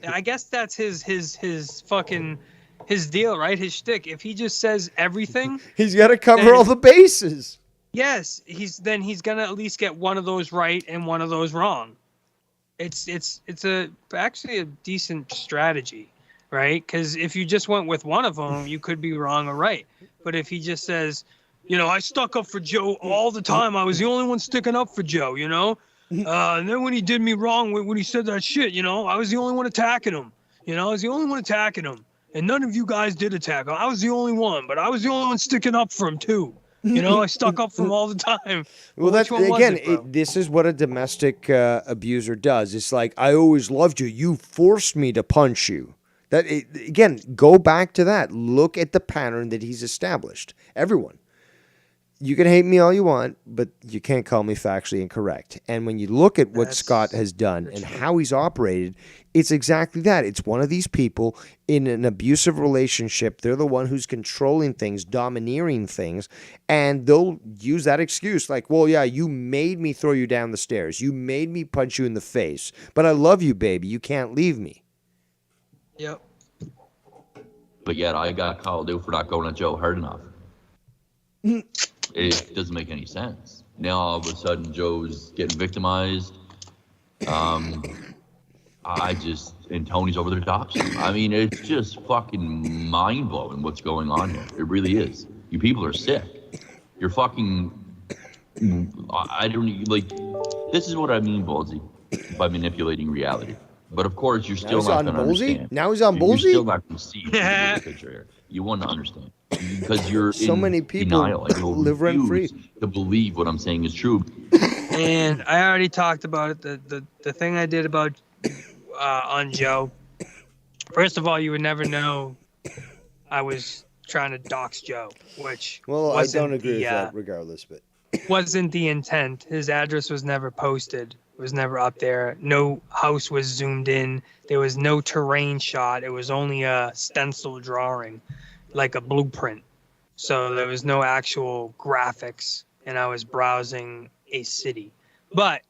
I guess that's his fucking his deal, right? His shtick. If he just says everything, he's got to cover all the bases. Yes, he's gonna at least get one of those right and one of those wrong. It's actually a decent strategy, right? Because if you just went with one of them, you could be wrong or right. But if he just says, I stuck up for Joe all the time. I was the only one sticking up for Joe, And then when he did me wrong, when he said that shit, I was the only one attacking him. I was the only one attacking him. And none of you guys did attack him. I was the only one, but I was the only one sticking up for him, too. I stuck up for him all the time. Well, that's again, this is what a domestic abuser does. It's like, I always loved you. You forced me to punch you. Again, go back to that. Look at the pattern that he's established. Everyone. You can hate me all you want, but you can't call me factually incorrect. And when you look at what Scott has done and how he's operated, it's exactly that. It's one of these people in an abusive relationship. They're the one who's controlling things, domineering things, and they'll use that excuse like, well, yeah, you made me throw you down the stairs. You made me punch you in the face. But I love you, baby. You can't leave me. Yep. But yet I got called out for not going at Joe hard enough. It doesn't make any sense. Now all of a sudden Joe's getting victimized. And Tony's over there doxing. I mean, it's just fucking mind blowing what's going on here. It really is. You people are sick. You're fucking. I don't like. This is what I mean, Ballsy, by manipulating reality. But of course, you're Now still he's not on going to Bullseye? understand. Now he's on You're Bullseye? still not going to see the picture here. You want to understand because you're So in many people denial. Like, you'll live rent-free. refuse to believe what I'm saying is true. And I already talked about it. The thing I did about on Joe. First of all, you would never know I was trying to dox Joe, which Well, I wasn't don't agree with the, that regardless, but wasn't the intent. His address was never posted. It was never up there. No house was zoomed in. There was no terrain shot. It was only a stencil drawing, like a blueprint. So there was no actual graphics, and I was browsing a city. But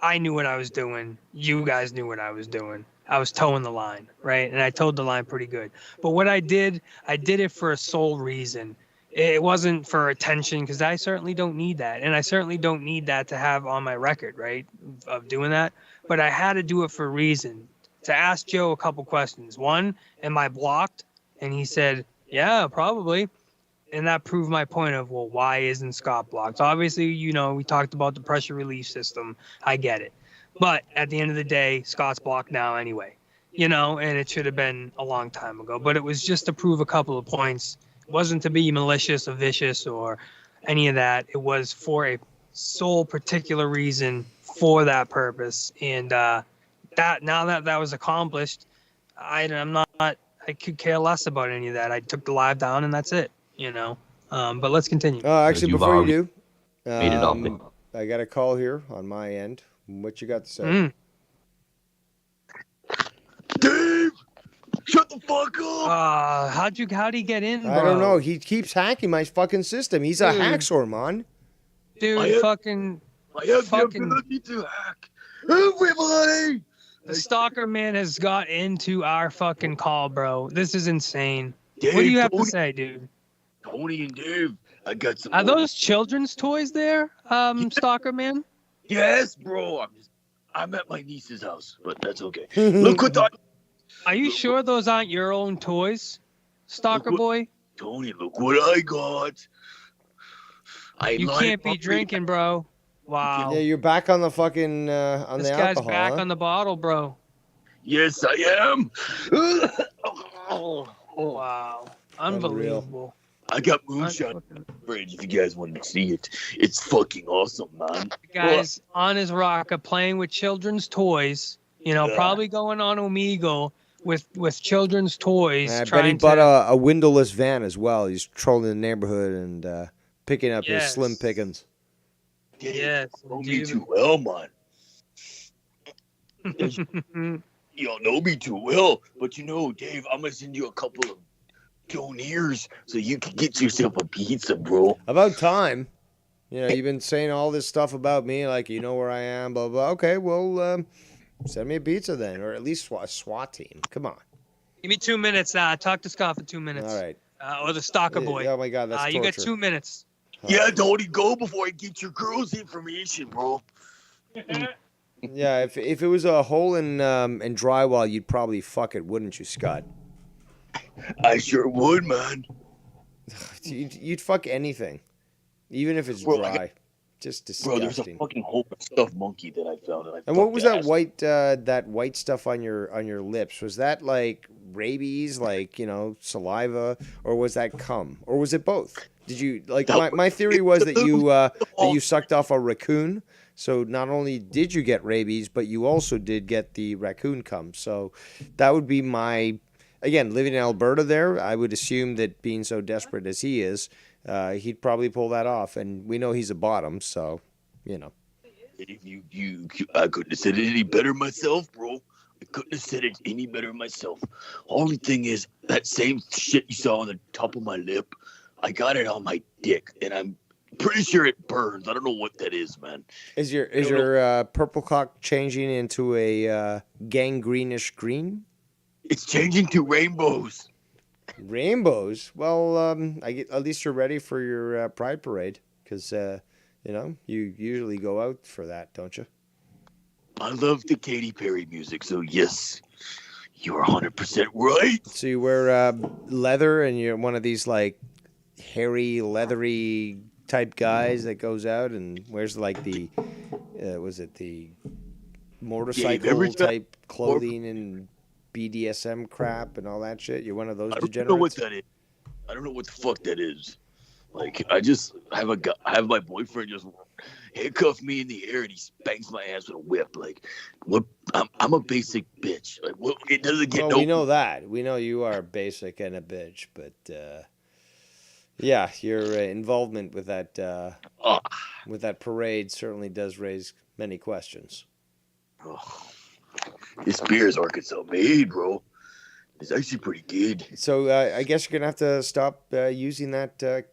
I knew what I was doing. You guys knew what I was doing. I was towing the line, right? And I towed the line pretty good. But what I did it for a sole reason. It wasn't for attention, because I certainly don't need that. And I certainly don't need that to have on my record, right, of doing that. But I had to do it for a reason, to ask Joe a couple questions. One, am I blocked? And he said, yeah, probably. And that proved my point of, well, why isn't Scott blocked? Obviously, you know, we talked about the pressure relief system. I get it. But at the end of the day, Scott's blocked now anyway, you know, and it should have been a long time ago. But it was just to prove a couple of points. It wasn't to be malicious or vicious or any of that. It was for a sole particular reason for that purpose. And that now that that was accomplished, I'm not, I could care less about any of that. I took the live down and that's it, you know. But let's continue. actually, before you do, made it up. I got a call here on my end. What you got to say? Dave, shut the fuck up. How'd he get in, bro? I don't know. He keeps hacking my fucking system. He's a Dude. hacksaw, man. Dude, I have fucking the ability to hack everybody. The stalker man has got into our fucking call, bro. This is insane. Dave, What do you have to Tony- say, dude? Tony and Dave, I got some. Are those children's toys there, stalker man? Yes, bro. I'm at my niece's house, but that's okay. Look what the. Are you sure those aren't your own toys, stalker boy? Tony, look what I got. You can't be drinking, bro. Wow. Yeah, you're back on the fucking on This the guy's alcohol. back huh? on the bottle, bro. Yes, I am. Wow. Unbelievable. I got moonshine in the fridge if you guys want to see it. It's fucking awesome, man. Guys on his rocker playing with children's toys, you know, Yeah. probably going on Omegle with children's toys. I bet he trying bought to, a windowless van as well. He's trolling the neighborhood and picking up his slim pickings. Yes. You know me too well, man. You don't know me too well, but you know, Dave, I'm gonna send you a couple of donaires so you can get yourself a pizza, bro. About time. You know, you've been saying all this stuff about me, like you know where I am, blah blah. Okay, well, send me a pizza then, or at least a SWAT team. Come on. Give me 2 minutes. Talk to Scott for 2 minutes. All right. Or the stalker boy. Oh my God, that's you got torture. 2 minutes. Yeah, Tony, go before I get your girl's information, bro. Yeah, if it was a hole in drywall, you'd probably fuck it, wouldn't you, Scott? I sure would, man. You'd fuck anything, even if it's Bro, dry. Just disgusting. Bro, there's a fucking whole stuffed monkey that I found. And what was that white stuff on your lips? Was that like rabies, like saliva, or was that cum, or was it both? Did you like? My theory was that you sucked off a raccoon. So not only did you get rabies, but you also did get the raccoon cum. So that would be my. Again, living in Alberta there, I would assume that being so desperate as he is, he'd probably pull that off. And we know he's a bottom, so, I couldn't have said it any better myself, bro. I couldn't have said it any better myself. Only thing is, that same shit you saw on the top of my lip, I got it on my dick, and I'm pretty sure it burns. I don't know what that is, man. Is your purple cock changing into a gangreenish green? It's changing to rainbows. Rainbows? Well, at least you're ready for your pride parade, because you usually go out for that, don't you? I love the Katy Perry music, so yes, you're 100% right. So you wear leather, and you're one of these like hairy, leathery type guys that goes out and wears like the motorcycle type clothing and BDSM crap and all that shit? You're one of those I degenerates? don't know what that is. I don't know what the fuck that is. Like, I just have my boyfriend just handcuff me in the air and he spanks my ass with a whip. Like, what? I'm a basic bitch. Like, what? It doesn't get. Well, we know that. We know you are basic and a bitch, but yeah, your involvement with that parade certainly does raise many questions. Oh, this beer is Arkansas made, bro. It's actually pretty good. So I guess you're gonna have to stop using that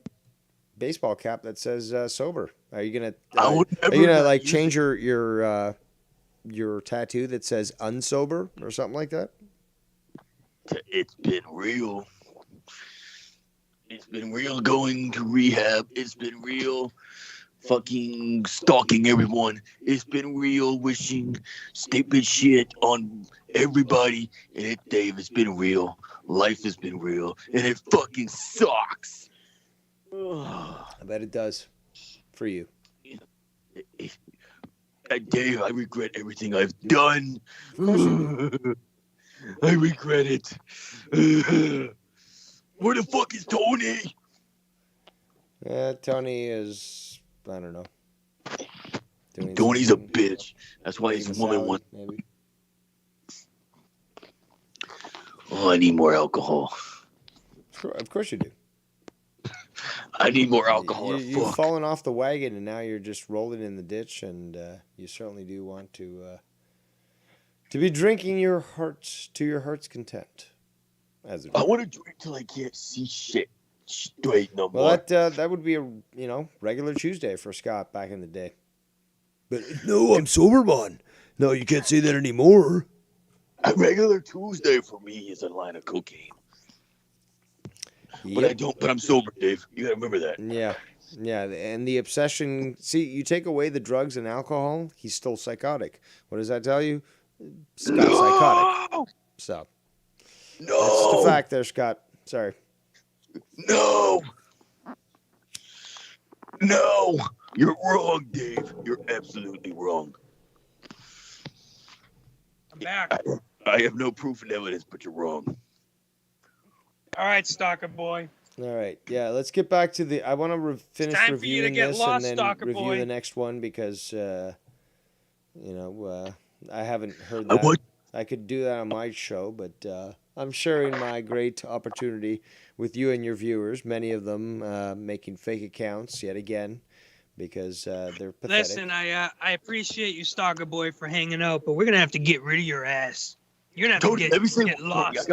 baseball cap that says sober. Are you gonna like change your tattoo that says unsober or something like that? It's been real. It's been real going to rehab. It's been real fucking stalking everyone. It's been real wishing stupid shit on everybody. And Dave, it's been real. Life has been real. And it fucking sucks. I bet it does for you. Dave, I regret everything I've done. I regret it. Where the fuck is Tony? Tony is, I don't know. Tony's a bitch. That's why he's one. Maybe. Oh, I need more alcohol. Of course you do. I need more alcohol. You've fallen off the wagon and now you're just rolling in the ditch, and you certainly do want to be drinking to your heart's content. I want to drink till I can't see shit straight no more. Well, that would be a regular Tuesday for Scott back in the day. But no, I'm sober, man. No, you can't say that anymore. A regular Tuesday for me is a line of cocaine. But I don't. But I'm sober, Dave. You gotta remember that. Yeah, and the obsession. See, you take away the drugs and alcohol, he's still psychotic. What does that tell you? Scott's psychotic. So. No. That's just a fact, there, Scott. Sorry. No. You're wrong, Dave. You're absolutely wrong. I'm back. I have no proof and evidence, but you're wrong. All right, Stalker Boy. All right. Yeah, let's get back to I want to finish reviewing this and then review the next one because, I haven't heard that. I could do that on my show, but I'm sharing my great opportunity with you and your viewers, many of them making fake accounts yet again because they're pathetic. Listen, I appreciate you, Stalker Boy, for hanging out, but we're going to have to get rid of your ass. You're going to have to get lost.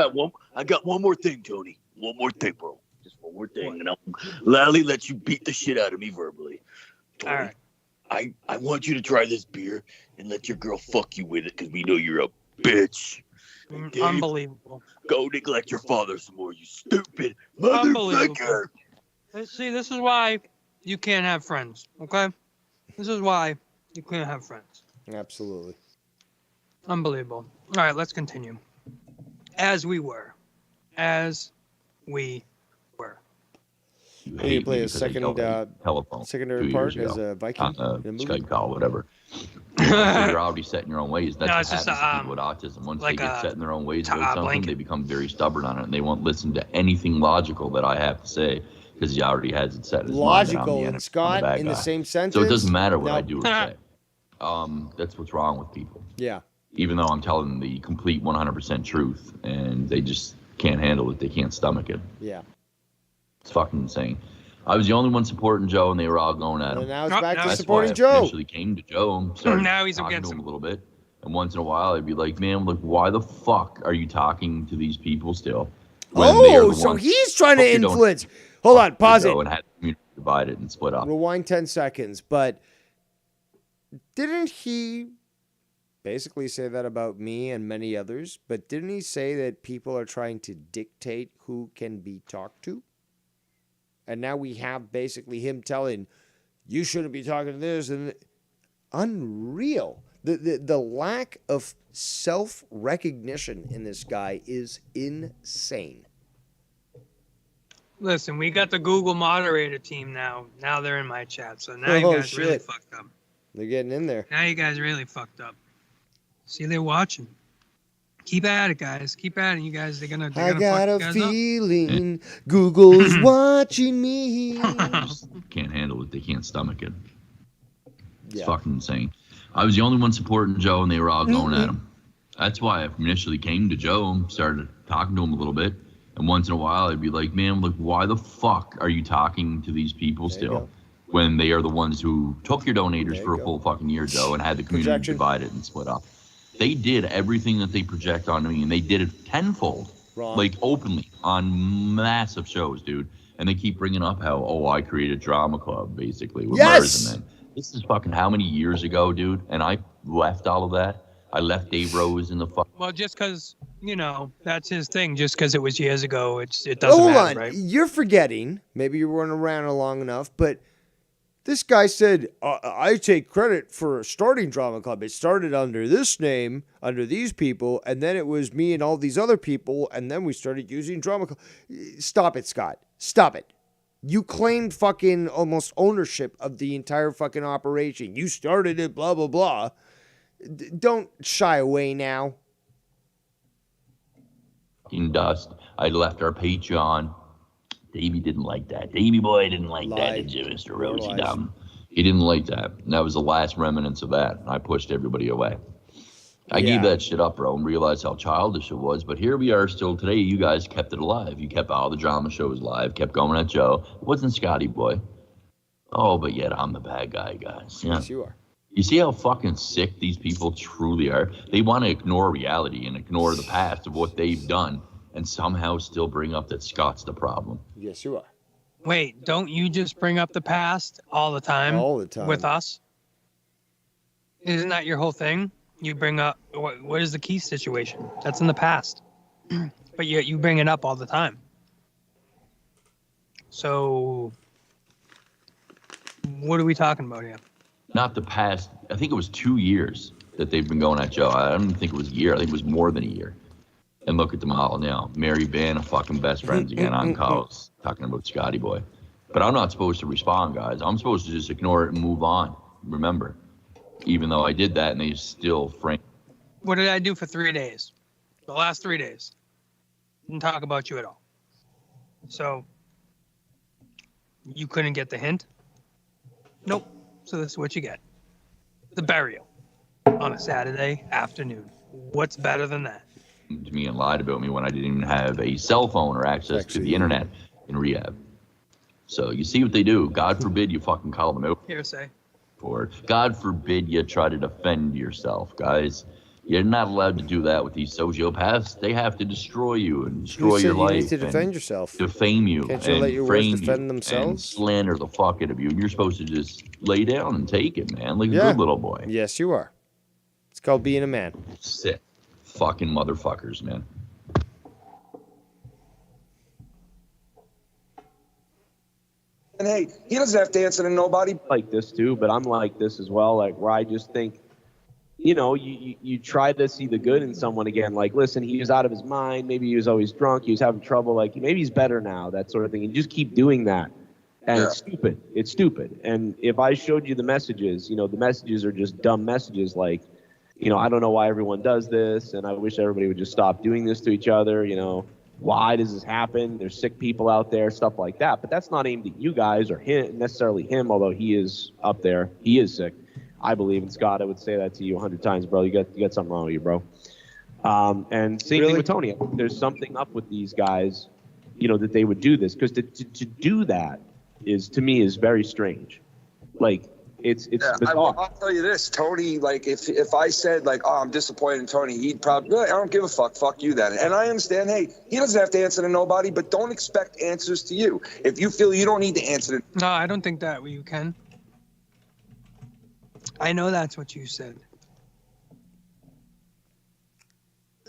I got one more thing, Tony. One more thing, bro. Just one more thing. And I'll gladly let you beat the shit out of me verbally. Tony, all right. I want you to try this beer and let your girl fuck you with it because we know you're a bitch. Dave, unbelievable. Go neglect your father some more, you stupid motherfucker. See, this is why you can't have friends, okay? This is why you can't have friends. Absolutely. Unbelievable. All right, let's continue. As we were. You play a secondary part as a Viking in a movie? Skype call, whatever. You're already set in your own ways. That's what happens to people with autism. Once they get set in their own ways about something, they become very stubborn on it, and they won't listen to anything logical that I have to say because he already has it set in his logical mind. And Scott in the same sentence. So it doesn't matter what I do or say. That's what's wrong with people. Yeah. Even though I'm telling them the complete 100% truth, and they just can't handle it. They can't stomach it. Yeah. It's fucking insane. I was the only one supporting Joe, and they were all going at him. And now it's back to That's supporting why Joe. I eventually came to Joe and started now he's talking against to him him a little bit. And once in a while, I'd be like, man, look, why the fuck are you talking to these people still? So he's trying to influence. Hold on, pause it. And had the community divided and split up. Rewind 10 seconds. But didn't he basically say that about me and many others? But didn't he say that people are trying to dictate who can be talked to? And now we have basically him telling, you shouldn't be talking to this. And unreal. The lack of self-recognition in this guy is insane. Listen, we got the Google moderator team now. Now they're in my chat. So now you guys really fucked up. They're getting in there. Now you guys really fucked up. See, they're watching. Keep at it, guys. Keep at it, you guys. They're gonna I fuck got you a guys up. feeling Google's watching me. Can't handle it. They can't stomach it. It's Yeah. fucking insane. I was the only one supporting Joe, and they were all going at him. That's why I initially came to Joe and started talking to him a little bit. And once in a while, I'd be like, man, like, why the fuck are you talking to these people still when they are the ones who took your donators for a full fucking year, Joe, and had the community divided and split up? They did everything that they project onto me, and they did it tenfold, like openly on massive shows, dude. And they keep bringing up how, oh, I created Drama Club, basically, with Murs and then. This is fucking how many years ago, dude? And I left all of that. I left Dave Rose in the fuck. Well, just because, you know, that's his thing. Just because it was years ago, it doesn't Hold matter, on. right? You're forgetting. Maybe you weren't around long enough, but this guy said, I take credit for starting Drama Club. It started under this name, under these people, and then it was me and all these other people, and then we started using Drama Club. Stop it, Scott. Stop it. You claimed fucking almost ownership of the entire fucking operation. You started it, blah, blah, blah. Don't shy away now. Fucking dust. I left our Patreon. Davey didn't like that. Davey boy didn't like that, did you, Mr. Rosie Dumb? He didn't like that. And that was the last remnants of that. I pushed everybody away. I gave that shit up, bro, and realized how childish it was. But here we are still today. You guys kept it alive. You kept all the drama shows live, kept going at Joe. It wasn't Scotty Boy. Oh, but yet I'm the bad guy, guys. Yeah. Yes, you are. You see how fucking sick these people truly are? They want to ignore reality and ignore the past of what they've done and somehow still bring up that Scott's the problem. Yes, you are. Wait, don't you just bring up the past all the time? All the time. With us? Isn't that your whole thing? You bring up, what is the key situation? That's in the past. But yet you bring it up all the time. So, what are we talking about here? Not the past. I think it was 2 years that they've been going at Joe. I don't even think it was a year. I think it was more than a year. And look at them all now. Mary Van, fucking best friends again on calls, talking about Scotty Boy. But I'm not supposed to respond, guys. I'm supposed to just ignore it and move on. Remember, even though I did that and they still frame. What did I do for 3 days? The last 3 days. Didn't talk about you at all. So, you couldn't get the hint? Nope. So this is what you get. The burial on a Saturday afternoon. What's better than that? To me and lied about me when I didn't even have a cell phone or access to the internet in rehab. So you see what they do. God forbid you fucking call them out Hearsay. for it. God forbid you try to defend yourself, guys. You're not allowed to do that with these sociopaths. They have to destroy you and destroy your life. You need to defend yourself. Defame you. Can't you and let your words frame defend you themselves? And slander the fuck out of you. And you're supposed to just lay down and take it, man. Like a good little boy. Yes, you are. It's called being a man. Sick. Fucking motherfuckers, man. And hey, he doesn't have to answer to nobody. Like this too, but I'm like this as well. Like where I just think, you know, you try to see the good in someone again. Like, listen, he was out of his mind. Maybe he was always drunk. He was having trouble. Like maybe he's better now. That sort of thing. And you just keep doing that, and it's stupid. It's stupid. And if I showed you the messages, you know, the messages are just dumb messages. Like, you know, I don't know why everyone does this, and I wish everybody would just stop doing this to each other. You know, why does this happen? There's sick people out there, stuff like that. But that's not aimed at you guys or him, necessarily him, although he is up there. He is sick. I believe in Scott. I would say that to you 100 times, bro. You got something wrong with you, bro. And same thing with Tony. There's something up with these guys, you know, that they would do this, because to do that is, to me, is very strange. Like, it's bizarre. I'll tell you this, Tony, like if I said like, oh, I'm disappointed in Tony, he'd probably, I don't give a fuck, fuck you then. And I understand, hey, he doesn't have to answer to nobody, but don't expect answers to you. If you feel you don't need to answer to... No, I don't think that you can. I know that's what you said.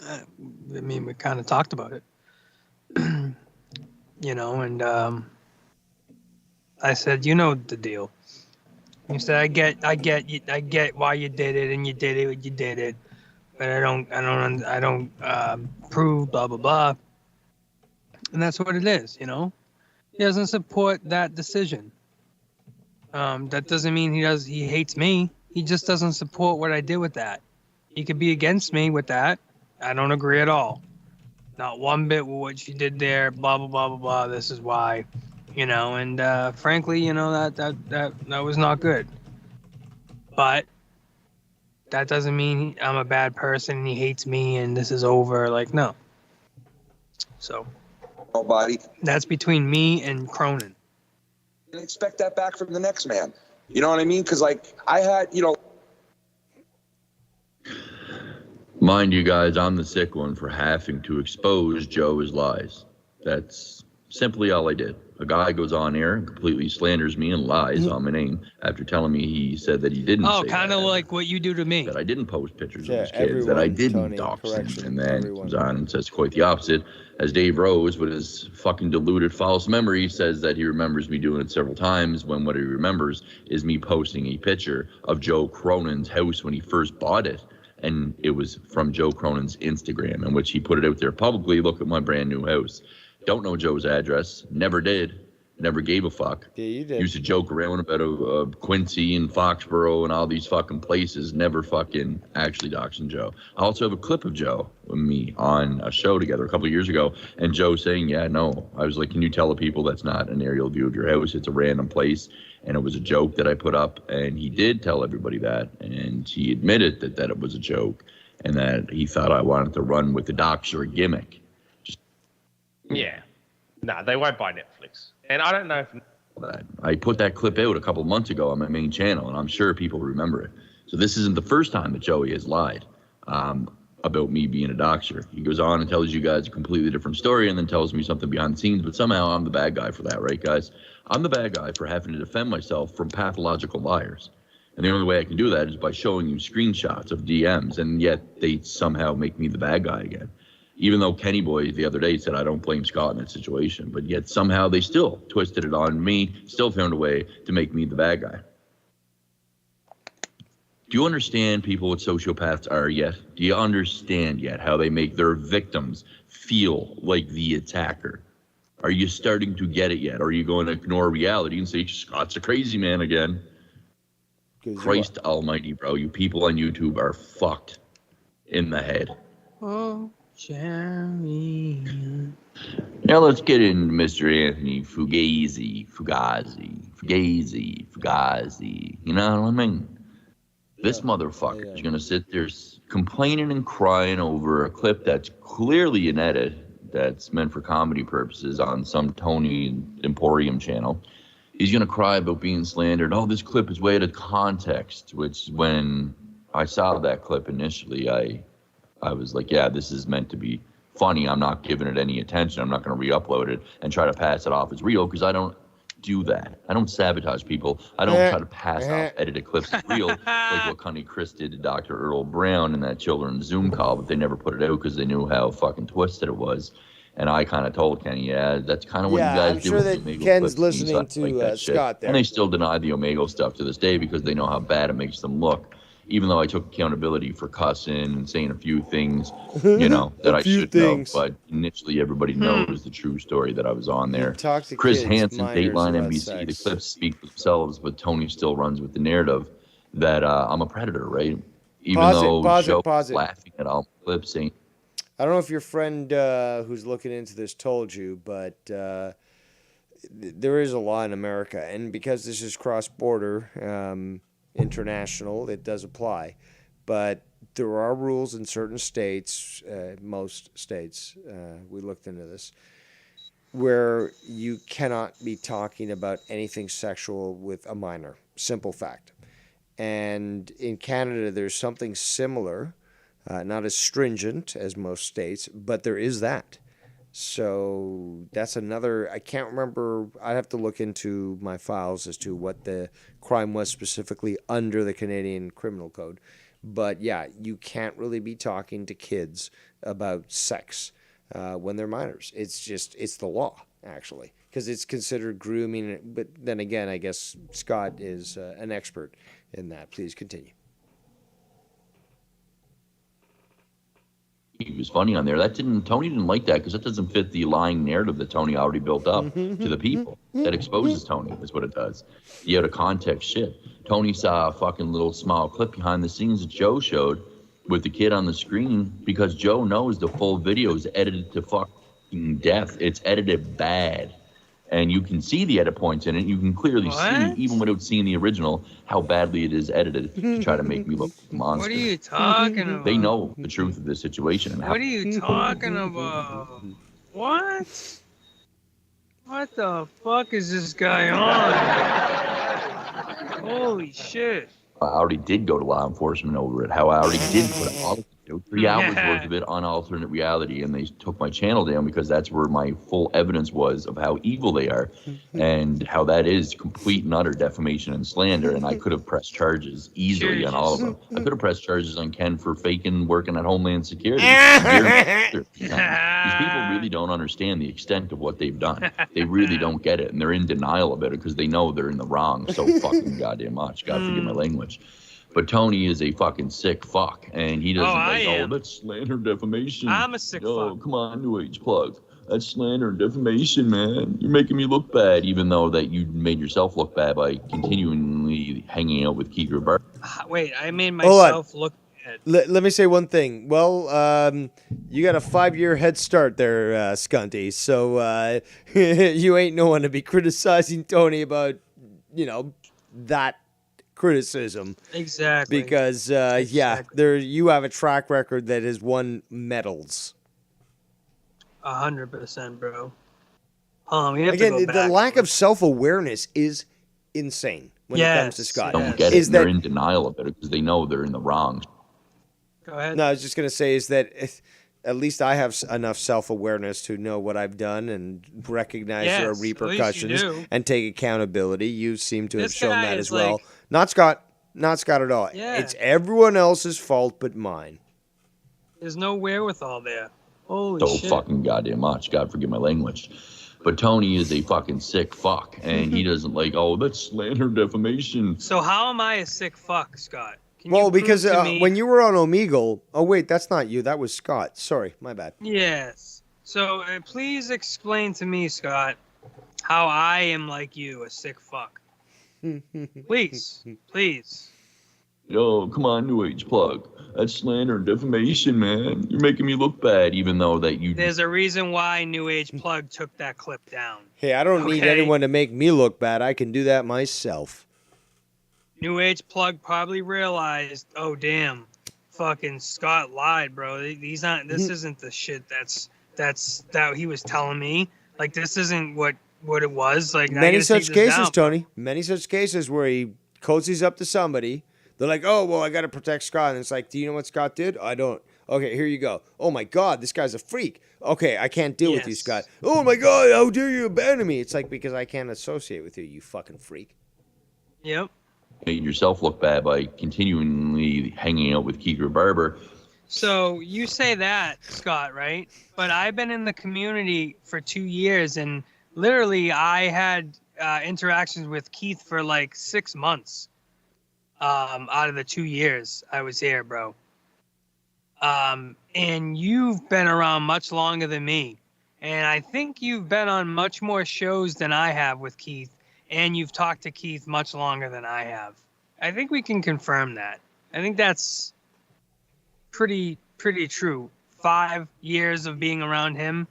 I mean, we kind of talked about it. You know, and I said, you know the deal. You said, I get why you did it, and you did it, but I don't prove blah blah blah, and that's what it is, you know. He doesn't support that decision. That doesn't mean he hates me. He just doesn't support what I did with that. You could be against me with that. I don't agree at all. Not one bit with what she did there. Blah blah blah blah blah. This is why, And frankly, that was not good. But that doesn't mean I'm a bad person and he hates me and this is over. Like, no. So nobody. That's between me and Cronin. And expect that back from the next man. You know what I mean? Because I had, Mind you guys, I'm the sick one for having to expose Joe's lies. That's simply all I did. A guy goes on air and completely slanders me and lies on my name after telling me he said that he didn't say kind of like what you do to me. that I didn't post pictures of his kids, that I didn't dox them, and then comes on and says quite the opposite. As Dave Rose, with his fucking deluded false memory, says that he remembers me doing it several times, when what he remembers is me posting a picture of Joe Cronin's house when he first bought it. And it was from Joe Cronin's Instagram, in which he put it out there publicly. Look at my brand new house. Don't know Joe's address. Never did. Never gave a fuck. Yeah, you did. Used to joke around about Quincy and Foxborough and all these fucking places. Never fucking actually doxing Joe. I also have a clip of Joe and me on a show together a couple of years ago. And Joe saying, yeah, no. I was like, can you tell the people that's not an aerial view of your house? It's a random place. And it was a joke that I put up. And he did tell everybody that. And he admitted that it was a joke. And that he thought I wanted to run with the doxer gimmick. Yeah. Nah, they won't buy Netflix. And I don't know if... I put that clip out a couple of months ago on my main channel, and I'm sure people remember it. So this isn't the first time that Joey has lied about me being a doxer. He goes on and tells you guys a completely different story and then tells me something behind the scenes, but somehow I'm the bad guy for that, right, guys? I'm the bad guy for having to defend myself from pathological liars. And the only way I can do that is by showing you screenshots of DMs, and yet they somehow make me the bad guy again. Even though Kenny Boy the other day said I don't blame Scott in that situation, but yet somehow they still twisted it on me, still found a way to make me the bad guy. Do you understand, people, what sociopaths are yet? Do you understand yet how they make their victims feel like the attacker? Are you starting to get it yet? Or are you going to ignore reality and say Scott's a crazy man again? Christ almighty, bro. You people on YouTube are fucked in the head. Oh. Jerry. Now let's get into Mr. Anthony Fugazi. You know what I mean? This motherfucker is going to sit there complaining and crying over a clip that's clearly an edit that's meant for comedy purposes on some Tony Emporium channel. He's going to cry about being slandered. Oh, this clip is way out of context, which when I saw that clip initially, I was like, yeah, this is meant to be funny. I'm not giving it any attention. I'm not going to re-upload it and try to pass it off as real, because I don't do that. I don't sabotage people. I don't try to pass off edited clips as real, like what Connie Chris did to Dr. Earl Brown in that children's Zoom call, but they never put it out because they knew how fucking twisted it was. And I kind of told Kenny, yeah, that's kind of what you guys do with the Omegle Ken's clips, listening to Scott there. And they still deny the Omegle stuff to this day because they know how bad it makes them look. Even though I took accountability for cussing and saying a few things, that I should know. But initially, everybody knows the true story that I was on there. Chris Hansen, Dateline NBC, the clips speak for themselves, but Tony still runs with the narrative that I'm a predator, right? Even though Joe was laughing at all my clips saying... I don't know if your friend who's looking into this told you, but there is a law in America, and because this is cross-border... international, it does apply, but there are rules in certain states, most states, we looked into this, where you cannot be talking about anything sexual with a minor. Simple fact. And in Canada, there's something similar, not as stringent as most states, but there is that. So that's another, I can't remember, I'd have to look into my files as to what the crime was specifically under the Canadian Criminal Code. But yeah, you can't really be talking to kids about sex when they're minors. It's the law, actually, because it's considered grooming. But then again, I guess Scott is an expert in that. Please continue. He was funny on there. Tony didn't like that because that doesn't fit the lying narrative that Tony already built up to the people. That exposes Tony, is what it does. You out of context shit. Tony saw a fucking little small clip behind the scenes that Joe showed with the kid on the screen because Joe knows the full video is edited to fucking death. It's edited bad. And you can see the edit points in it. You can clearly see, even without seeing the original, how badly it is edited to try to make me look like a monster. What are you talking about? They know the truth of this situation. And What are you talking about? What? What the fuck is this guy on? Holy shit. I already did go to law enforcement over it. How I already did put all 3 hours worth of it on alternate reality, and they took my channel down because that's where my full evidence was of how evil they are, and how that is complete and utter defamation and slander. And I could have pressed charges easily on all of them. I could have pressed charges on Ken for faking working at Homeland Security. These people really don't understand the extent of what they've done. They really don't get it, and they're in denial about it because they know they're in the wrong so fucking goddamn much. God forgive my language. But Tony is a fucking sick fuck, and he doesn't that's slander and defamation. I'm a sick fuck. Come on, New Age plug. That's slander and defamation, man. You're making me look bad, even though that you made yourself look bad by continually hanging out with Keith Roberts. Wait, I made myself look bad. Let me say one thing. Well, you got a 5-year head start there, Scunty. So you ain't no one to be criticizing Tony about, that criticism. Exactly. Because there you have a track record that has won medals. 100%, bro. We have Again, to go back. the lack of self-awareness is insane when it comes to Scott. Don't get it. They're in denial of it because they know they're in the wrong. Go ahead. No, I was just gonna say is that at least I have enough self-awareness to know what I've done and recognize there are repercussions and take accountability. You seem to have shown that as well. Not Scott at all. Yeah. It's everyone else's fault but mine. There's no wherewithal there. Holy shit. Fucking goddamn much. God forgive my language. But Tony is a fucking sick fuck, and he doesn't that's slander defamation. So how am I a sick fuck, Scott? Because when you were on Omegle, wait, that's not you. That was Scott. Sorry, my bad. Yes. So please explain to me, Scott, how I am like you, a sick fuck. Please. Yo, come on, New Age plug. That's slander and defamation, man. You're making me look bad, even though that you... There's a reason why New Age plug took that clip down. Hey, I don't need anyone to make me look bad. I can do that myself. New Age plug probably realized, oh damn, fucking Scott lied, bro. This isn't the shit that he was telling me. Like, this isn't what it was. Like, many such cases, Tony. Many such cases where he cozies up to somebody. They're like, oh, well, I got to protect Scott. And it's like, do you know what Scott did? I don't. Okay, here you go. Oh, my God, this guy's a freak. Okay, I can't deal with you, Scott. Oh, my God, how dare you abandon me? It's like, because I can't associate with you, you fucking freak. Yep. Made yourself look bad by continually hanging out with Keith Barber. So you say that, Scott, right? But I've been in the community for 2 years, and literally I had interactions with Keith for like 6 months out of the 2 years I was here, bro. And you've been around much longer than me. And I think you've been on much more shows than I have with Keith. And you've talked to Keith much longer than I have. I think we can confirm that. I think that's pretty true. 5 years of being around him.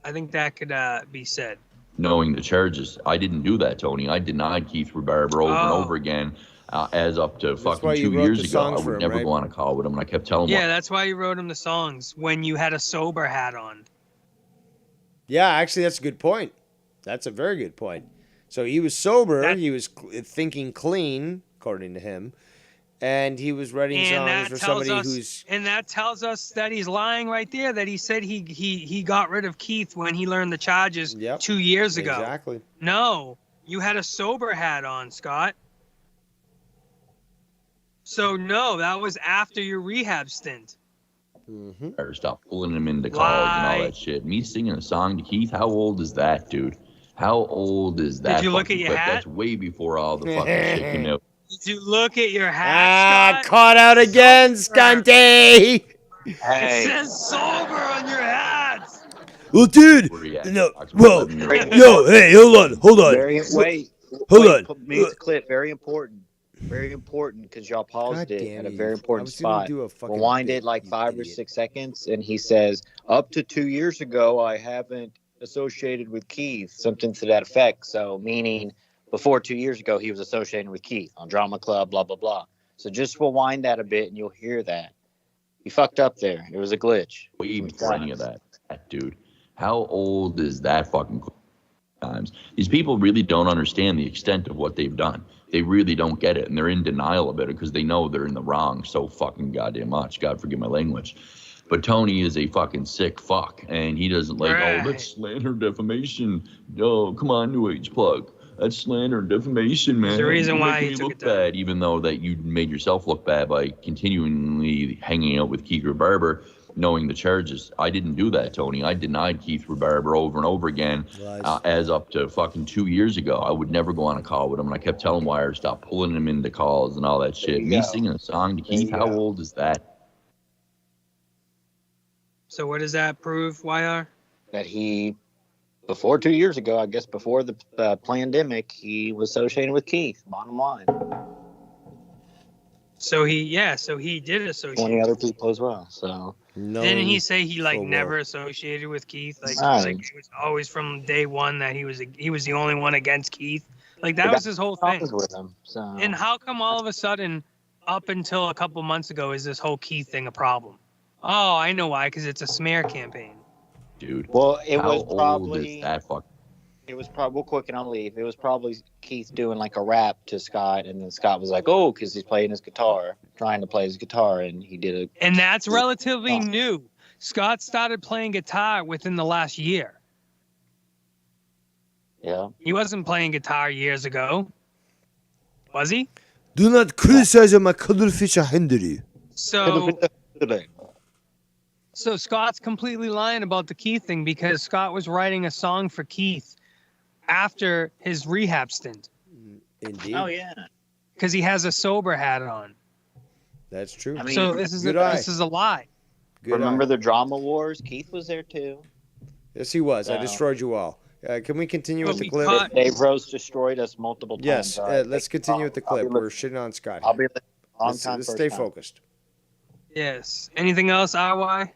I think that could be said. Knowing the charges, I didn't do that, Tony. I denied Keith Barber over and over again. As up to fucking 2 years ago, I would never go on a call with him, and I kept telling him. Yeah, that's why you wrote him the songs when you had a sober hat on. Yeah, actually, that's a good point. That's a very good point. So he was sober. He was thinking clean, according to him, and he was writing songs for somebody who's. And that tells us that he's lying right there. That he said he got rid of Keith when he learned the charges 2 years ago. Exactly. No, you had a sober hat on, Scott. So no, that was after your rehab stint. Or stop pulling him into calls and all that shit. Me singing a song to Keith, how old is that, dude? How old is that? Did you look at your hat? That's way before all the fucking shit came out. Did you look at your hat, Scott? Caught out again, Stunty! Hey. It says sober on your hat. Well, dude, no, well, yo, hey, hold on. Hold on. Mute the clip, very important. Very important because y'all paused God it damn at a you. very I important was gonna spot. do a fucking Rewind bit, it like you 5 or idiot. 6 seconds, and he says, "Up to 2 years ago, I haven't associated with Keith." Something to that effect. So, meaning before 2 years ago, he was associated with Keith on Drama Club, blah blah blah. So just rewind that a bit, and you'll hear that. You fucked up there. It was a glitch. Way From before any of Scott. that, dude. How old is that fucking times? These people really don't understand the extent of what they've done. They really don't get it, and they're in denial about it because they know they're in the wrong so fucking goddamn much. God forgive my language. But Tony is a fucking sick fuck, and he doesn't like, oh, that's slander, defamation. Yo, come on, New Age plug. That's slander and defamation, man. There's a reason You're why making he me took look it down. bad, even though that you made yourself look bad by continually hanging out with Keith Barber, knowing the charges. I didn't do that, Tony. I denied Keith Barber over and over again, as up to fucking 2 years ago. I would never go on a call with him, and I kept telling Wire, stop pulling him into calls and all that shit. Me singing a song to Keith, how old is that? So what does that prove, YR? That he, before 2 years ago, I guess before the pandemic, he was associated with Keith. Bottom line. So he did associate. 20 other people as well. So Didn't he say he like never associated with Keith? Like it was always from day one that he was the only one against Keith. Like that was his whole thing. With him, so. And how come all of a sudden, up until a couple months ago, is this whole Keith thing a problem? Oh, I know why. Because it's a smear campaign. Dude. Well, it how was old probably. is that fuck? It was probably, we'll quick and I'll leave. It was probably Keith doing like a rap to Scott, and then Scott was like, "Oh," because he's playing his guitar, trying to play his guitar, and he did it. And that's relatively new. Scott started playing guitar within the last year. Yeah. He wasn't playing guitar years ago, was he? Do not criticize my cuddlefish Henry. So Scott's completely lying about the Keith thing because Scott was writing a song for Keith after his rehab stint. Indeed. Oh yeah. Because he has a sober hat on. That's true. I mean, so this is a lie. Remember the drama wars? Keith was there too. Yes, he was. I So- destroyed you all. Can we continue with the we clip? caught- Dave Rose destroyed us multiple times. Yes, All right. let's continue with the clip. We're shitting on Scott. I'll be on Let's time. stay focused. Yes. Anything else, RY?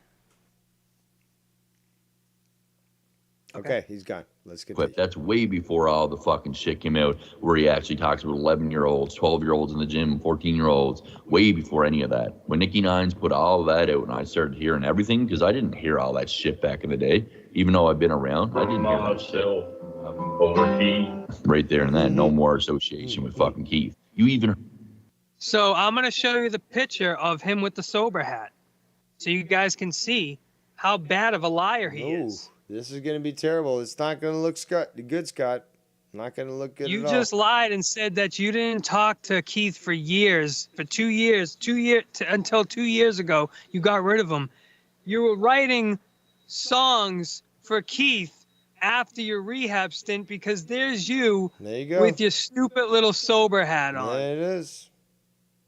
Okay, he's gone. Let's continue. Clip. That's way before all the fucking shit came out where he actually talks about 11-year-olds, 12-year-olds in the gym, 14-year-olds, way before any of that. When Nikki Nines put all of that out and I started hearing everything, because I didn't hear all that shit back in the day, even though I've been around, I didn't hear that shit. Right there and then, no more association with fucking Keith. You even... So I'm going to show you the picture of him with the sober hat so you guys can see how bad of a liar he is. This is going to be terrible. It's not going to look good, Scott. Not going to look good You at just all. lied and said that you didn't talk to Keith for years, for 2 years, until 2 years ago. You got rid of him. You were writing songs for Keith after your rehab stint because there's you, There you go. with your stupid little sober hat on. There it is.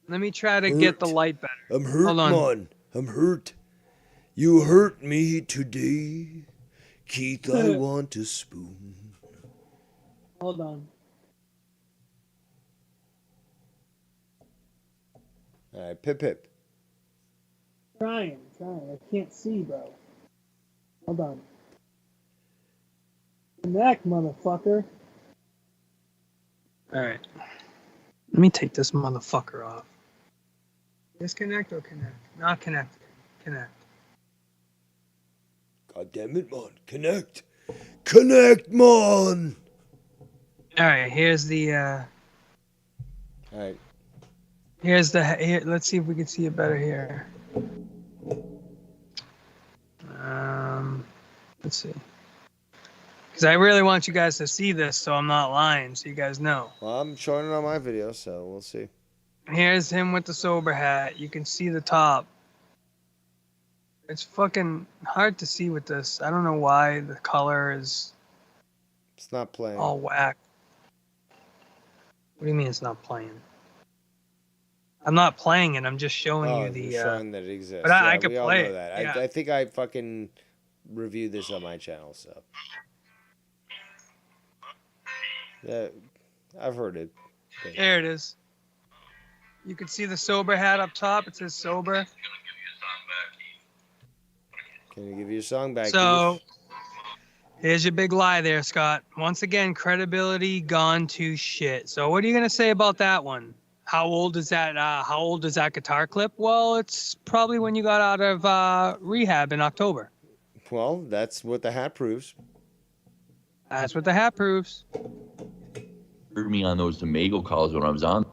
Let me try to get the light better. I'm hurt, Hold on. man. I'm hurt. You hurt me today. Keith, I want a spoon. Hold on. All right, pip. Trying. I can't see, bro. Hold on. Connect, motherfucker. Alright. Let me take this motherfucker off. Disconnect or connect? Not connect. Connect. God damn it, man. Connect. Connect, man. Alright, here's the All right. here, let's see if we can see it better here. Let's see. Because I really want you guys to see this so I'm not lying, so you guys know. Well, I'm showing it on my video, so we'll see. Here's him with the sober hat. You can see the top. It's fucking hard to see with this. I don't know why the color is It's not playing. all whack. What do you mean it's not playing? I'm not playing it. I'm just showing you the. You're showing that it exists. But I Yeah, could we all play know it. that. Yeah. I think I fucking reviewed this on my channel, so. Yeah, I've heard it. but- There it is. You can see the sober hat up top. It says sober. Can you give you a song back? So, here's your big lie there, Scott. Once again, credibility gone to shit. So what are you gonna say about that one? How old is that? How old is that guitar clip? Well, it's probably when you got out of rehab in October. Well, that's what the hat proves. That's what the hat proves. Heard me on those Tomago calls when I was on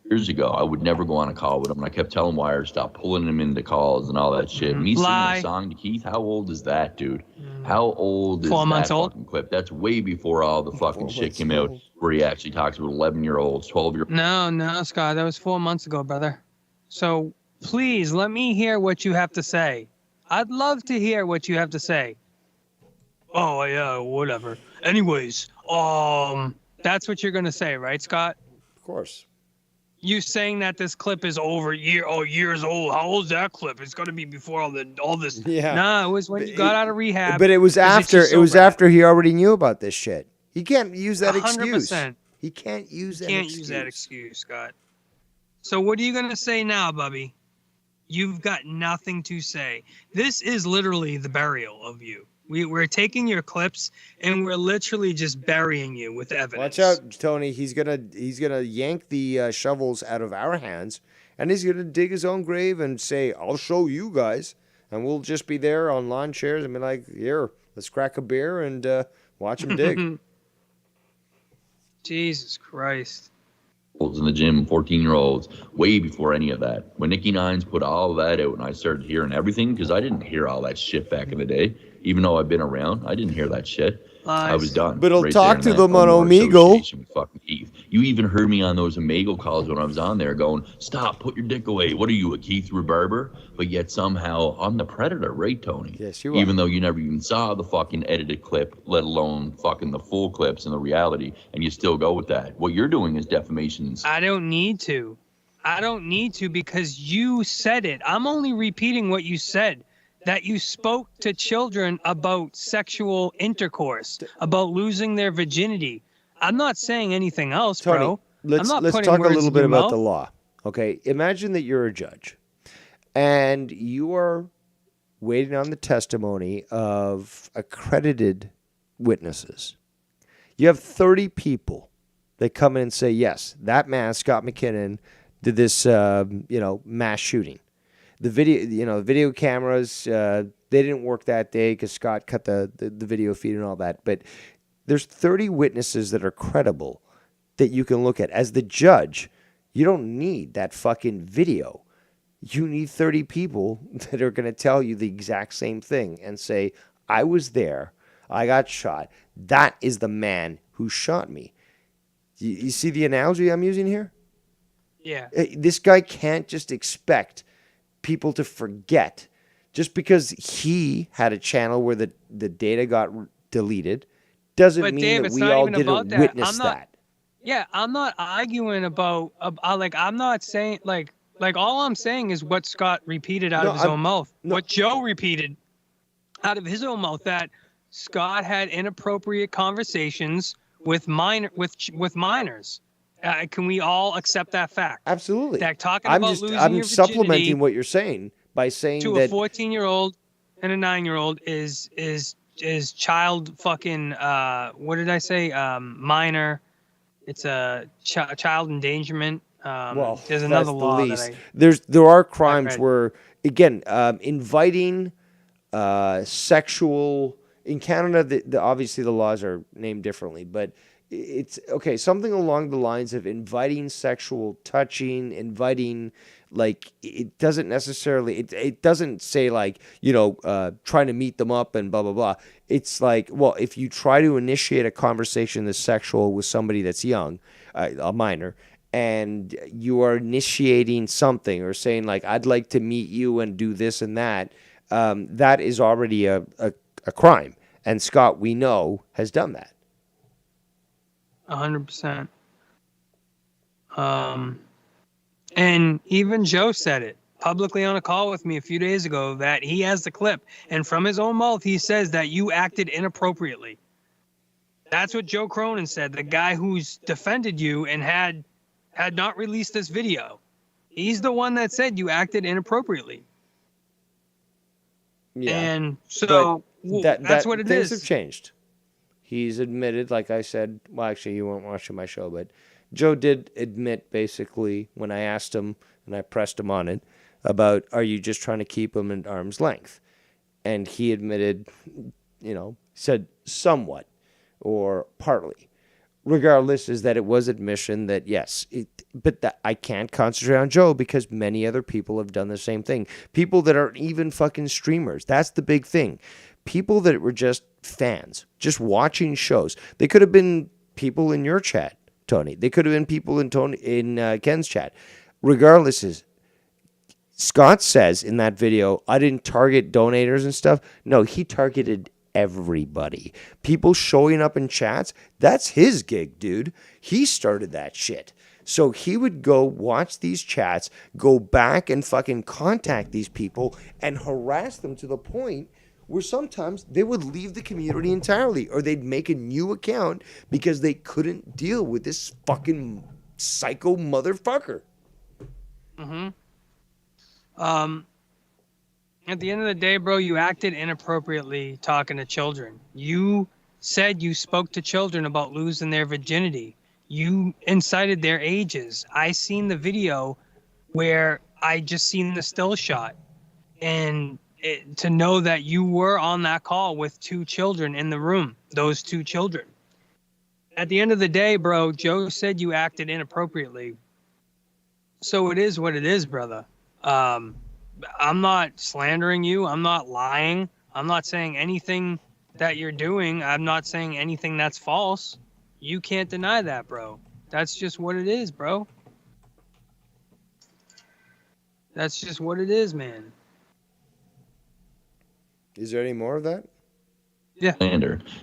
years ago. I would never go on a call with him. I kept telling Wire to stop pulling him into calls and all that shit. Me singing a song to Keith, how old is that, dude? How old is 4 months that old? fucking clip? That's way before all the fucking shit came out where he actually talks about 11-year-olds, 12-year-olds. No, Scott, that was 4 months ago, brother. So please let me hear what you have to say. I'd love to hear what you have to say. Oh yeah, whatever. Anyways, that's what you're gonna say, right, Scott? Of course. You saying that this clip is years old. How old's that clip? It's got to be before all this. Yeah. No, it was when you got out of rehab. But it was after he already knew about this shit. He can't use that 100%. excuse. He can't use that excuse. Use that excuse, Scott. So what are you going to say now, Bubby? You've got nothing to say. This is literally the burial of you. We're taking your clips and we're literally just burying you with evidence. Watch out, Tony. He's gonna yank the shovels out of our hands, and he's gonna dig his own grave and say, "I'll show you guys," and we'll just be there on lawn chairs and be like, "Here, let's crack a beer and watch him dig." Jesus Christ. In the gym, 14-year-olds, way before any of that. When Nikki Nines put all of that out and I started hearing everything, because I didn't hear all that shit back in the day, even though I've been around, I didn't hear that shit. Lies. I was done. But he'll right talk there to in that them on Omar Omegle. association with fucking Keith. You even heard me on those Omegle calls when I was on there going, stop, put your dick away. What are you, a Keith Rebarber? But yet somehow I'm the predator, right, Tony? Yes, you are. Even though you never even saw the fucking edited clip, let alone fucking the full clips and the reality, and you still go with that. What you're doing is defamation. I don't need to. Because you said it. I'm only repeating what you said. That you spoke to children about sexual intercourse, about losing their virginity. I'm not saying anything else, Tony, bro. let's talk a little bit about the law. Okay, imagine that you're a judge, and you are waiting on the testimony of accredited witnesses. You have 30 people that come in and say, yes, that man, Scott McKinnon, did this, mass shooting. The video cameras, they didn't work that day because Scott cut the video feed and all that. But there's 30 witnesses that are credible that you can look at. As the judge, you don't need that fucking video. You need 30 people that are going to tell you the exact same thing and say, I was there, I got shot. That is the man who shot me. You see the analogy I'm using here? Yeah. This guy can't just expect people to forget just because he had a channel where the data got deleted doesn't mean that we all didn't witness that. Yeah, I'm not arguing about I'm not saying like all I'm saying is what Scott repeated out of his own mouth. What Joe repeated out of his own mouth, that Scott had inappropriate conversations with minors. Can we all accept that fact? Absolutely. That talking about losing your virginity supplementing what you're saying by saying to that a 14-year-old and a 9-year-old is child fucking what did I say? Minor. It's a child endangerment. Well, there's another that's the law least. that There are crimes where, again, inviting sexual in Canada. Obviously the laws are named differently, but it's okay. Something along the lines of inviting sexual touching, inviting, like, it doesn't necessarily. It doesn't say like trying to meet them up and blah blah blah. It's like, well, if you try to initiate a conversation that's sexual with somebody that's young, a minor, and you are initiating something or saying like, I'd like to meet you and do this and that, that is already a crime. And Scott, we know, has done that. 100%. And even Joe said it publicly on a call with me a few days ago that he has the clip, and from his own mouth he says that you acted inappropriately. That's what Joe Cronin said, the guy who's defended you and had not released this video. He's the one that said you acted inappropriately. Yeah. And so that's what it things is. have changed. He's admitted, like I said, well, actually, you weren't watching my show, but Joe did admit basically when I asked him and I pressed him on it about, are you just trying to keep him at arm's length? And he admitted, said somewhat or partly. Regardless, is that it was admission that yes, but that I can't concentrate on Joe because many other people have done the same thing. People that aren't even fucking streamers. That's the big thing. People that were just fans, just watching shows. They could have been people in your chat, Tony. They could have been people in Ken's chat. Regardless, is Scott says in that video, I didn't target donators and stuff. No, he targeted everybody. People showing up in chats, that's his gig, dude. He started that shit. So he would go watch these chats, go back and fucking contact these people and harass them to the point where sometimes they would leave the community entirely or they'd make a new account because they couldn't deal with this fucking psycho motherfucker. Mm-hmm. At the end of the day, bro, you acted inappropriately talking to children. You said you spoke to children about losing their virginity. You incited their ages. I seen the video where I just seen the still shot. And to know that you were on that call with 2 children in the room, those 2 children. At the end of the day, bro, Joe said you acted inappropriately. So it is what it is, brother. I'm not slandering you. I'm not lying. I'm not saying anything that you're doing. I'm not saying anything that's false. You can't deny that, bro. That's just what it is, bro. That's just what it is, man. Is there any more of that? Yeah.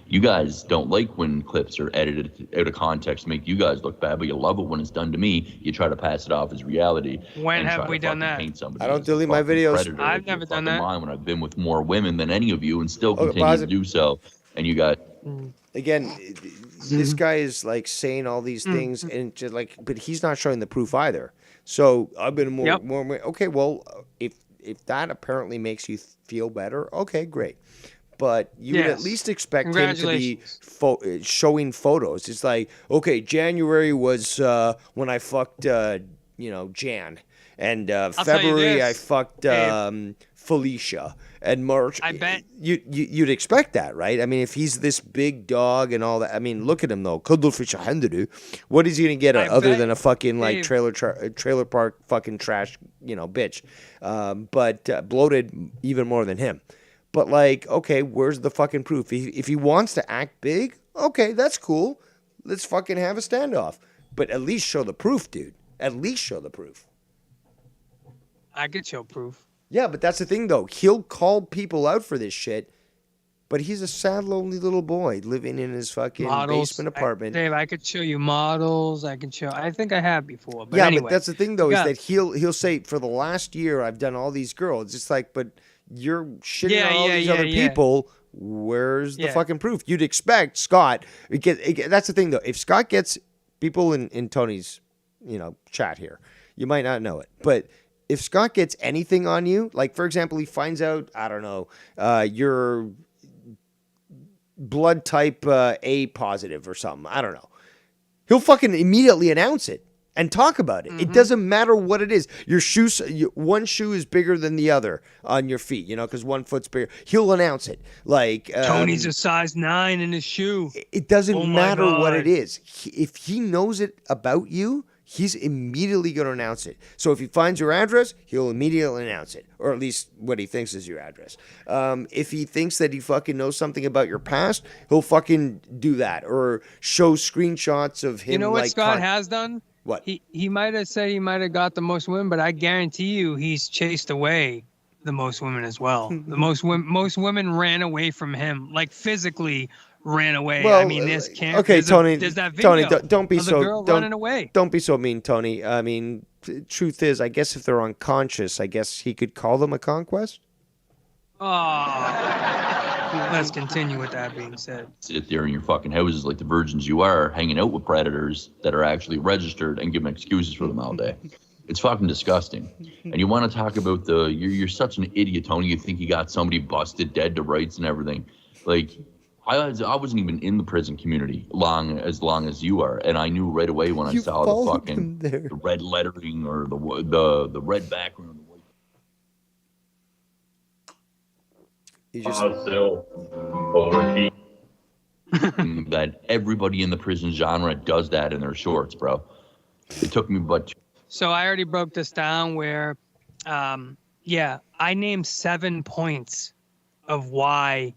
You guys don't like when clips are edited out of context to make you guys look bad, but you love it when it's done to me. You try to pass it off as reality. When have we done that? I don't delete my videos. I've never done that. When I've been with more women than any of you and still continue to do so. And you got... Again, this guy is like saying all these things and just like, but he's not showing the proof either. So I've been more okay, well, if that apparently makes you feel better, okay, great. But you would at least expect him to be showing photos. It's like, okay, January was when I fucked, Jan. And February I fucked Felicia. And March, I bet you'd expect that, right? I mean, if he's this big dog and all that, I mean, look at him though. What is he gonna get other than a fucking like trailer park fucking trash, bitch? But bloated even more than him. But like, okay, where's the fucking proof? If he wants to act big, okay, that's cool. Let's fucking have a standoff. But at least show the proof, dude. At least show the proof. I could show proof. Yeah, but that's the thing, though. He'll call people out for this shit, but he's a sad, lonely little boy living in his fucking basement apartment. Dave, I could show you models. I think I have before. But yeah, anyway, but that's the thing, though, is that he'll say, for the last year, I've done all these girls. It's like, but you're shitting on all these other people. Where's the fucking proof? You'd expect Scott. That's the thing, though. If Scott gets people in Tony's, chat here, you might not know it, but if Scott gets anything on you, like for example, he finds out, I don't know, you're blood type A positive or something. I don't know. He'll fucking immediately announce it and talk about it. It doesn't matter what it is. Your shoes, one shoe is bigger than the other on your feet, because 1 foot's bigger. He'll announce it. Like Tony's a size 9 in his shoe. It doesn't matter what it is. If he knows it about you, he's immediately going to announce it. So if he finds your address, he'll immediately announce it, or at least what he thinks is your address. If he thinks that he fucking knows something about your past, he'll fucking do that, or show screenshots of him. You know what Scott has done? What? He might have said he might have got the most women, but I guarantee you he's chased away the most women as well. The most women ran away from him, like physically ran away. Well, I mean, there's Tony. There's that video Tony, don't be of the so girl running away. Don't be so mean, Tony. I mean, truth is, I guess if they're unconscious, I guess he could call them a conquest. Oh, let's continue with that being said. Sit there in your fucking houses like the virgins you are, hanging out with predators that are actually registered and giving excuses for them all day. It's fucking disgusting. And you want to talk about you're such an idiot, Tony. You think you got somebody busted, dead to rights and everything. Like, I wasn't even in the prison community as long as you are, and I knew right away when I saw the fucking the red lettering or the red background. You just that everybody in the prison genre does that in their shorts, bro. It took me but. So I already broke this down where, yeah, I named 7 points of why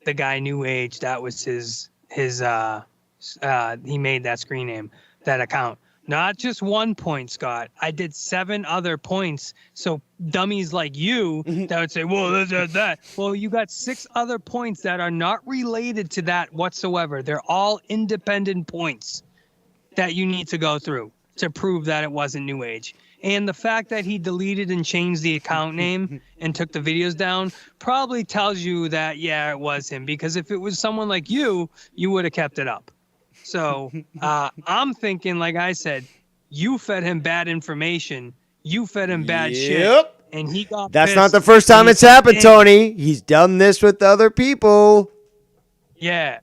the guy New Age, that was his he made that screen name, that account. Not just 1 point, Scott. I did 7 other points. So dummies like you that would say, well, that. Well, you got 6 other points that are not related to that whatsoever. They're all independent points that you need to go through to prove that it wasn't New Age. And the fact that he deleted and changed the account name and took the videos down probably tells you that, yeah, it was him. Because if it was someone like you, you would have kept it up. So I'm thinking, like I said, you fed him bad information. You fed him bad shit. And he got That's pissed, not the first time and it's he happened, said, Tony. He's done this with other people. yeah.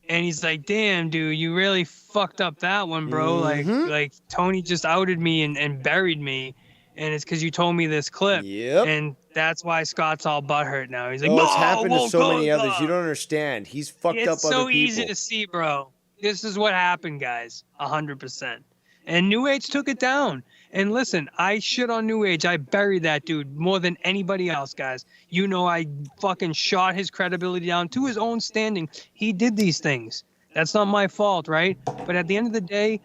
And he's like, damn, dude, you really fucked up that one, bro. Like Tony just outed me and buried me. And it's because you told me this clip. Yep. And that's why Scott's all butthurt now. He's like, Oh, no, it's happened to won't so go, many others. God." You don't understand. He's fucked up It's other so people. easy to see, bro. This is what happened, guys. 100%. And New Age took it down. And listen, I shit on New Age. I buried that dude more than anybody else, guys. You know, I fucking shot his credibility down to his own standing. He did these things. That's not my fault, right? But at the end of the day,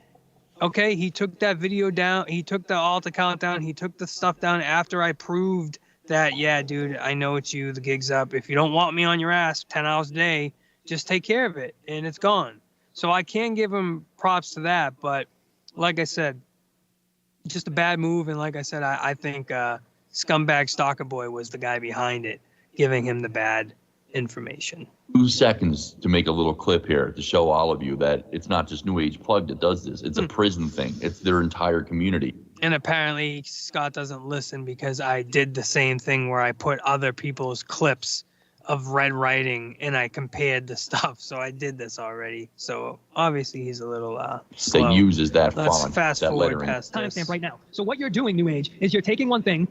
okay, he took that video down. He took the alt account down. He took the stuff down after I proved that, yeah, dude, I know it's you. The gig's up. If you don't want me on your ass 10 hours a day, just take care of it. And it's gone. So I can give him props to that. But like I said, just a bad move. And like I said, I think Scumbag Stalker Boy was the guy behind it, giving him the bad information. 2 seconds to make a little clip here to show all of you that it's not just New Age Plugged that does this. It's a prison thing. It's their entire community. And apparently Scott doesn't listen because I did the same thing where I put other people's clips of red writing and I compared the stuff. So I did this already. So obviously he's a little slow. That uses that Let's font, fast that forward lettering. past this. Timestamp right now. So what you're doing, New Age, is you're taking one thing,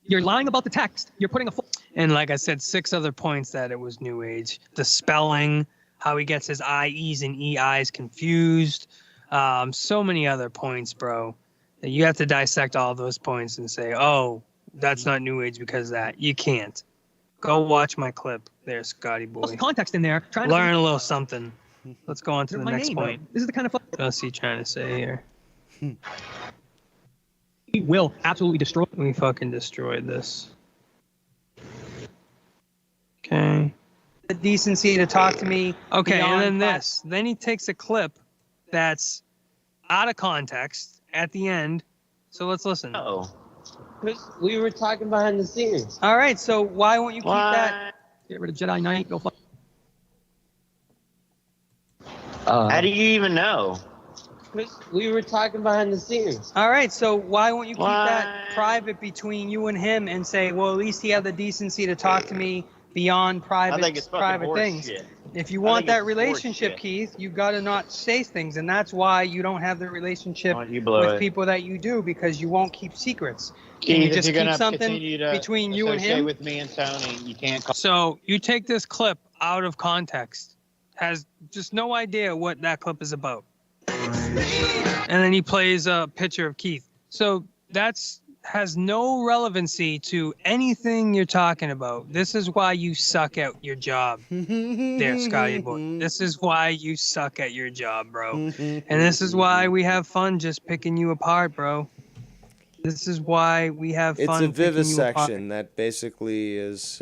you're lying about the text, you're putting a full... And like I said, 6 other points that it was New Age. The spelling, how he gets his IEs and EIs confused. So many other points, bro. That you have to dissect all those points and say, oh, that's not New Age because of that. You can't. Go watch my clip there, Scotty boy. What's context in there? Trying Learn to... a little something. Let's go on to the My next name, point. bro. This is the kind of... What's he trying to say here? He will absolutely destroy... We fucking destroyed this. Okay. The decency to talk to me. Okay, and beyond then that. this. Then he takes a clip that's out of context at the end. So let's listen. Oh. We were talking behind the scenes. All right, so why won't you keep that? Get rid of Jedi Knight. Go fuck. How do you even know? We were talking behind the scenes. All right, so why won't you keep that private between you and him and say, well, at least he had the decency to talk to me beyond I think it's private fucking things. horseshit. If you I want think that it's relationship, horseshit. Keith, you got to not say things, and that's why you don't have the relationship You blow with it. people that you do, because you won't keep secrets. Keith, And you if just you're keep gonna something continue to between you and associate him. with me and Tony, you can't call. So you take this clip out of context, has just no idea what that clip is about. And then he plays a picture of Keith. So that's has no relevancy to anything you're talking about. This is why you suck at your job. There, Scotty boy. This is why you suck at your job, bro. And this is why we have fun just picking you apart, bro. This is why we have It's fun a picking you apart. vivisection that basically is This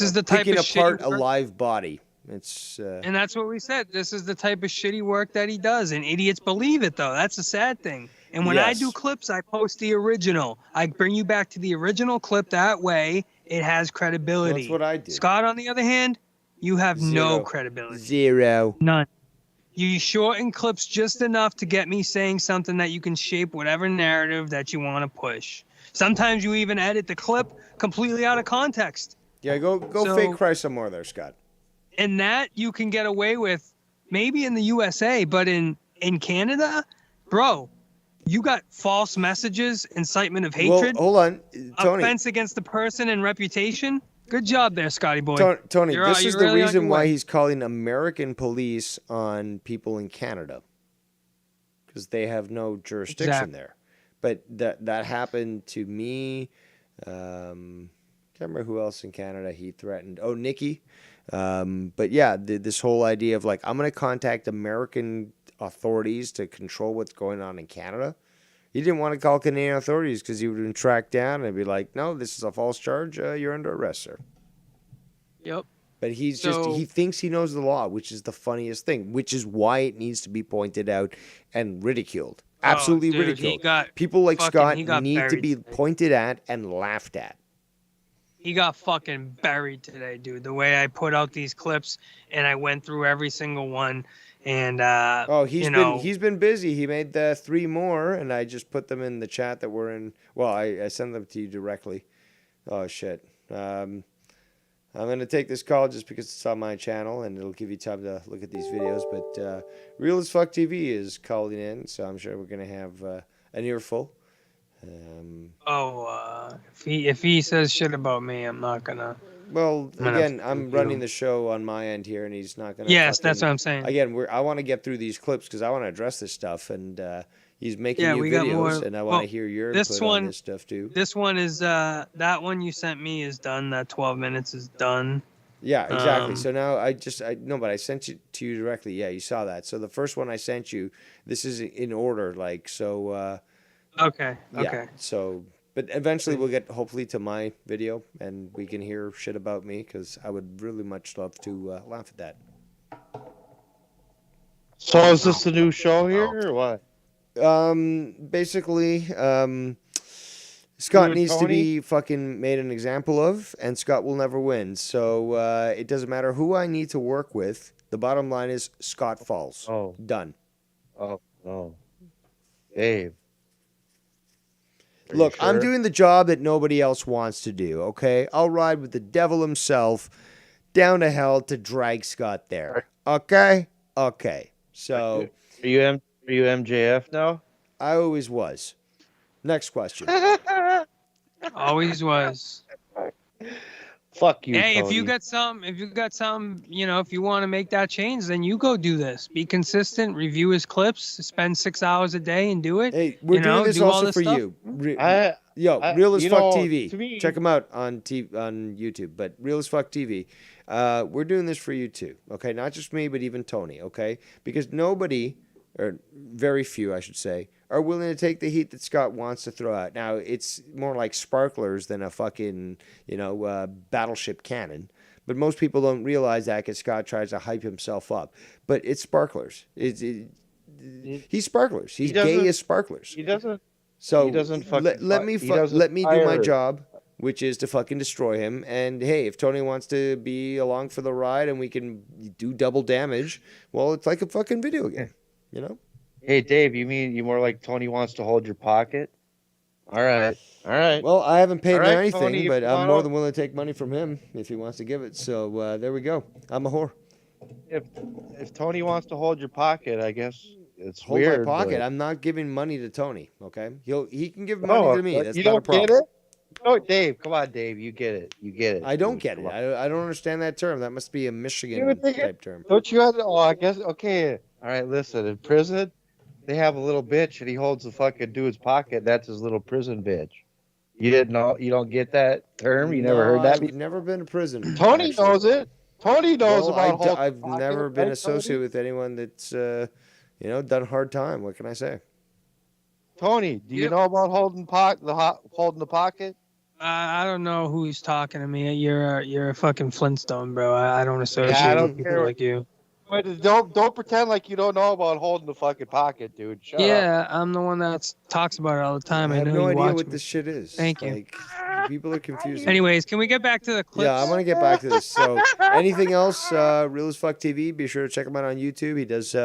is the type picking of apart shitty a work. live body. It's And that's what we said. This is the type of shitty work that he does. And idiots believe it, though. That's the sad thing. And when I Yes. do clips, I post the original. I bring you back to the original clip. That way, it has credibility. That's what I do. Scott, on the other hand, you have no Zero. credibility. Zero. None. You shorten clips just enough to get me saying something that you can shape whatever narrative that you want to push. Sometimes you even edit the clip completely out of context. Yeah, go fake cry some more there, Scott. And that you can get away with maybe in the USA, but in Canada, bro, you got false messages, incitement of hatred. Well, hold on, Tony. Offense against the person and reputation. Good job there, Scotty boy. Tony, You're this is the really on reason your why way. he's calling American police on people in Canada, because they have no jurisdiction Exactly. there. But that happened to me. Can't remember who else in Canada he threatened. Oh, Nikki. But yeah, this whole idea of like, I'm going to contact American authorities to control what's going on in Canada. He didn't want to call Canadian authorities because he would have been tracked down and be like, no, this is a false charge. You're under arrest, sir. Yep. But he thinks he knows the law, which is the funniest thing, which is why it needs to be pointed out and ridiculed. Absolutely dude, ridiculed. People like Scott he got need to buried be today. pointed at and laughed at. He got fucking buried today, dude. The way I put out these clips and I went through every single one, and He's been busy. He made 3 more, and I just put them in the chat that we're in. Well, I sent them to you directly. Oh shit. I'm gonna take this call just because it's on my channel, and it'll give you time to look at these videos. But Real as Fuck TV is calling in, so I'm sure we're gonna have an earful. If he says shit about me, I'm not gonna. Well, I'm gonna again, have to I'm running the show on my end here, and he's not going to. Yes, that's what I'm saying. Again, I want to get through these clips because I want to address this stuff, and he's making new we got videos, more. and I want to hear your input on this stuff too. This one is that one you sent me is done. That 12 minutes is done. Yeah, exactly. So now but I sent it to you directly. Yeah, you saw that. So the first one I sent you, this is in order, like so. Okay. Yeah, so. But eventually we'll get hopefully to my video and we can hear shit about me because I would really much love to laugh at that. So is this a new show here or what? Basically, Scott needs to Tony? be fucking made an example of, and Scott will never win. So it doesn't matter who I need to work with. The bottom line is Scott falls. Oh. Done. Oh, no. Dave. Look, sure? I'm doing the job that nobody else wants to do, okay? I'll ride with the devil himself down to hell to drag Scott there. Okay? Okay. So Are you MJF now? I always was. Next question. Always was. Fuck you, Hey, Tony. if you got some, if you want to make that change, then you go do this. Be consistent, review his clips, spend 6 hours a day and do it. Hey, we're doing this do all also this for stuff. you. Real as you Fuck know, TV. to me- Check them out on YouTube. But Real as Fuck TV. We're doing this for you too. Okay, not just me, but even Tony. Okay, because nobody, or very few, I should say, are willing to take the heat that Scott wants to throw out. Now it's more like sparklers than a fucking battleship cannon. But most people don't realize that because Scott tries to hype himself up. But it's sparklers. He's sparklers. He's gay as sparklers. He doesn't. So he doesn't fucking let me do my job, which is to fucking destroy him. And hey, if Tony wants to be along for the ride and we can do double damage, well, it's like a fucking video game, you know? Hey, Dave, you mean you more like Tony wants to hold your pocket? All right. Well, I haven't paid All him right, anything, Tony, if but you I'm wanna- more than willing to take money from him if he wants to give it. So there we go. I'm a whore. If Tony wants to hold your pocket, I guess it's Hold weird. my pocket. but- I'm not giving money to Tony. Okay, he can give money to me. but That's you not a don't problem. get it? Oh, Dave, come on, Dave, you get it. You get it. I don't dude. get it. Come on. I don't understand that term. That must be a Michigan You think type term. Don't you have to? Oh, I guess. Okay. All right. Listen. In prison, they have a little bitch, and he holds the fucking dude's pocket. That's his little prison bitch. You didn't know? You don't get that term? You never heard that? I've never been to prison. Tony actually. knows it. Tony knows Well, about holding I've pocket, never been right, associated Tony? with anyone that's done hard time. What can I say? Tony, do you know about holding the pocket? I don't know who he's talking to me. You're a fucking Flintstone, bro. I don't associate I don't with people care. like you. But don't pretend like you don't know about holding the fucking pocket, dude. Shut up. Yeah, I'm the one that talks about it all the time. I have know no you idea watch what me. this shit is. Thank you. Like, People are confusing. Anyways, can we get back to the clips? Yeah, I want to get back to this. So, anything else? Real as Fuck TV. Be sure to check him out on YouTube. He does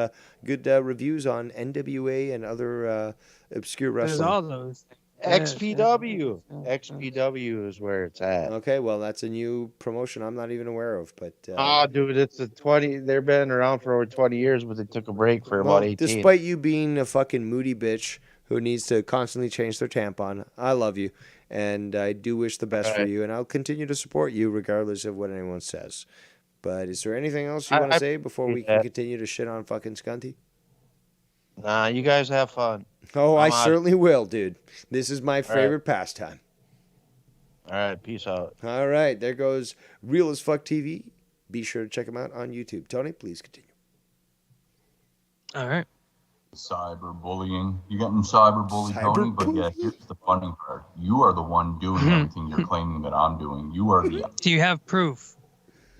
good reviews on NWA and other obscure There's wrestling. all those. XPW. XPW is where it's at. Okay, well, that's a new promotion I'm not even aware of. But Oh, dude, it's a 20. They've been around for over 20 years, but they took a break for well, about 18. despite you being a fucking moody bitch who needs to constantly change their tampon, I love you, and I do wish the best for Right. you, and I'll continue to support you regardless of what anyone says. But is there anything else you want to say before we can continue to shit on fucking Scunty? Nah, you guys have fun. Oh, I I'm out. certainly will, dude. This is my right. favorite pastime. All right, peace out. All right, there goes Real as Fuck TV. Be sure to check him out on YouTube. Tony, please continue. All right. Cyberbullying. You're getting cyberbullied, Tony, but yeah, here's the funny part. You are the one doing everything you're claiming that I'm doing. You are the... Do you have proof?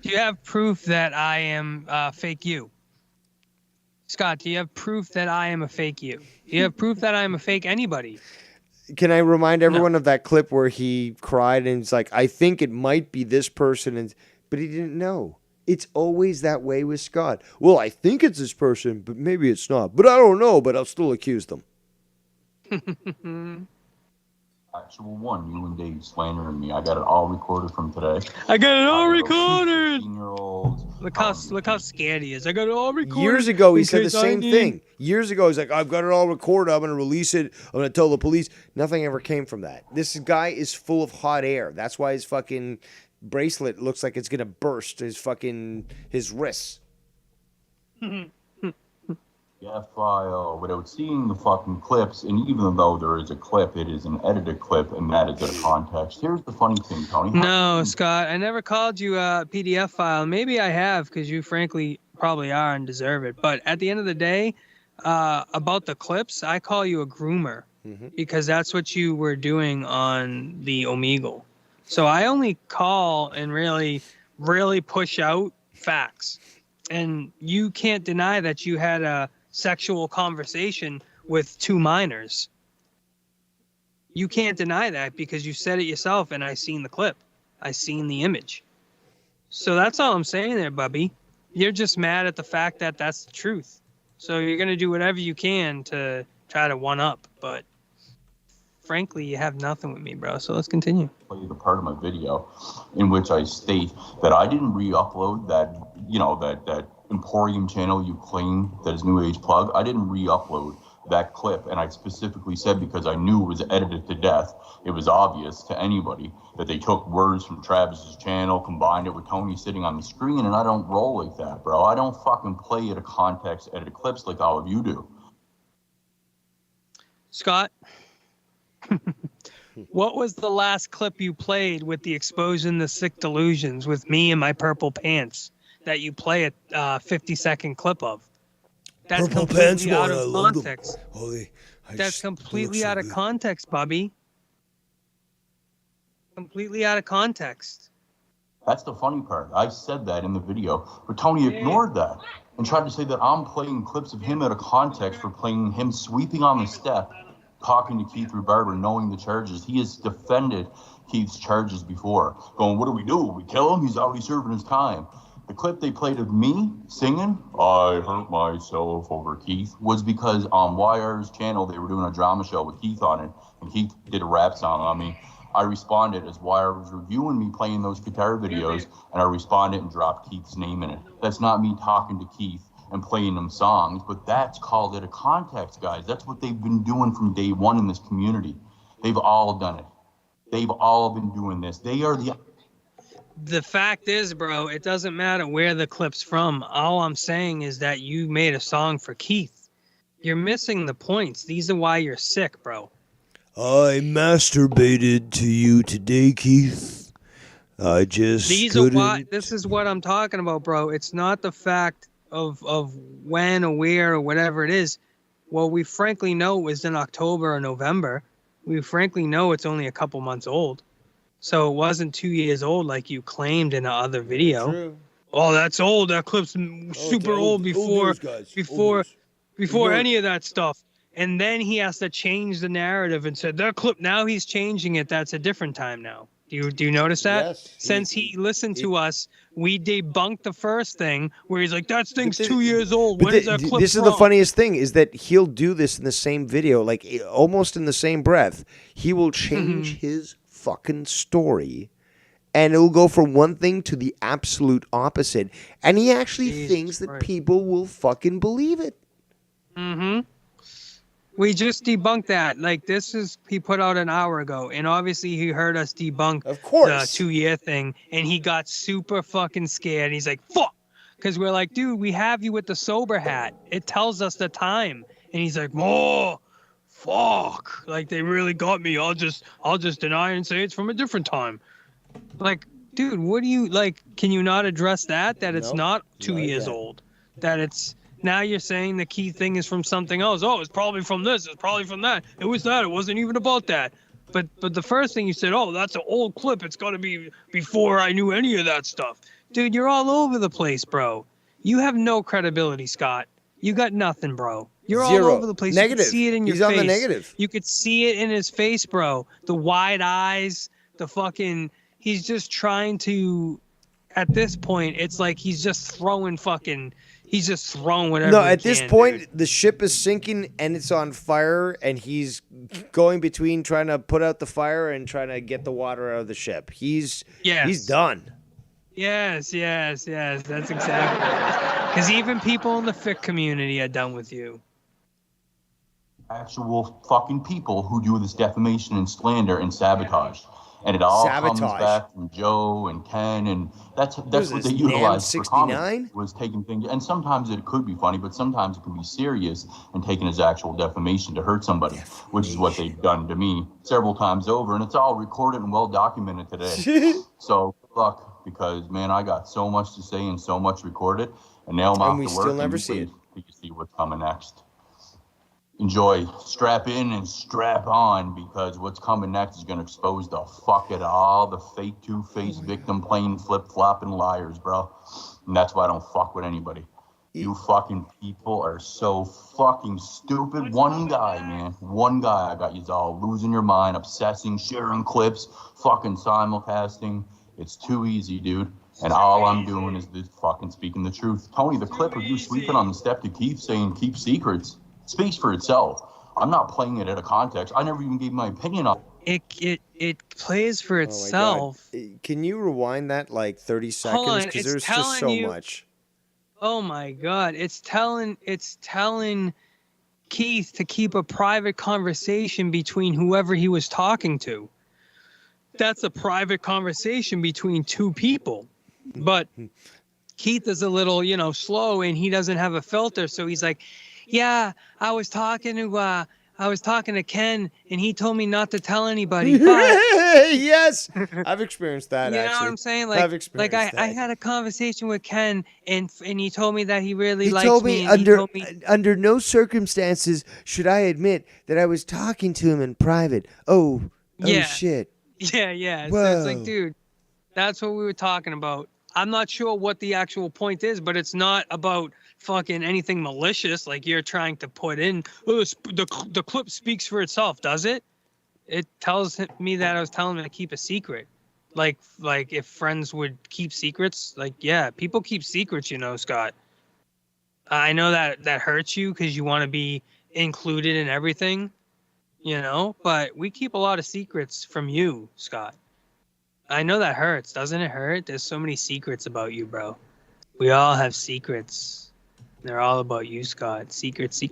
Do you have proof that I am fake you? Scott, do you have proof that I am a fake you? Do you have proof that I am a fake anybody? Can I remind everyone of that clip where he cried and it's like, I think it might be this person, but he didn't know. It's always that way with Scott. Well, I think it's this person, but maybe it's not. But I don't know, but I'll still accuse them. Actual one, you and Dave slandering me. I got it all recorded from today. I got it all recorded. 15-year-olds. Look how scared he is. I got it all recorded. Years ago, he in said the case I same need- thing. Years ago, he's like, I've got it all recorded. I'm going to release it. I'm going to tell the police. Nothing ever came from that. This guy is full of hot air. That's why his fucking bracelet looks like it's going to burst his wrists. Yeah, file without seeing the fucking clips, and even though there is a clip, it is an edited clip, and that is out of context. Here's the funny thing, Tony. No, Scott, I never called you a PDF file. Maybe I have, because you frankly probably are and deserve it. But at the end of the day, about the clips, I call you a groomer, because that's what you were doing on the Omegle. So I only call and really push out facts. And you can't deny that you had a sexual conversation with 2 minors. You can't deny that because you said it yourself, and I seen the clip. I seen the image. So that's all I'm saying there, Bubby. You're just mad at the fact that that's the truth. So you're going to do whatever you can to try to one-up, but frankly, you have nothing with me, bro. So let's continue. Play the part of my video in which I state that I didn't re-upload that, that Emporium channel you claim that is New Age Plug. I didn't re-upload that clip, and I specifically said because I knew it was edited to death. It was obvious to anybody that they took words from Travis's channel, combined it with Tony sitting on the screen, and I don't roll like that, bro. I don't fucking play out of context edited clips like all of you do. Scott, what was the last clip you played with the exposing the sick delusions with me and my purple pants that you play a 50-second clip of? That's Purple pants completely out one, I of love them. context. Holy, That's completely out of context, Bobby. Completely out of context. That's the funny part. I said that in the video, but Tony ignored that and tried to say that I'm playing clips of him out of context for playing him sweeping on the step, talking to Keith Barber, knowing the charges. He has defended Keith's charges before, going, what do? We kill him? He's already serving his time. The clip they played of me singing, I hurt myself over Keith, was because on YR's channel, they were doing a drama show with Keith on it, and Keith did a rap song on me. I responded as YR was reviewing me playing those guitar videos, and I responded and dropped Keith's name in it. That's not me talking to Keith and playing them songs, but that's called it a context, guys. That's what they've been doing from day one in this community. They've all done it. They've all been doing this. They are The fact is, bro, it doesn't matter where the clip's from. All I'm saying is that you made a song for Keith. You're missing the points. These are why you're sick, bro. I masturbated to you today, Keith. I just couldn't. This is what I'm talking about, bro. It's not the fact of when or where or whatever it is. Well, we frankly know it was in October or November. We frankly know it's only a couple months old. So it wasn't 2 years old like you claimed in the other video. True. Oh, that's old. That clip's super old before news, guys. before Old news. any of that stuff. And then he has to change the narrative and said that clip. Now he's changing it. That's a different time now. Do you notice that? Yes. Since he listened to us, we debunked the first thing where he's like, "That thing's 2 years old. When is that clip This is from?" the funniest thing is that he'll do this in the same video, like almost in the same breath. He will change his fucking story, and it'll go from one thing to the absolute opposite. And he actually thinks that people will fucking believe it. Mm-hmm. We just debunked that. Like, he put out an hour ago, and obviously he heard us debunk the 2-year thing, and he got super fucking scared. He's like, fuck, because we're like, dude, we have you with the sober hat. It tells us the time. And he's like, oh, fuck, like they really got me. I'll just deny and say it's from a different time. Like, dude, what do you, like, can you not address that it's not 2 years old, that it's... Now you're saying the key thing is from something else. Oh, it's probably from this. It's probably from that. It was that. It wasn't even about that. But the first thing you said, oh, that's an old clip. It's got to be before I knew any of that stuff. Dude, you're all over the place, bro. You have no credibility, Scott. You got nothing, bro. You're Zero. all over the place. Negative. You could see it in your He's face. on the negative. You could see it in his face, bro. The wide eyes, the fucking... He's just trying to... At this point, it's like he's just throwing fucking... He's just throwing whatever. No, at he this can, point, dude. the ship is sinking and it's on fire, and he's going between trying to put out the fire and trying to get the water out of the ship. He's done. Yes, that's exactly. Because even people in the fic community are done with you. Actual fucking people who do this defamation and slander and sabotage. And it all comes back from Joe and Ken, and that's what they utilize for comedy, was taking things. And sometimes it could be funny, but sometimes it can be serious and taking his actual defamation to hurt somebody, which is what they've done to me several times over. And it's all recorded and well documented today. So good luck, because man, I got so much to say and so much recorded, and now I'm off to work. Still never see it. You can see what's coming next. Enjoy, strap in and strap on, because what's coming next is going to expose the fuck out of all the fake two-faced victim playing flip-flopping liars, bro. And that's why I don't fuck with anybody. You fucking people are so fucking stupid. One guy, I got you all losing your mind, obsessing, sharing clips, fucking simulcasting. It's too easy, dude. And all I'm doing is this fucking speaking the truth. Tony, the clip of you sleeping on the step to Keith saying keep secrets speaks for itself. I'm not playing it out of context. I never even gave my opinion on it. It plays for itself. Can you rewind that like 30 seconds? Because there's just so much. Oh my God. It's telling Keith to keep a private conversation between whoever he was talking to. That's a private conversation between two people. But Keith is a little, slow, and he doesn't have a filter, so he's like, yeah, I was talking to Ken, and he told me not to tell anybody. But yes, I've experienced that. You actually. know what I'm saying? I've experienced that. I had a conversation with Ken, and he told me that he really likes told me. Under no circumstances should I admit that I was talking to him in private. Oh shit. Yeah. Whoa. So it's like, dude, that's what we were talking about. I'm not sure what the actual point is, but it's not about fucking anything malicious like you're trying to put in. Oh, the clip speaks for itself, does it? It tells me that I was telling him to keep a secret. Like if friends would keep secrets, like, yeah, people keep secrets, Scott. I know that hurts you because you want to be included in everything, but we keep a lot of secrets from you, Scott. I know that hurts. Doesn't it hurt? There's so many secrets about you, bro. We all have secrets. They're all about you, Scott. Secrets.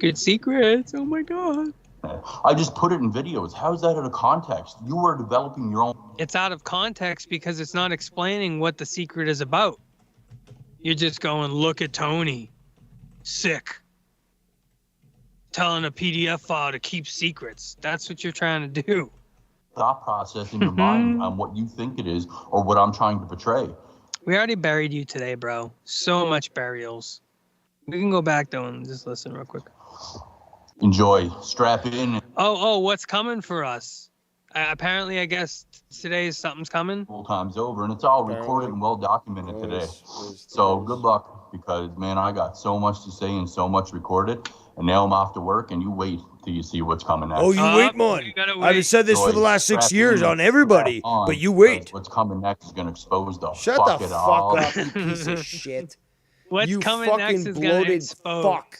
Oh my God. I just put it in videos. How is that out of context? You are developing your own. It's out of context because it's not explaining what the secret is about. You're just going, look at Tony. Sick. Telling a PDF file to keep secrets. That's what you're trying to do. Thought process in your mind on what you think it is or what I'm trying to portray. We already buried you today, bro. So much burials. We can go back though and just listen real quick. Enjoy. Strap in. Oh, what's coming for us? Apparently, I guess today something's coming. Full time's over, and it's all recorded and well documented today. So good luck, because man, I got so much to say and so much recorded, and nail them off to work, and you wait till you see what's coming next. Oh, you wait, man. I've said this for the last 6 years on everybody, but you wait. What's coming next is going to expose the Shut fuck the it fuck all. up, you piece of shit. What's you coming next fucking is gonna bloated expose. fuck.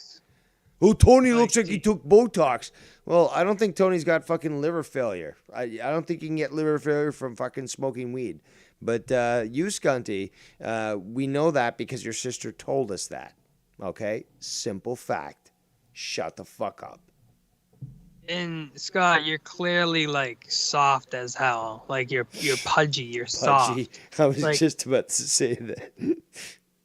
Oh, Tony looks like he took Botox. Well, I don't think Tony's got fucking liver failure. I don't think you can get liver failure from fucking smoking weed. But you, Scunty, we know that because your sister told us that. Okay? Simple fact. Shut the fuck up. And Scott, you're clearly like soft as hell. Like you're pudgy. You're Pudgy. soft. I was Like- just about to say that.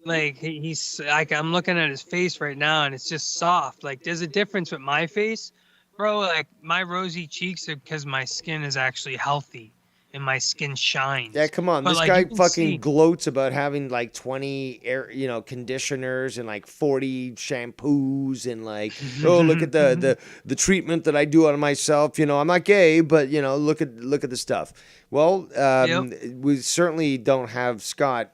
Like he's like, I'm looking at his face right now, and it's just soft. Like there's a difference with my face, bro. Like my rosy cheeks are because my skin is actually healthy and my skin shines. Yeah, come on. But, This like, guy you can fucking see- gloats about having like 20 conditioners and like 40 shampoos and like, oh, look at the treatment that I do on myself. I'm not gay, but look at the stuff. Well, we certainly don't have Scott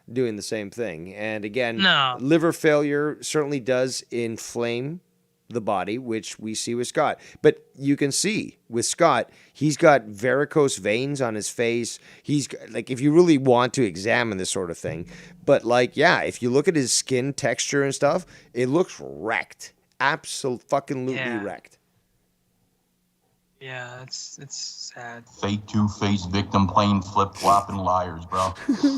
doing the same thing. And again, No. liver failure certainly does inflame the body, which we see with Scott. But you can see with Scott, he's got varicose veins on his face. He's like, if you really want to examine this sort of thing, but like, yeah, if you look at his skin texture and stuff, it looks wrecked. Absolutely Yeah. wrecked. Yeah, it's sad. Fake two-faced victim playing flip-flopping liars, bro.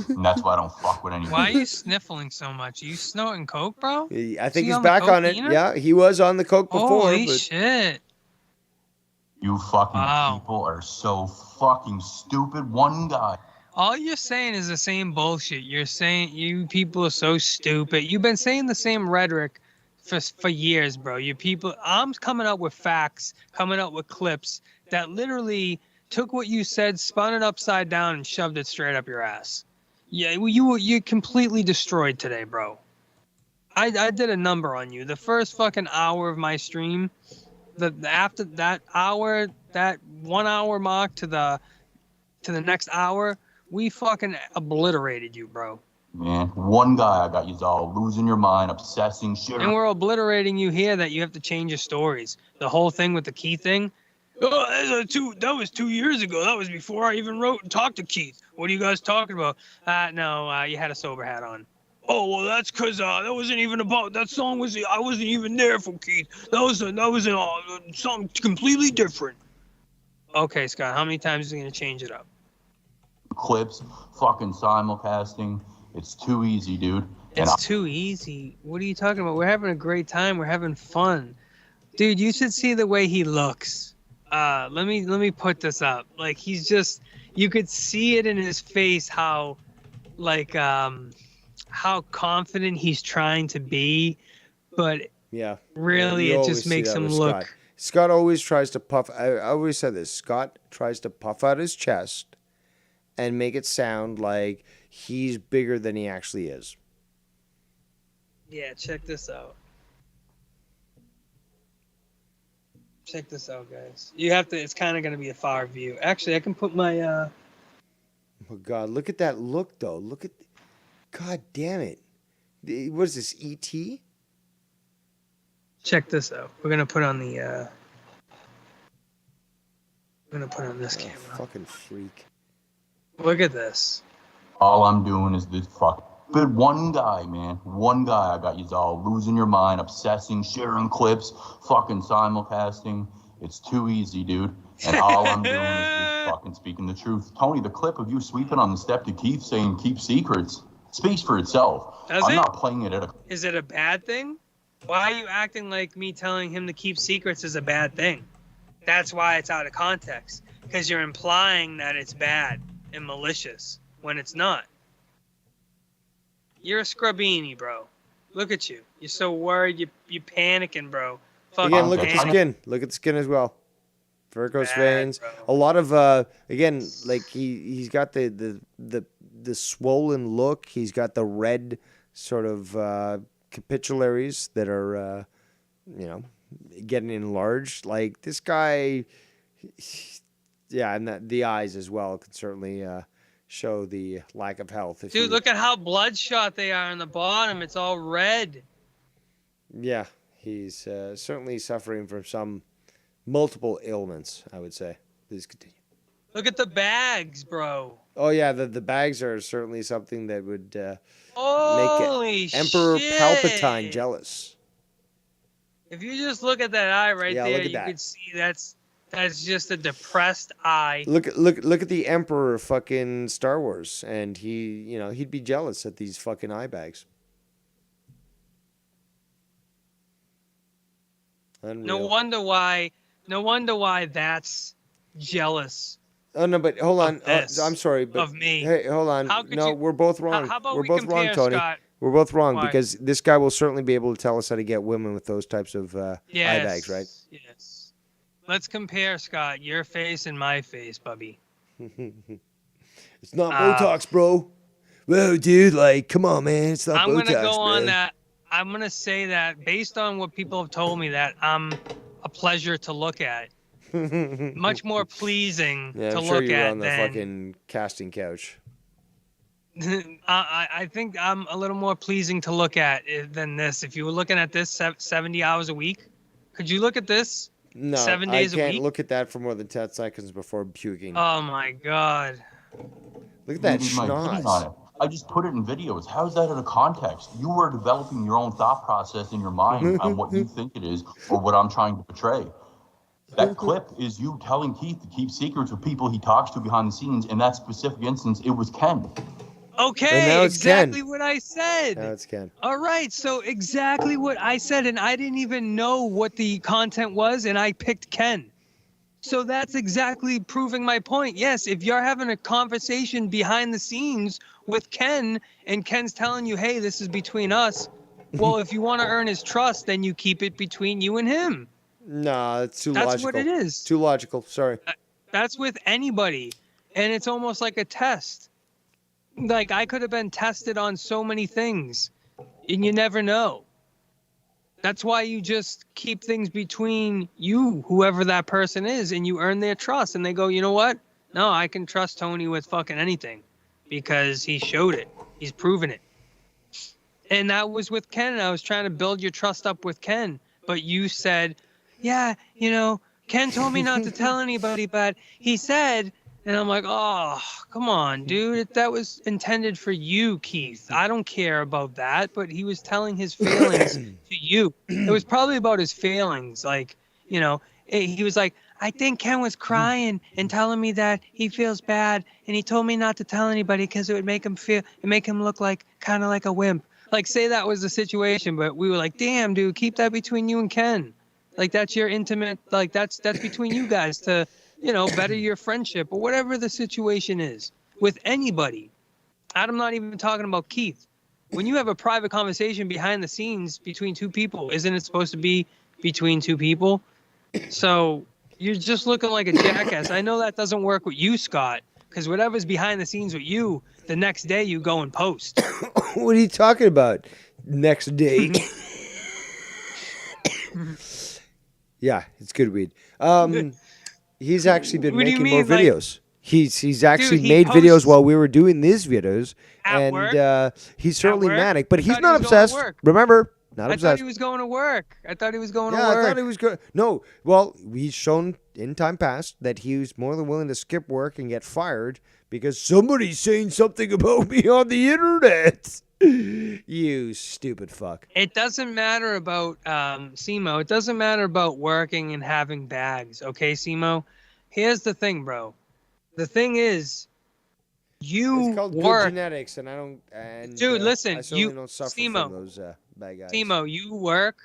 And that's why I don't fuck with anyone. Why are you sniffling so much? Are you snorting coke, bro? I think Is he he's on the back on it. coke-iner? Yeah, he was on the coke before. Holy but shit. You fucking people are so fucking stupid. One guy. All you're saying is the same bullshit. You're saying you people are so stupid. You've been saying the same rhetoric for years, bro. You people, I'm coming up with facts, coming up with clips that literally took what you said, spun it upside down, and shoved it straight up your ass. Yeah, you completely destroyed today, bro. I did a number on you. The first fucking hour of my stream, after that hour, that 1 hour mark to the next hour, we fucking obliterated you, bro. Man, one guy, I got you all losing your mind, obsessing, shit. And we're obliterating you here that you have to change your stories. The whole thing with the Keith thing. Oh, that was 2 years ago. That was before I even wrote and talked to Keith. What are you guys talking about? No, you had a sober hat on. Oh, well, that's because that wasn't even about that song. I wasn't even there for Keith. That was something completely different. Okay, Scott, how many times is he gonna change it up? Clips, fucking simulcasting. It's too easy, dude. It's too easy. What are you talking about? We're having a great time. We're having fun. Dude, you should see the way he looks. Let me put this up. Like he's just, you could see it in his face how confident he's trying to be, but yeah, really you it always just see makes that him with look. Scott. Scott always tries to puff. I always said this. Scott tries to puff out his chest and make it sound like he's bigger than he actually is. Yeah, check this out. Check this out, guys. You have to. It's kind of gonna be a far view. Actually, I can put my. Oh God! Look at that look, though. Look at. God damn it! What is this? E.T.? Check this out. We're gonna put on the. We're gonna put on this camera. Fucking freak. Look at this. All I'm doing is this fuck. But one guy, man, one guy, I got you all losing your mind, obsessing, sharing clips, fucking simulcasting. It's too easy, dude. And all I'm doing is just fucking speaking the truth. Tony, the clip of you sweeping on the step to Keith saying keep secrets speaks for itself. Does I'm it? not playing it at a. Is it a bad thing? Why are you acting like me telling him to keep secrets is a bad thing? That's why it's out of context. Because you're implying that it's bad and malicious when it's not. You're a scrubini, bro. Look at you. You're so worried. You're panicking, bro. Again, look at the skin. Look at the skin as well. Varicose veins. bro. A lot of again, like he's got the swollen look. He's got the red sort of capillaries that are getting enlarged. Like this guy, yeah, and the eyes as well can certainly show the lack of health. Dude, look at how bloodshot they are on the bottom. It's all red. Yeah, He's certainly suffering from some multiple ailments, I would say. Please continue. Look at the bags, bro. Oh yeah, the bags are certainly something that would Holy make Emperor shit. Palpatine jealous. If you just look at that eye right Yeah, there, look at you that. could see that's just a depressed eye. Look at the Emperor of fucking Star Wars, and he'd be jealous at these fucking eye bags. Unreal. No wonder why that's jealous. Oh no, but hold on. this, I'm sorry, but of me. hey, hold on. How could No, you- we're both wrong. How about we're we both wrong, compare, Tony. Scott? We're both wrong Why? because this guy will certainly be able to tell us how to get women with those types of eye bags, right? Yes. Let's compare, Scott, your face and my face, Bubby. It's not Botox, bro. Whoa, dude, like, come on, man. It's not I'm Botox, gonna go on bro. that. I'm gonna say that based on what people have told me, that I'm a pleasure to look at. Much more pleasing Yeah, to I'm sure look you were at on the than. fucking casting couch. I think I'm a little more pleasing to look at than this. If you were looking at this 70 hours a week, could you look at this No, 7 days I a can't week? look at that for more than 10 seconds before puking. Oh my God. Look at that Maybe my opinion schnoz. on it. I just put it in videos. How is that out of context? You were developing your own thought process in your mind on what you think it is or what I'm trying to portray. That clip is you telling Keith to keep secrets with people he talks to behind the scenes. In that specific instance, it was Ken. Okay, now it's exactly Ken. what I said. Now it's Ken. All right, so exactly what I said, and I didn't even know what the content was, and I picked Ken. So that's exactly proving my point. Yes, if you're having a conversation behind the scenes with Ken, and Ken's telling you, hey, this is between us, well, if you want to earn his trust, then you keep it between you and him. No, it's too That's logical. what it is. Too logical. Sorry. That's with anybody, and it's almost like a test. Like, I could have been tested on so many things, and you never know. That's why you just keep things between you, whoever that person is, and you earn their trust. And they go, you know what? No, I can trust Tony with fucking anything because he showed it. He's proven it. And that was with Ken. And I was trying to build your trust up with Ken. But you said, yeah, Ken told me not to tell anybody, but he said, and I'm like, oh, come on, dude. That was intended for you, Keith. I don't care about that, but he was telling his feelings to you. It was probably about his feelings. Like, he was like, I think Ken was crying and telling me that he feels bad, and he told me not to tell anybody because it would make him look like kind of like a wimp. Like, say that was the situation, but we were like, damn, dude, keep that between you and Ken. Like, that's your intimate, like, that's between you guys to, better your friendship or whatever the situation is with anybody. I'm not even talking about Keith. When you have a private conversation behind the scenes between two people, isn't it supposed to be between two people? So you're just looking like a jackass. I know that doesn't work with you, Scott, because whatever's behind the scenes with you, the next day you go and post. What are you talking about? Next day. Yeah, it's good weed. He's actually been What do you making more mean, like- videos. He's actually Dude, he made videos posts- while we were doing these videos, At and work? he's certainly work? manic. But I he's thought he not was going to obsessed. work. Remember, not I thought obsessed. he was going to work. I thought he was going Yeah, to work. I thought he was good. No, well, he's shown in time past that he was more than willing to skip work and get fired because somebody's saying something about me on the internet. You stupid fuck. It doesn't matter about Simo. It doesn't matter about working and having bags. Okay, Simo? Here's the thing, bro. The thing is, you It's called good work. genetics, and I don't. And Dude, listen, I certainly you- don't suffer Simo. from those bad guys. Simo, you work,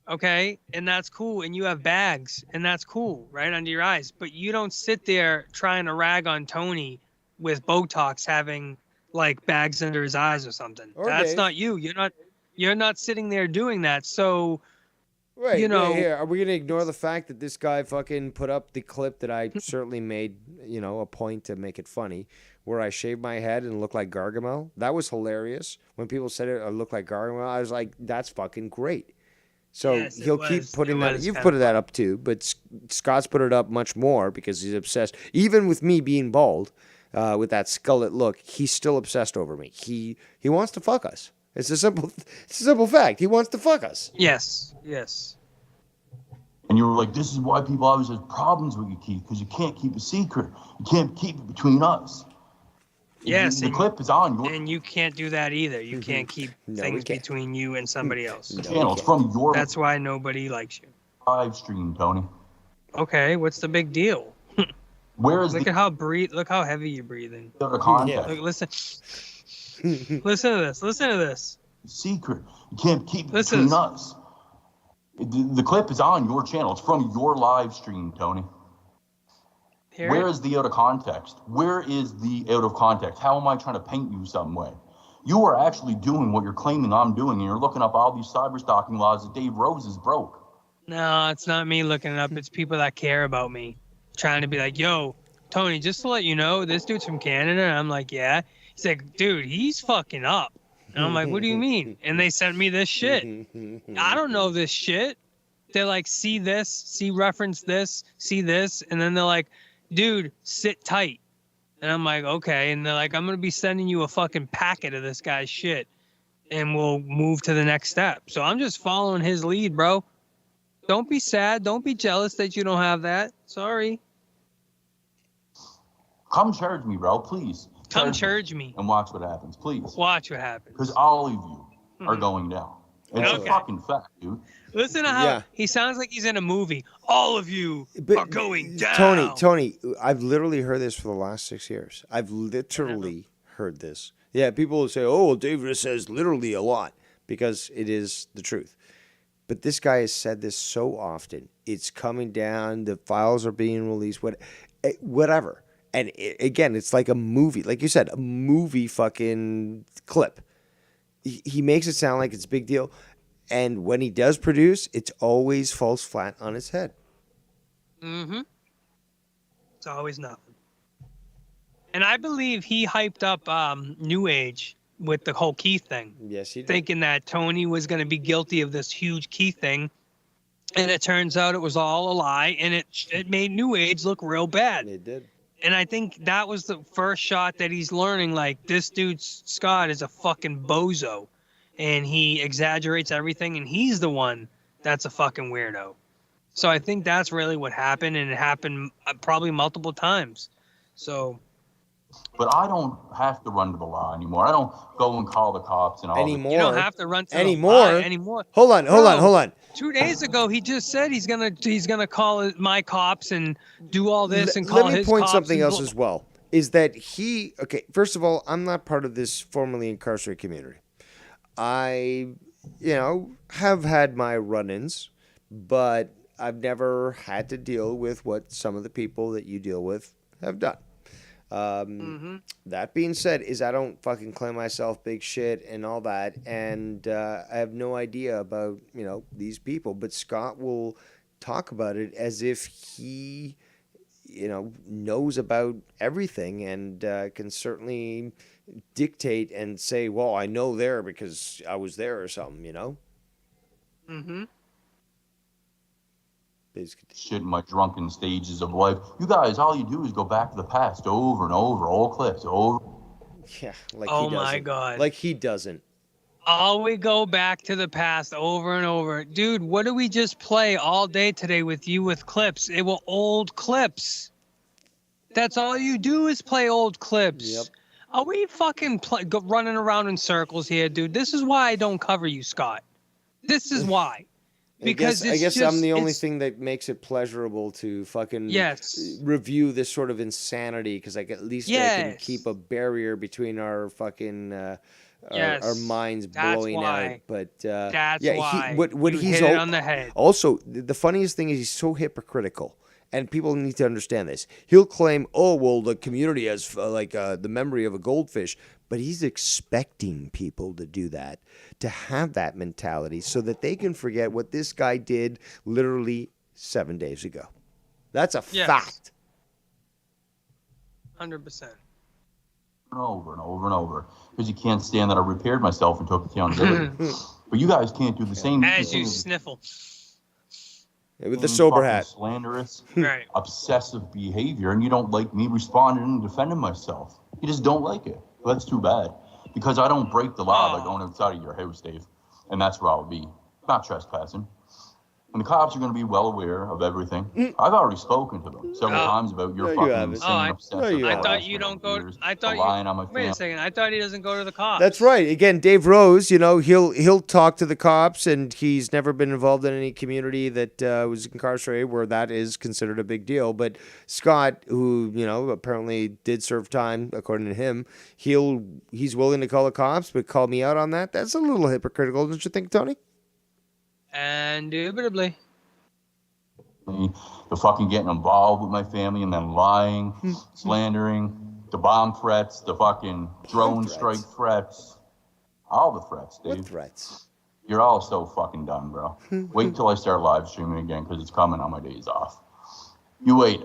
okay, and that's cool, and you have bags, and that's cool, right under your eyes. But you don't sit there trying to rag on Tony with Botox having like bags under his eyes or something. Or That's Dave. not you. You're not sitting there doing that. So, Wait, you are we gonna ignore the fact that this guy fucking put up the clip that I certainly made, a point to make it funny, where I shaved my head and looked like Gargamel? That was hilarious. When people said I looked like Gargamel, I was like, that's fucking great. So Yes, it he'll keep was- putting it that. was You've kinda put that up too, but Scott's put it up much more because he's obsessed. Even with me being bald, with that skullet look, he's still obsessed over me. He wants to fuck us. It's a simple fact. He wants to fuck us. Yes. Yes. And you were like, this is why people always have problems with you, Keith, because you can't keep a secret. You can't keep it between us. Yes. The clip is on. And you can't do that either. You can't keep things between you and somebody else. Channel. It's from your That's why nobody likes you. live stream, Tony. Okay, what's the big deal? Where is Look at how look how heavy you're breathing. the context? Look, listen. Listen to this. Listen to this. Secret. You can't keep it between us. The clip is on your channel. It's from your live stream, Tony. Where is the out of context? Where is the out of context? How am I trying to paint you some way? You are actually doing what you're claiming I'm doing, and you're looking up all these cyber stalking laws that Dave Rose has broke. No, it's not me looking it up. It's people that care about me. Trying to be like, yo, Tony, just to let you know, this dude's from Canada. And I'm like, yeah. He's like, dude, he's fucking up. And I'm like, what do you mean? And they sent me this shit. I don't know this shit. They're like, see this, see reference this, see this. And then they're like, dude, sit tight. And I'm like, okay. And they're like, I'm going to be sending you a fucking packet of this guy's shit. And we'll move to the next step. So I'm just following his lead, bro. Don't be sad. Don't be jealous that you don't have that. Sorry. Come charge me, bro, please. Come charge me. And watch what happens, please. Watch what happens. Because all of you are going down. It's a fucking fact, dude. Listen to how he sounds like he's in a movie. All of you are going down. Tony, I've literally heard this for the last 6 years. I've literally heard this. Yeah, people will say, oh, well, David says literally a lot because it is the truth. But this guy has said this so often. It's coming down. The files are being released. Whatever. And again, it's like a movie. Like you said, a movie fucking clip. He makes it sound like it's a big deal. And when he does produce, it's always falls flat on its head. Mm-hmm. It's always nothing. And I believe he hyped up New Age with the whole Keith thing. Yes, he did. Thinking that Tony was going to be guilty of this huge Keith thing. And it turns out it was all a lie. And it made New Age look real bad. It did. And I think that was the first shot that he's learning, like, this dude, Scott, is a fucking bozo. And he exaggerates everything, and he's the one that's a fucking weirdo. So I think that's really what happened, and it happened probably multiple times. So... But I don't have to run to the law anymore. I don't go and call the cops and all anymore. You don't have to run to anymore. the law anymore. Hold on. 2 days ago, he just said he's gonna call my cops and do all this and call his cops. Let me point something else as well. Is that first of all, I'm not part of this formerly incarcerated community. I, have had my run-ins, but I've never had to deal with what some of the people that you deal with have done. That being said, I don't fucking claim myself big shit and all that, and I have no idea about these people. But Scott will talk about it as if he knows about everything and can certainly dictate and say, well, I know there because I was there or something, Shit in my drunken stages of life. You guys, all you do is go back to the past over and over, old clips, over. Yeah, like oh he doesn't. My God. Like he doesn't. All we go back to the past over and over. Dude, what do we just play all day today with you with clips? It were old clips. That's all you do is play old clips. Yep. Are we fucking running around in circles here, dude? This is why I don't cover you, Scott. This is why. Because I guess I'm the only thing that makes it pleasurable to fucking review this sort of insanity because at least I can keep a barrier between our fucking our minds blowing out. But that's why what you he's hit it on the head. Also, the funniest thing is he's so hypocritical. And people need to understand this. He'll claim, oh, well, the community has the memory of a goldfish. But he's expecting people to do that, to have that mentality so that they can forget what this guy did literally 7 days ago. That's a fact. 100%. Over and over and over. Because you can't stand that I repaired myself and took accountability. But you guys can't do the same. As you sniffle. With the sober hat. Slanderous, right. Obsessive behavior, and you don't like me responding and defending myself. You just don't like it. Well, that's too bad. because I don't break the law by going outside of your house, Dave. And that's where I'll be. Not trespassing. And the cops are going to be well aware of everything. I've already spoken to them several times about your fucking insane obsessive I thought you harassment don't over go. years, I thought lying you. on my Wait family. a second. I thought he doesn't go to the cops. That's right. Again, Dave Rose, you know, he'll talk to the cops, and he's never been involved in any community that was incarcerated where that is considered a big deal. But Scott, who, you know, apparently did serve time, according to him, he's willing to call the cops, but call me out on that. That's a little hypocritical, don't you think, Tony? Indubitably. The fucking getting involved with my family and then lying, slandering, the bomb threats, the fucking drone strike threats, all the threats, Dave. What threats? You're all so fucking done, bro. Wait till I start live streaming again because it's coming on my days off. You wait.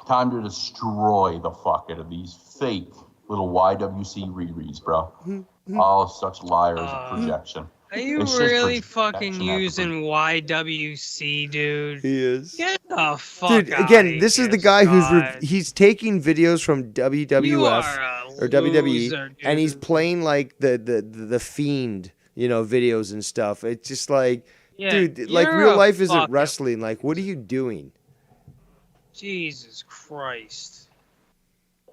Time to destroy the fuck out of these fake little YWC rereads, bro. All such liars of projection. Are you It's just really projection fucking after using YWC, dude? He is. Get the fuck Dude, out again, of this is here, the guy who's Scott. he's taking videos from WWF You are or WWE, loser, and he's playing like the Fiend, you know, videos and stuff. It's just like, Yeah, dude, like you're real a life isn't fucking- wrestling. Like, what are you doing? Jesus Christ.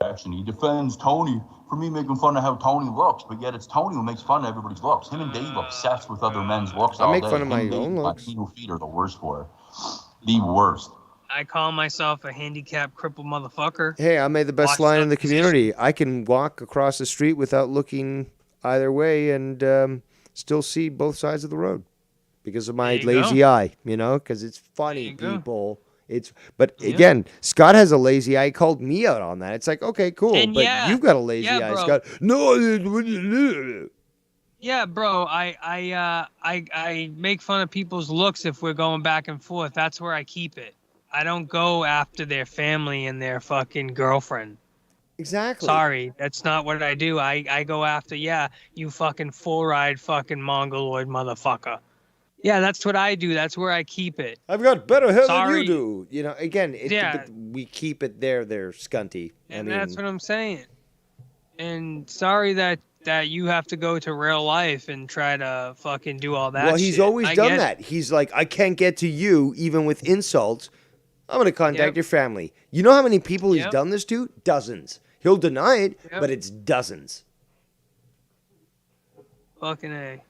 Action. He defends Tony for me making fun of how Tony looks, but yet it's Tony who makes fun of everybody's looks. Him and Dave obsessed with other men's looks I all make day. fun of Him my and Dave, own looks. Latino feet are the worst for it. The worst. I call myself a handicapped crippled motherfucker. Hey, I made the best Watch line that in the position. community. I can walk across the street without looking either way and still see both sides of the road because of my There you lazy go. eye, you know, because it's funny, you go. people. But again, Scott has a lazy eye. He called me out on that. It's like, okay, cool, And but yeah, you've got a lazy yeah, eye, bro. Scott. No, Yeah, bro. I make fun of people's looks if we're going back and forth. That's where I keep it. I don't go after their family and their fucking girlfriend. Exactly. Sorry, that's not what I do. I go after, you fucking full-ride fucking mongoloid motherfucker. Yeah, that's what I do. That's where I keep it. I've got better hair than Sorry. you do. You know, again, Yeah. we keep it there, Scunty. And that's what I'm saying. And sorry that you have to go to real life and try to fucking do all that well, he's shit. always I done get that. it. He's like, I can't get to you even with insults. I'm going to contact Yep. your family. You know how many people he's Yep. done this to? Dozens. He'll deny it, Yep. but it's dozens. Fucking A.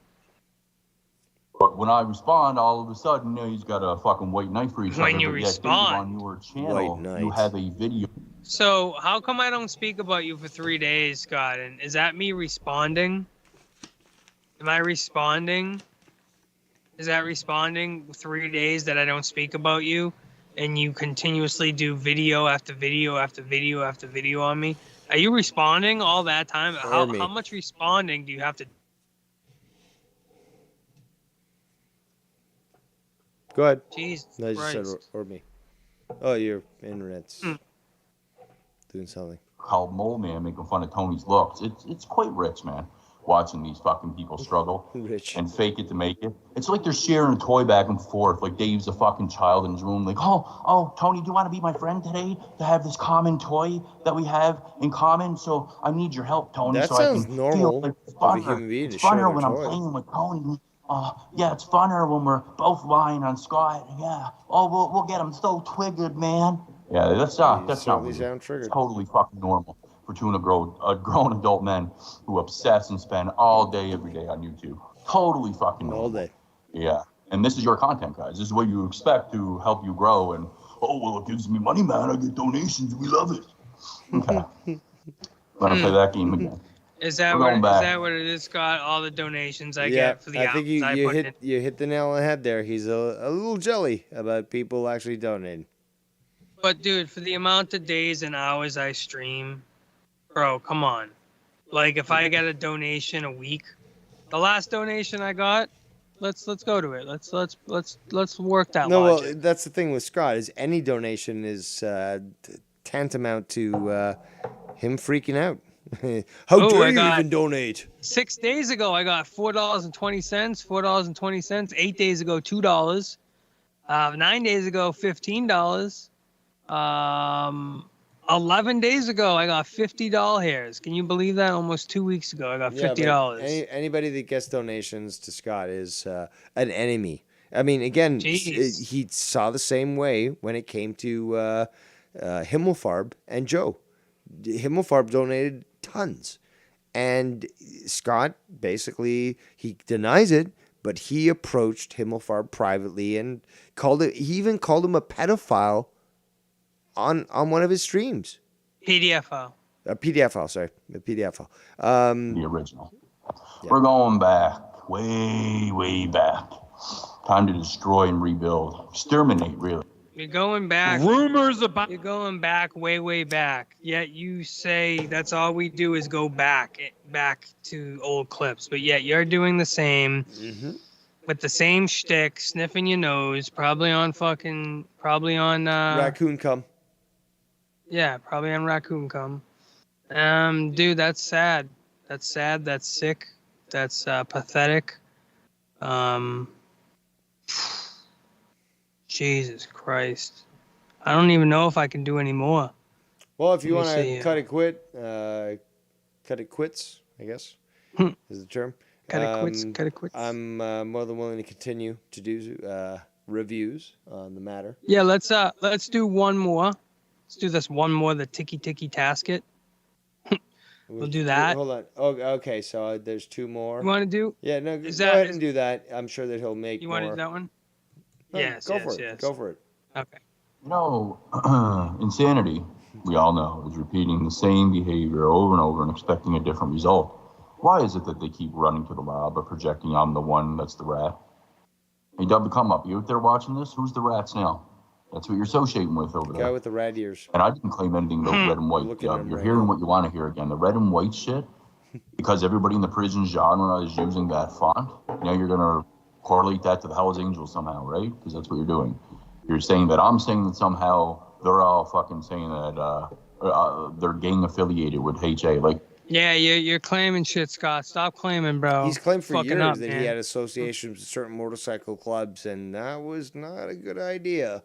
But when I respond, all of a sudden, he's got a fucking white knife for each other. When you but yet, Dave, respond. on your channel, White you knight. have a video. So how come I don't speak about you for 3 days, Scott? And is that me responding? Am I responding? Is that responding 3 days that I don't speak about you, and you continuously do video after video after video after video on me? Are you responding all that time? How me. much responding do you have to? Go ahead. Jesus No, I just said Christ. or me. Oh, your internet's doing something. Called Mole Man making fun of Tony's looks. It's quite rich, man. Watching these fucking people struggle Rich. and fake it to make it. It's like they're sharing a toy back and forth. Like Dave's a fucking child in his room. Like, oh, Tony, do you want to be my friend today to have this common toy that we have in common? So I need your help, Tony. That so sounds I can normal feel like it's of a funner. human being It's to share funner their when I'm toy. playing with Tony. Yeah, it's funner when we're both lying on Scott. Yeah. Oh, we'll get him so triggered, man. Yeah, that's not certainly weird. sound triggered. It's totally fucking normal for two grown adult men who obsess and spend all day, every day on YouTube. Totally fucking normal. All day. Yeah. And this is your content, guys. This is what you expect to help you grow. And, it gives me money, man. I get donations. We love it. Okay. Let me play that game again. Is that We're going back. what it is, Scott? All the donations I Yeah, get for the I think you, hours I you put hit in. you hit the nail on the head there. He's a little jelly about people actually donating. But dude, for the amount of days and hours I stream, bro, come on. Like if I get a donation a week, the last donation I got, let's go to it. Let's work that No, logic. well, that's the thing with Scott is any donation is tantamount to him freaking out. How Oh, dare I you got- even donate? 6 days ago, I got $4.20, $4.20. 8 days ago, $2. 9 days ago, $15. 11 days ago, I got $50 hairs. Can you believe that? Almost 2 weeks ago, I got Yeah, $50. but anybody that gets donations to Scott is an enemy. I mean, again, Jeez. he saw the same way when it came to Himmelfarb and Joe. Himmelfarb donated tons. And Scott basically, he denies it, but he approached Himmelfarb privately and he even called him a pedophile on one of his streams. PDF file. A PDF file, sorry. A PDF file. The original. We're going back, way back. Time to destroy and rebuild. Exterminate, really. You're going back. Rumors about. You're going back, way back. Yet you say that's all we do is go back to old clips. But yet you're doing the same with the same shtick, sniffing your nose, probably on Raccoon cum. Yeah, probably on raccoon cum. Dude, that's sad. That's sad. That's sick. That's pathetic. Jesus Christ. I don't even know if I can do any more. Well, if you Let want me to see cut it quits, I guess, is the term. Cut it quits. I'm more than willing to continue to do reviews on the matter. Yeah, let's do one more. Let's do this one more, the Tiki Tasket. We'll do that. Hold on. Oh, okay. So there's two more. You want to do? Yeah, no. Is go that- ahead is- and do that. I'm sure that he'll make You more. want to do that one? No, Yes, Go yes, for it. yes. Go for it. Okay. You know, insanity, we all know, is repeating the same behavior over and over and expecting a different result. Why is it that they keep running to the lab or projecting I'm the one that's the rat? Hey, Dub, come up. You out there watching this? Who's the rats now? That's what you're associating with over there. Guy with the rat ears. And I didn't claim anything about red and white. Looking at him You're right hearing now. what you want to hear again. The red and white shit, because everybody in the prison genre is using that font. Now you're going to correlate that to the Hells Angels somehow, right? Because that's what you're doing. You're saying that I'm saying that somehow they're all fucking saying that they're gang affiliated with HA. Like, Yeah, you're claiming shit, Scott. Stop claiming, bro. He's claimed for Fucking years up, that man. he had associations with certain motorcycle clubs, and that was not a good idea.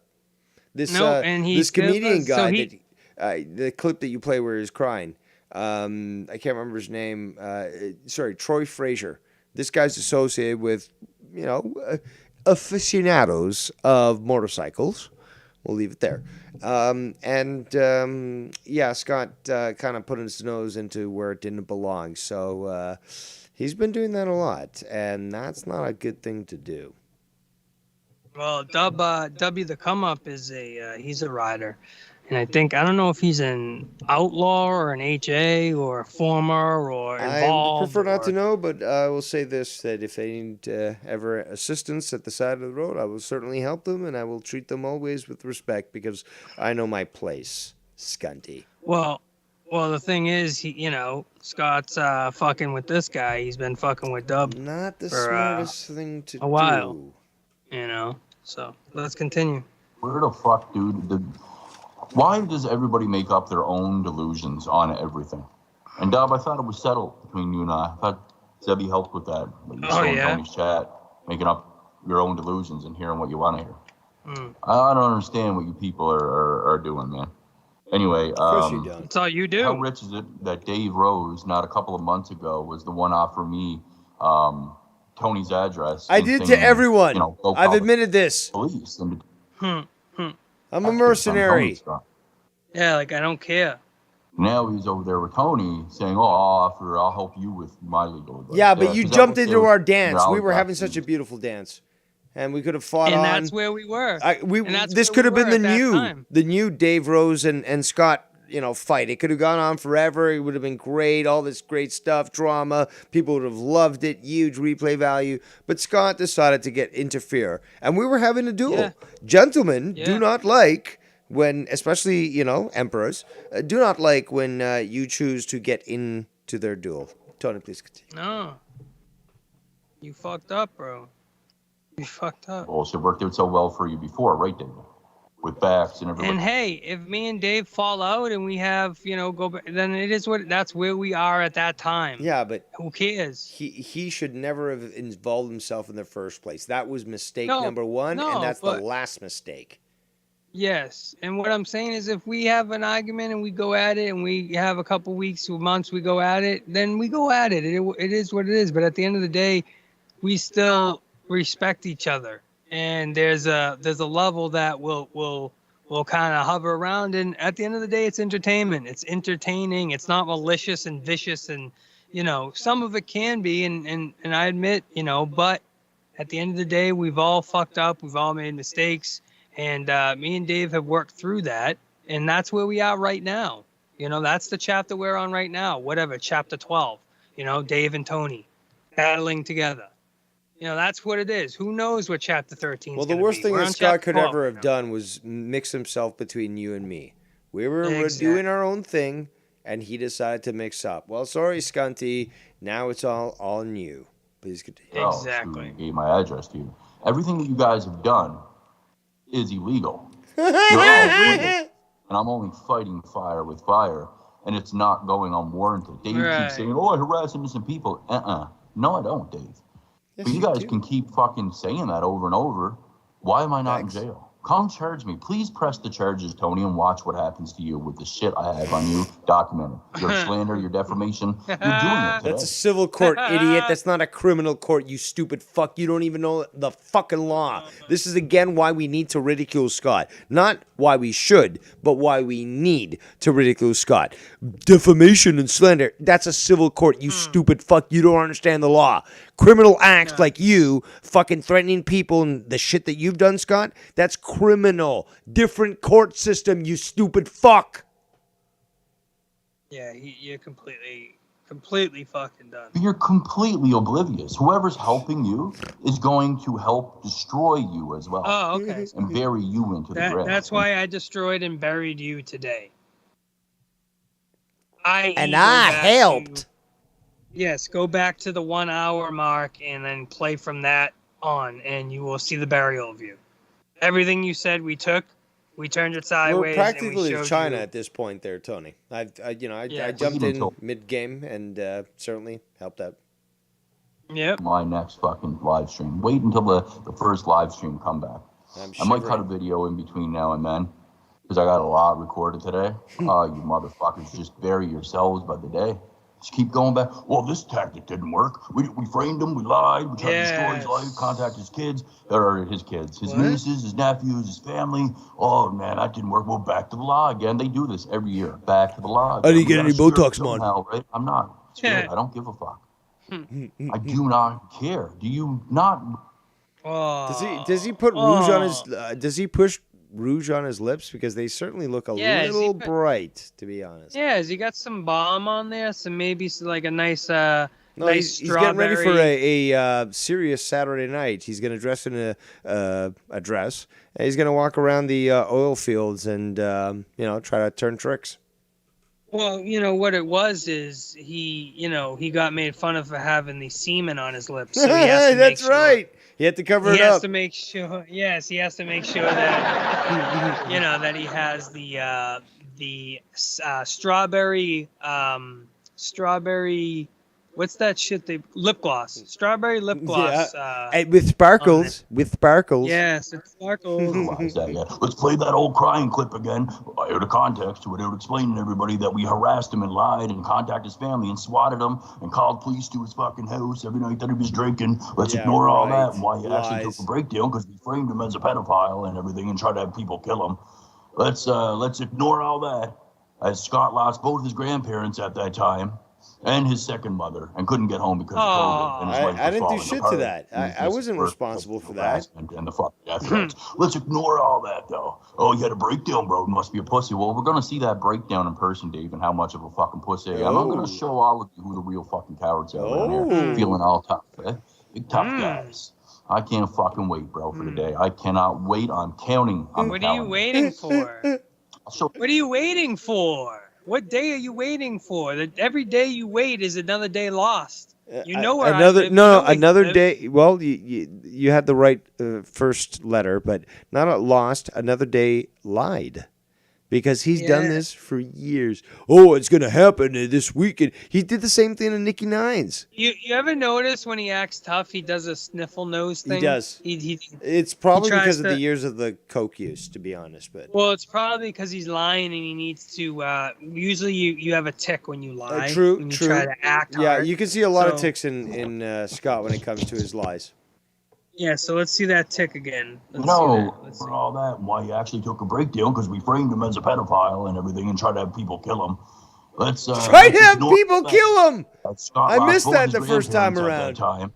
This No, and he this still comedian does. So guy, he- the clip that you play where he's crying, I can't remember his name. Sorry, Troy Frazier. This guy's associated with, aficionados of motorcycles. We'll leave it there. Scott kind of put his nose into where it didn't belong. So he's been doing that a lot, and that's not a good thing to do. Well, W the Come Up is he's a rider, and I don't know if he's an outlaw or an HA or a former or I involved. prefer not to know, but I will say this, that if they need ever assistance at the side of the road, I will certainly help them, and I will treat them always with respect because I know my place, Scunty. Well, the thing is, Scott's fucking with this guy. He's been fucking with Dub. Not the for, smartest thing to a while. do. So let's continue. where the fuck, dude? Why does everybody make up their own delusions on everything? And Dub, I thought it was settled between you and I. I thought Zebby helped with that. Like you saw in Tony's chat, making up your own delusions and hearing what you want to hear. I don't understand what you people are doing, man. Anyway, that's all you do. How rich is it that Dave Rose, not a couple of months ago, was the one offering me Tony's address? I and did saying, to everyone. go I've call the admitted this. Police. And I'm a mercenary. Yeah, like I don't care. Now he's over there with Tony saying, "Oh, I'll help you with my legal advice." Yeah, but you 'cause that jumped was into their- our dance. their We were outback having such a beautiful dance, and we could have fought And on. that's where we were. And that's This where could have we been were the at that new, time. the new Dave Rose and Scott, fight. It could have gone on forever. It would have been great. All this great stuff, drama. People would have loved it. Huge replay value. But Scott decided to interfere, and we were having a duel. Yeah. Gentlemen do Yeah. not like when, especially emperors, do not like when you choose to get into their duel. Tony, please continue. No. You fucked up, bro. You fucked up. Well, it worked out so well for you before, right, David? With backs and everything. And hey, if me and Dave fall out and we have, go back, then it is that's where we are at that time. Yeah, but who cares? He should never have involved himself in the first place. That was mistake No, number one, no, and that's the but- last mistake. Yes, and what I'm saying is, if we have an argument and we go at it, and we have a couple weeks or months we go at it, then we go at it. It is what it is. But at the end of the day, we still respect each other, and there's a level that will kind of hover around. And at the end of the day, it's entertainment. It's entertaining. It's not malicious and vicious, and some of it can be, and I admit, but at the end of the day, we've all fucked up. We've all made mistakes. And me and Dave have worked through that, and that's where we are right now. That's the chapter we're on right now. Whatever, chapter 12. Dave and Tony battling together. That's what it is. Who knows what chapter 13 is? Well, the worst thing we're that on Scott chapter could 12 ever right have now. done was mix himself between you and me. We were Exactly. doing our own thing, and he decided to mix up. Well, sorry, Scunty. Now it's all on you. Please continue. Exactly. Gave my address to you. Everything that you guys have done is illegal. You're all illegal. And I'm only fighting fire with fire, and it's not going unwarranted. Dave keeps saying, "Oh, I harass innocent people." No, I don't, Dave. But you guys can keep fucking saying that over and over. Why am I not in jail? Come charge me. Please press the charges, Tony, and watch what happens to you with the shit I have on you documented. Your slander, your defamation. You're doing it today. That's a civil court, idiot. That's not a criminal court, you stupid fuck. You don't even know the fucking law. This is, again, why we need to ridicule Scott. Not why we should, but why we need to ridicule Scott. Defamation and slander, that's a civil court, you stupid fuck. You don't understand the law. Criminal acts like you fucking threatening people and the shit that you've done, Scott, that's criminal. Different court system, you stupid fuck. Yeah, you're completely fucking done. You're completely oblivious. Whoever's helping you is going to help destroy you as well. Oh, okay. And bury you into the ground. That's why I destroyed and buried you today. I helped. Yes, go back to the 1 hour mark and then play from that on, and you will see the burial of you. Everything you said we took, we turned it sideways. We're practically and we China you. at this point there, Tony. I Yeah. jumped in mid-game and certainly helped out. Yep. My next fucking live stream. Wait until the first live stream come back. I might cut a video in between now and then because I got a lot recorded today. Oh, you motherfuckers, just bury yourselves by the day. Just keep going back. Well, this tactic didn't work. We framed him. We lied. We tried to destroy his life. Contact his kids. Or his kids. His nieces, his nephews, his family. Oh, man, that didn't work. Well, back to the law again. They do this every year. Back to the law. I didn't get any Botox, man. Right? I'm not scared. I don't give a fuck. I do not care. Do you not? Does he put rouge on his? Does he push rouge on his lips? Because they certainly look a little bright, to be honest. Yeah, has he got some balm on there? Maybe like a nice, No, nice he's getting ready for strawberry. a serious Saturday night. He's going to dress in a dress, and he's going to walk around the oil fields and try to turn tricks. Well, what it was is he got made fun of for having the semen on his lips. So he has to That's make right. He had to cover it He has up. to make sure. Yes, he has to make sure that that he has the strawberry. What's that shit? Lip gloss. Strawberry lip gloss. And with sparkles. With sparkles. Yes, it sparkles. Let's play that old crying clip again. Out of context, without explaining to everybody that we harassed him and lied and contacted his family and swatted him and called police to his fucking house every night that he was drinking. Let's ignore all that and why he actually took the breakdown because we framed him as a pedophile and everything and tried to have people kill him. Let's ignore all that. As Scott lost both his grandparents at that time. And his second mother, and couldn't get home because of COVID. And his life I was didn't do falling shit apart. to that. I wasn't responsible for that. And the fucking death threats. Let's ignore all that, though. Oh, you had a breakdown, bro. You must be a pussy. Well, we're going to see that breakdown in person, Dave, and how much of a fucking pussy I am. I'm going to show all of you who the real fucking cowards are down here. Feeling all tough, eh? Big tough guys. I can't fucking wait, bro, for the day. I cannot wait. I'm counting. What are you waiting for? What are you waiting for? What day are you waiting for? Every day you wait is another day lost. You know where another I live. another day. Well, you had the right first letter, but not lost. Another day lied. because he's done this for years. Oh, it's going to happen this weekend. He did the same thing to Nicki Nines. You ever notice when he acts tough, he does a sniffle nose thing? He does. He It's probably tries because of to- the years of the coke use, to be honest. But Well, it's probably because he's lying and he needs to. Usually, you have a tick when you lie. true, when you true. try to act Yeah, hard. you can see a lot of So- ticks in Scott when it comes to his lies. Yeah, so let's see that tick again. You Let's see know, that. for all that, why he actually took a breakdown, because we framed him as a pedophile and everything and tried to have people kill him. Let's Try to have ignore people that. kill him. Scott I lost missed both that his the first time grandparents at that around. time,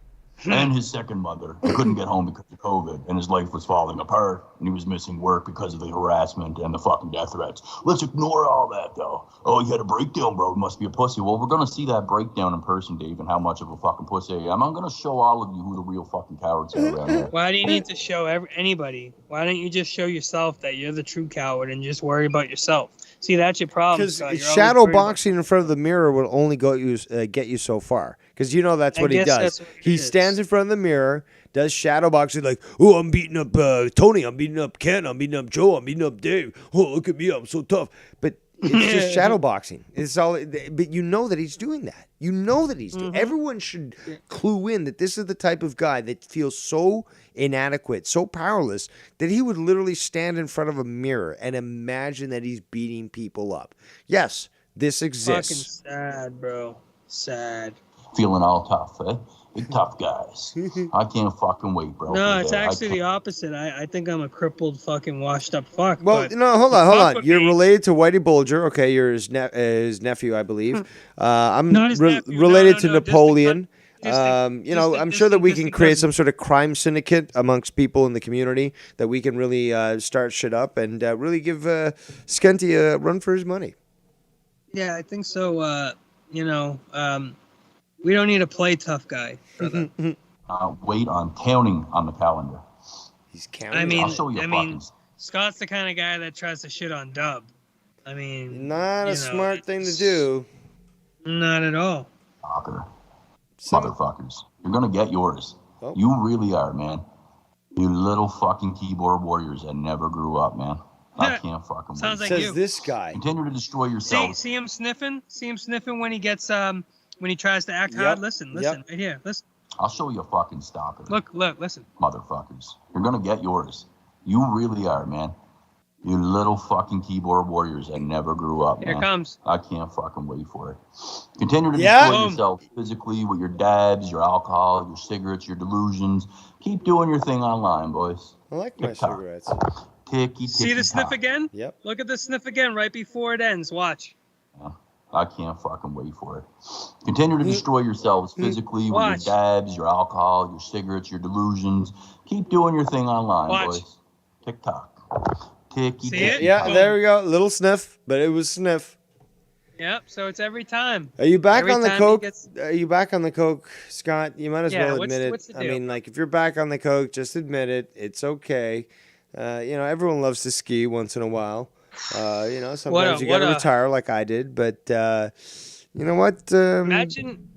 and his second mother. He couldn't get home because of COVID, and his life was falling apart, and he was missing work because of the harassment and the fucking death threats. Let's ignore all that, though. Oh, you had a breakdown, bro. You must be a pussy. Well, we're going to see that breakdown in person, Dave, and how much of a fucking pussy I am. I'm going to show all of you who the real fucking cowards are around here. Why do you need to show anybody? Why don't you just show yourself that you're the true coward and just worry about yourself? See, that's your problem. Because Scott. You're always shadow worried about- boxing in front of the mirror will only get you so far. Because you know that's I what he guess does. that's what it He is. stands in front of the mirror, does shadow boxing like, oh, I'm beating up Tony, I'm beating up Ken, I'm beating up Joe, I'm beating up Dave. Oh, look at me, I'm so tough. But it's just shadow boxing. It's all. But you know that he's doing that. You know that he's doing. Everyone should clue in that this is the type of guy that feels so inadequate, so powerless that he would literally stand in front of a mirror and imagine that he's beating people up. Yes, this Fucking exists. sad, bro. Sad. Feeling all tough, eh? Big tough guys. I can't fucking wait, bro. No, for it's the day. I actually the opposite. I think I'm a crippled, fucking washed up fuck. Well, but no, hold fuck on. with You're me. related to Whitey Bulger. Okay, you're his nephew, I believe. I'm Not his nephew. related No, to no, Napoleon. distinct, I'm sure that we can distinct create cousin. some sort of crime syndicate amongst people in the community that we can really start shit up and really give Skunty a run for his money. Yeah, I think so. We don't need to play tough guy, brother. wait on counting on the calendar. He's I'll show you fucking Scott's the kind of guy that tries to shit on Dub. Not a smart thing to do. Not at all. Fucker. Motherfuckers. You're gonna get yours. Oh. You really are, man. You little fucking keyboard warriors that never grew up, man. I can't fucking Sounds wait. like you. This guy. Continue to destroy yourself. See him sniffing? See him sniffing when he gets when he tries to act hard? Listen, right here. Listen. I'll show you fucking stop it. Look, listen. Motherfuckers. You're gonna get yours. You really are, man. You little fucking keyboard warriors that never grew up, Here man. it comes. I can't fucking wait for it. Continue to Yeah. destroy Boom. yourself physically with your dabs, your alcohol, your cigarettes, your delusions. Keep doing your thing online, boys. I like my Tick-tock. cigarettes. Ticky, See the sniff ticky-tock. again? Yep. Look at the sniff again right before it ends. Watch. I can't fucking wait for it. Continue to destroy yourselves physically with Watch. your dabs, your alcohol, your cigarettes, your delusions. Keep doing your thing online, Watch. boys. TikTok. Ticky, See ticky, it? Yeah, Boom. there we go. Little sniff, but it was sniff. Yep. So it's every time. Are you back Every on the time he coke? gets- Are you back on the coke, Scott? You might as Yeah, well what's- admit what's it. the I deal? mean, like if you're back on the coke, just admit it. It's okay. Everyone loves to ski once in a while. Sometimes you got to retire like I did, but you know what? Imagine.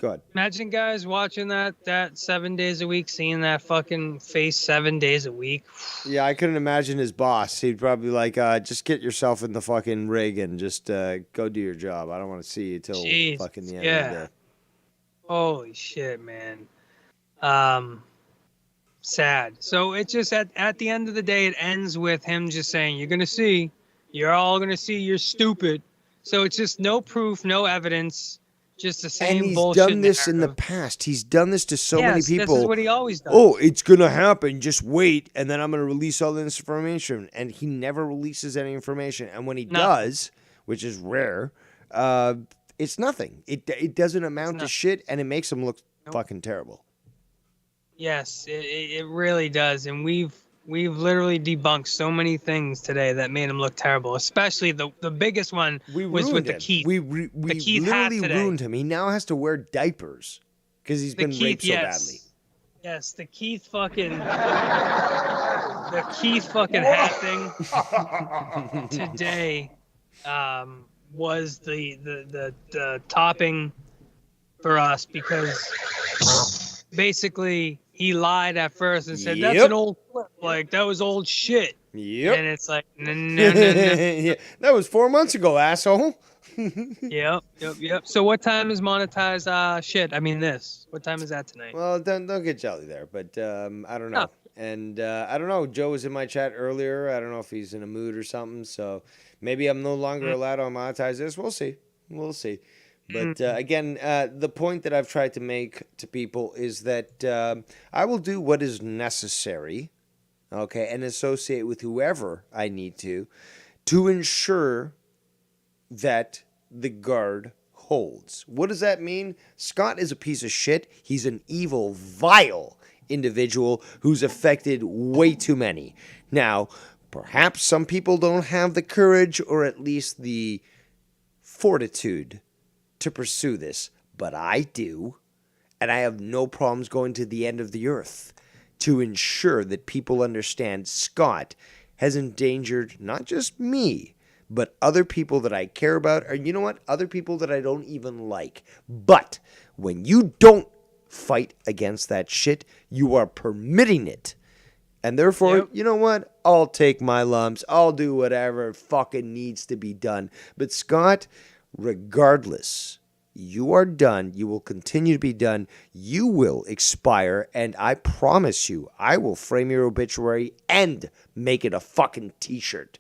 Go ahead. Imagine guys watching that 7 days a week, seeing that fucking face 7 days a week. Yeah, I couldn't imagine his boss. He'd probably be like, just get yourself in the fucking rig and just go do your job. I don't want to see you till Jeez, fucking the end of the day. Holy shit, man. Sad. So it just at the end of the day, it ends with him just saying, "You're gonna see. You're all gonna see. You're stupid." So it's just no proof, no evidence, just the same And he's bullshit. done this in the narrative. past. He's done this to so many Yes, people. This is what he always does. Oh, it's gonna happen. Just wait, and then I'm gonna release all this information. And he never releases any information. And when he does, which is rare, it's nothing. It doesn't amount to shit, and it makes him look fucking terrible. Yes, it really does, and we've literally debunked so many things today that made him look terrible. Especially the biggest one was with the him. Keith. We the Keith hat literally today. ruined him. He now has to wear diapers because he's The been Keith, raped so yes. badly. Yes, the Keith fucking hat thing today was the topping for us because basically he lied at first and said that's Yep. an old clip, like that was old shit. Yep. And it's like, no, no, no, no. Yeah, that was 4 months ago, asshole. Yep. So what time is monetized? Shit. I mean, this. What time is that tonight? Well, don't get jelly there, but I don't know. And I don't know. Joe was in my chat earlier. I don't know if he's in a mood or something. So maybe I'm no longer allowed to monetize this. We'll see. We'll see. But again, the point that I've tried to make to people is that I will do what is necessary, okay, and associate with whoever I need to ensure that the guard holds. What does that mean? Scott is a piece of shit. He's an evil, vile individual who's affected way too many. Now, perhaps some people don't have the courage or at least the fortitude to pursue this, but I do, and I have no problems going to the end of the earth to ensure that people understand Scott has endangered not just me, but other people that I care about, or you know what? Other people that I don't even like. But when you don't fight against that shit, you are permitting it. And therefore, you know what? I'll take my lumps. I'll do whatever fucking needs to be done. But Scott, regardless, you are done. You will continue to be done. You will expire. And I promise you, I will frame your obituary and make it a fucking t-shirt.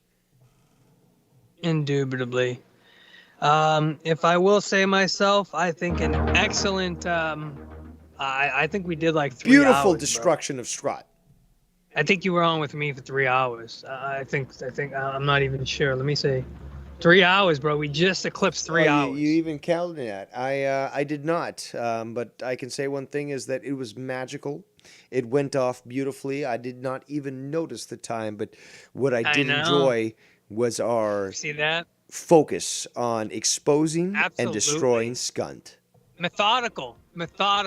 Indubitably. If I will say myself, I think an excellent. I think we did like 3 Beautiful hours, destruction of Scott. I think you were on with me for 3 hours. I think I'm not even sure. Let me see. 3 hours, bro. We just eclipsed 3 hours. You even counted that. I did not. But I can say one thing is that it was magical. It went off beautifully. I did not even notice the time. But what I did enjoy was our See that? focus on exposing and destroying Skunt. Methodical.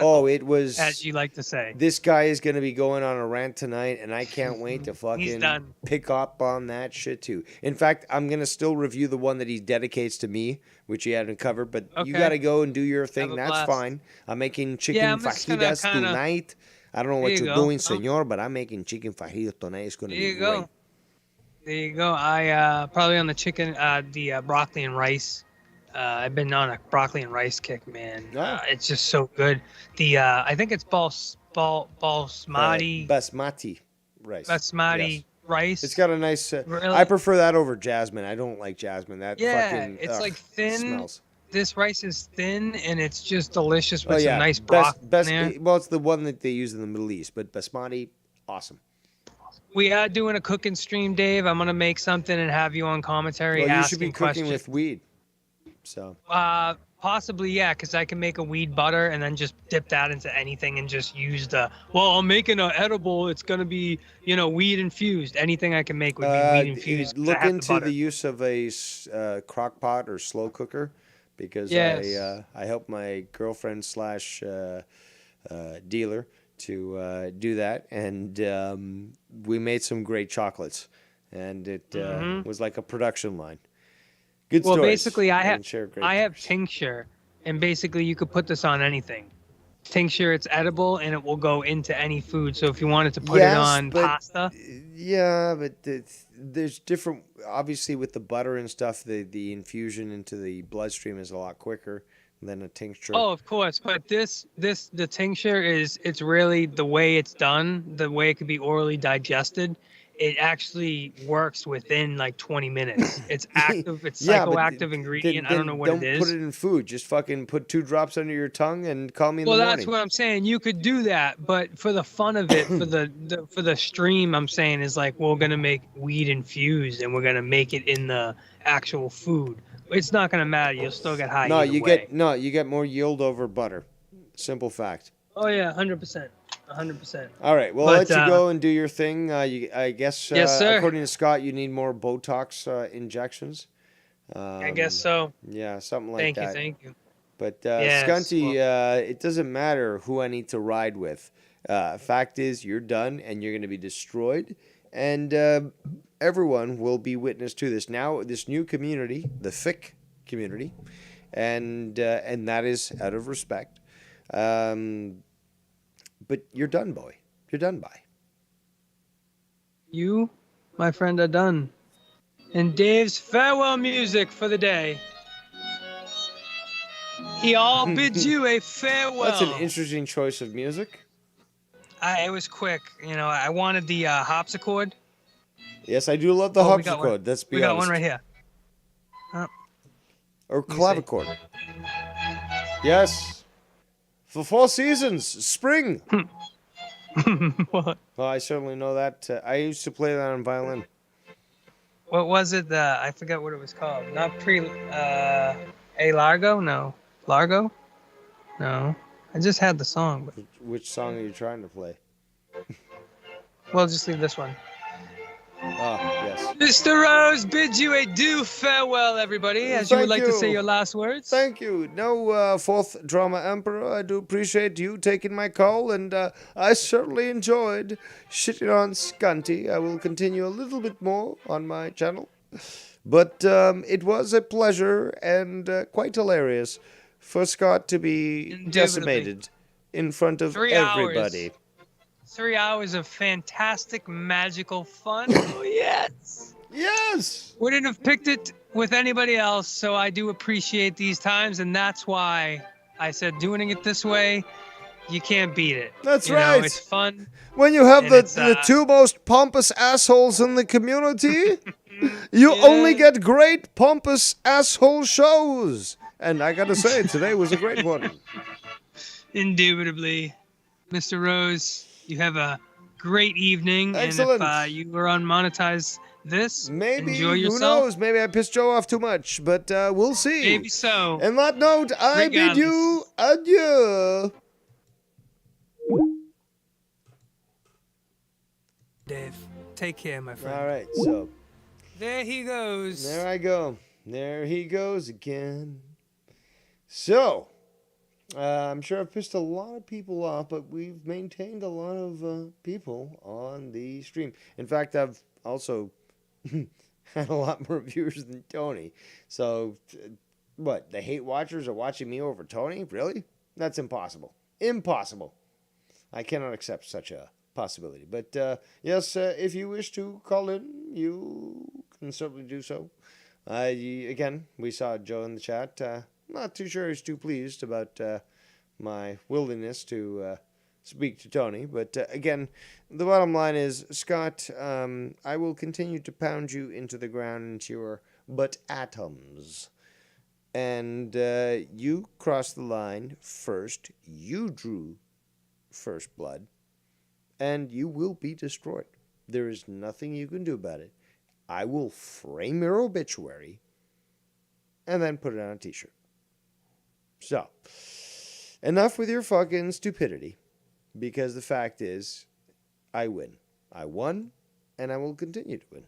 Oh, it was, as you like to say. This guy is going to be going on a rant tonight, and I can't wait to fucking done. pick up on that shit too. In fact, I'm going to still review the one that he dedicates to me, which he hadn't covered, but you got to go and do your thing. That's blast. fine. I'm making chicken fajitas tonight. I don't know what you're doing, senor, but I'm making chicken fajitas tonight. It's going to be great. There you go. I probably on the chicken, the broccoli and rice. I've been on a broccoli and rice kick, man. It's just so good. The I think it's basmati. Basmati rice. Basmati rice. It's got a nice. Really? I prefer that over jasmine. I don't like jasmine. That fucking. It's like thin. Smells. This rice is thin and it's just delicious with some nice broccoli in there. Well, it's the one that they use in the Middle East, but basmati, awesome. We are doing a cooking stream, Dave. I'm gonna make something and have you on commentary. Well, you should be cooking with weed. So. Possibly, yeah, because I can make a weed butter and then just dip that into anything and just use the. Well, I'm making an edible. It's gonna be, weed infused. Anything I can make would be weed infused. Look into the use of a crock pot or slow cooker, because I help my girlfriend / dealer to do that, and we made some great chocolates, and it was like a production line. Good stories. Well, basically, I have tincture, and basically you could put this on anything. Tincture, it's edible, and it will go into any food. So if you wanted to put it on pasta. Yeah, but there's different. Obviously, with the butter and stuff, the infusion into the bloodstream is a lot quicker than a tincture. Oh, of course, but the tincture it's really the way it's done, the way it could be orally digested. It actually works within like 20 minutes. It's active. It's psychoactive ingredient. I don't know what it is. Don't put it in food. Just fucking put 2 drops under your tongue and call me in the morning. Well, that's what I'm saying. You could do that, but for the fun of it, for the stream, I'm saying is like we're gonna make weed infused and we're gonna make it in the actual food. It's not gonna matter. You'll still get high. You get more yield over butter. Simple fact. Oh yeah, 100%. 100%. All right, well, I'll let you go and do your thing. I guess, yes, sir. According to Scott, you need more Botox injections. I guess so. Yeah, something like that. Thank you. But Scunty, it doesn't matter who I need to ride with. Fact is, you're done, and you're going to be destroyed, and everyone will be witness to this. Now, this new community, the FIC community, and that is out of respect. But you're done, boy. You're done by. You my friend, are done. And Dave's farewell music for the day. He all bids you a farewell. That's an interesting choice of music. It was quick. You know, I wanted the harpsichord. Yes, I do love the harpsichord. Let's be honest. We got one right here. Or clavichord. Yes. For 4 seasons. Spring. What? Well, I certainly know that. I used to play that on violin. What was it? I forgot what it was called. Not A Largo? No. Largo? No. I just had the song. But... Which song are you trying to play? Well, just leave this one. Ah, yes. Mr. Rose bids you a due farewell, everybody, as you would like to say your last words. Thank you. No, fourth drama emperor, I do appreciate you taking my call, and I certainly enjoyed shitting on Scunty. I will continue a little bit more on my channel. But it was a pleasure and quite hilarious for Scott to be decimated in front of 3 everybody. Hours. 3 hours of fantastic, magical fun. Oh, yes. Yes. Wouldn't have picked it with anybody else, so I do appreciate these times, and that's why I said doing it this way, you can't beat it. That's you right. Know, it's fun. When you have the 2 most pompous assholes in the community, you only get great pompous asshole shows. And I gotta say, today was a great one. Indubitably. Mr. Rose, you have a great evening. Excellent. And if you were unmonetized this, maybe, enjoy yourself. Who knows? Maybe I pissed Joe off too much, but we'll see. Maybe so. And that note, I bid you adieu. Dave, take care, my friend. All right, so. There he goes. There I go. There he goes again. So, I'm sure I've pissed a lot of people off, but we've maintained a lot of people on the stream. In fact, I've also had a lot more viewers than Tony. So, what? The hate watchers are watching me over Tony? Really? That's impossible. Impossible. I cannot accept such a possibility. But, yes, if you wish to call in, you can certainly do so. Again, we saw Joe in the chat. Not too sure he's too pleased about my willingness to speak to Tony. But again, the bottom line is, Scott, I will continue to pound you into the ground into your butt atoms. And you crossed the line first. You drew first blood. And you will be destroyed. There is nothing you can do about it. I will frame your obituary and then put it on a t-shirt. So, enough with your fucking stupidity, because the fact is, I win. I won, and I will continue to win.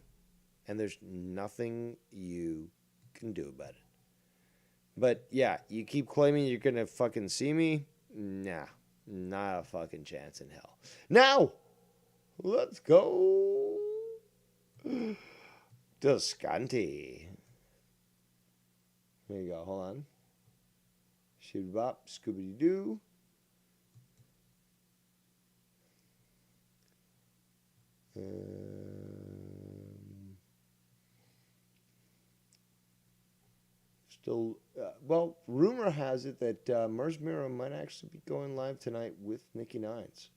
And there's nothing you can do about it. But, yeah, you keep claiming you're going to fucking see me? Nah, not a fucking chance in hell. Now, let's go to Scanty. There you go, hold on. Shooty bop, Scooby Doo. Still, well, rumor has it that Mers Mira might actually be going live tonight with Nikki Nines.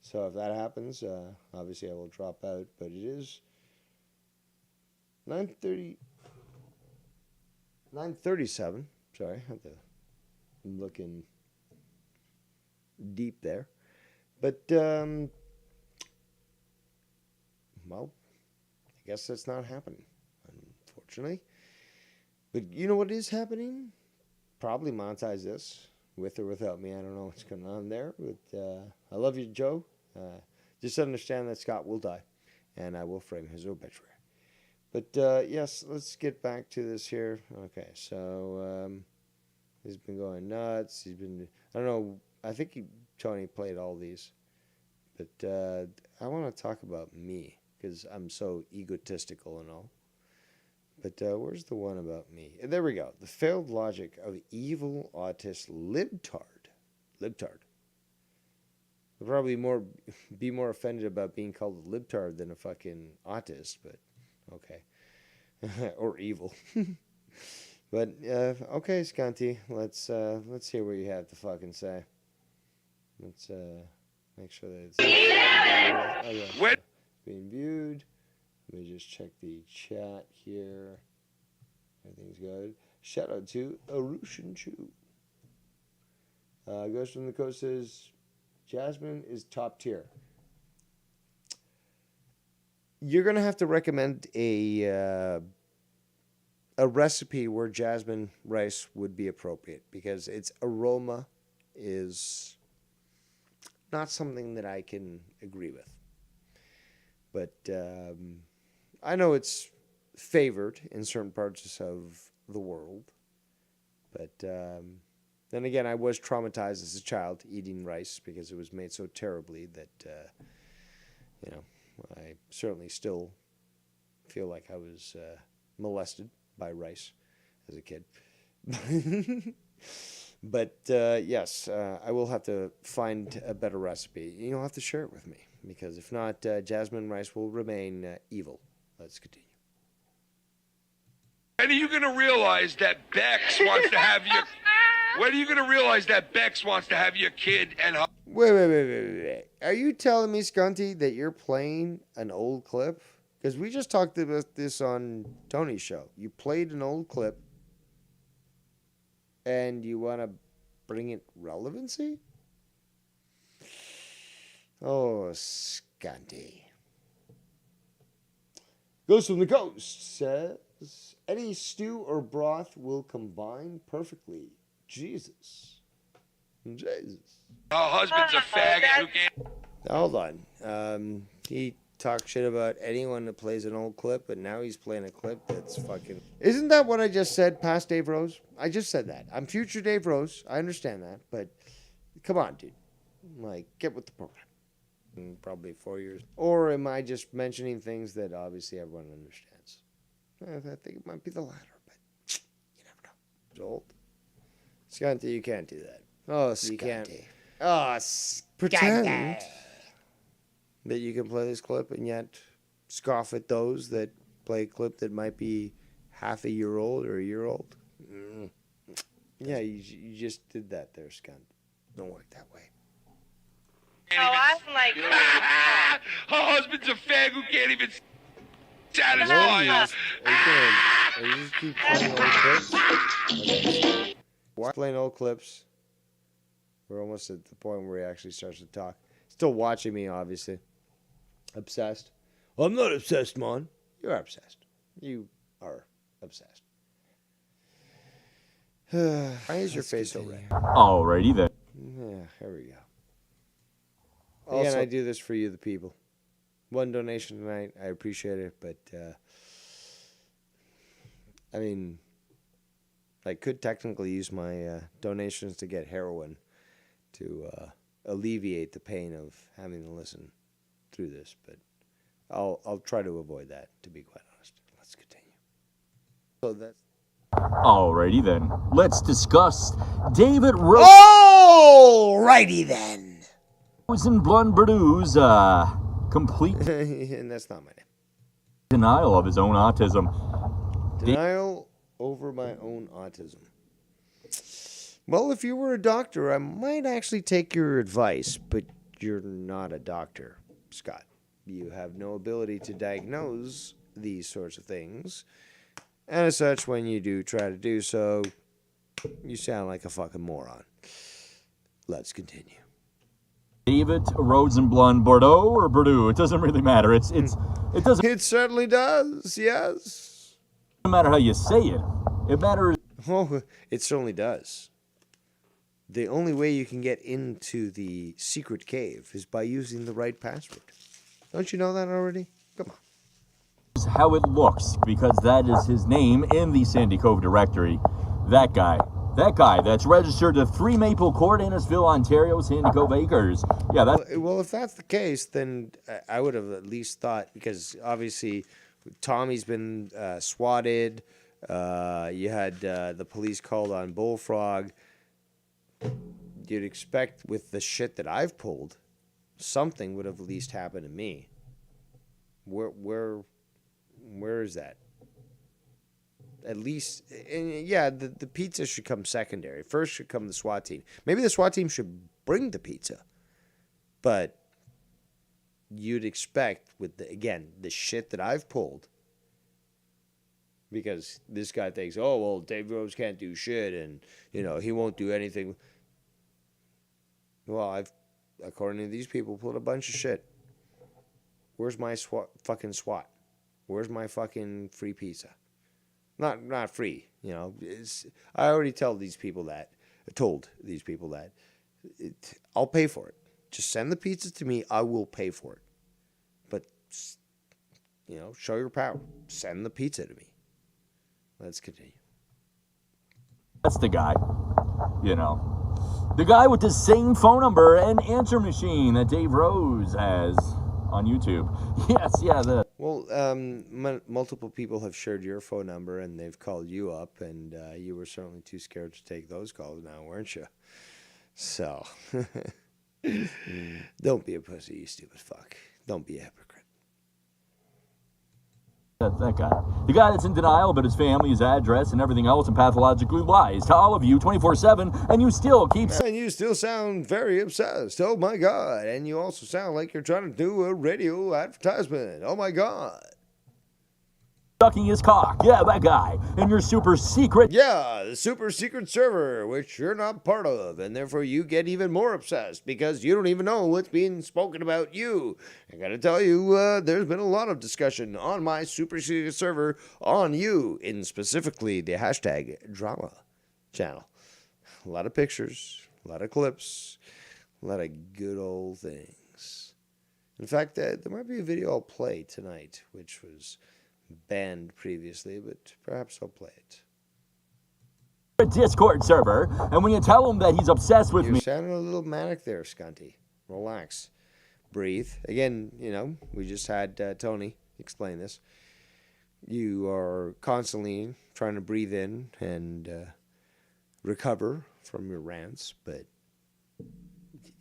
So if that happens, obviously I will drop out. But it is 9:37. Sorry, I have to look in deep there. But, well, I guess that's not happening, unfortunately. But you know what is happening? Probably monetize this, with or without me. I don't know what's going on there. But I love you, Joe. Just understand that Scott will die, and I will frame his obituary. But, yes, let's get back to this here. Okay, so he's been going nuts. He's been, I don't know, I think Tony played all these. But I want to talk about me, because I'm so egotistical and all. But where's the one about me? There we go. The failed logic of evil autist libtard. I'd probably be more offended about being called a libtard than a fucking autist, but okay. Or evil. But okay, Scanty, let's hear what you have to fucking say. Let's make sure that it's being viewed. Let me just check the chat here. Everything's good. Shout out to Arushan Chu. Ghost from the Coast says Jasmine is top tier. You're gonna have to recommend a recipe where jasmine rice would be appropriate because its aroma is not something that I can agree with. But I know it's favored in certain parts of the world. But then again, I was traumatized as a child eating rice because it was made so terribly that, I certainly still feel like I was molested by rice as a kid. But yes, I will have to find a better recipe. You'll have to share it with me because if not, jasmine rice will remain evil. Let's continue. When are you going to realize that Bex wants to have your... When are you going to realize that Bex wants to have your kid and... Wait. Are you telling me, Scunty, that you're playing an old clip? Because we just talked about this on Tony's show. You played an old clip and you want to bring it relevancy? Oh, Scunty. Ghost from the Coast says, any stew or broth will combine perfectly. Jesus. husband's a faggot who can't... Hold on. He talked shit about anyone that plays an old clip, but now he's playing a clip that's fucking... Isn't that what I just said, past Dave Rose? I just said that. I'm future Dave Rose. I understand that, but come on, dude. Like, get with the program. In probably 4 years. Or am I just mentioning things that obviously everyone understands? I think it might be the latter, but you never know. It's old. Scanty, you can't do that. Oh, Scanty. You can't. Oh, pretend that you can play this clip and yet scoff at those that play a clip that might be half a year old or a year old. Yeah, you just did that there, Scunt. Don't work that way. Oh, I'm like... Her husband's a fag who can't even satisfy us. Are you just keep playing old clips? Okay. Playing old clips. We're almost at the point where he actually starts to talk. Still watching me, obviously. Obsessed. I'm not obsessed, man. You're obsessed. You are obsessed. Why is your face so red? Alrighty then. Yeah, here we go. Again, I do this for you, the people. One donation tonight. I appreciate it, but I mean, I could technically use my donations to get heroin to alleviate the pain of having to listen through this, but I'll try to avoid that, to be quite honest. Let's continue. So that's... Alrighty then. Let's discuss David Rose. Alrighty then. And Blonde Purdue's complete and that's not my name. Denial of his own autism. Denial over my own autism. Well, if you were a doctor, I might actually take your advice, but you're not a doctor, Scott. You have no ability to diagnose these sorts of things. And as such, when you do try to do so, you sound like a fucking moron. Let's continue. David Rosenblum Bordeaux or Bordeaux, it doesn't really matter. It doesn't. It certainly does. Yes. No matter how you say it, it matters. Oh, it certainly does. The only way you can get into the secret cave is by using the right password. Don't you know that already? Come on. How it looks, because that is his name in the Sandy Cove directory. That guy that's registered to 3 Maple Court, Innisfil, Ontario, Sandy Cove Acres. Yeah, that's... Well, if that's the case, then I would have at least thought, because obviously Tommy's been swatted. You had the police called on Bullfrog. You'd expect with the shit that I've pulled something would have at least happened to me. Where is that? At least, and yeah, the pizza should come secondary. First should come the SWAT team. Maybe the SWAT team should bring the pizza. But you'd expect with, the shit that I've pulled, because this guy thinks, oh, well, Dave Rose can't do shit, and, he won't do anything. Well, I've, according to these people, pulled a bunch of shit. Where's my fucking SWAT? Where's my fucking free pizza? Not free, I already told these people that. I'll pay for it. Just send the pizza to me. I will pay for it. But, show your power. Send the pizza to me. Let's continue. That's the guy, The guy with the same phone number and answer machine that Dave Rose has on YouTube. Yes, yeah. Well, multiple people have shared your phone number, and they've called you up, and you were certainly too scared to take those calls now, weren't you? So, don't be a pussy, you stupid fuck. Don't be a hypocrite. That guy. The guy that's in denial about his family, his address, and everything else, and pathologically lies to all of you 24/7, and you still keep... And you still sound very obsessed. Oh, my God. And you also sound like you're trying to do a radio advertisement. Oh, my God. Sucking his cock. Yeah, that guy. And your super secret... Yeah, the super secret server, which you're not part of, and therefore you get even more obsessed because you don't even know what's being spoken about you. I gotta tell you, there's been a lot of discussion on my super secret server on you, in specifically the hashtag drama channel. A lot of pictures, a lot of clips, a lot of good old things. In fact, there might be a video I'll play tonight, which was banned previously, but perhaps I'll play it. A Discord server, and when you tell him that he's obsessed with me... You're sounding a little manic there, Scunty. Relax. Breathe. Again, we just had Tony explain this. You are constantly trying to breathe in and recover from your rants, but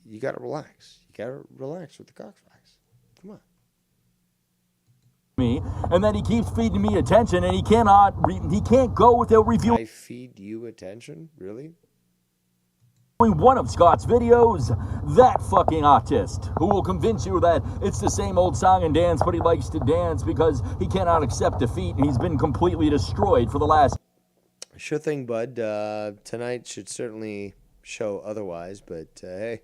you gotta relax. You gotta relax with the cockfacts. Come on. Me, and then he keeps feeding me attention, and he can't go without reviewing... I feed you attention? Really? One of Scott's videos, that fucking autist, who will convince you that it's the same old song and dance, but he likes to dance because he cannot accept defeat, and he's been completely destroyed for the last... Sure thing, bud. Tonight should certainly show otherwise, but hey,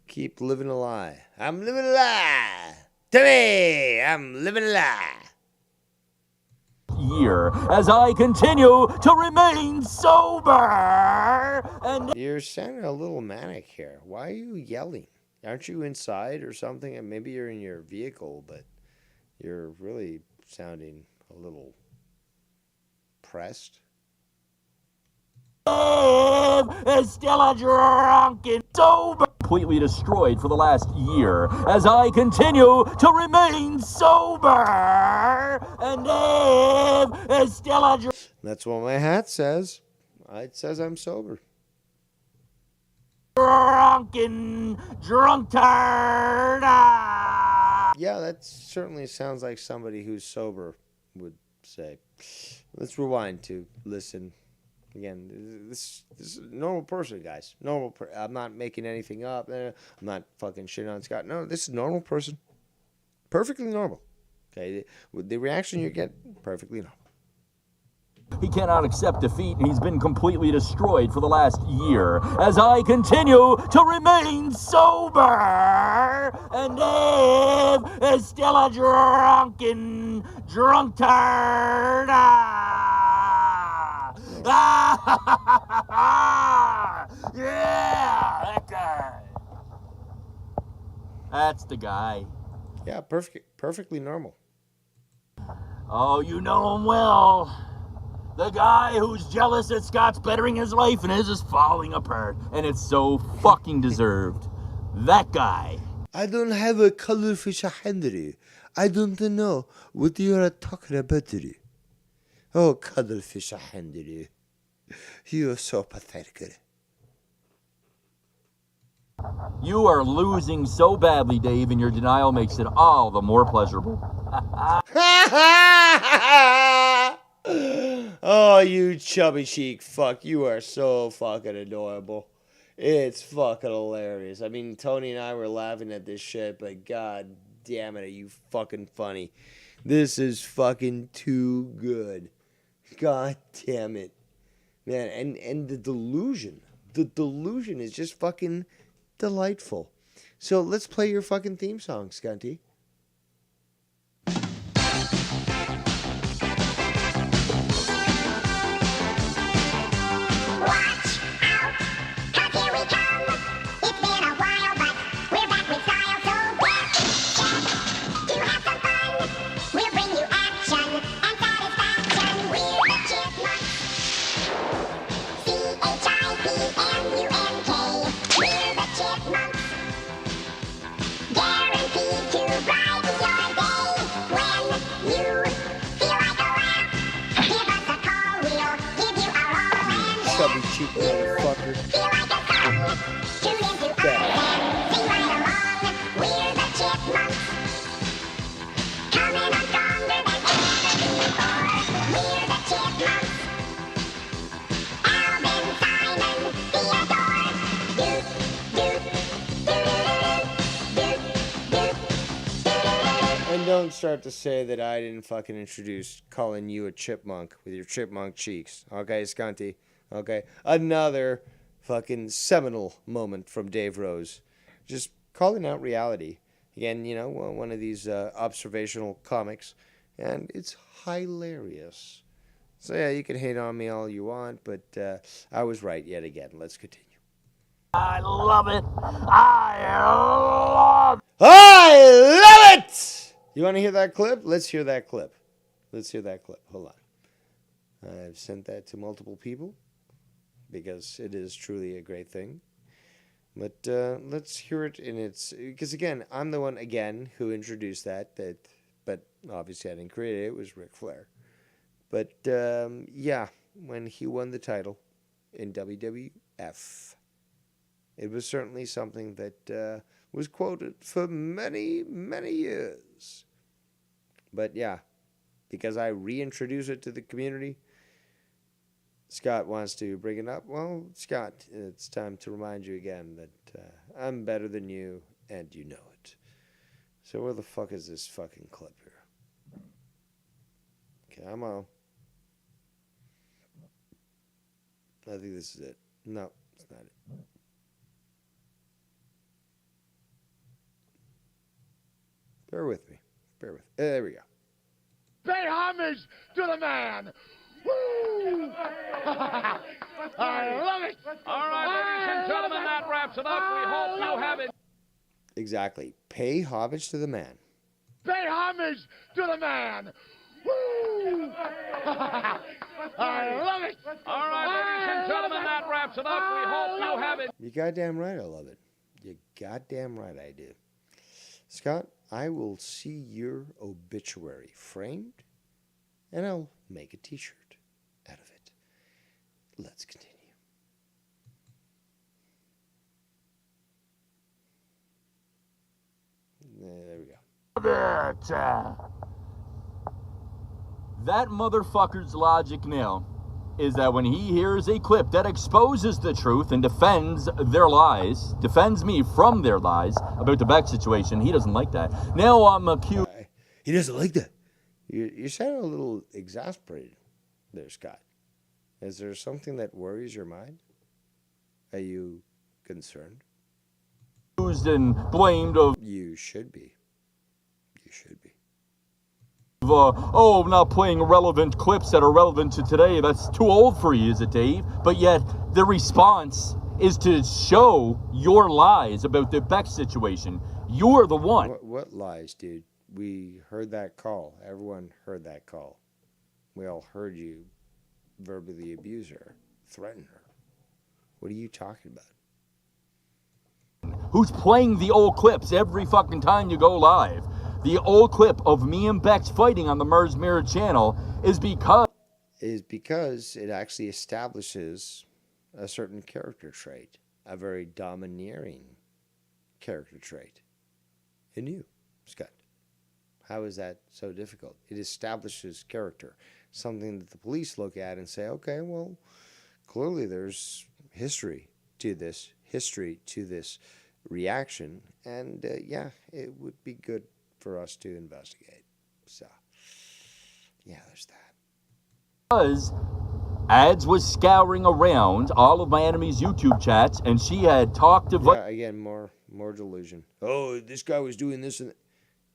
keep living a lie. I'm living a lie! Timmy, I'm living a lie. Year as I continue to remain sober. And you're sounding a little manic here. Why are you yelling? Aren't you inside or something? And maybe you're in your vehicle, but you're really sounding a little pressed. Is still a drunken sober. Completely destroyed for the last year as I continue to remain sober, and Dave is still a That's what my hat says. It says I'm sober. Drunken drunkard. Yeah, that certainly sounds like somebody who's sober would say. Let's rewind to listen. Again, this is a normal person, guys. I'm not making anything up. I'm not fucking shitting on Scott. No, this is a normal person. Perfectly normal. Okay? With the reaction you get, perfectly normal. He cannot accept defeat, and he's been completely destroyed for the last year as I continue to remain sober, and Dave is still a drunken drunkard. Yeah, that guy. That's the guy. Yeah, perfectly normal. Oh, you know him well. The guy who's jealous that Scott's bettering his life and his is falling apart. And it's so fucking deserved. That guy. I don't have a colorfish handy. I don't know what you are talking about. Oh, cuddlefish handy. You are so pathetic. You are losing so badly, Dave, and your denial makes it all the more pleasurable. Oh, you chubby cheek fuck. You are so fucking adorable. It's fucking hilarious. I mean, Tony and I were laughing at this shit, but god damn it, are you fucking funny. This is fucking too good. God damn it. Man, and the delusion is just fucking delightful. So let's play your fucking theme song, Scunty. Chubby cheek motherfucker. And don't start to say that I didn't fucking introduce calling you a chipmunk with your chipmunk cheeks. Okay, Scunty? Okay? Another fucking seminal moment from Dave Rose. Just calling out reality. Again, you know, one of these observational comics. And it's hilarious. So yeah, you can hate on me all you want, but I was right yet again. Let's continue. I love it. I love it! You want to hear that clip? Let's hear that clip. Hold on. I've sent that to multiple people because it is truly a great thing. But let's hear it in its... Because again, I'm the one, again, who introduced that. But obviously I didn't create it. It was Ric Flair. But yeah, when he won the title in WWF, it was certainly something that was quoted for many, many years. But yeah, because I reintroduce it to the community, Scott wants to bring it up. Well, Scott, it's time to remind you again that I'm better than you, and you know it. So where the fuck is this fucking clip here? Come on. I think this is it. No, it's not it. Bear with me. There we go. Pay homage to the man. Woo! I love it. All right, ladies and gentlemen, that wraps it up. We hope you have it. Exactly. Pay homage to the man. Pay homage to the man. Woo! I love it. All right, ladies and gentlemen, that wraps it up. We hope you have it. You goddamn right I love it. You goddamn right I do. Scott, I will see your obituary framed, and I'll make a t-shirt out of it. Let's continue. There we go. That motherfucker's logic now is that when he hears a clip that exposes the truth and defends their lies, defends me from their lies about the Beck situation, he doesn't like that. Now I'm accused. He doesn't like that. You sound a little exasperated there, Scott. Is there something that worries your mind? Are you concerned? Accused and blamed of. You should be. You should be. I'm not playing relevant clips that are relevant to today. That's too old for you, is it, Dave? But yet, the response is to show your lies about the Beck situation. You're the one. What lies, dude? We heard that call. Everyone heard that call. We all heard you verbally abuse her, threaten her. What are you talking about? Who's playing the old clips every fucking time you go live? The old clip of me and Bex fighting on the Mers Mirror channel is because it actually establishes a certain character trait, a very domineering character trait in you, Scott. How is that so difficult? It establishes character, something that the police look at and say, okay, well, clearly there's history to this reaction, and yeah, it would be good for us to investigate. So, yeah, there's that. Because Ads was scouring around all of my enemy's YouTube chats, and she had talked to... Yeah, again, more delusion. Oh, this guy was doing this, and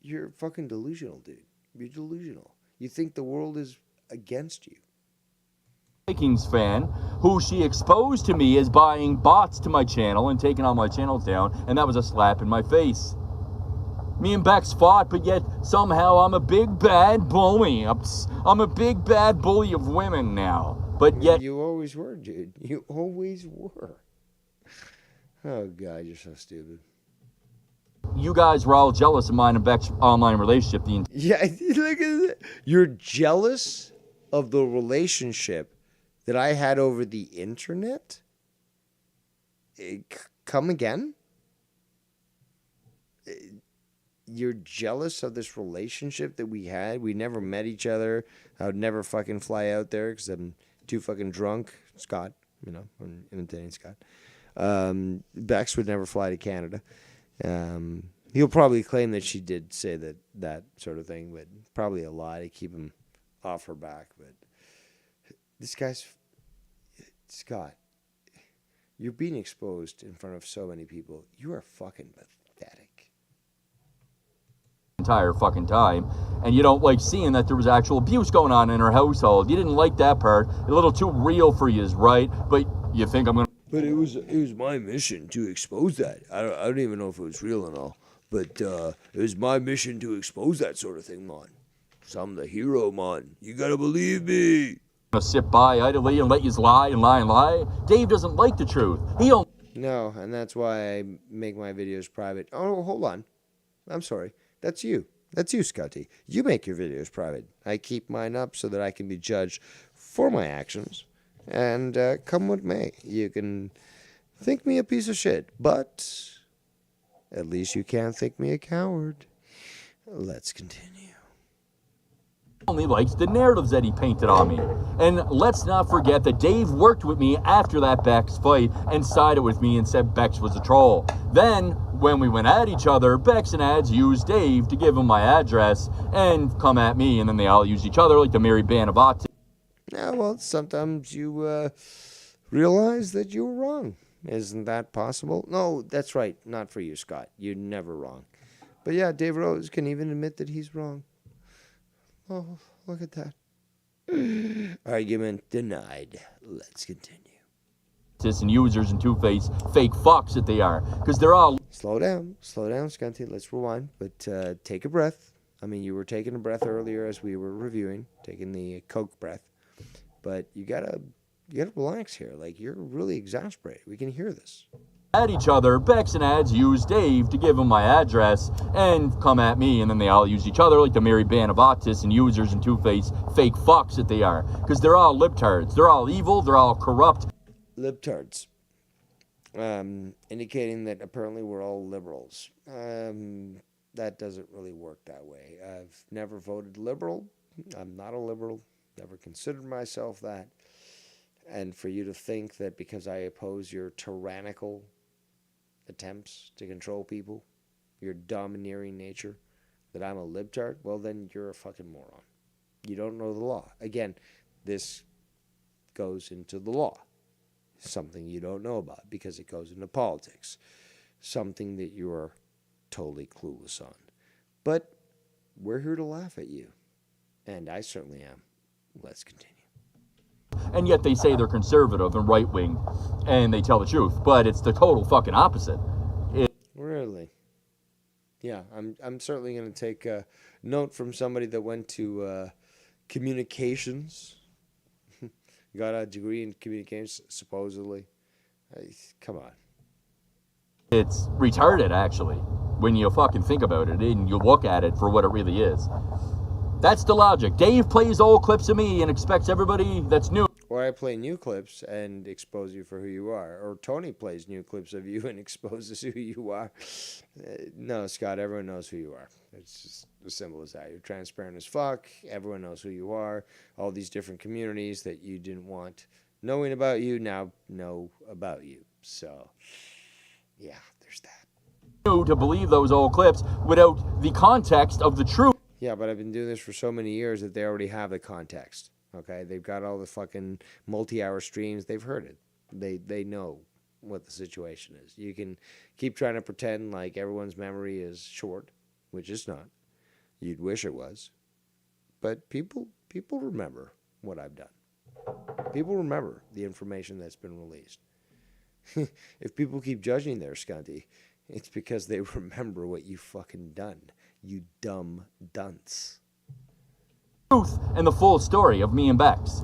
you're fucking delusional, dude. You're delusional. You think the world is against you. Vikings fan, who she exposed to me as buying bots to my channel and taking all my channels down, and that was a slap in my face. Me and Bex fought, but yet somehow I'm a big bad bully. I'm a big bad bully of women now. But yet... You always were, dude. You always were. Oh, God, you're so stupid. You guys were all jealous of mine and Beck's online relationship. Yeah, look at that. You're jealous of the relationship that I had over the internet? Come again? You're jealous of this relationship that we had? We never met each other. I would never fucking fly out there because I'm too fucking drunk. Scott, you know, I'm imitating Scott. Bex would never fly to Canada. He'll probably claim that she did say that sort of thing, but probably a lie to keep him off her back. But this guy's... Scott, you're being exposed in front of so many people. You are fucking pathetic. Entire fucking time, and you don't like seeing that there was actual abuse going on in her household. You didn't like that part. A little too real for you, right? But you think I'm gonna... But it was my mission to expose that. I don't even know if it was real and all, but it was my mission to expose that sort of thing, man. So I'm the hero, man. You gotta believe me. Gonna sit by idly and let you lie and lie and lie. Dave doesn't like the truth. He don't... No, and that's why I make my videos private. Oh, hold on. I'm sorry. That's you. That's you, Scotty. You make your videos private. I keep mine up so that I can be judged for my actions. And come what may. You can think me a piece of shit, but at least you can't think me a coward. Let's continue. Only likes the narratives that he painted on me. And let's not forget that Dave worked with me after that Bex fight and sided with me and said Bex was a troll. Then, when we went at each other, Bex and Ads used Dave to give him my address and come at me, and then they all used each other like the merry band of autism. Yeah, well, sometimes you realize that you were wrong. Isn't that possible? No, that's right. Not for you, Scott. You're never wrong. But yeah, Dave Rose can even admit that he's wrong. Oh, look at that. Argument denied. Let's continue. And users and two-faced fake fucks that they are. Because they're all... Slow down, Scotty. Let's rewind. But take a breath. I mean, you were taking a breath earlier as we were reviewing, taking the Coke breath. But you gotta relax here. Like, you're really exasperated. We can hear this. At each other, Bex and Ads used Dave to give him my address and come at me, and then they all used each other like the merry band of autists and users and two-faced fake fucks that they are. Because they're all libtards. They're all evil. They're all corrupt. Libtards. Indicating that apparently we're all liberals. That doesn't really work that way. I've never voted liberal. I'm not a liberal. Never considered myself that. And for you to think that because I oppose your tyrannical attempts to control people, your domineering nature, that I'm a libtard, well, then you're a fucking moron. You don't know the law. Again, this goes into the law. Something you don't know about because it goes into politics. Something that you are totally clueless on. But we're here to laugh at you. And I certainly am. Let's continue. And yet they say they're conservative and right-wing, and they tell the truth. But it's the total fucking opposite. Really? Yeah, I'm certainly going to take a note from somebody that went to communications. Got a degree in communications, supposedly. Come on. It's retarded, actually, when you fucking think about it and you look at it for what it really is. That's the logic. Dave plays old clips of me and expects everybody that's new. Or I play new clips and expose you for who you are, or Tony plays new clips of you and exposes who you are. No, Scott, everyone knows who you are. It's just as simple as that. You're transparent as fuck. Everyone knows who you are. All these different communities that you didn't want knowing about you now know about you. So, yeah, there's that. To believe those old clips without the context of the truth. Yeah, but I've been doing this for so many years that they already have the context. Okay, they've got all the fucking multi-hour streams. They've heard it. They know what the situation is. You can keep trying to pretend like everyone's memory is short, which it's not. You'd wish it was, but people remember what I've done. People remember the information that's been released. If people keep judging their scunty, it's because they remember what you fucking done. You dumb dunce. Truth and the full story of me and Bex,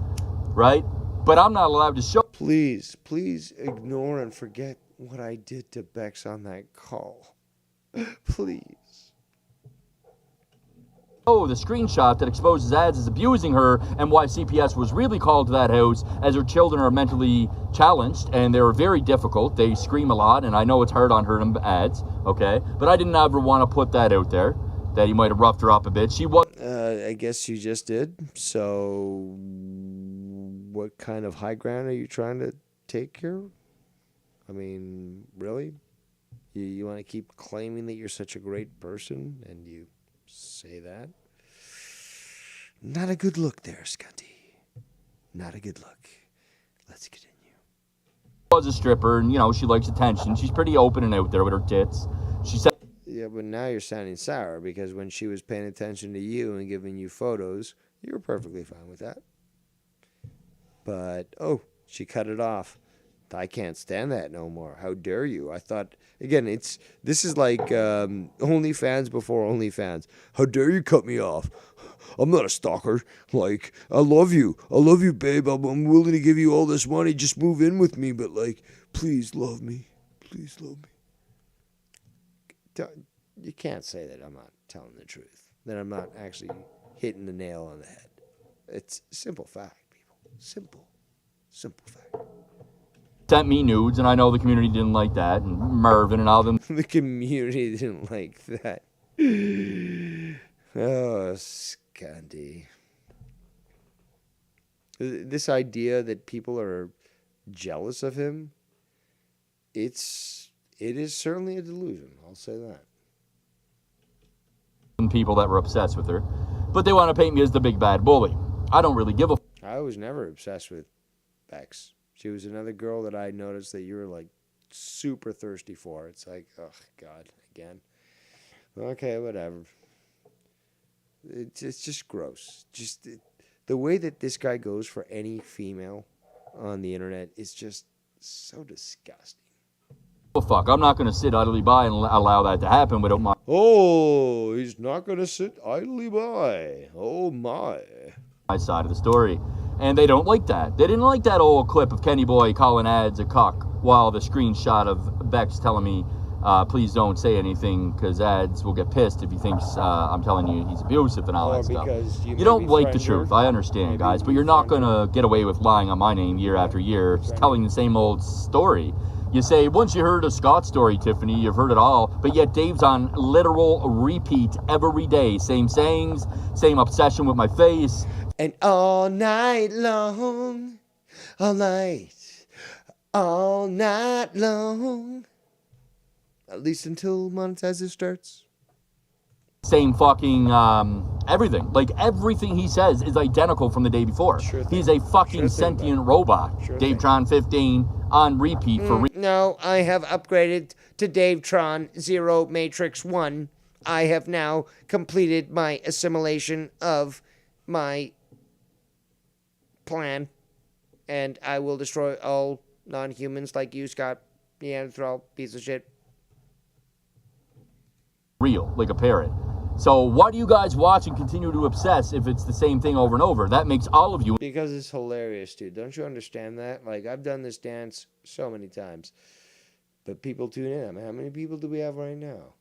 right? But I'm not allowed to show. Please ignore and forget what I did to Bex on that call. Please. Oh, the screenshot that exposes ads as abusing her and why CPS was really called to that house as her children are mentally challenged and they're very difficult. They scream a lot, and I know it's hard on her in ads, okay? But I didn't ever want to put that out there, that he might have roughed her up a bit. She was... I guess you just did. So what kind of high ground are you trying to take here? I mean, really? You want to keep claiming that you're such a great person and you say that? Not a good look there, Scunty. Not a good look. Let's continue. Was a stripper, and, you know, she likes attention. She's pretty open and out there with her tits. She said... Yeah, but now you're sounding sour because when she was paying attention to you and giving you photos, you were perfectly fine with that. But, she cut it off. I can't stand that no more. How dare you? I thought, again, this is like OnlyFans before OnlyFans. How dare you cut me off? I'm not a stalker. Like, I love you. I love you, babe. I'm willing to give you all this money. Just move in with me. But, like, please love me. Please love me. You can't say that I'm not telling the truth. That I'm not actually hitting the nail on the head. It's simple fact, people. Simple fact. Sent me nudes, and I know the community didn't like that, and Mervin and all them. The community didn't like that. Oh, Scunty. This idea that people are jealous of him, it is certainly a delusion. I'll say that. People that were obsessed with her, but they want to paint me as the big bad bully. I don't really give a... I was never obsessed with Bex. She was another girl that I noticed that you were like super thirsty for. It's like, oh God, again. Okay, whatever. It's just gross. The way that this guy goes for any female on the internet is just so disgusting. Well, fuck, I'm not going to sit idly by and allow that to happen without my... Oh, he's not going to sit idly by. Oh, my side of the story. And they don't like that. They didn't like that old clip of Kenny Boy calling ads a cuck while the screenshot of Bex telling me, please don't say anything because ads will get pissed if he thinks I'm telling you he's abusive and all that stuff. You don't like the truth. I understand, guys, but you're not going to get away with lying on my name year after year, telling the same old story. You say, once you heard a Scott story, Tiffany, you've heard it all, but yet Dave's on literal repeat every day. Same sayings, same obsession with my face. And all night long, all night long, at least until monetization starts. Same fucking everything. Like, everything he says is identical from the day before. He's a fucking sentient robot. Davetron 15 on repeat for... No, I have upgraded to Davetron 0 Matrix 1. I have now completed my assimilation of my plan, and I will destroy all non-humans like you, Scott, Neanderthal, piece of shit. Real, like a parrot. So why do you guys watch and continue to obsess if it's the same thing over and over? That makes all of you... Because it's hilarious, dude. Don't you understand that? Like, I've done this dance so many times, but people tune in. I mean, how many people do we have right now?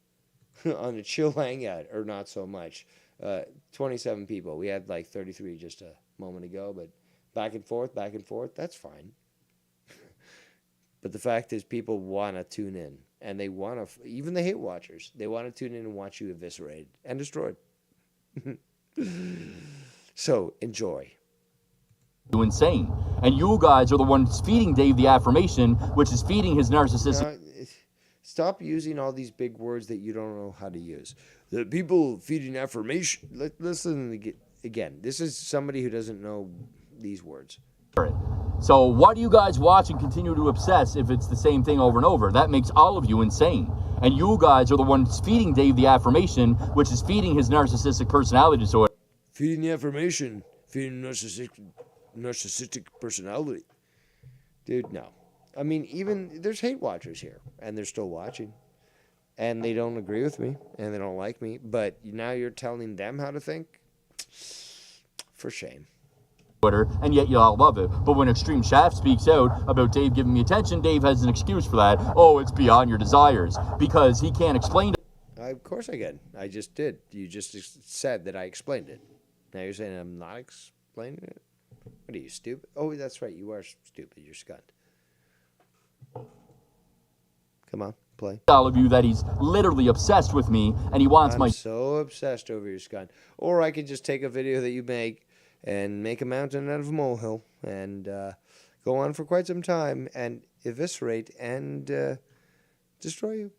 On the chill hangout, or not so much. 27 people. We had like 33 just a moment ago, but back and forth, that's fine. But the fact is, people want to tune in, and they want to, even the hate watchers, they want to tune in and watch you eviscerated and destroyed. So, enjoy. You insane. And you guys are the ones feeding Dave the affirmation, which is feeding his narcissistic... Stop using all these big words that you don't know how to use. The people feeding affirmation. Listen again. This is somebody who doesn't know these words. So why do you guys watch and continue to obsess if it's the same thing over and over? That makes all of you insane. And you guys are the ones feeding Dave the affirmation, which is feeding his narcissistic personality disorder. Feeding the affirmation, feeding narcissistic personality. Dude, no. I mean, even there's hate watchers here, and they're still watching, and they don't agree with me, and they don't like me. But now you're telling them how to think. For shame. And yet you all love it. But when Extreme Shaft speaks out about Dave giving me attention, Dave has an excuse for that. Oh, it's beyond your desires, because he can't explain it. Of course I can. I just did. You just said that I explained it. Now you're saying I'm not explaining it? What are you, stupid? Oh, that's right. You are stupid. You're scunned. Come on, play. All of you that he's literally obsessed with me, and he wants I'm so obsessed over your scun. Or I could just take a video that you make and make a mountain out of a molehill and go on for quite some time and eviscerate and destroy you.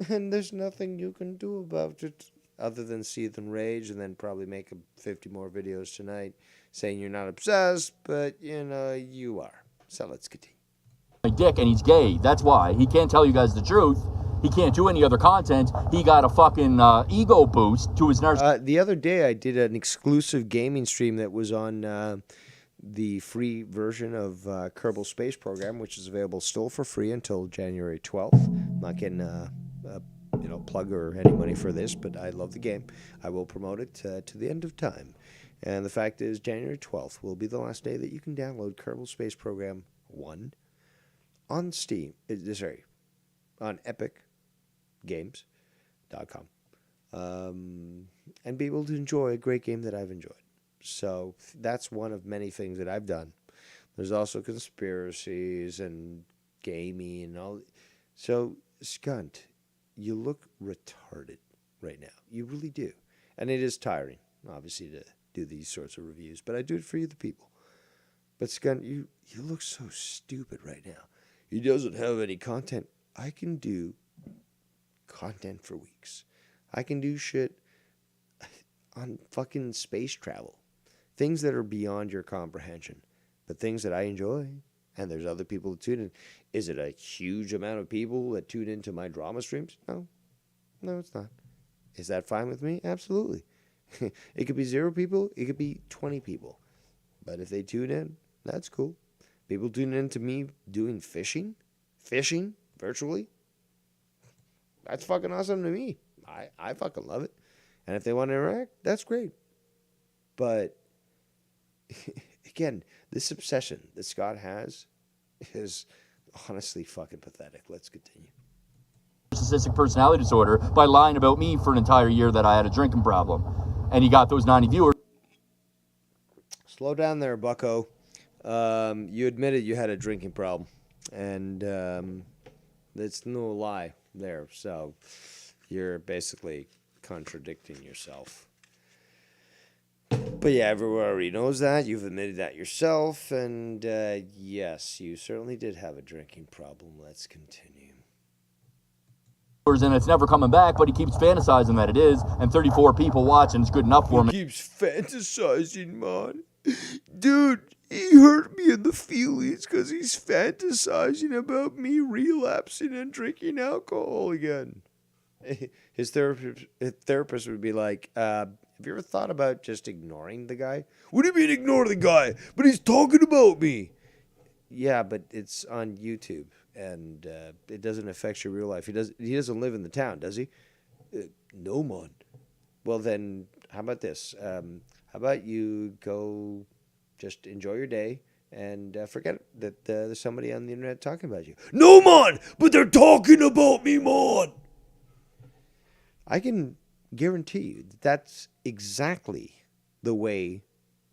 And there's nothing you can do about it other than seethe and rage, and then probably make 50 more videos tonight saying you're not obsessed, but you know you are. So let's continue. My dick, and he's gay. That's why. He can't tell you guys the truth. He can't do any other content. He got a fucking ego boost to his narcissism. The other day I did an exclusive gaming stream that was on the free version of Kerbal Space Program, which is available still for free until January 12th. I'm not getting a plug or any money for this, but I love the game. I will promote it to the end of time. And the fact is, January 12th will be the last day that you can download Kerbal Space Program 1 on Steam. On EpicGames.com. And be able to enjoy a great game that I've enjoyed. So that's one of many things that I've done. There's also conspiracies and gaming and all. So, Skunt, you look retarded right now. You really do. And it is tiring, obviously, to do these sorts of reviews. But I do it for you, the people. But, Skunt, you look so stupid right now. He doesn't have any content. I can do content for weeks. I can do shit on fucking space travel. Things that are beyond your comprehension. But things that I enjoy. And there's other people that tune in. Is it a huge amount of people that tune into my drama streams? No. No, it's not. Is that fine with me? Absolutely. It could be 0 people. It could be 20 people. But if they tune in, that's cool. People tune in to me doing fishing virtually. That's fucking awesome to me. I fucking love it. And if they want to interact, that's great. But again, this obsession that Scott has is honestly fucking pathetic. Let's continue. Narcissistic personality disorder by lying about me for an entire year that I had a drinking problem. And he got those 90 viewers. Slow down there, bucko. You admitted you had a drinking problem. And it's no lie there. So you're basically contradicting yourself. But yeah, everyone already knows that. You've admitted that yourself. And yes, you certainly did have a drinking problem. Let's continue. And it's never coming back, but he keeps fantasizing that it is. And 34 people watching is good enough for him. He keeps fantasizing, man. Dude, he hurt me in the feelings because he's fantasizing about me relapsing and drinking alcohol again. His therapist would be like, have you ever thought about just ignoring the guy? What do you mean ignore the guy? But he's talking about me. Yeah, but it's on YouTube, and it doesn't affect your real life. He doesn't live in the town, does he? No, man. Well, then, how about this? How about you go just enjoy your day and forget that there's somebody on the internet talking about you? No, man! But they're talking about me, man! I can guarantee you that's exactly the way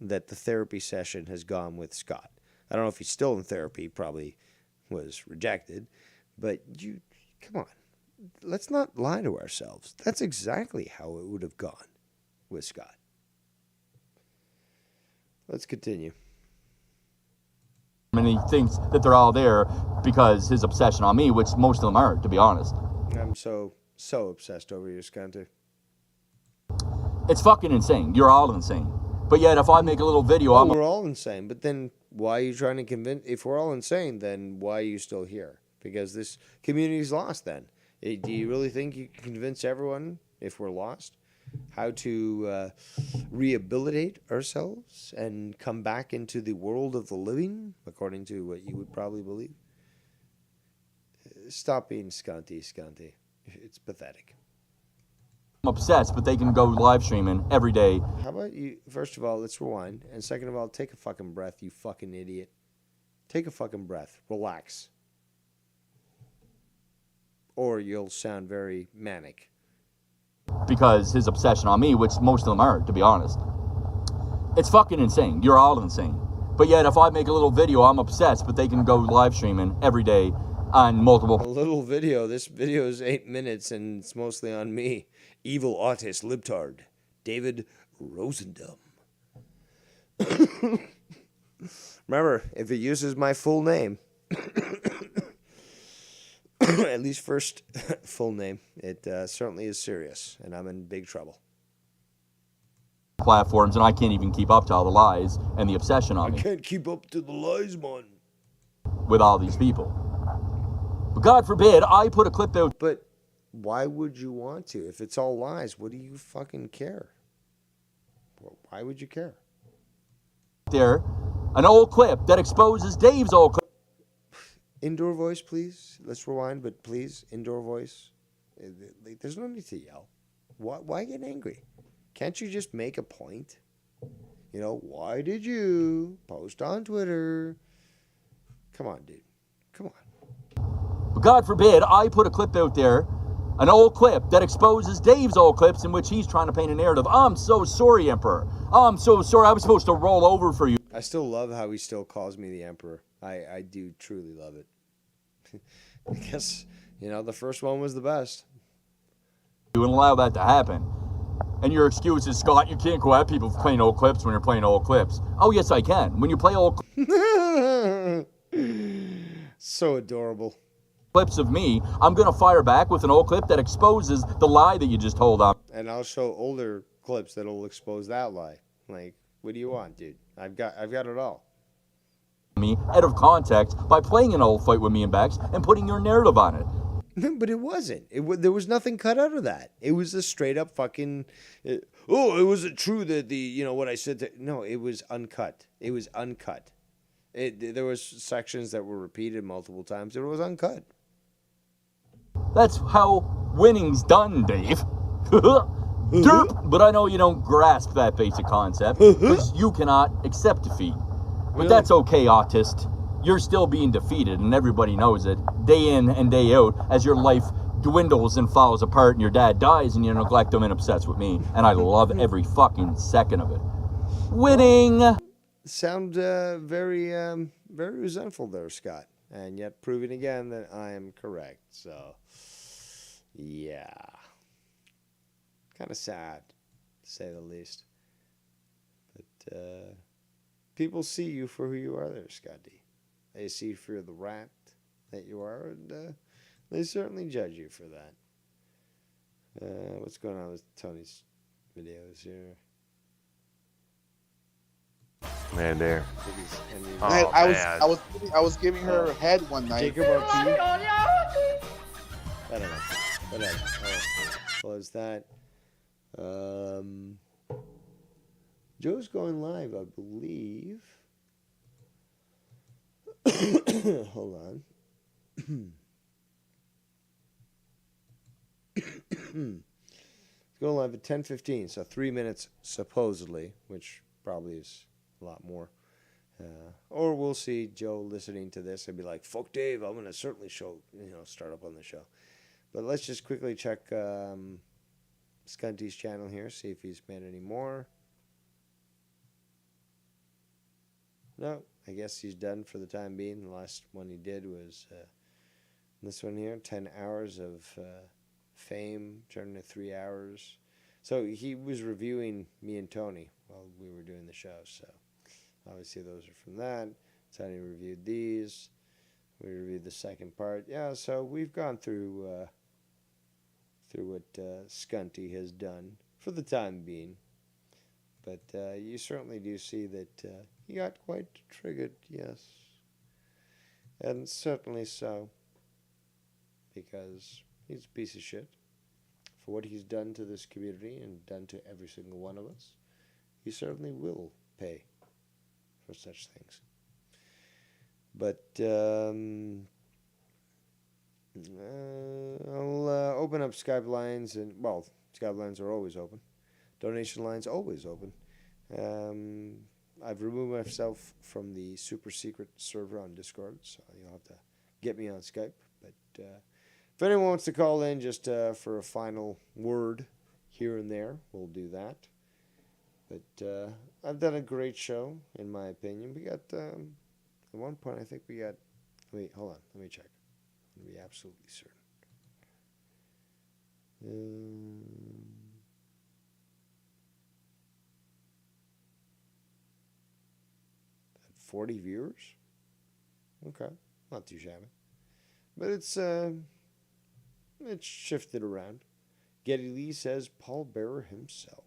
that the therapy session has gone with Scott. I don't know if he's still in therapy, probably was rejected, but come on, let's not lie to ourselves. That's exactly how it would have gone with Scott. Let's continue. And he thinks that they're all there because his obsession on me, which most of them aren't, to be honest. I'm so obsessed over you, Scanty. It's fucking insane. You're all insane. But yet, if I make a little video, we're all insane. But then, why are you trying to convince? If we're all insane, then why are you still here? Because this community's lost. Then, do you really think you can convince everyone, if we're lost, how to rehabilitate ourselves and come back into the world of the living, according to what you would probably believe? Stop being scanty. It's pathetic. I'm obsessed, but they can go live streaming every day. How about you, first of all, let's rewind. And second of all, take a fucking breath, you fucking idiot. Take a fucking breath. Relax. Or you'll sound very manic. Because his obsession on me, which most of them aren't, to be honest. It's fucking insane. You're all insane. But yet, if I make a little video, I'm obsessed, but they can go live streaming every day on multiple... A little video. This video is 8 minutes, and it's mostly on me. Evil autist libtard. David Rosendum. Remember, if it uses my full name, at least first full name, it certainly is serious, and I'm in big trouble. Platforms, and I can't even keep up to all the lies and the obsession on me. I can't keep up to the lies, man. With all these people. But God forbid, I put a clip out. But why would you want to? If it's all lies, what do you fucking care? Why would you care? There, an old clip that exposes Dave's old clip. Indoor voice, please. Let's rewind, but please, indoor voice. There's no need to yell. Why get angry? Can't you just make a point? You know, why did you post on Twitter? Come on, dude. Come on. But God forbid, I put a clip out there, an old clip that exposes Dave's old clips in which he's trying to paint a narrative. I'm so sorry, Emperor. I'm so sorry. I was supposed to roll over for you. I still love how he still calls me the Emperor. I do truly love it. I guess, the first one was the best. You wouldn't allow that to happen. And your excuse is, Scott, you can't go at people for playing old clips when you're playing old clips. Oh, yes, I can. When you play old so adorable. Clips of me, I'm going to fire back with an old clip that exposes the lie that you just told on. And I'll show older clips that'll expose that lie. Like, what do you want, dude? I've got it all. Me out of context by playing an old fight with me and Bex and putting your narrative on it. But it wasn't. There was nothing cut out of that. It was a straight up fucking. It wasn't true that what I said. No, it was uncut. It was uncut. There was sections that were repeated multiple times. It was uncut. That's how winning's done, Dave. Derp. But I know you don't grasp that basic concept because you cannot accept defeat. But that's okay, autist. You're still being defeated, and everybody knows it, day in and day out, as your life dwindles and falls apart, and your dad dies, and you neglect him and obsessed with me. And I love every fucking second of it. Winning! Sound very resentful there, Scott. And yet proving again that I am correct. So, yeah. Kind of sad, to say the least. But people see you for who you are there, Scotty. They see you for the rat that you are, and they certainly judge you for that. What's going on with Tony's videos here? Man, there. I was giving her head one night. Jacob RP. I don't know. Whatever. I'll close that. Joe's going live, I believe. Hold on. It's going live at 10:15, so 3 minutes supposedly, which probably is a lot more. Or we'll see Joe listening to this and be like, "Fuck Dave, I'm gonna certainly start up on the show." But let's just quickly check Scunty's channel here, see if he's made any more. No, I guess he's done for the time being. The last one he did was this one here, 10 hours of fame, turned into 3 hours. So he was reviewing me and Tony while we were doing the show. So obviously those are from that. Tony reviewed these. We reviewed the second part. Yeah, so we've gone through what Scunty has done for the time being. But you certainly do see that he got quite triggered, yes. And certainly so. Because he's a piece of shit. For what he's done to this community and done to every single one of us, he certainly will pay for such things. But I'll open up Skype lines, and well, Skype lines are always open. Donation lines always open. I've removed myself from the super secret server on Discord, so you'll have to get me on Skype. But if anyone wants to call in just for a final word here and there, we'll do that. But I've done a great show, in my opinion. We got, at one point, I think we got, wait, hold on, let me check. Let me be absolutely certain. 40 viewers? Okay, not too shabby. But it's shifted around. Getty Lee says Paul Bearer himself.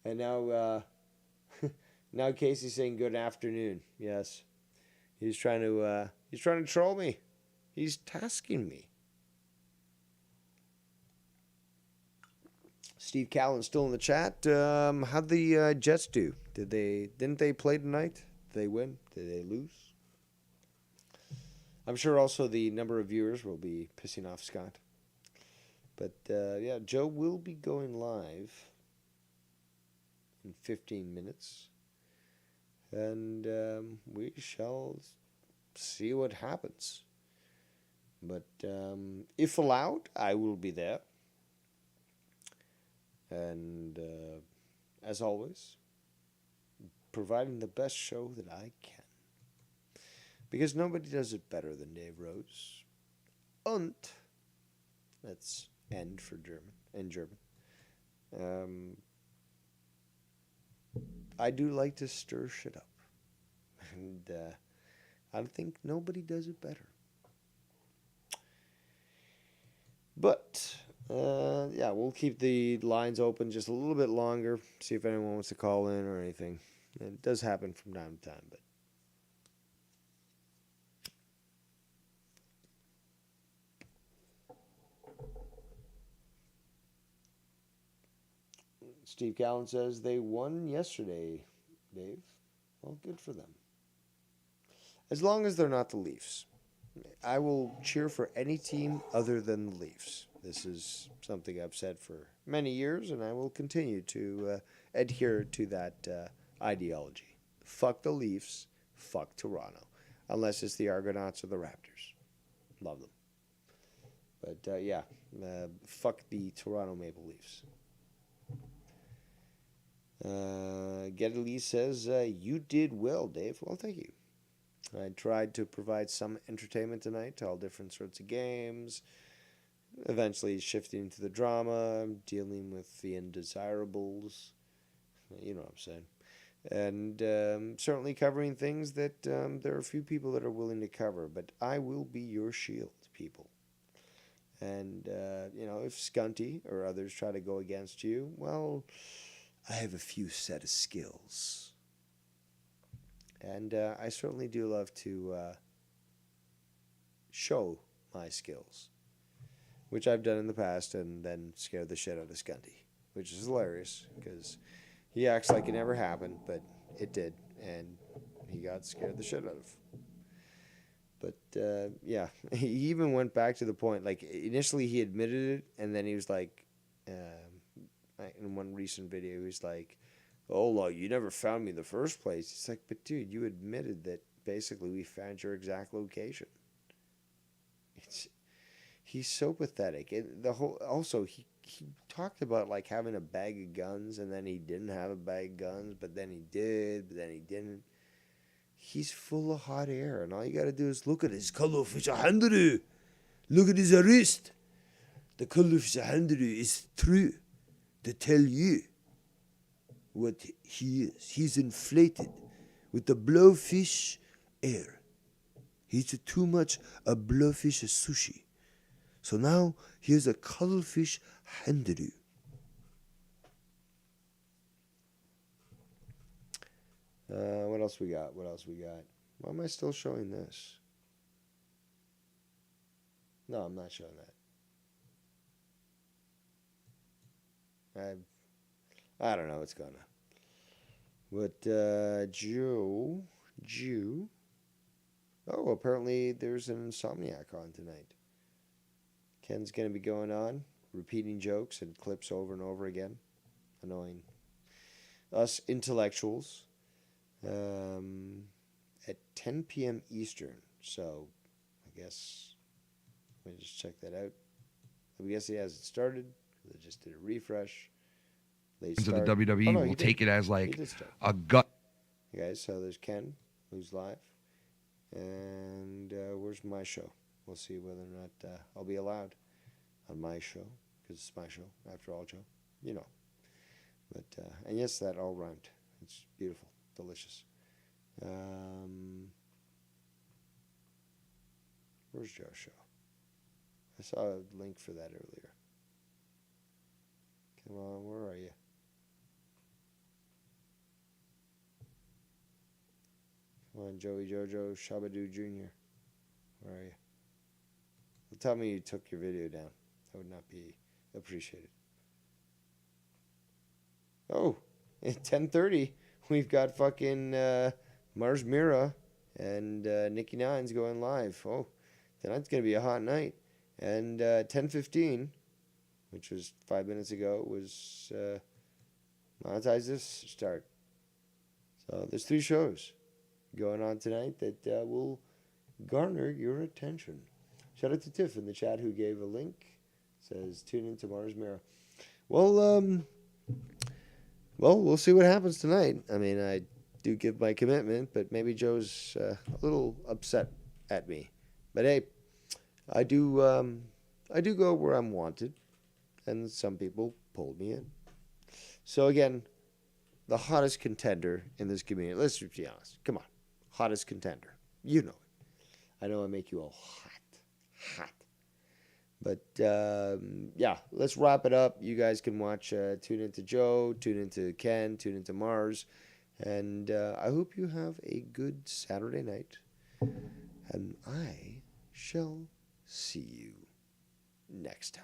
And now now Casey's saying good afternoon. Yes. He's trying to troll me. He's tasking me. Steve Callan's still in the chat. How'd the Jets do? Didn't they play tonight? Did they win? Did they lose? I'm sure also the number of viewers will be pissing off Scott. But yeah, Joe will be going live in 15 minutes. And we shall see what happens. But if allowed, I will be there. And as always, providing the best show that I can. Because nobody does it better than Dave Rose. Und, that's end for German, in German. I do like to stir shit up. And I think nobody does it better. But, yeah, we'll keep the lines open just a little bit longer. See if anyone wants to call in or anything. It does happen from time to time, but. Steve Callan says they won yesterday, Dave. Well, good for them. As long as they're not the Leafs. I will cheer for any team other than the Leafs. This is something I've said for many years, and I will continue to adhere to that ideology. Fuck the Leafs, fuck Toronto. Unless it's the Argonauts or the Raptors. Love them. But, yeah, fuck the Toronto Maple Leafs. Getty Lee says, you did well, Dave. Well, thank you. I tried to provide some entertainment tonight to all different sorts of games. Eventually shifting to the drama, dealing with the undesirables. You know what I'm saying. And certainly covering things that there are a few people that are willing to cover. But I will be your shield, people. And, you know, if Scunty or others try to go against you, well, I have a few set of skills. And I certainly do love to show my skills, which I've done in the past and then scared the shit out of Scunty, which is hilarious because he acts like it never happened, but it did, and he got scared the shit out of. But yeah, he even went back to the point, like initially he admitted it, and then he was like, in one recent video, he was like, oh, you never found me in the first place. It's like, but dude, you admitted that basically we found your exact location. He's so pathetic. And also, he he talked about like having a bag of guns, and then he didn't have a bag of guns, but then he did, but then he didn't. He's full of hot air, and all you got to do is look at his cuttlefish handle. Look at his wrist. The cuttlefish handle is true to tell you what he is. He's inflated with the blowfish air. He's too much a blowfish sushi. So now here's a cuttlefish handle. What else we got? What else we got? Why am I still showing this? No, I'm not showing that. I don't know what's going on. But Joe. Oh, apparently there's an Insomniac on tonight. Ken's going to be going on, repeating jokes and clips over and over again, annoying us intellectuals, at 10 p.m. Eastern. So, I guess, let me just check that out. I guess he hasn't started. They just did a refresh. So the WWE will take it as like a gut. Okay, guys, so there's Ken, who's live. And where's my show? We'll see whether or not I'll be allowed on my show, because it's my show, after all, Joe. You know. But and yes, that all rhymed. It's beautiful, delicious. Where's Joe's show? I saw a link for that earlier. Come on, where are you? Come on, Joey Jojo Shabadoo Jr. Where are you? Well, tell me you took your video down. That would not be appreciated. Oh, at 10:30, we've got fucking Mars Mira and Nikki Nines going live. Oh, tonight's going to be a hot night. And 10:15, which was 5 minutes ago, was Monetize This start. So there's 3 shows going on tonight that will garner your attention. Shout out to Tiff in the chat who gave a link. Says tune in to Mars Mirror. Well, we'll see what happens tonight. I mean, I do give my commitment, but maybe Joe's a little upset at me. But hey, I do go where I'm wanted, and some people pulled me in. So again, the hottest contender in this community. Let's be honest. Come on. Hottest contender. You know it. I know I make you all hot. But, yeah, let's wrap it up. You guys can watch, tune into Joe, tune into Ken, tune into Mars. And I hope you have a good Saturday night. And I shall see you next time.